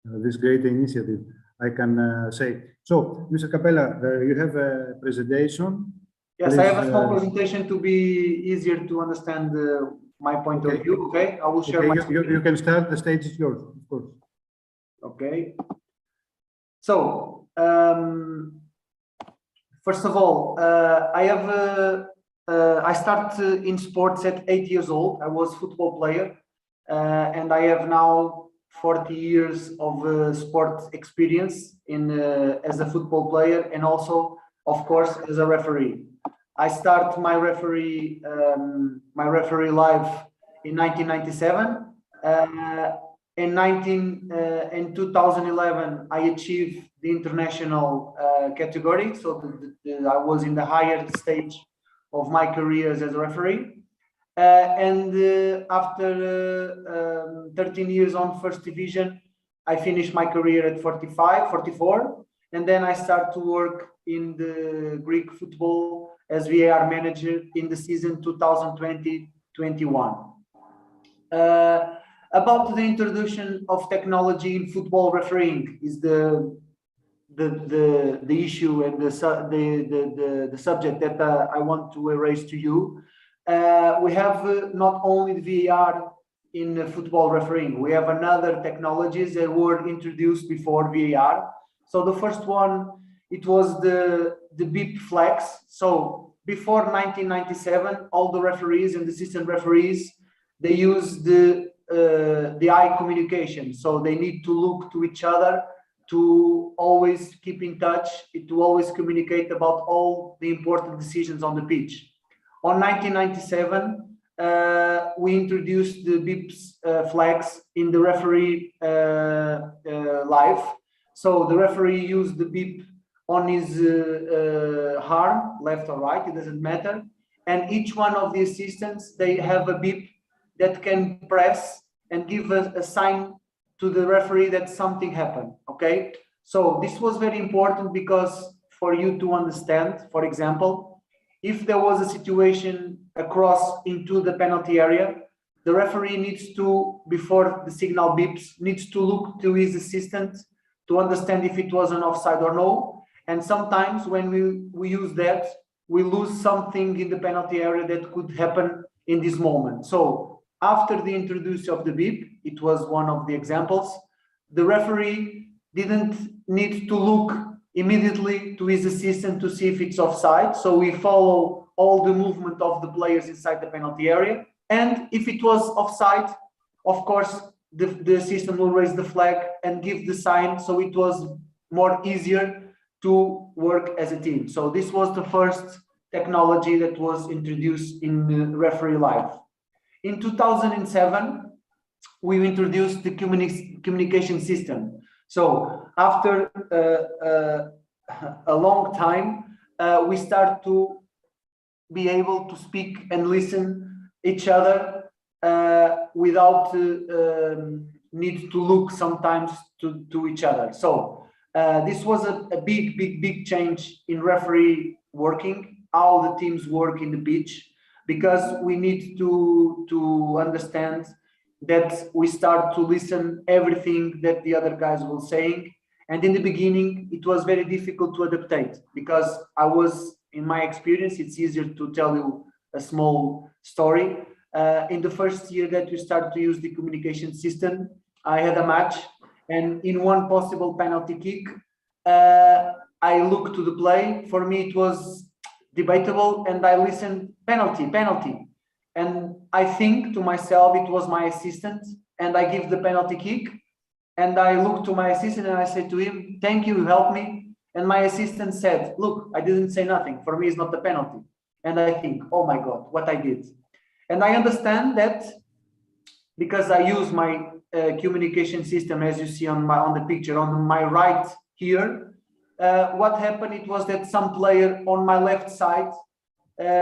this great initiative, I can say. So, Mr. Capella, you have a presentation. Yes, please, I have a small presentation to be easier to understand my point of view, okay? I will share my screen. You can start, the stage is yours, of course. Okay. So, first of all, I started in sports at 8 years old. I was a football player. And I have now 40 years of sport experience as a football player and also, of course, as a referee. I started my referee life in 1997. In 2011, I achieved the international category. So I was in the higher stage of my career as a referee. After 13 years on first division, I finished my career at 44, and then I start to work in the Greek football as VAR manager in the season 2020-21. About the introduction of technology in football refereeing is the issue and the subject that I want to raise to you. We have not only the VAR in football refereeing, we have another technologies that were introduced before VAR. So the first one, it was the beep flags. So before 1997, all the referees and the assistant referees, they used the the eye communication. So they need to look to each other, to always keep in touch, to always communicate about all the important decisions on the pitch. On 1997, we introduced the beeps flags in the referee live. So the referee used the beep on his arm, left or right, it doesn't matter. And each one of the assistants, they have a beep that can press and give a sign to the referee that something happened, okay? So this was very important because for you to understand, for example, if there was a situation across into the penalty area, the referee needs to, before the signal beeps, needs to look to his assistant to understand if it was an offside or no. And sometimes when we use that, we lose something in the penalty area that could happen in this moment. So after the introduction of the beep, it was one of the examples, the referee didn't need to look immediately to his assistant to see if it's offside. So we follow all the movement of the players inside the penalty area. And if it was offside, of course, the assistant will raise the flag and give the sign. So it was more easier to work as a team. So this was the first technology that was introduced in the referee live. In 2007, we introduced the communication system. So after a long time, we start to be able to speak and listen each other without need to look sometimes to each other. So this was a big change in referee working, how the teams work in the pitch, because we need to understand that we start to listen everything that the other guys were saying. And in the beginning, it was very difficult to adapt because I was, in my experience, it's easier to tell you a small story. In the first year that we started to use the communication system, I had a match, and in one possible penalty kick, I looked to the play. For me, it was debatable, and I listened, penalty. And I think to myself, it was my assistant, and I give the penalty kick, and I look to my assistant and I said to him, thank you, help me. And my assistant said, look, I didn't say nothing. For me, it's not the penalty. And I think, oh my God, what I did. And I understand that because I use my communication system, as you see on the picture, on my right here, what happened, it was that some player on my left side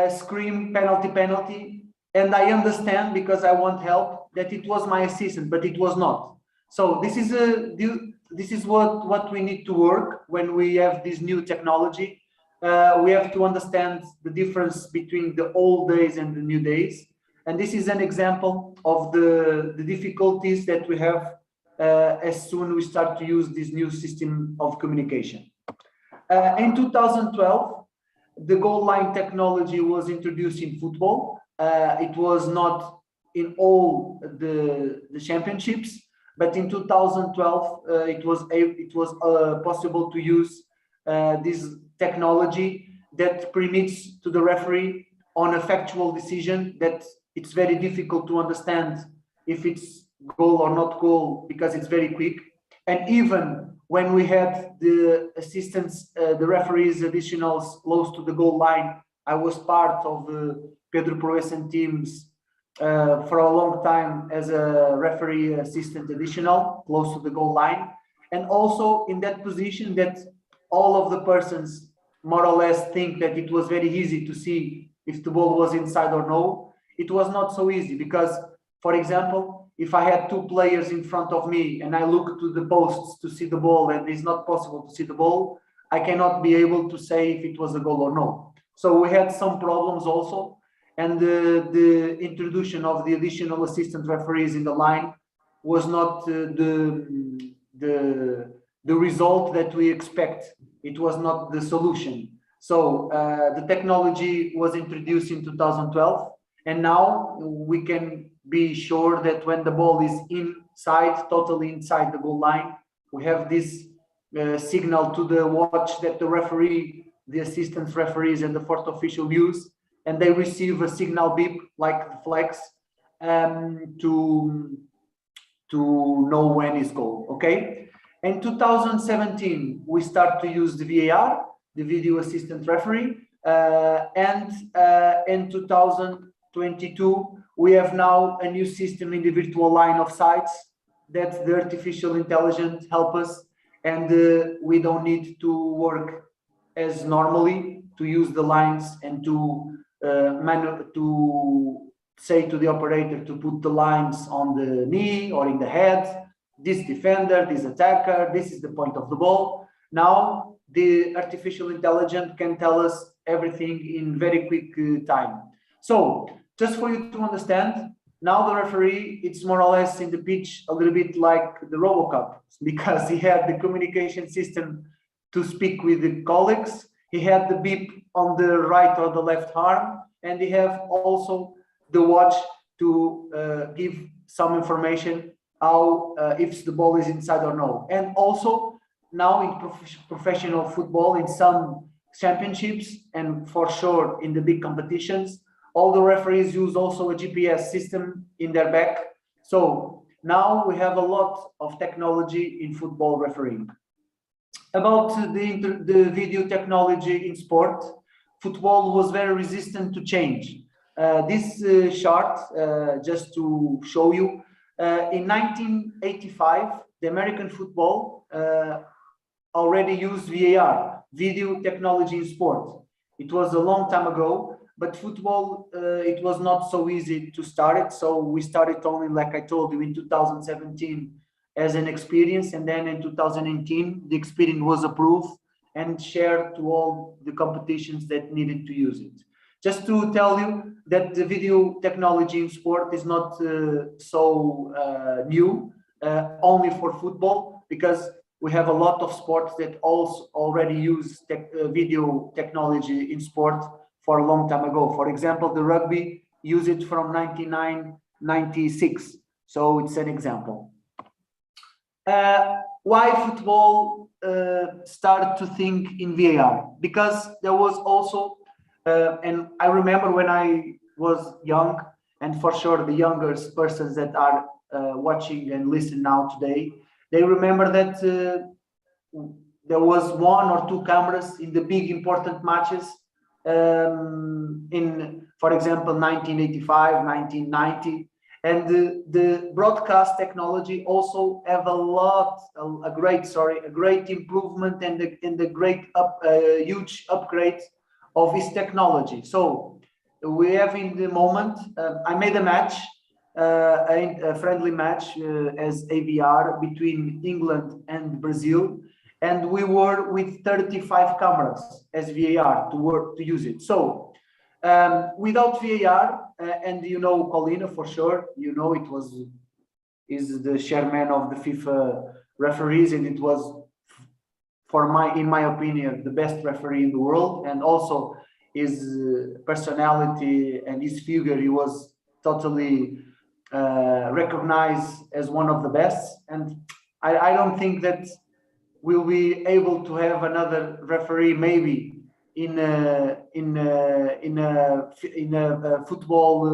screamed penalty, and I understand, because I want help, that it was my assistant, but it was not. So this is what we need to work when we have this new technology. We have to understand the difference between the old days and the new days. And this is an example of the difficulties that we have as soon as we start to use this new system of communication. In 2012, the goal line technology was introduced in football. It was not in all the championships, but in 2012, it was possible to use this technology that permits to the referee on a factual decision that it's very difficult to understand if it's goal or not goal, because it's very quick. And even when we had the assistants, the referees additionals close to the goal line, I was part of the Pedro Proença teams for a long time as a referee assistant additional close to the goal line. And also in that position that all of the persons more or less think that it was very easy to see if the ball was inside or no. It was not so easy because, for example, if I had two players in front of me and I look to the posts to see the ball and it's not possible to see the ball, I cannot be able to say if it was a goal or no. So we had some problems also. And the introduction of the additional assistant referees in the line was not the result that we expect. It was not the solution. So the technology was introduced in 2012, and now we can be sure that when the ball is inside, totally inside the goal line, we have this signal to the watch that the referee, the assistant referees, and the fourth official use, and they receive a signal beep like the flags to to know when is goal, okay? In 2017, we start to use the VAR, the video assistant referee, and in 2022, we have now a new system in the virtual line of sites that the artificial intelligence help us, and we don't need to work as normally to use the lines and to say to the operator to put the lines on the knee or in the head, this defender, this attacker, this is the point of the ball. Now the artificial intelligence can tell us everything in very quick time. So just for you to understand, now the referee, it's more or less in the pitch a little bit like the RoboCop, because he had the communication system to speak with the colleagues, he had the beep on the right or the left arm, and he have also the watch to give some information how if the ball is inside or no. And also now in professional football, in some championships and for sure in the big competitions, all the referees use also a GPS system in their back. So now we have a lot of technology in football refereeing. About the video technology in sport, football was very resistant to change. This chart, just to show you, in 1985, the American football already used VAR, video technology in sport. It was a long time ago, but football, it was not so easy to start it. So we started only, like I told you, in 2017 as an experience. And then in 2018, the experience was approved and shared to all the competitions that needed to use it. Just to tell you that the video technology in sport is not so new, only for football, because we have a lot of sports that also already use video technology in sport for a long time ago. For example, the rugby used it from 1996. So it's an example. Why football started to think in VAR? Because there was also, and I remember when I was young, and for sure the younger persons that are watching and listen now today, they remember that there was 1 or 2 cameras in the big important matches in, for example, 1985, 1990. And the broadcast technology also have a great improvement and the great huge upgrade of this technology. So we have in the moment, I made a match, a friendly match as AVR between England and Brazil, and we were with 35 cameras as VAR to use it. So without VAR, and you know Paulina for sure, you know is the chairman of the FIFA referees, and it was in my opinion the best referee in the world, and also his personality and his figure, he was totally recognized as one of the best. And I don't think that we'll be able to have another referee maybe in a football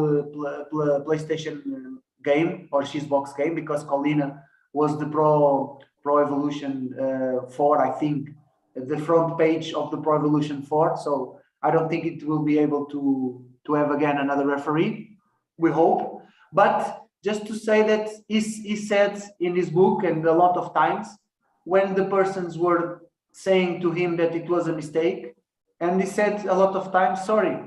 PlayStation game or Xbox game, because Paulina was the Pro Evolution 4, I think, the front page of the Pro Evolution 4. So I don't think it will be able to have again another referee. We hope. But just to say that he said in his book, and a lot of times when the persons were saying to him that it was a mistake, and he said a lot of times, sorry,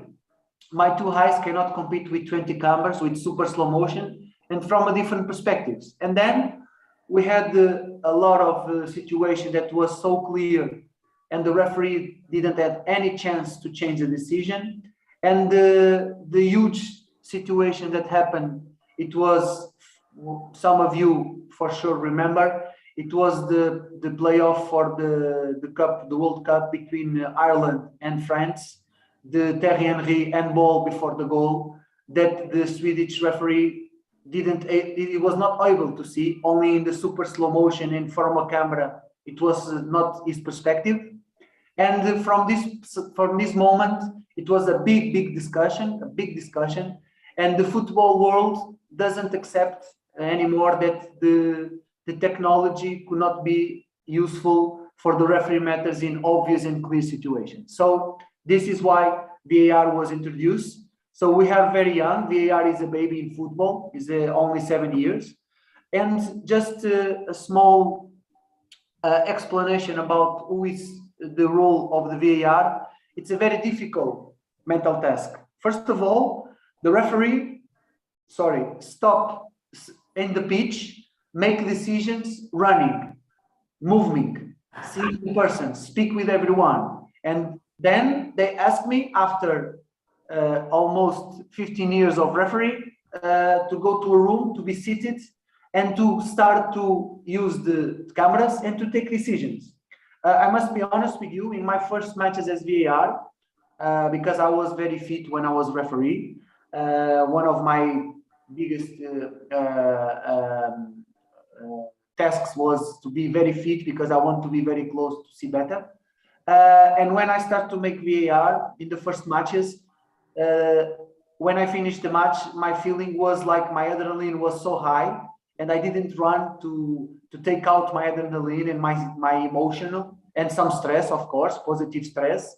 my 2 eyes cannot compete with 20 cameras with super slow motion and from a different perspectives. And then we had a lot of situation that was so clear, and the referee didn't have any chance to change the decision. And the huge situation that happened, it was, some of you for sure remember, it was the playoff for the World Cup between Ireland and France, the Thierry Henry handball before the goal that the Swedish referee he was not able to see, only in the super slow motion and from a camera, it was not his perspective. And from this moment, it was a big discussion, and the football world doesn't accept anymore that the technology could not be useful for the referee matters in obvious and clear situations. So this is why VAR was introduced. So we are very young. VAR is a baby in football, is only 7 years. And just a small explanation about who is the role of the VAR. It's a very difficult mental task. First of all, the referee, stop in the pitch, make decisions running, moving, see the person, speak with everyone. And then they asked me after almost 15 years of referee to go to a room, to be seated and to start to use the cameras and to take decisions. I must be honest with you, in my first matches as VAR, because I was very fit when I was referee, one of my biggest tasks was to be very fit because I want to be very close to see better. And when I start to make VAR in the first matches, when I finished the match, my feeling was like my adrenaline was so high and I didn't run to take out my adrenaline and my emotional and some stress, of course, positive stress.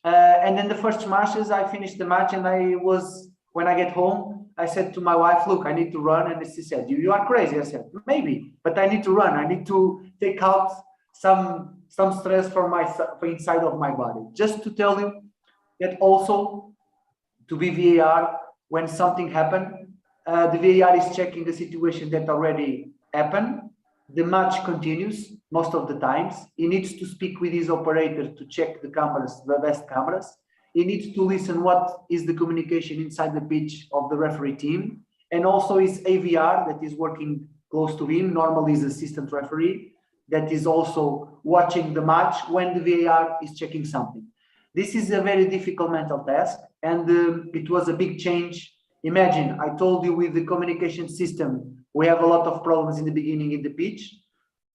And then the first matches, I finished the match and when I get home, I said to my wife, look, I need to run. And she said, you are crazy. I said, maybe, but I need to run. I need to take out some stress from inside of my body. Just to tell you that also to be VAR, when something happened, the VAR is checking the situation that already happened. The match continues most of the times. He needs to speak with his operator to check the cameras, the best cameras. He needs to listen what is the communication inside the pitch of the referee team. And also his AVR that is working close to him, normally is assistant referee, that is also watching the match when the VAR is checking something. This is a very difficult mental task, and it was a big change. Imagine, I told you with the communication system, we have a lot of problems in the beginning in the pitch.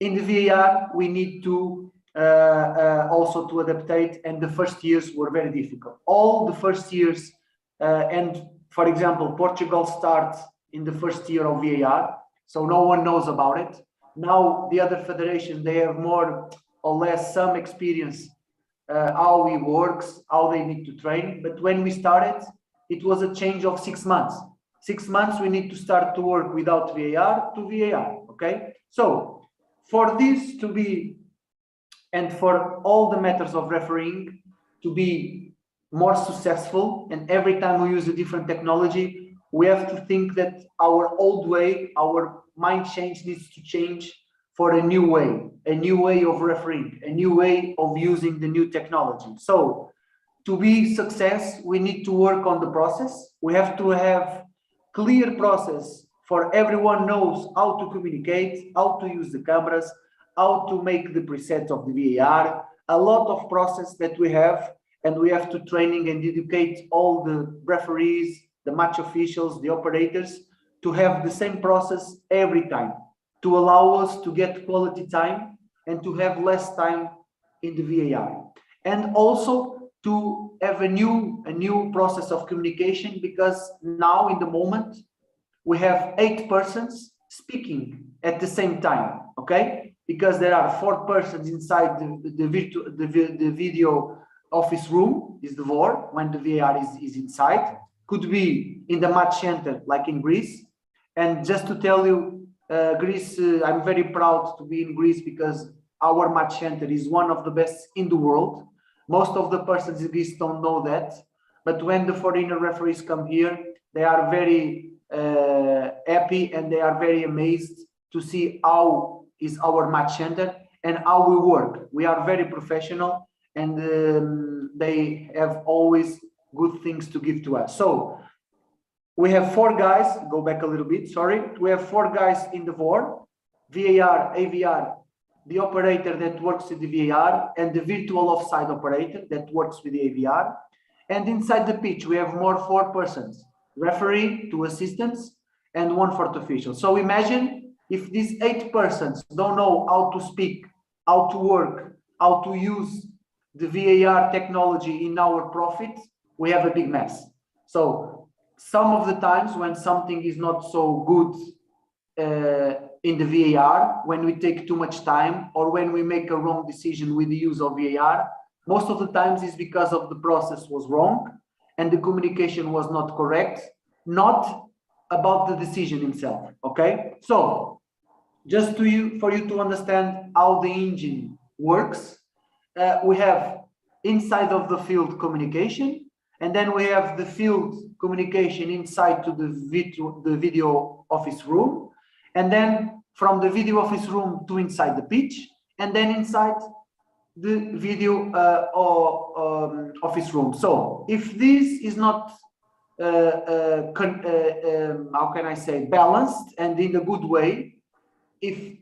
In the VAR, we need to also to adaptate, and the first years were very difficult. All the first years, and for example, Portugal starts in the first year of VAR, so no one knows about it. Now the other federations, they have more or less some experience how it works, how they need to train. But when we started, it was a change of 6 months. 6 months, we need to start to work without VAR to VAR, okay? So for this to be, and for all the matters of refereeing to be more successful, and every time we use a different technology, we have to think that our old way, our mind change needs to change for a new way of refereeing, a new way of using the new technology. So to be success, we need to work on the process. We have to have clear process for everyone knows how to communicate, how to use the cameras, how to make the presets of the VAR, a lot of process that we have, and we have to training and educate all the referees, the match officials, the operators to have the same process every time, to allow us to get quality time and to have less time in the VAR. And also to have a new process of communication, because now in the moment we have 8 persons speaking at the same time, okay? Because there are 4 persons inside the video office room, is the VAR, when the VAR is inside. Could be in the match center, like in Greece. And just to tell you, Greece, I'm very proud to be in Greece because our match center is one of the best in the world. Most of the persons in Greece don't know that. But when the foreigner referees come here, they are very happy and they are very amazed to see how is our match center and how we work. We are very professional, and they have always good things to give to us. So we have 4 guys, go back a little bit, sorry. We have 4 guys in the VAR, VAR, AVR, the operator that works with the VAR, and the virtual offside operator that works with the AVR. And inside the pitch, we have more 4 persons, referee, 2 assistants, and 1 fourth official. So imagine if these 8 persons don't know how to speak, how to work, how to use the VAR technology in our profit, we have a big mess. So some of the times when something is not so good in the VAR, when we take too much time or when we make a wrong decision with the use of VAR, most of the times is because of the process was wrong and the communication was not correct, not about the decision itself. Okay, so just for you to understand how the engine works, we have inside of the field communication, and then we have the field communication inside to the video office room, and then from the video office room to inside the pitch, and then inside the video office room. So if this is not how can I say, balanced and in a good way, if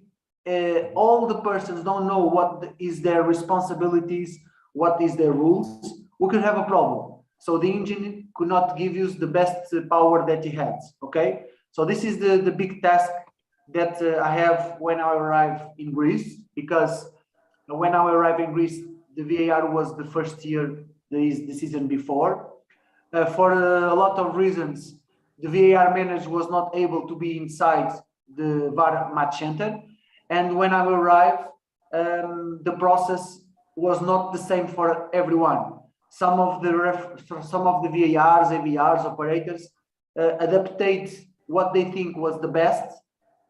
all the persons don't know what is their responsibilities, what is their rules, we could have a problem. So the engine could not give you the best power that it has. Okay, so this is the big task that I have when I arrive in Greece, because when I arrived in Greece, the VAR was the first year, the season before. For a lot of reasons, the VAR manager was not able to be inside the VAR match center. And when I arrived, the process was not the same for everyone. Some of the VARs, AVRs, operators adaptate what they think was the best.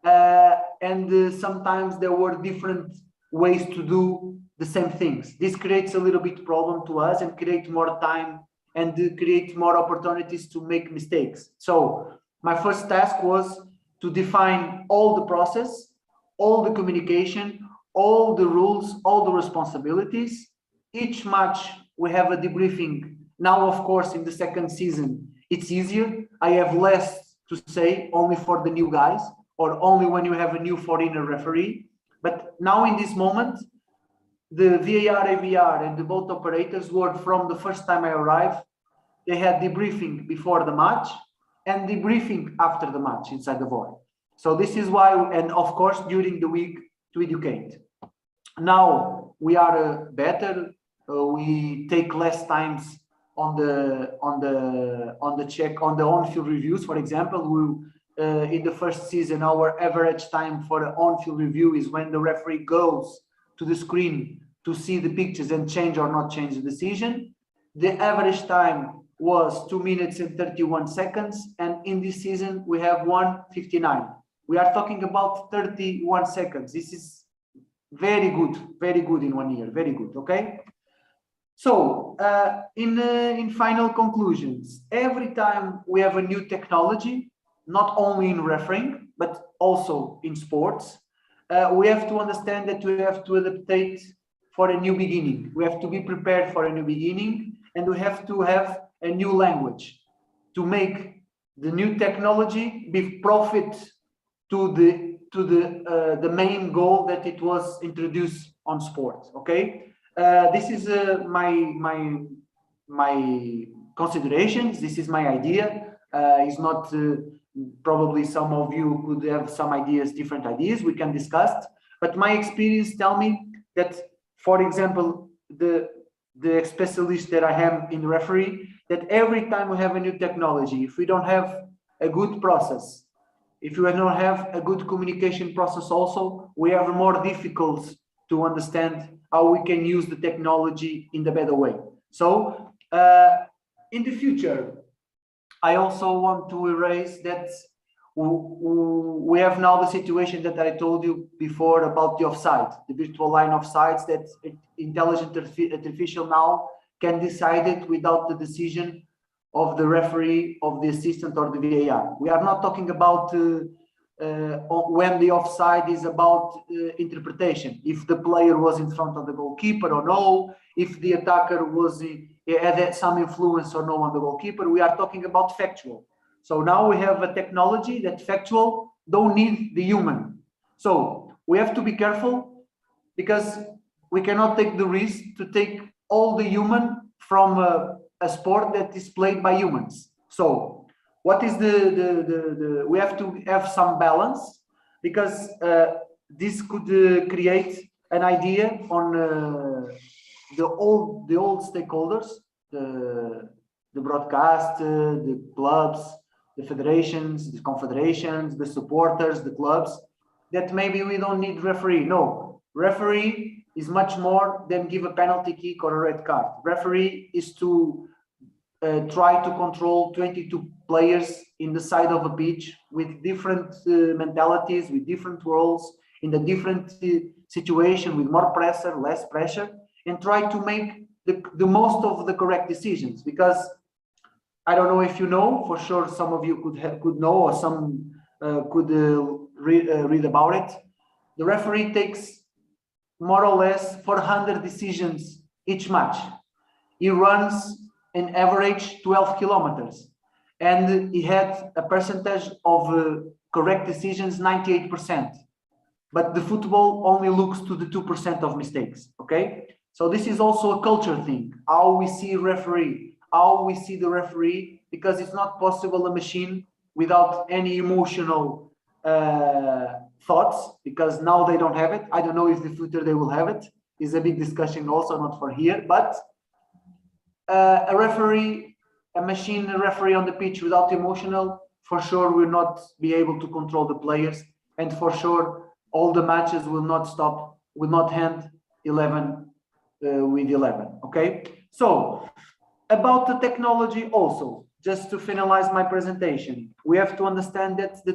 And sometimes there were different ways to do the same things. This creates a little bit problem to us and create more time and create more opportunities to make mistakes. So my first task was to define all the process, all the communication, all the rules, all the responsibilities. Each match we have a debriefing. Now, of course, in the second season, it's easier. I have less to say, only for the new guys, or only when you have a new foreigner referee. But now in this moment, the VAR, AVR, and the both operators were from the first time I arrived. They had debriefing before the match and debriefing after the match inside the void. So this is why, and of course, during the week to educate. Now we are better. We take less times on the check on the on-field reviews. For example, in the first season, our average time for an on-field review is when the referee goes to the screen to see the pictures and change or not change the decision. The average time was 2 minutes and 31 seconds, and in this season we have 1:59. We are talking about 31 seconds. This is very good in 1 year, very good. Okay. So in final conclusions, every time we have a new technology, not only in refereeing, but also in sports, we have to understand that we have to adaptate for a new beginning. We have to be prepared for a new beginning, and we have to have a new language to make the new technology be profit to the main goal that it was introduced on sport. Okay, this is my considerations. This is my idea. It's not probably some of you could have some ideas, different ideas we can discuss, but my experience tell me that, for example, the specialist that I am in referee, that every time we have a new technology, if we don't have a good process, if we don't have a good communication process also, we are more difficult to understand how we can use the technology in the better way. So in the future, I also want to erase that we have now the situation that I told you before about the offside, the virtual line offsides, that intelligent artificial now can decide it without the decision of the referee, of the assistant, or the VAR. We are not talking about when the offside is about interpretation, if the player was in front of the goalkeeper or no, if the attacker was had some influence or no on the goalkeeper. We are talking about factual. So now we have a technology that factual don't need the human. So we have to be careful, because we cannot take the risk to take all the human from a sport that is played by humans. So what is we have to have some balance, because this could create an idea on the old stakeholders, the broadcast, the clubs, the federations, the confederations, the supporters, the clubs, that maybe we don't need referee. No, referee is much more than give a penalty kick or a red card. Referee is to try to control 22 players in the side of a pitch with different mentalities, with different roles, in a different situation, with more pressure, less pressure, and try to make the most of the correct decisions. Because I don't know if you know, for sure some of you could know, or some could read about it. The referee takes more or less 400 decisions each match. He runs an average 12 kilometers, and he had a percentage of correct decisions 98%. But the football only looks to the 2% of mistakes. Okay, so this is also a culture thing. How we see the referee, because it's not possible a machine without any emotional thoughts, because now they don't have it. I don't know if in the future they will have it. It's a big discussion also, not for here, but a referee, a machine referee on the pitch without emotional, for sure will not be able to control the players, and for sure all the matches will not stop, will not end 11 with 11. Okay, so about the technology also, just to finalize my presentation, we have to understand that the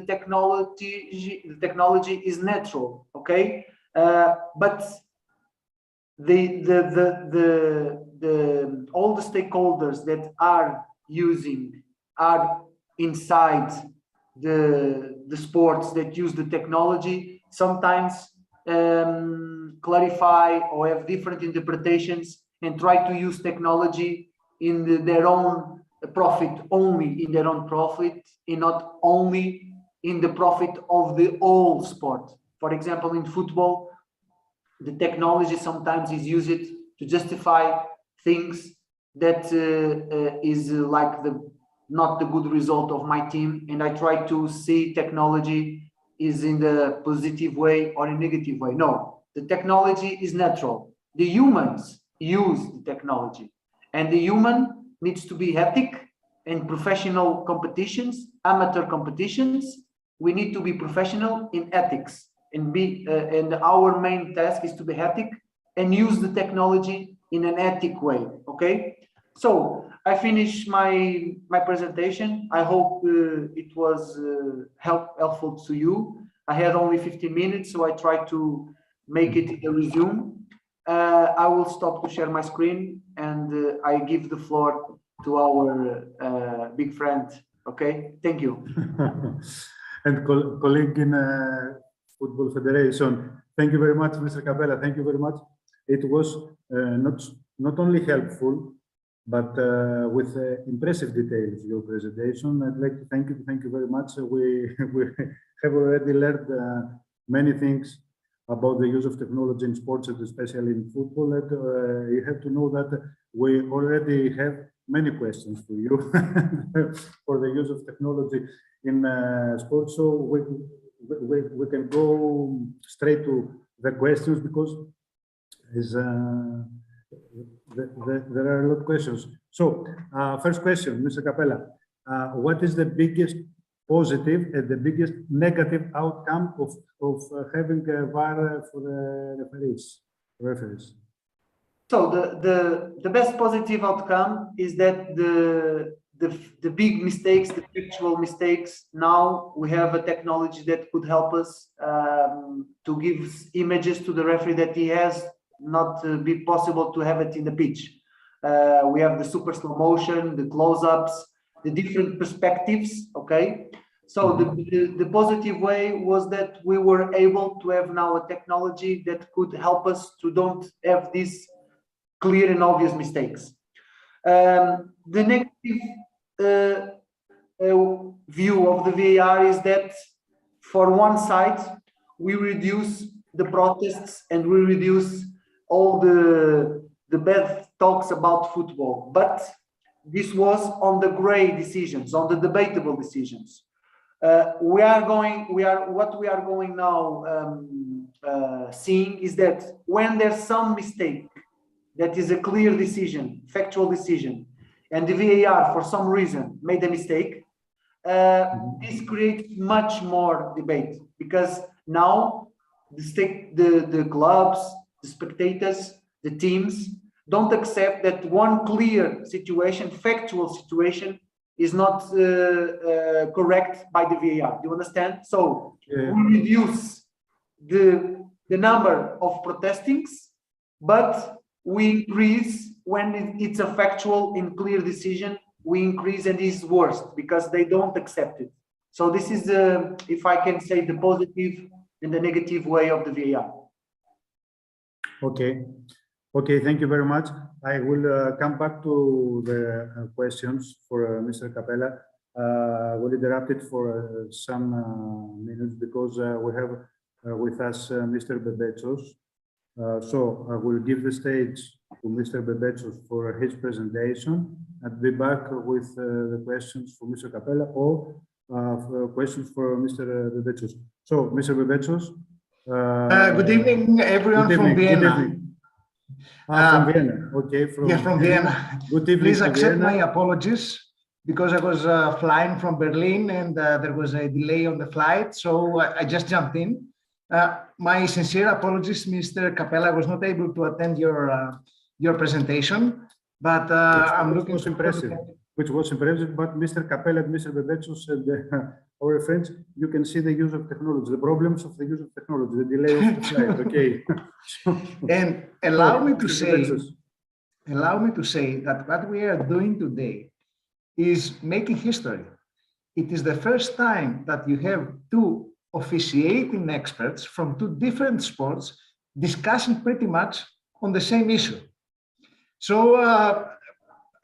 technology is natural. Okay, but all the stakeholders that are inside the sports that use the technology sometimes clarify or have different interpretations and try to use technology in their own profit, only in their own profit, and not only in the profit of the whole sport. For example, in football, the technology sometimes is used to justify things that is like not the good result of my team, and I try to see technology is in the positive way or a negative way. No, the technology is natural. The humans use the technology, and the human needs to be ethic. In professional competitions, amateur competitions, we need to be professional in ethics, and our main task is to be ethic and use the technology in an ethic way. Okay, so I finished my presentation. I hope it was helpful to you. I had only 15 minutes, so I tried to make it a resume. I will stop to share my screen, and I give the floor to our big friend. Okay, thank you. And colleague in Football Federation, thank you very much, Mr. Capella. Thank you very much. It was not only helpful, but with impressive details, your presentation. I'd like to thank you very much. We have already learned many things about the use of technology in sports, and especially in football. And you have to know that we already have many questions for you for the use of technology in sports. So we can go straight to the questions, because there are a lot of questions. So first question, Mr. Capella, what is the biggest positive and the biggest negative outcome of having a VAR for the referees? So the best positive outcome is that the big mistakes, the factual mistakes, now we have a technology that could help us to give images to the referee that he has not be possible to have it in the pitch. We have the super slow motion, the close-ups, the different perspectives. Okay, so the positive way was that we were able to have now a technology that could help us to don't have these clear and obvious mistakes. The negative view of the VAR is that for one side, we reduce the protests and we reduce all the bad talks about football. But this was on the gray decisions, on the debatable decisions. What we are going now seeing is that when there's some mistake that is a clear decision, factual decision, and the VAR for some reason made a mistake, this creates much more debate, because now the clubs, the spectators, the teams don't accept that one clear situation, factual situation, is not correct by the VAR. Do you understand? So we reduce the number of protestings, but we increase when it's a factual and clear decision. We increase, and it's worse because they don't accept it. So this is the, if I can say, the positive and the negative way of the VAR. Okay. Okay, thank you very much. I will come back to the questions for Mr. Capella. We'll interrupt it for some minutes because we have with us Mr. Bebechos. So I will give the stage to Mr. Bebechos for his presentation and be back with the questions for Mr. Capella or questions for Mr. Bebechos. So, Mr. Bebechos. Good evening, everyone from Vienna. From Vienna, okay. From Vienna. Good evening. Please accept my apologies because I was flying from Berlin and there was a delay on the flight, so I just jumped in. My sincere apologies, Mr. Capella. I was not able to attend your presentation, but I'm looking impressive. Which was impressive, but Mr. Capella and Mr. Bebechos and our friends, you can see the use of technology, the problems of the use of technology, the delay of the flight, okay. And allow me to say that what we are doing today is making history. It is the first time that you have two officiating experts from two different sports discussing pretty much on the same issue. So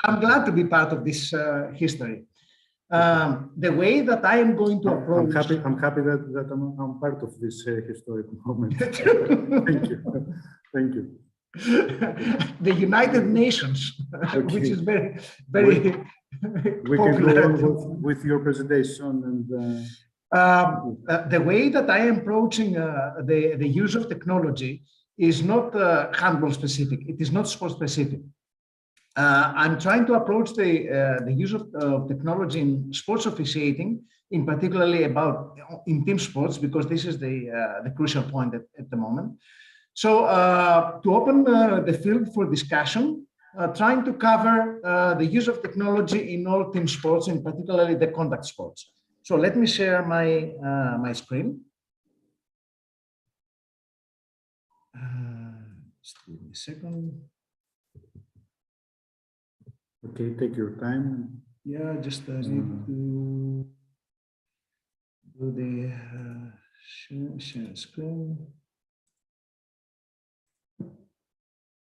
I'm glad to be part of this history. The way that I am going to approach... I'm happy that I'm part of this historic moment. Thank you. Thank you. The United Nations, okay. Which is very, very we popular. Can go on with your presentation. And the way that I am approaching the use of technology is not handball specific. It is not sport specific. I'm trying to approach the use of technology in sports officiating, in particularly in team sports, because this is the crucial point at the moment. So to open the field for discussion, trying to cover the use of technology in all team sports, in particularly the contact sports. So let me share my screen. Just give me a second. Okay, take your time. Yeah, just need to do the share screen.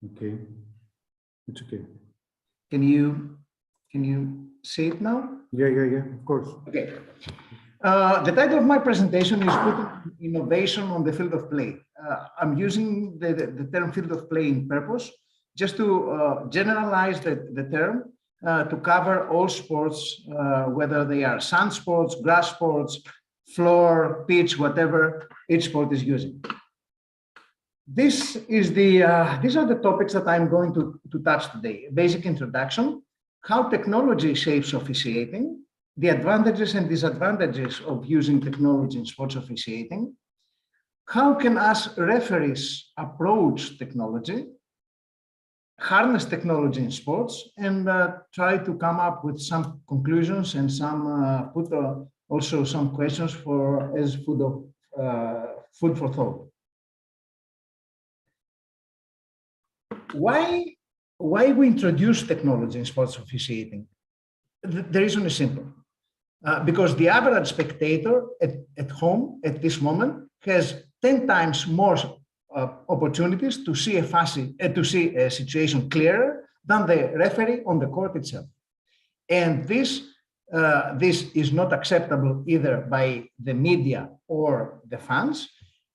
Okay, it's okay. Can you see it now? Yeah, of course. Okay. The title of my presentation is Putting Innovation on the Field of Play. I'm using the term field of play in purpose, just to generalize the term to cover all sports, whether they are sand sports, grass sports, floor, pitch, whatever each sport is using. These are the topics that I'm going to touch today. Basic introduction, how technology shapes officiating, the advantages and disadvantages of using technology in sports officiating, how can us referees approach technology, harness technology in sports, and try to come up with some conclusions and some put also some questions as food for thought. Why we introduce technology in sports officiating? The reason is simple. Because the average spectator at home at this moment has 10 times more opportunities to see a situation clearer than the referee on the court itself. And this is not acceptable either by the media or the fans.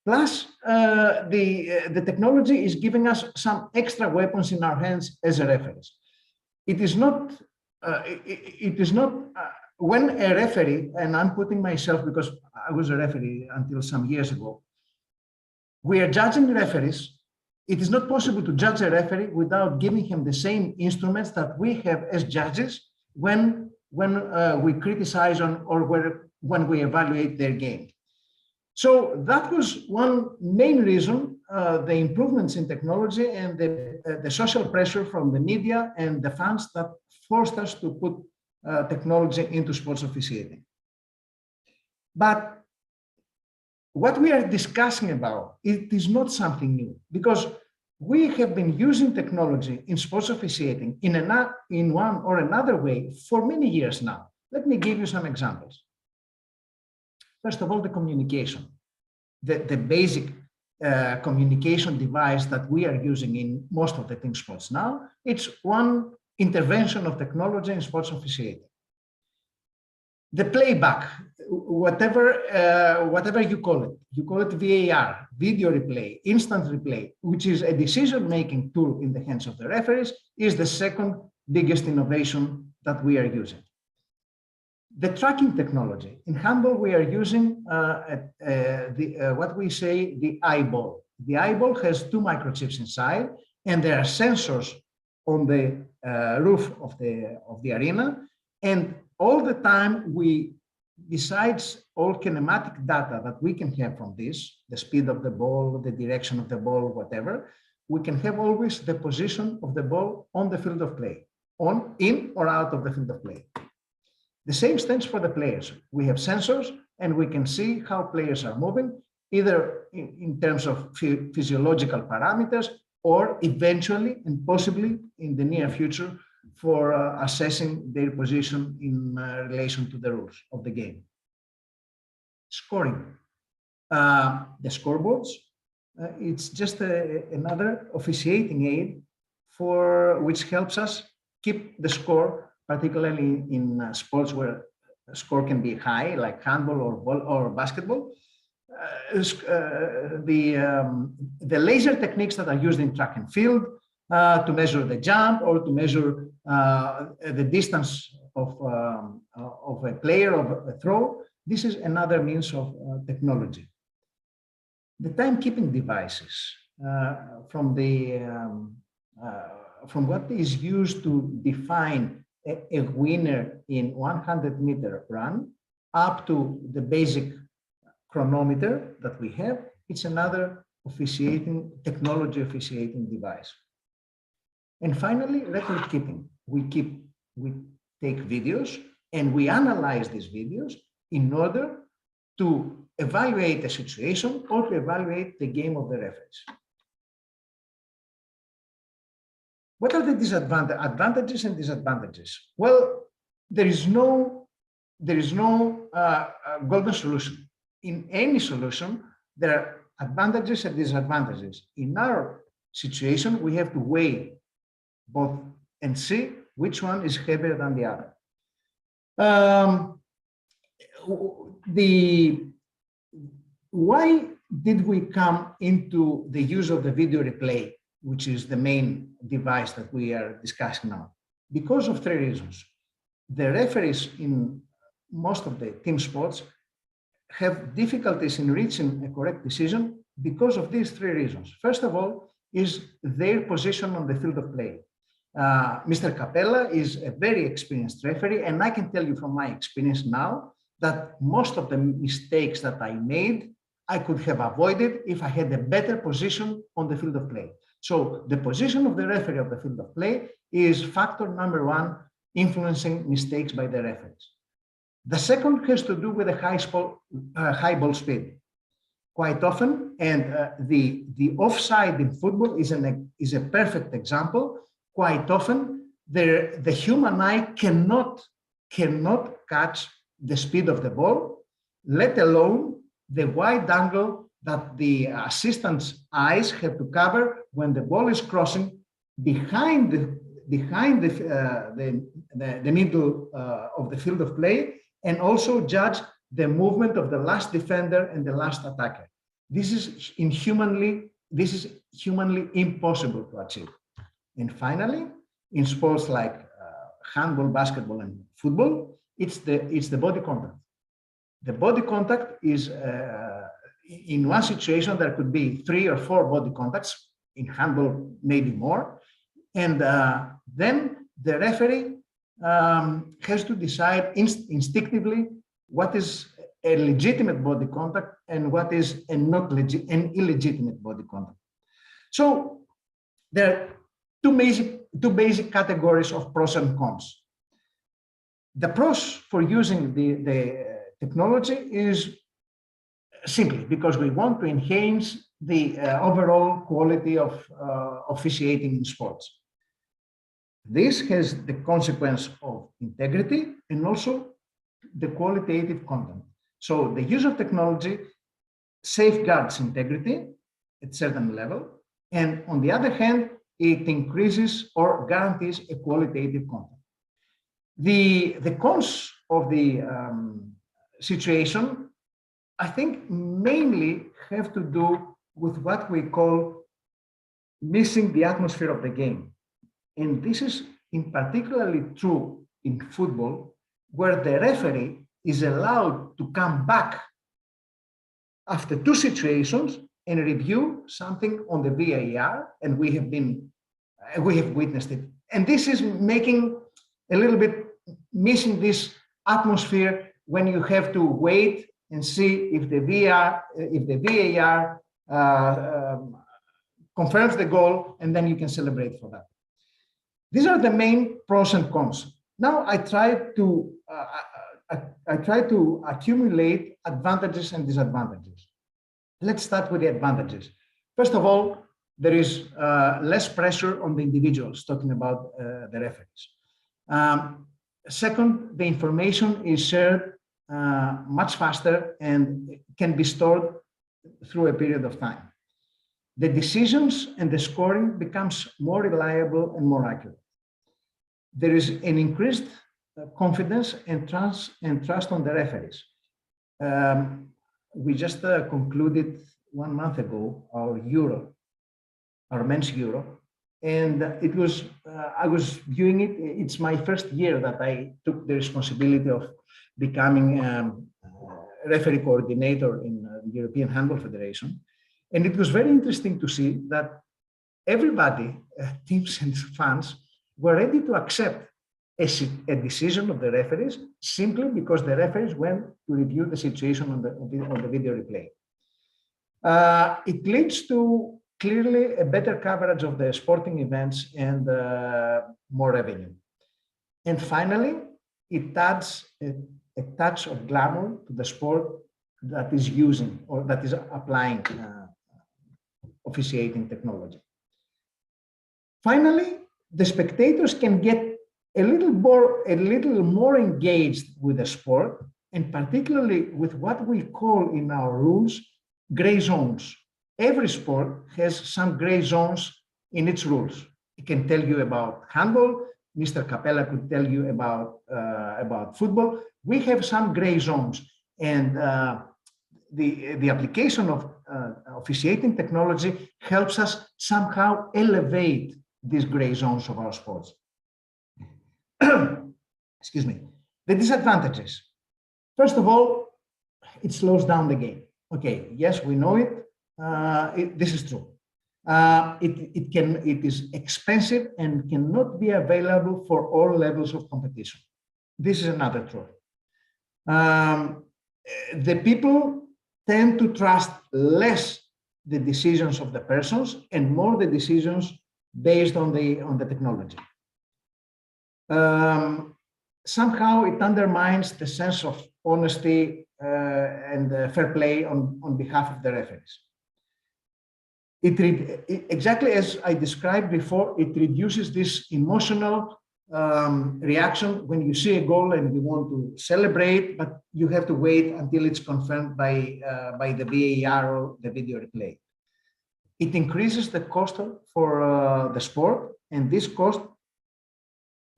Plus, the technology is giving us some extra weapons in our hands as a referees. It is not when a referee, and I'm putting myself because I was a referee until some years ago, we are judging referees. It is not possible to judge a referee without giving him the same instruments that we have as judges when when we criticize when we evaluate their game. So that was one main reason, the improvements in technology and the social pressure from the media and the fans that forced us to put technology into sports officiating. But what we are discussing about, it is not something new, because we have been using technology in sports officiating in one or another way for many years now. Let me give you some examples. First of all, the communication. The basic communication device that we are using in most of the team sports now, it's one intervention of technology in sports officiating. The playback, whatever you call it VAR, video replay, instant replay, which is a decision-making tool in the hands of the referees, is the second biggest innovation that we are using. The tracking technology. In handball, we are using what we say the eyeball. The eyeball has 2 microchips inside, and there are sensors on the roof of the arena. And all the time, besides all kinematic data that we can have from this, the speed of the ball, the direction of the ball, whatever, we can have always the position of the ball on the field of play, in or out of the field of play. The same stands for the players. We have sensors and we can see how players are moving, either in terms of physiological parameters or eventually and possibly in the near future for assessing their position in relation to the rules of the game. Scoring. The scoreboards, it's just another officiating aid which helps us keep the score, particularly in sports where a score can be high, like handball or basketball. The laser techniques that are used in track and field to measure the jump or to measure the distance of a player of a throw, this is another means of technology. The timekeeping devices from what is used to define a winner in 100-meter run up to the basic chronometer that we have, it's another technology officiating device. And finally, record keeping. We take videos and we analyze these videos in order to evaluate a situation or to evaluate the game of the referees. What are the advantages and disadvantages? Well, there is no golden solution. In any solution, there are advantages and disadvantages. In our situation, we have to weigh both and see which one is heavier than the other. Why did we come into the use of the video replay, which is the main device that we are discussing now? Because of 3 reasons. The referees in most of the team sports have difficulties in reaching a correct decision because of these 3 reasons. First of all, is their position on the field of play. Mr. Capella is a very experienced referee, and I can tell you from my experience now that most of the mistakes that I made, I could have avoided if I had a better position on the field of play. So the position of the referee of the field of play is factor number 1, influencing mistakes by the referees. The second has to do with the high ball speed. Quite often, and the offside in football is a perfect example. Quite often, the human eye cannot catch the speed of the ball, let alone the wide angle that the assistant's eyes have to cover when the ball is crossing behind the middle of the field of play, and also judge the movement of the last defender and the last attacker. This is humanly impossible to achieve. And finally, in sports like handball, basketball, and football, it's the body contact. The body contact is in one situation there could be 3 or 4 body contacts. In handball, maybe more, and then the referee has to decide instinctively what is a legitimate body contact and what is an illegitimate body contact. So there are two basic categories of pros and cons. The pros for using the technology is simply because we want to enhance the overall quality of officiating in sports. This has the consequence of integrity and also the qualitative content. So the use of technology safeguards integrity at a certain level, and on the other hand, it increases or guarantees a qualitative content. The cons of the situation, I think, mainly have to do with what we call missing the atmosphere of the game. And this is in particularly true in football, where the referee is allowed to come back after two situations and review something on the VAR, and we have witnessed it. And this is making a little bit missing this atmosphere when you have to wait and see if the VAR confirms the goal, and then you can celebrate for that. These are the main pros and cons. Now I try to accumulate advantages and disadvantages. Let's start with the advantages. First of all, there is less pressure on the individuals, talking about the referees. Second, the information is shared much faster and can be stored through a period of time. The decisions and the scoring becomes more reliable and more accurate. There is an increased confidence and trust on the referees. We just concluded 1 month ago our men's Euro, and it was I was viewing it. It's my first year that I took the responsibility of becoming referee coordinator in the European Handball Federation, and it was very interesting to see that everybody, teams and fans, were ready to accept a decision of the referees simply because the referees went to review the situation on the video replay. It leads to clearly a better coverage of the sporting events and more revenue. And finally, it adds a touch of glamour to the sport that is using or that is applying officiating technology. Finally, the spectators can get a little more engaged with the sport, and particularly with what we call in our rules gray zones. Every sport has some gray zones in its rules. It can tell you about handball. Mr. Capella could tell you about football. We have some gray zones, and the application of officiating technology helps us somehow elevate these gray zones of our sports. Excuse me. The disadvantages. First of all, it slows down the game. Okay, yes, we know it. This is true. It is expensive and cannot be available for all levels of competition. This is another truth. The people tend to trust less the decisions of the persons and more the decisions based on the technology. Somehow it undermines the sense of honesty and fair play on behalf of the referees. Exactly as I described before, it reduces this emotional reaction when you see a goal and you want to celebrate, but you have to wait until it's confirmed by the VAR or the video replay. It increases the cost for the sport, and this cost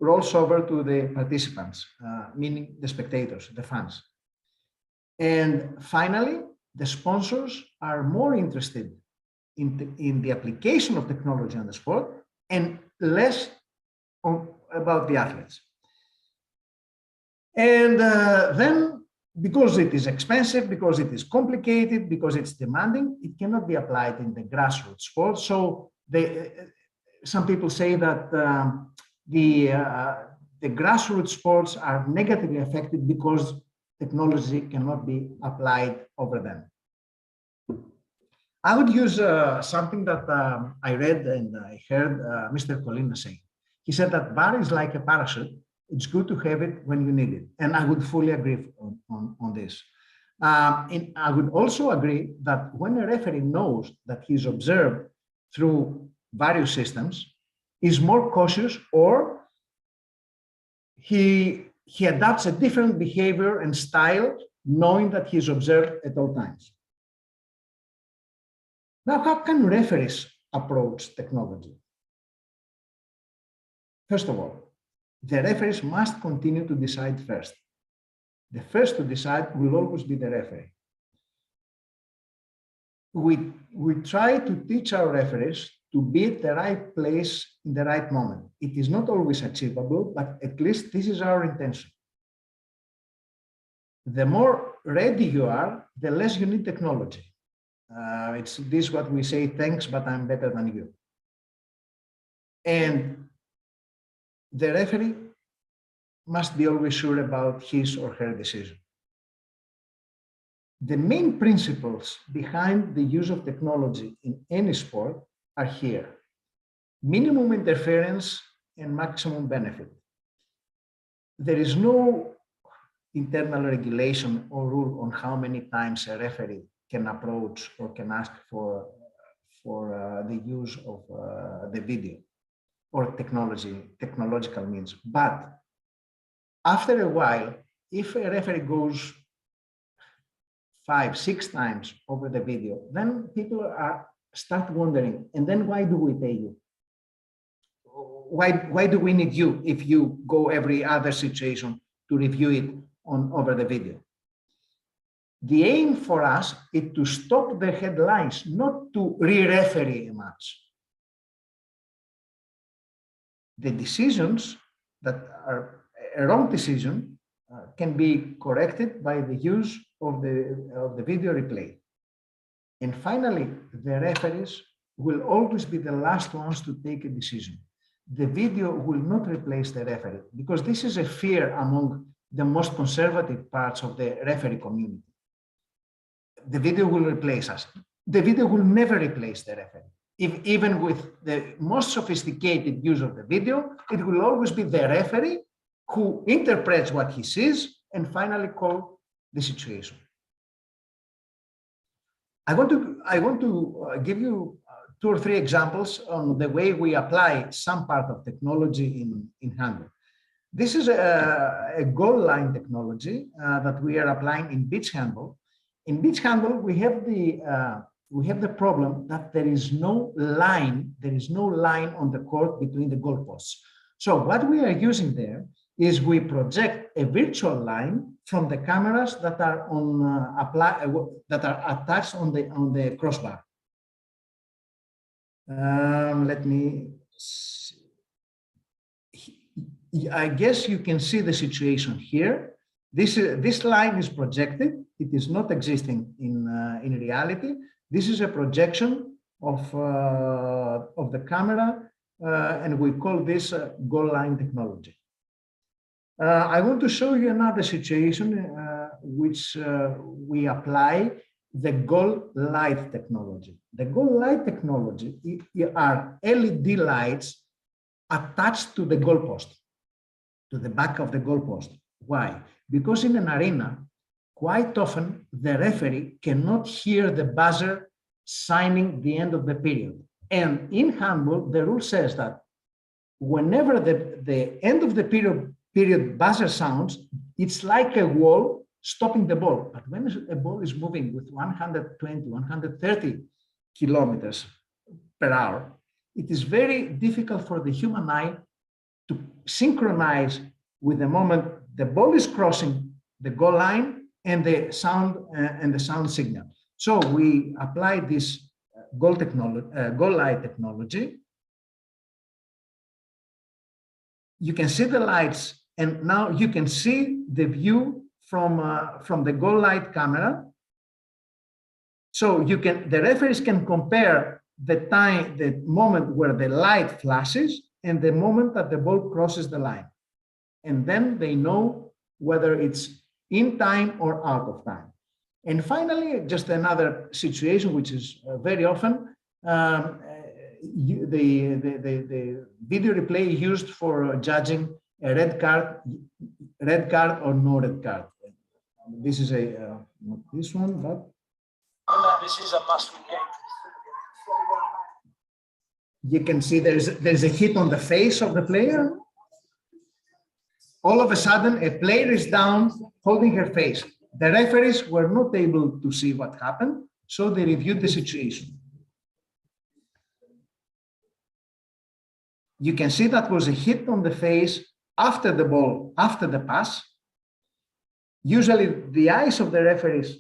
rolls over to the participants, meaning the spectators, the fans. And finally, the sponsors are more interested in the application of technology on the sport and less about the athletes. And then, because it is expensive, because it is complicated, because it's demanding, it cannot be applied in the grassroots sport. So some people say that the the grassroots sports are negatively affected because technology cannot be applied over them. I would use something that I read and I heard Mr. Colina say. He said that VAR is like a parachute. It's good to have it when you need it. And I would fully agree on this. And I would also agree that when a referee knows that he's observed through various systems, is more cautious, or he adopts a different behavior and style, knowing that he's observed at all times. Now, how can referees approach technology? First of all, the referees must continue to decide first. The first to decide will always be the referee. We try to teach our referees to be at the right place in the right moment. It is not always achievable, but at least this is our intention. The more ready you are, the less you need technology. It's this what we say, thanks, but I'm better than you. And the referee must be always sure about his or her decision. The main principles behind the use of technology in any sport are here: minimum interference and maximum benefit. There is no internal regulation or rule on how many times a referee can approach or can ask for the use of the video or technological means. But after a while, if a referee goes 5, 6 times over the video, then people start wondering, and then why do we pay you? Why do we need you if you go every other situation to review it over the video? The aim for us is to stop the headlines, not to re-referee a match. The decisions that are a wrong decision can be corrected by the use of the video replay. And finally, the referees will always be the last ones to take a decision. The video will not replace the referee, because this is a fear among the most conservative parts of the referee community. The video will replace us. The video will never replace the referee. Even with the most sophisticated use of the video, it will always be the referee who interprets what he sees and finally call the situation. I want to give you 2 or 3 examples on the way we apply some part of technology in handball. This is a goal line technology that we are applying in beach handball. In beach handball, we have the problem that there is no line on the court between the goalposts. So what we are using there is we project a virtual line from the cameras that are attached on the crossbar. Let me see. I guess you can see the situation here. This line is projected. It is not existing in reality. This is a projection of the camera, and we call this goal line technology. I want to show you another situation which we apply the goal light technology. The goal light technology are LED lights attached to the goalpost, to the back of the goalpost. Why? Because in an arena, quite often the referee cannot hear the buzzer signing the end of the period. And in handball, the rule says that whenever the end of the period buzzer sounds, it's like a wall stopping the ball. But when a ball is moving with 120, 130 kilometers per hour, it is very difficult for the human eye to synchronize with the moment the ball is crossing the goal line and the sound signal. So we apply this goal light technology. You can see the lights, and now you can see the view from the goal light camera. So the referees can compare the moment where the light flashes and the moment that the ball crosses the line. and then they know whether it's in time or out of time. And finally, just another situation, which is very often, the video replay used for judging a red card or no red card. This is a, not this one, but. This is a must-win game. You can see there's a hit on the face of the player. All of a sudden, a player is down, holding her face. The referees were not able to see what happened, so they reviewed the situation. You can see that was a hit on the face after the ball, after the pass. Usually, the eyes of the referees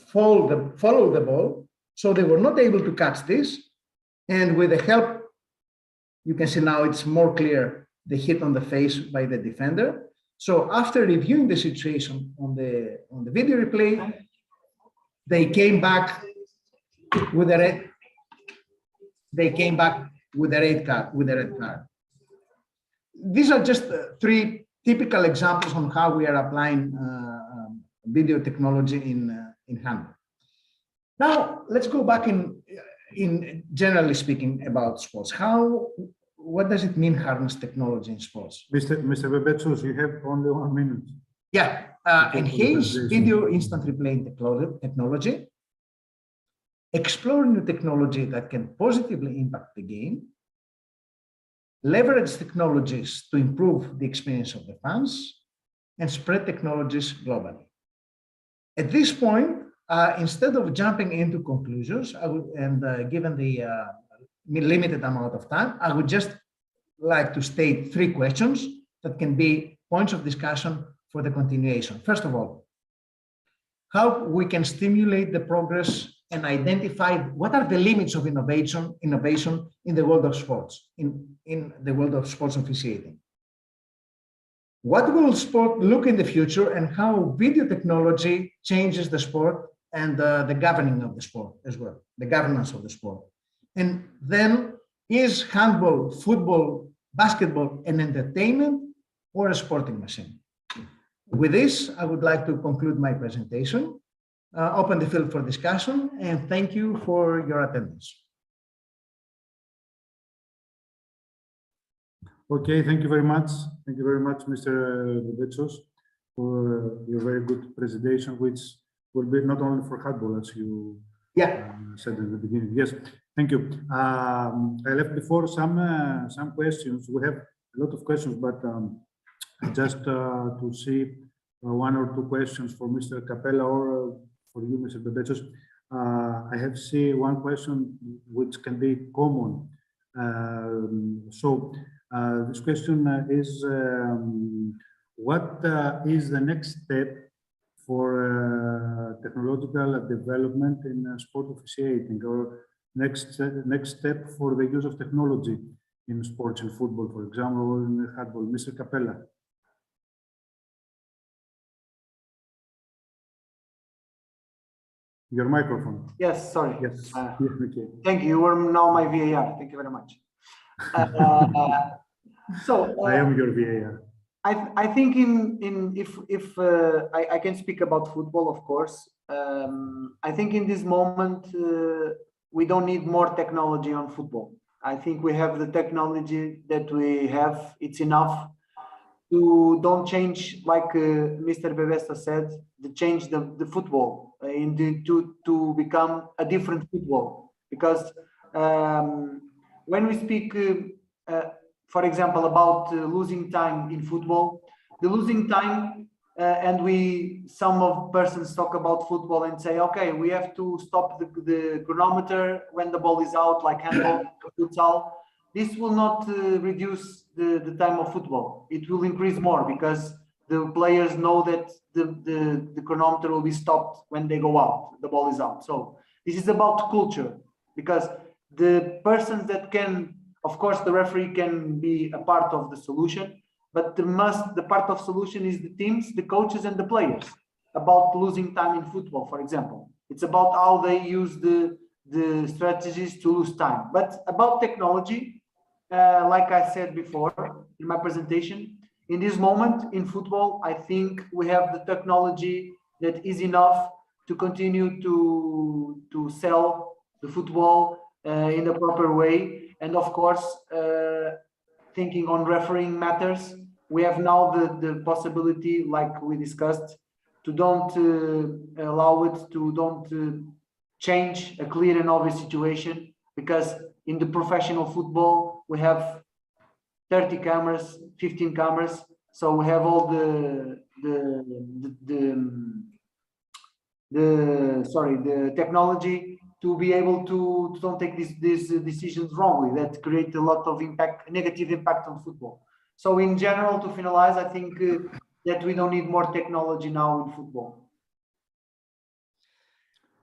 follow the ball, so they were not able to catch this. And with the help, you can see now it's more clear, the hit on the face by the defender. So after reviewing the situation on the video replay, they came back with a red. They came back with a red card. These are just three typical examples on how we are applying video technology in handball. Now let's go back in generally speaking about sports. What does it mean, harness technology in sports? Mr. Bebetsos, you have only 1 minute. Yeah, enhance video instant replay technology, explore new technology that can positively impact the game, leverage technologies to improve the experience of the fans, and spread technologies globally. At this point, instead of jumping into conclusions, given the limited amount of time, I would just like to state 3 questions that can be points of discussion for the continuation. First of all, how we can stimulate the progress and identify what are the limits of innovation in the world of sports, in the world of sports officiating. What will sport look in the future, and how video technology changes the sport and the governing of the sport as well, the governance of the sport. And then, is handball, football, basketball an entertainment or a sporting machine? With this, I would like to conclude my presentation, open the field for discussion, and thank you for your attendance. Okay, thank you very much. Thank you very much, Mr. Bebetsos, for your very good presentation, which will be not only for handball, as you said in the beginning. Yes, thank you. I left before some questions. We have a lot of questions, but just to see 1 or 2 questions for Mr. Capella or for you, Mr. Bebetsos. I have seen 1 question which can be common. This question is, what is the next step for technological development in sport officiating, or next step for the use of technology in sports, in football, for example, or in handball? Mr. Capella. Your microphone. Yes, sorry. Yes. Okay. Thank you. You are now my VAR. Thank you very much. I am your VAR. I think if I can speak about football, of course. I think in this moment we don't need more technology on football. I think we have the technology that we have. It's enough to don't change, like Mr. Bebesta said, to change the football to become a different football. Because when we speak, for example, about losing time in football, the losing time, and some of persons talk about football and say, okay, we have to stop the chronometer when the ball is out, like handball, futsal. This will not reduce the time of football. It will increase more because the players know that the chronometer will be stopped when they go out, the ball is out. So this is about culture, because the persons that can, of course, the referee can be a part of the solution, but the part of solution is the teams, the coaches, and the players. About losing time in football, for example, it's about how they use the strategies to lose time. But about technology, like I said before in my presentation, in this moment in football, I think we have the technology that is enough to continue to sell the football in the proper way. And of course, thinking on refereeing matters, we have now the possibility, like we discussed, to don't allow it to don't change a clear and obvious situation, because in the professional football we have 30 cameras, 15 cameras, so we have all the technology to be able to don't take these decisions wrongly that create a lot of impact, negative impact on football. So in general, to finalize, I think that we don't need more technology now in football.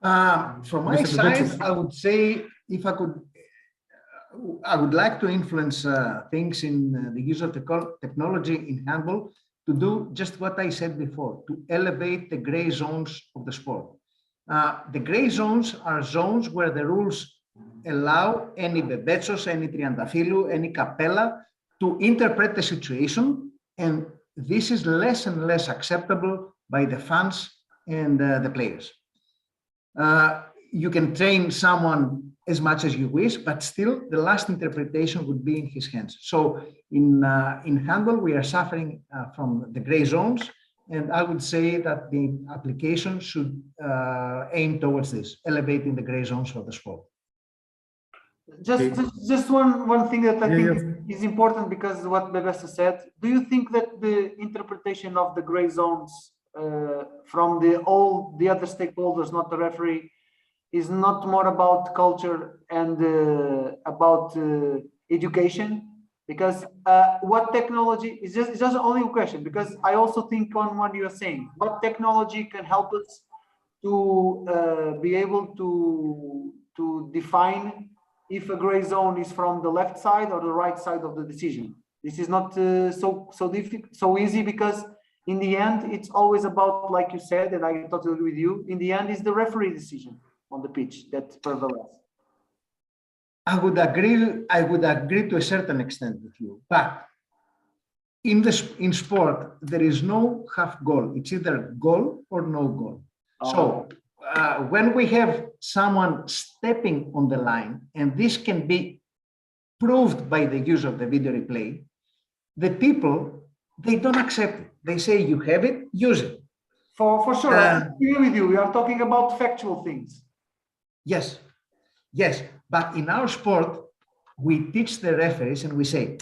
From my side, I would say, if I could, I would like to influence things in the use of technology in handball to do just what I said before, to elevate the gray zones of the sport. The gray zones are zones where the rules allow any Bebetsos, any Triantafylou, any Capella to interpret the situation, and this is less and less acceptable by the fans and the players. You can train someone as much as you wish, but still the last interpretation would be in his hands. So in handball, we are suffering from the gray zones, and I would say that the application should aim towards this, elevating the gray zones of the sport. Just one thing that I think is important, because what Bebesa said. Do you think that the interpretation of the gray zones from all the other stakeholders, not the referee, is not more about culture and about education? Because what technology is just only a question, because I also think on what you're saying, what technology can help us to be able to define if a gray zone is from the left side or the right side of the decision. This is not so easy, because in the end, it's always about, like you said, and I totally agree with you, in the end is the referee decision on the pitch that prevails. I would agree to a certain extent with you, but in sport, there is no half goal. It's either goal or no goal. So when we have someone stepping on the line, and this can be proved by the use of the video replay, the people, they don't accept it. They say, you have it, use it. For sure, I agree with you. We are talking about factual things. Yes, yes. But in our sport, we teach the referees and we say,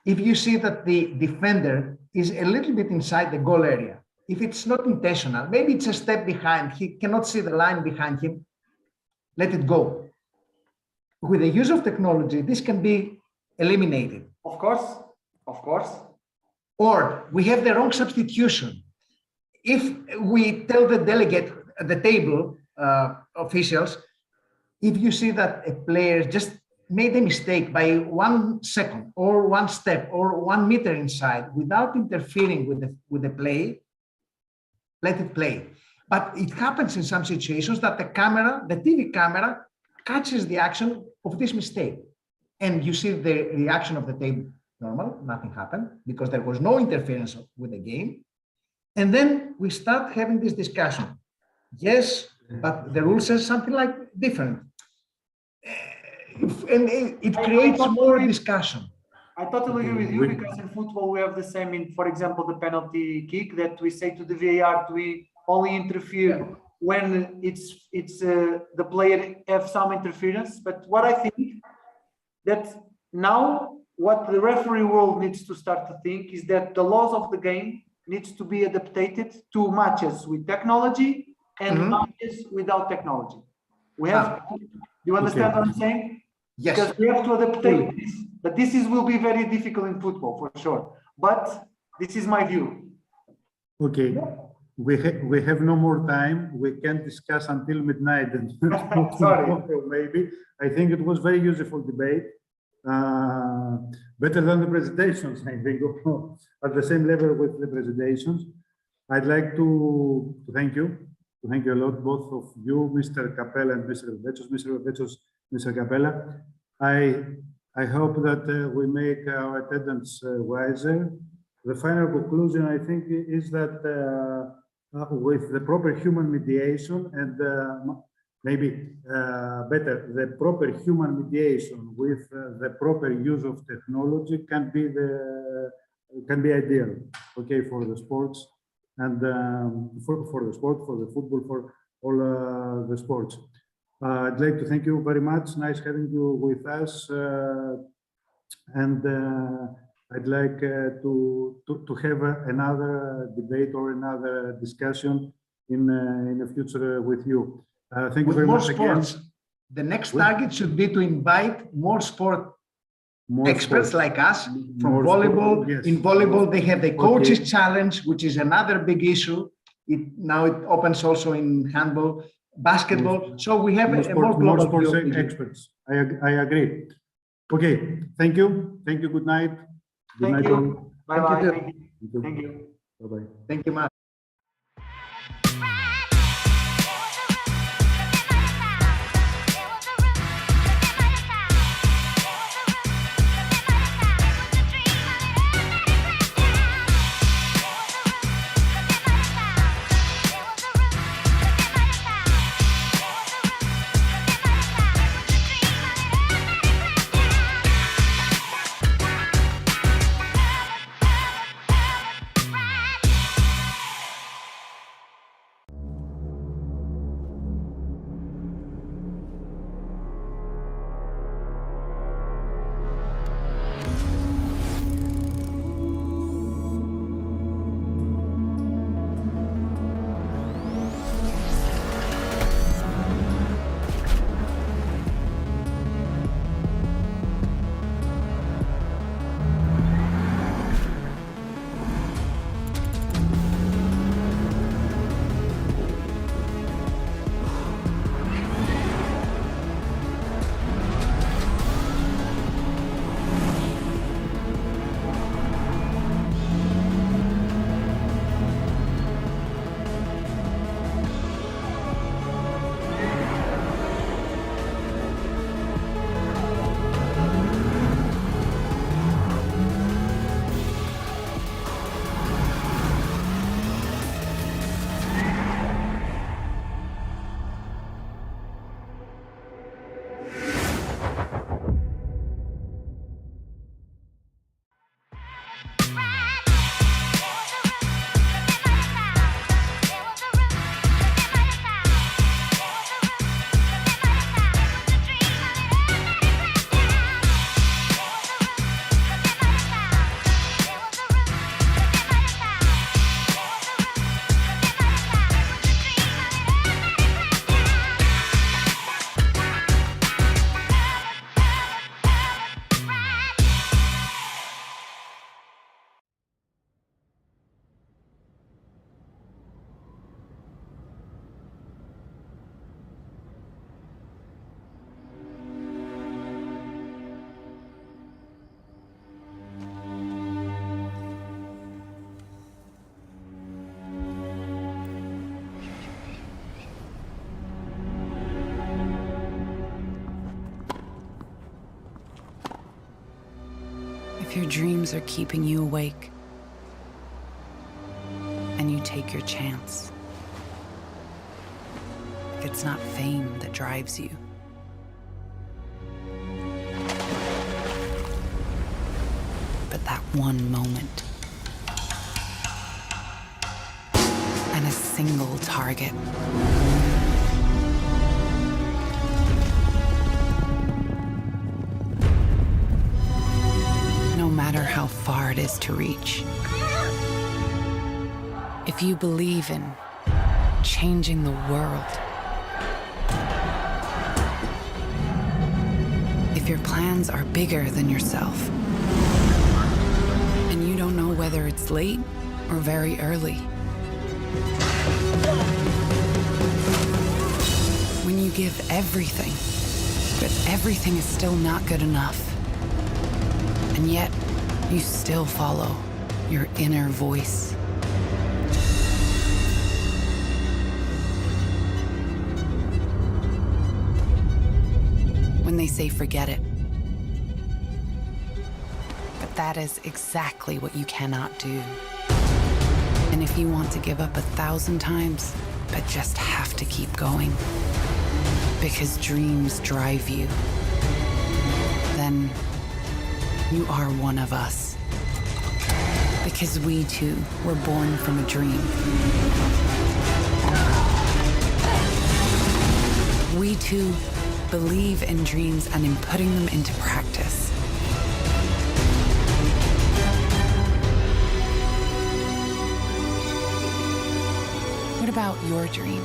if you see that the defender is a little bit inside the goal area, if it's not intentional, maybe it's a step behind, he cannot see the line behind him, let it go. With the use of technology, this can be eliminated. Of course, of course. Or we have the wrong substitution. If we tell the delegate at the table, officials, if you see that a player just made a mistake by 1 second or 1 step or 1 meter inside without interfering with the play, let it play. But it happens in some situations that the TV camera catches the action of this mistake. And you see the reaction of the table, normal, nothing happened, because there was no interference with the game. And then we start having this discussion. Yes, but the rule says something like different. And it creates more discussion. I totally agree with you, because in football we have the same in, for example, the penalty kick, that we say to the VAR, we only interfere when it's the player have some interference. But what I think that now what the referee world needs to start to think is that the laws of the game needs to be adapted to matches with technology and matches without technology. We have. Do you understand what I'm saying? Yes. Because we have to adapt this, but this will be very difficult in football for sure. But this is my view. Okay, we have no more time. We can discuss until midnight and sorry. Maybe. I think it was very useful debate. Better than the presentations, I think, at the same level with the presentations. I'd like to thank you. Thank you a lot, both of you, Mr. Capella and Mr. Bebetsos, Mr. Capella. I hope that we make our attendance wiser. the final conclusion, I think, is that with the proper human mediation and maybe better, the proper human mediation with the proper use of technology can be ideal, okay, for the sports and for the sport, for the football, for all the sports. I'd like to thank you very much. Nice having you with us, and I'd like to have another debate or another discussion in the future with you. Thank you very much again. The next target should be to invite more sport experts like us from volleyball. Yes. In volleyball, they have the coaches challenge, which is another big issue. Now it opens also in handball, basketball. So we have a more global sports view. experts. I agree. Okay. Thank you. Thank you. Good night. Good night, all. Bye-bye. Thank you. Bye-bye. Thank you, Matt. If your dreams are keeping you awake and you take your chance, if it's not fame that drives you, but that one moment and a single target. No matter how far it is to reach. If you believe in changing the world, if your plans are bigger than yourself, and you don't know whether it's late or very early, when you give everything, but everything is still not good enough, and yet you still follow your inner voice. When they say forget it, but that is exactly what you cannot do. And if you want to give up 1,000 times, but just have to keep going, because dreams drive you, then you are one of us. Because we too were born from a dream. We too believe in dreams and in putting them into practice. What about your dream?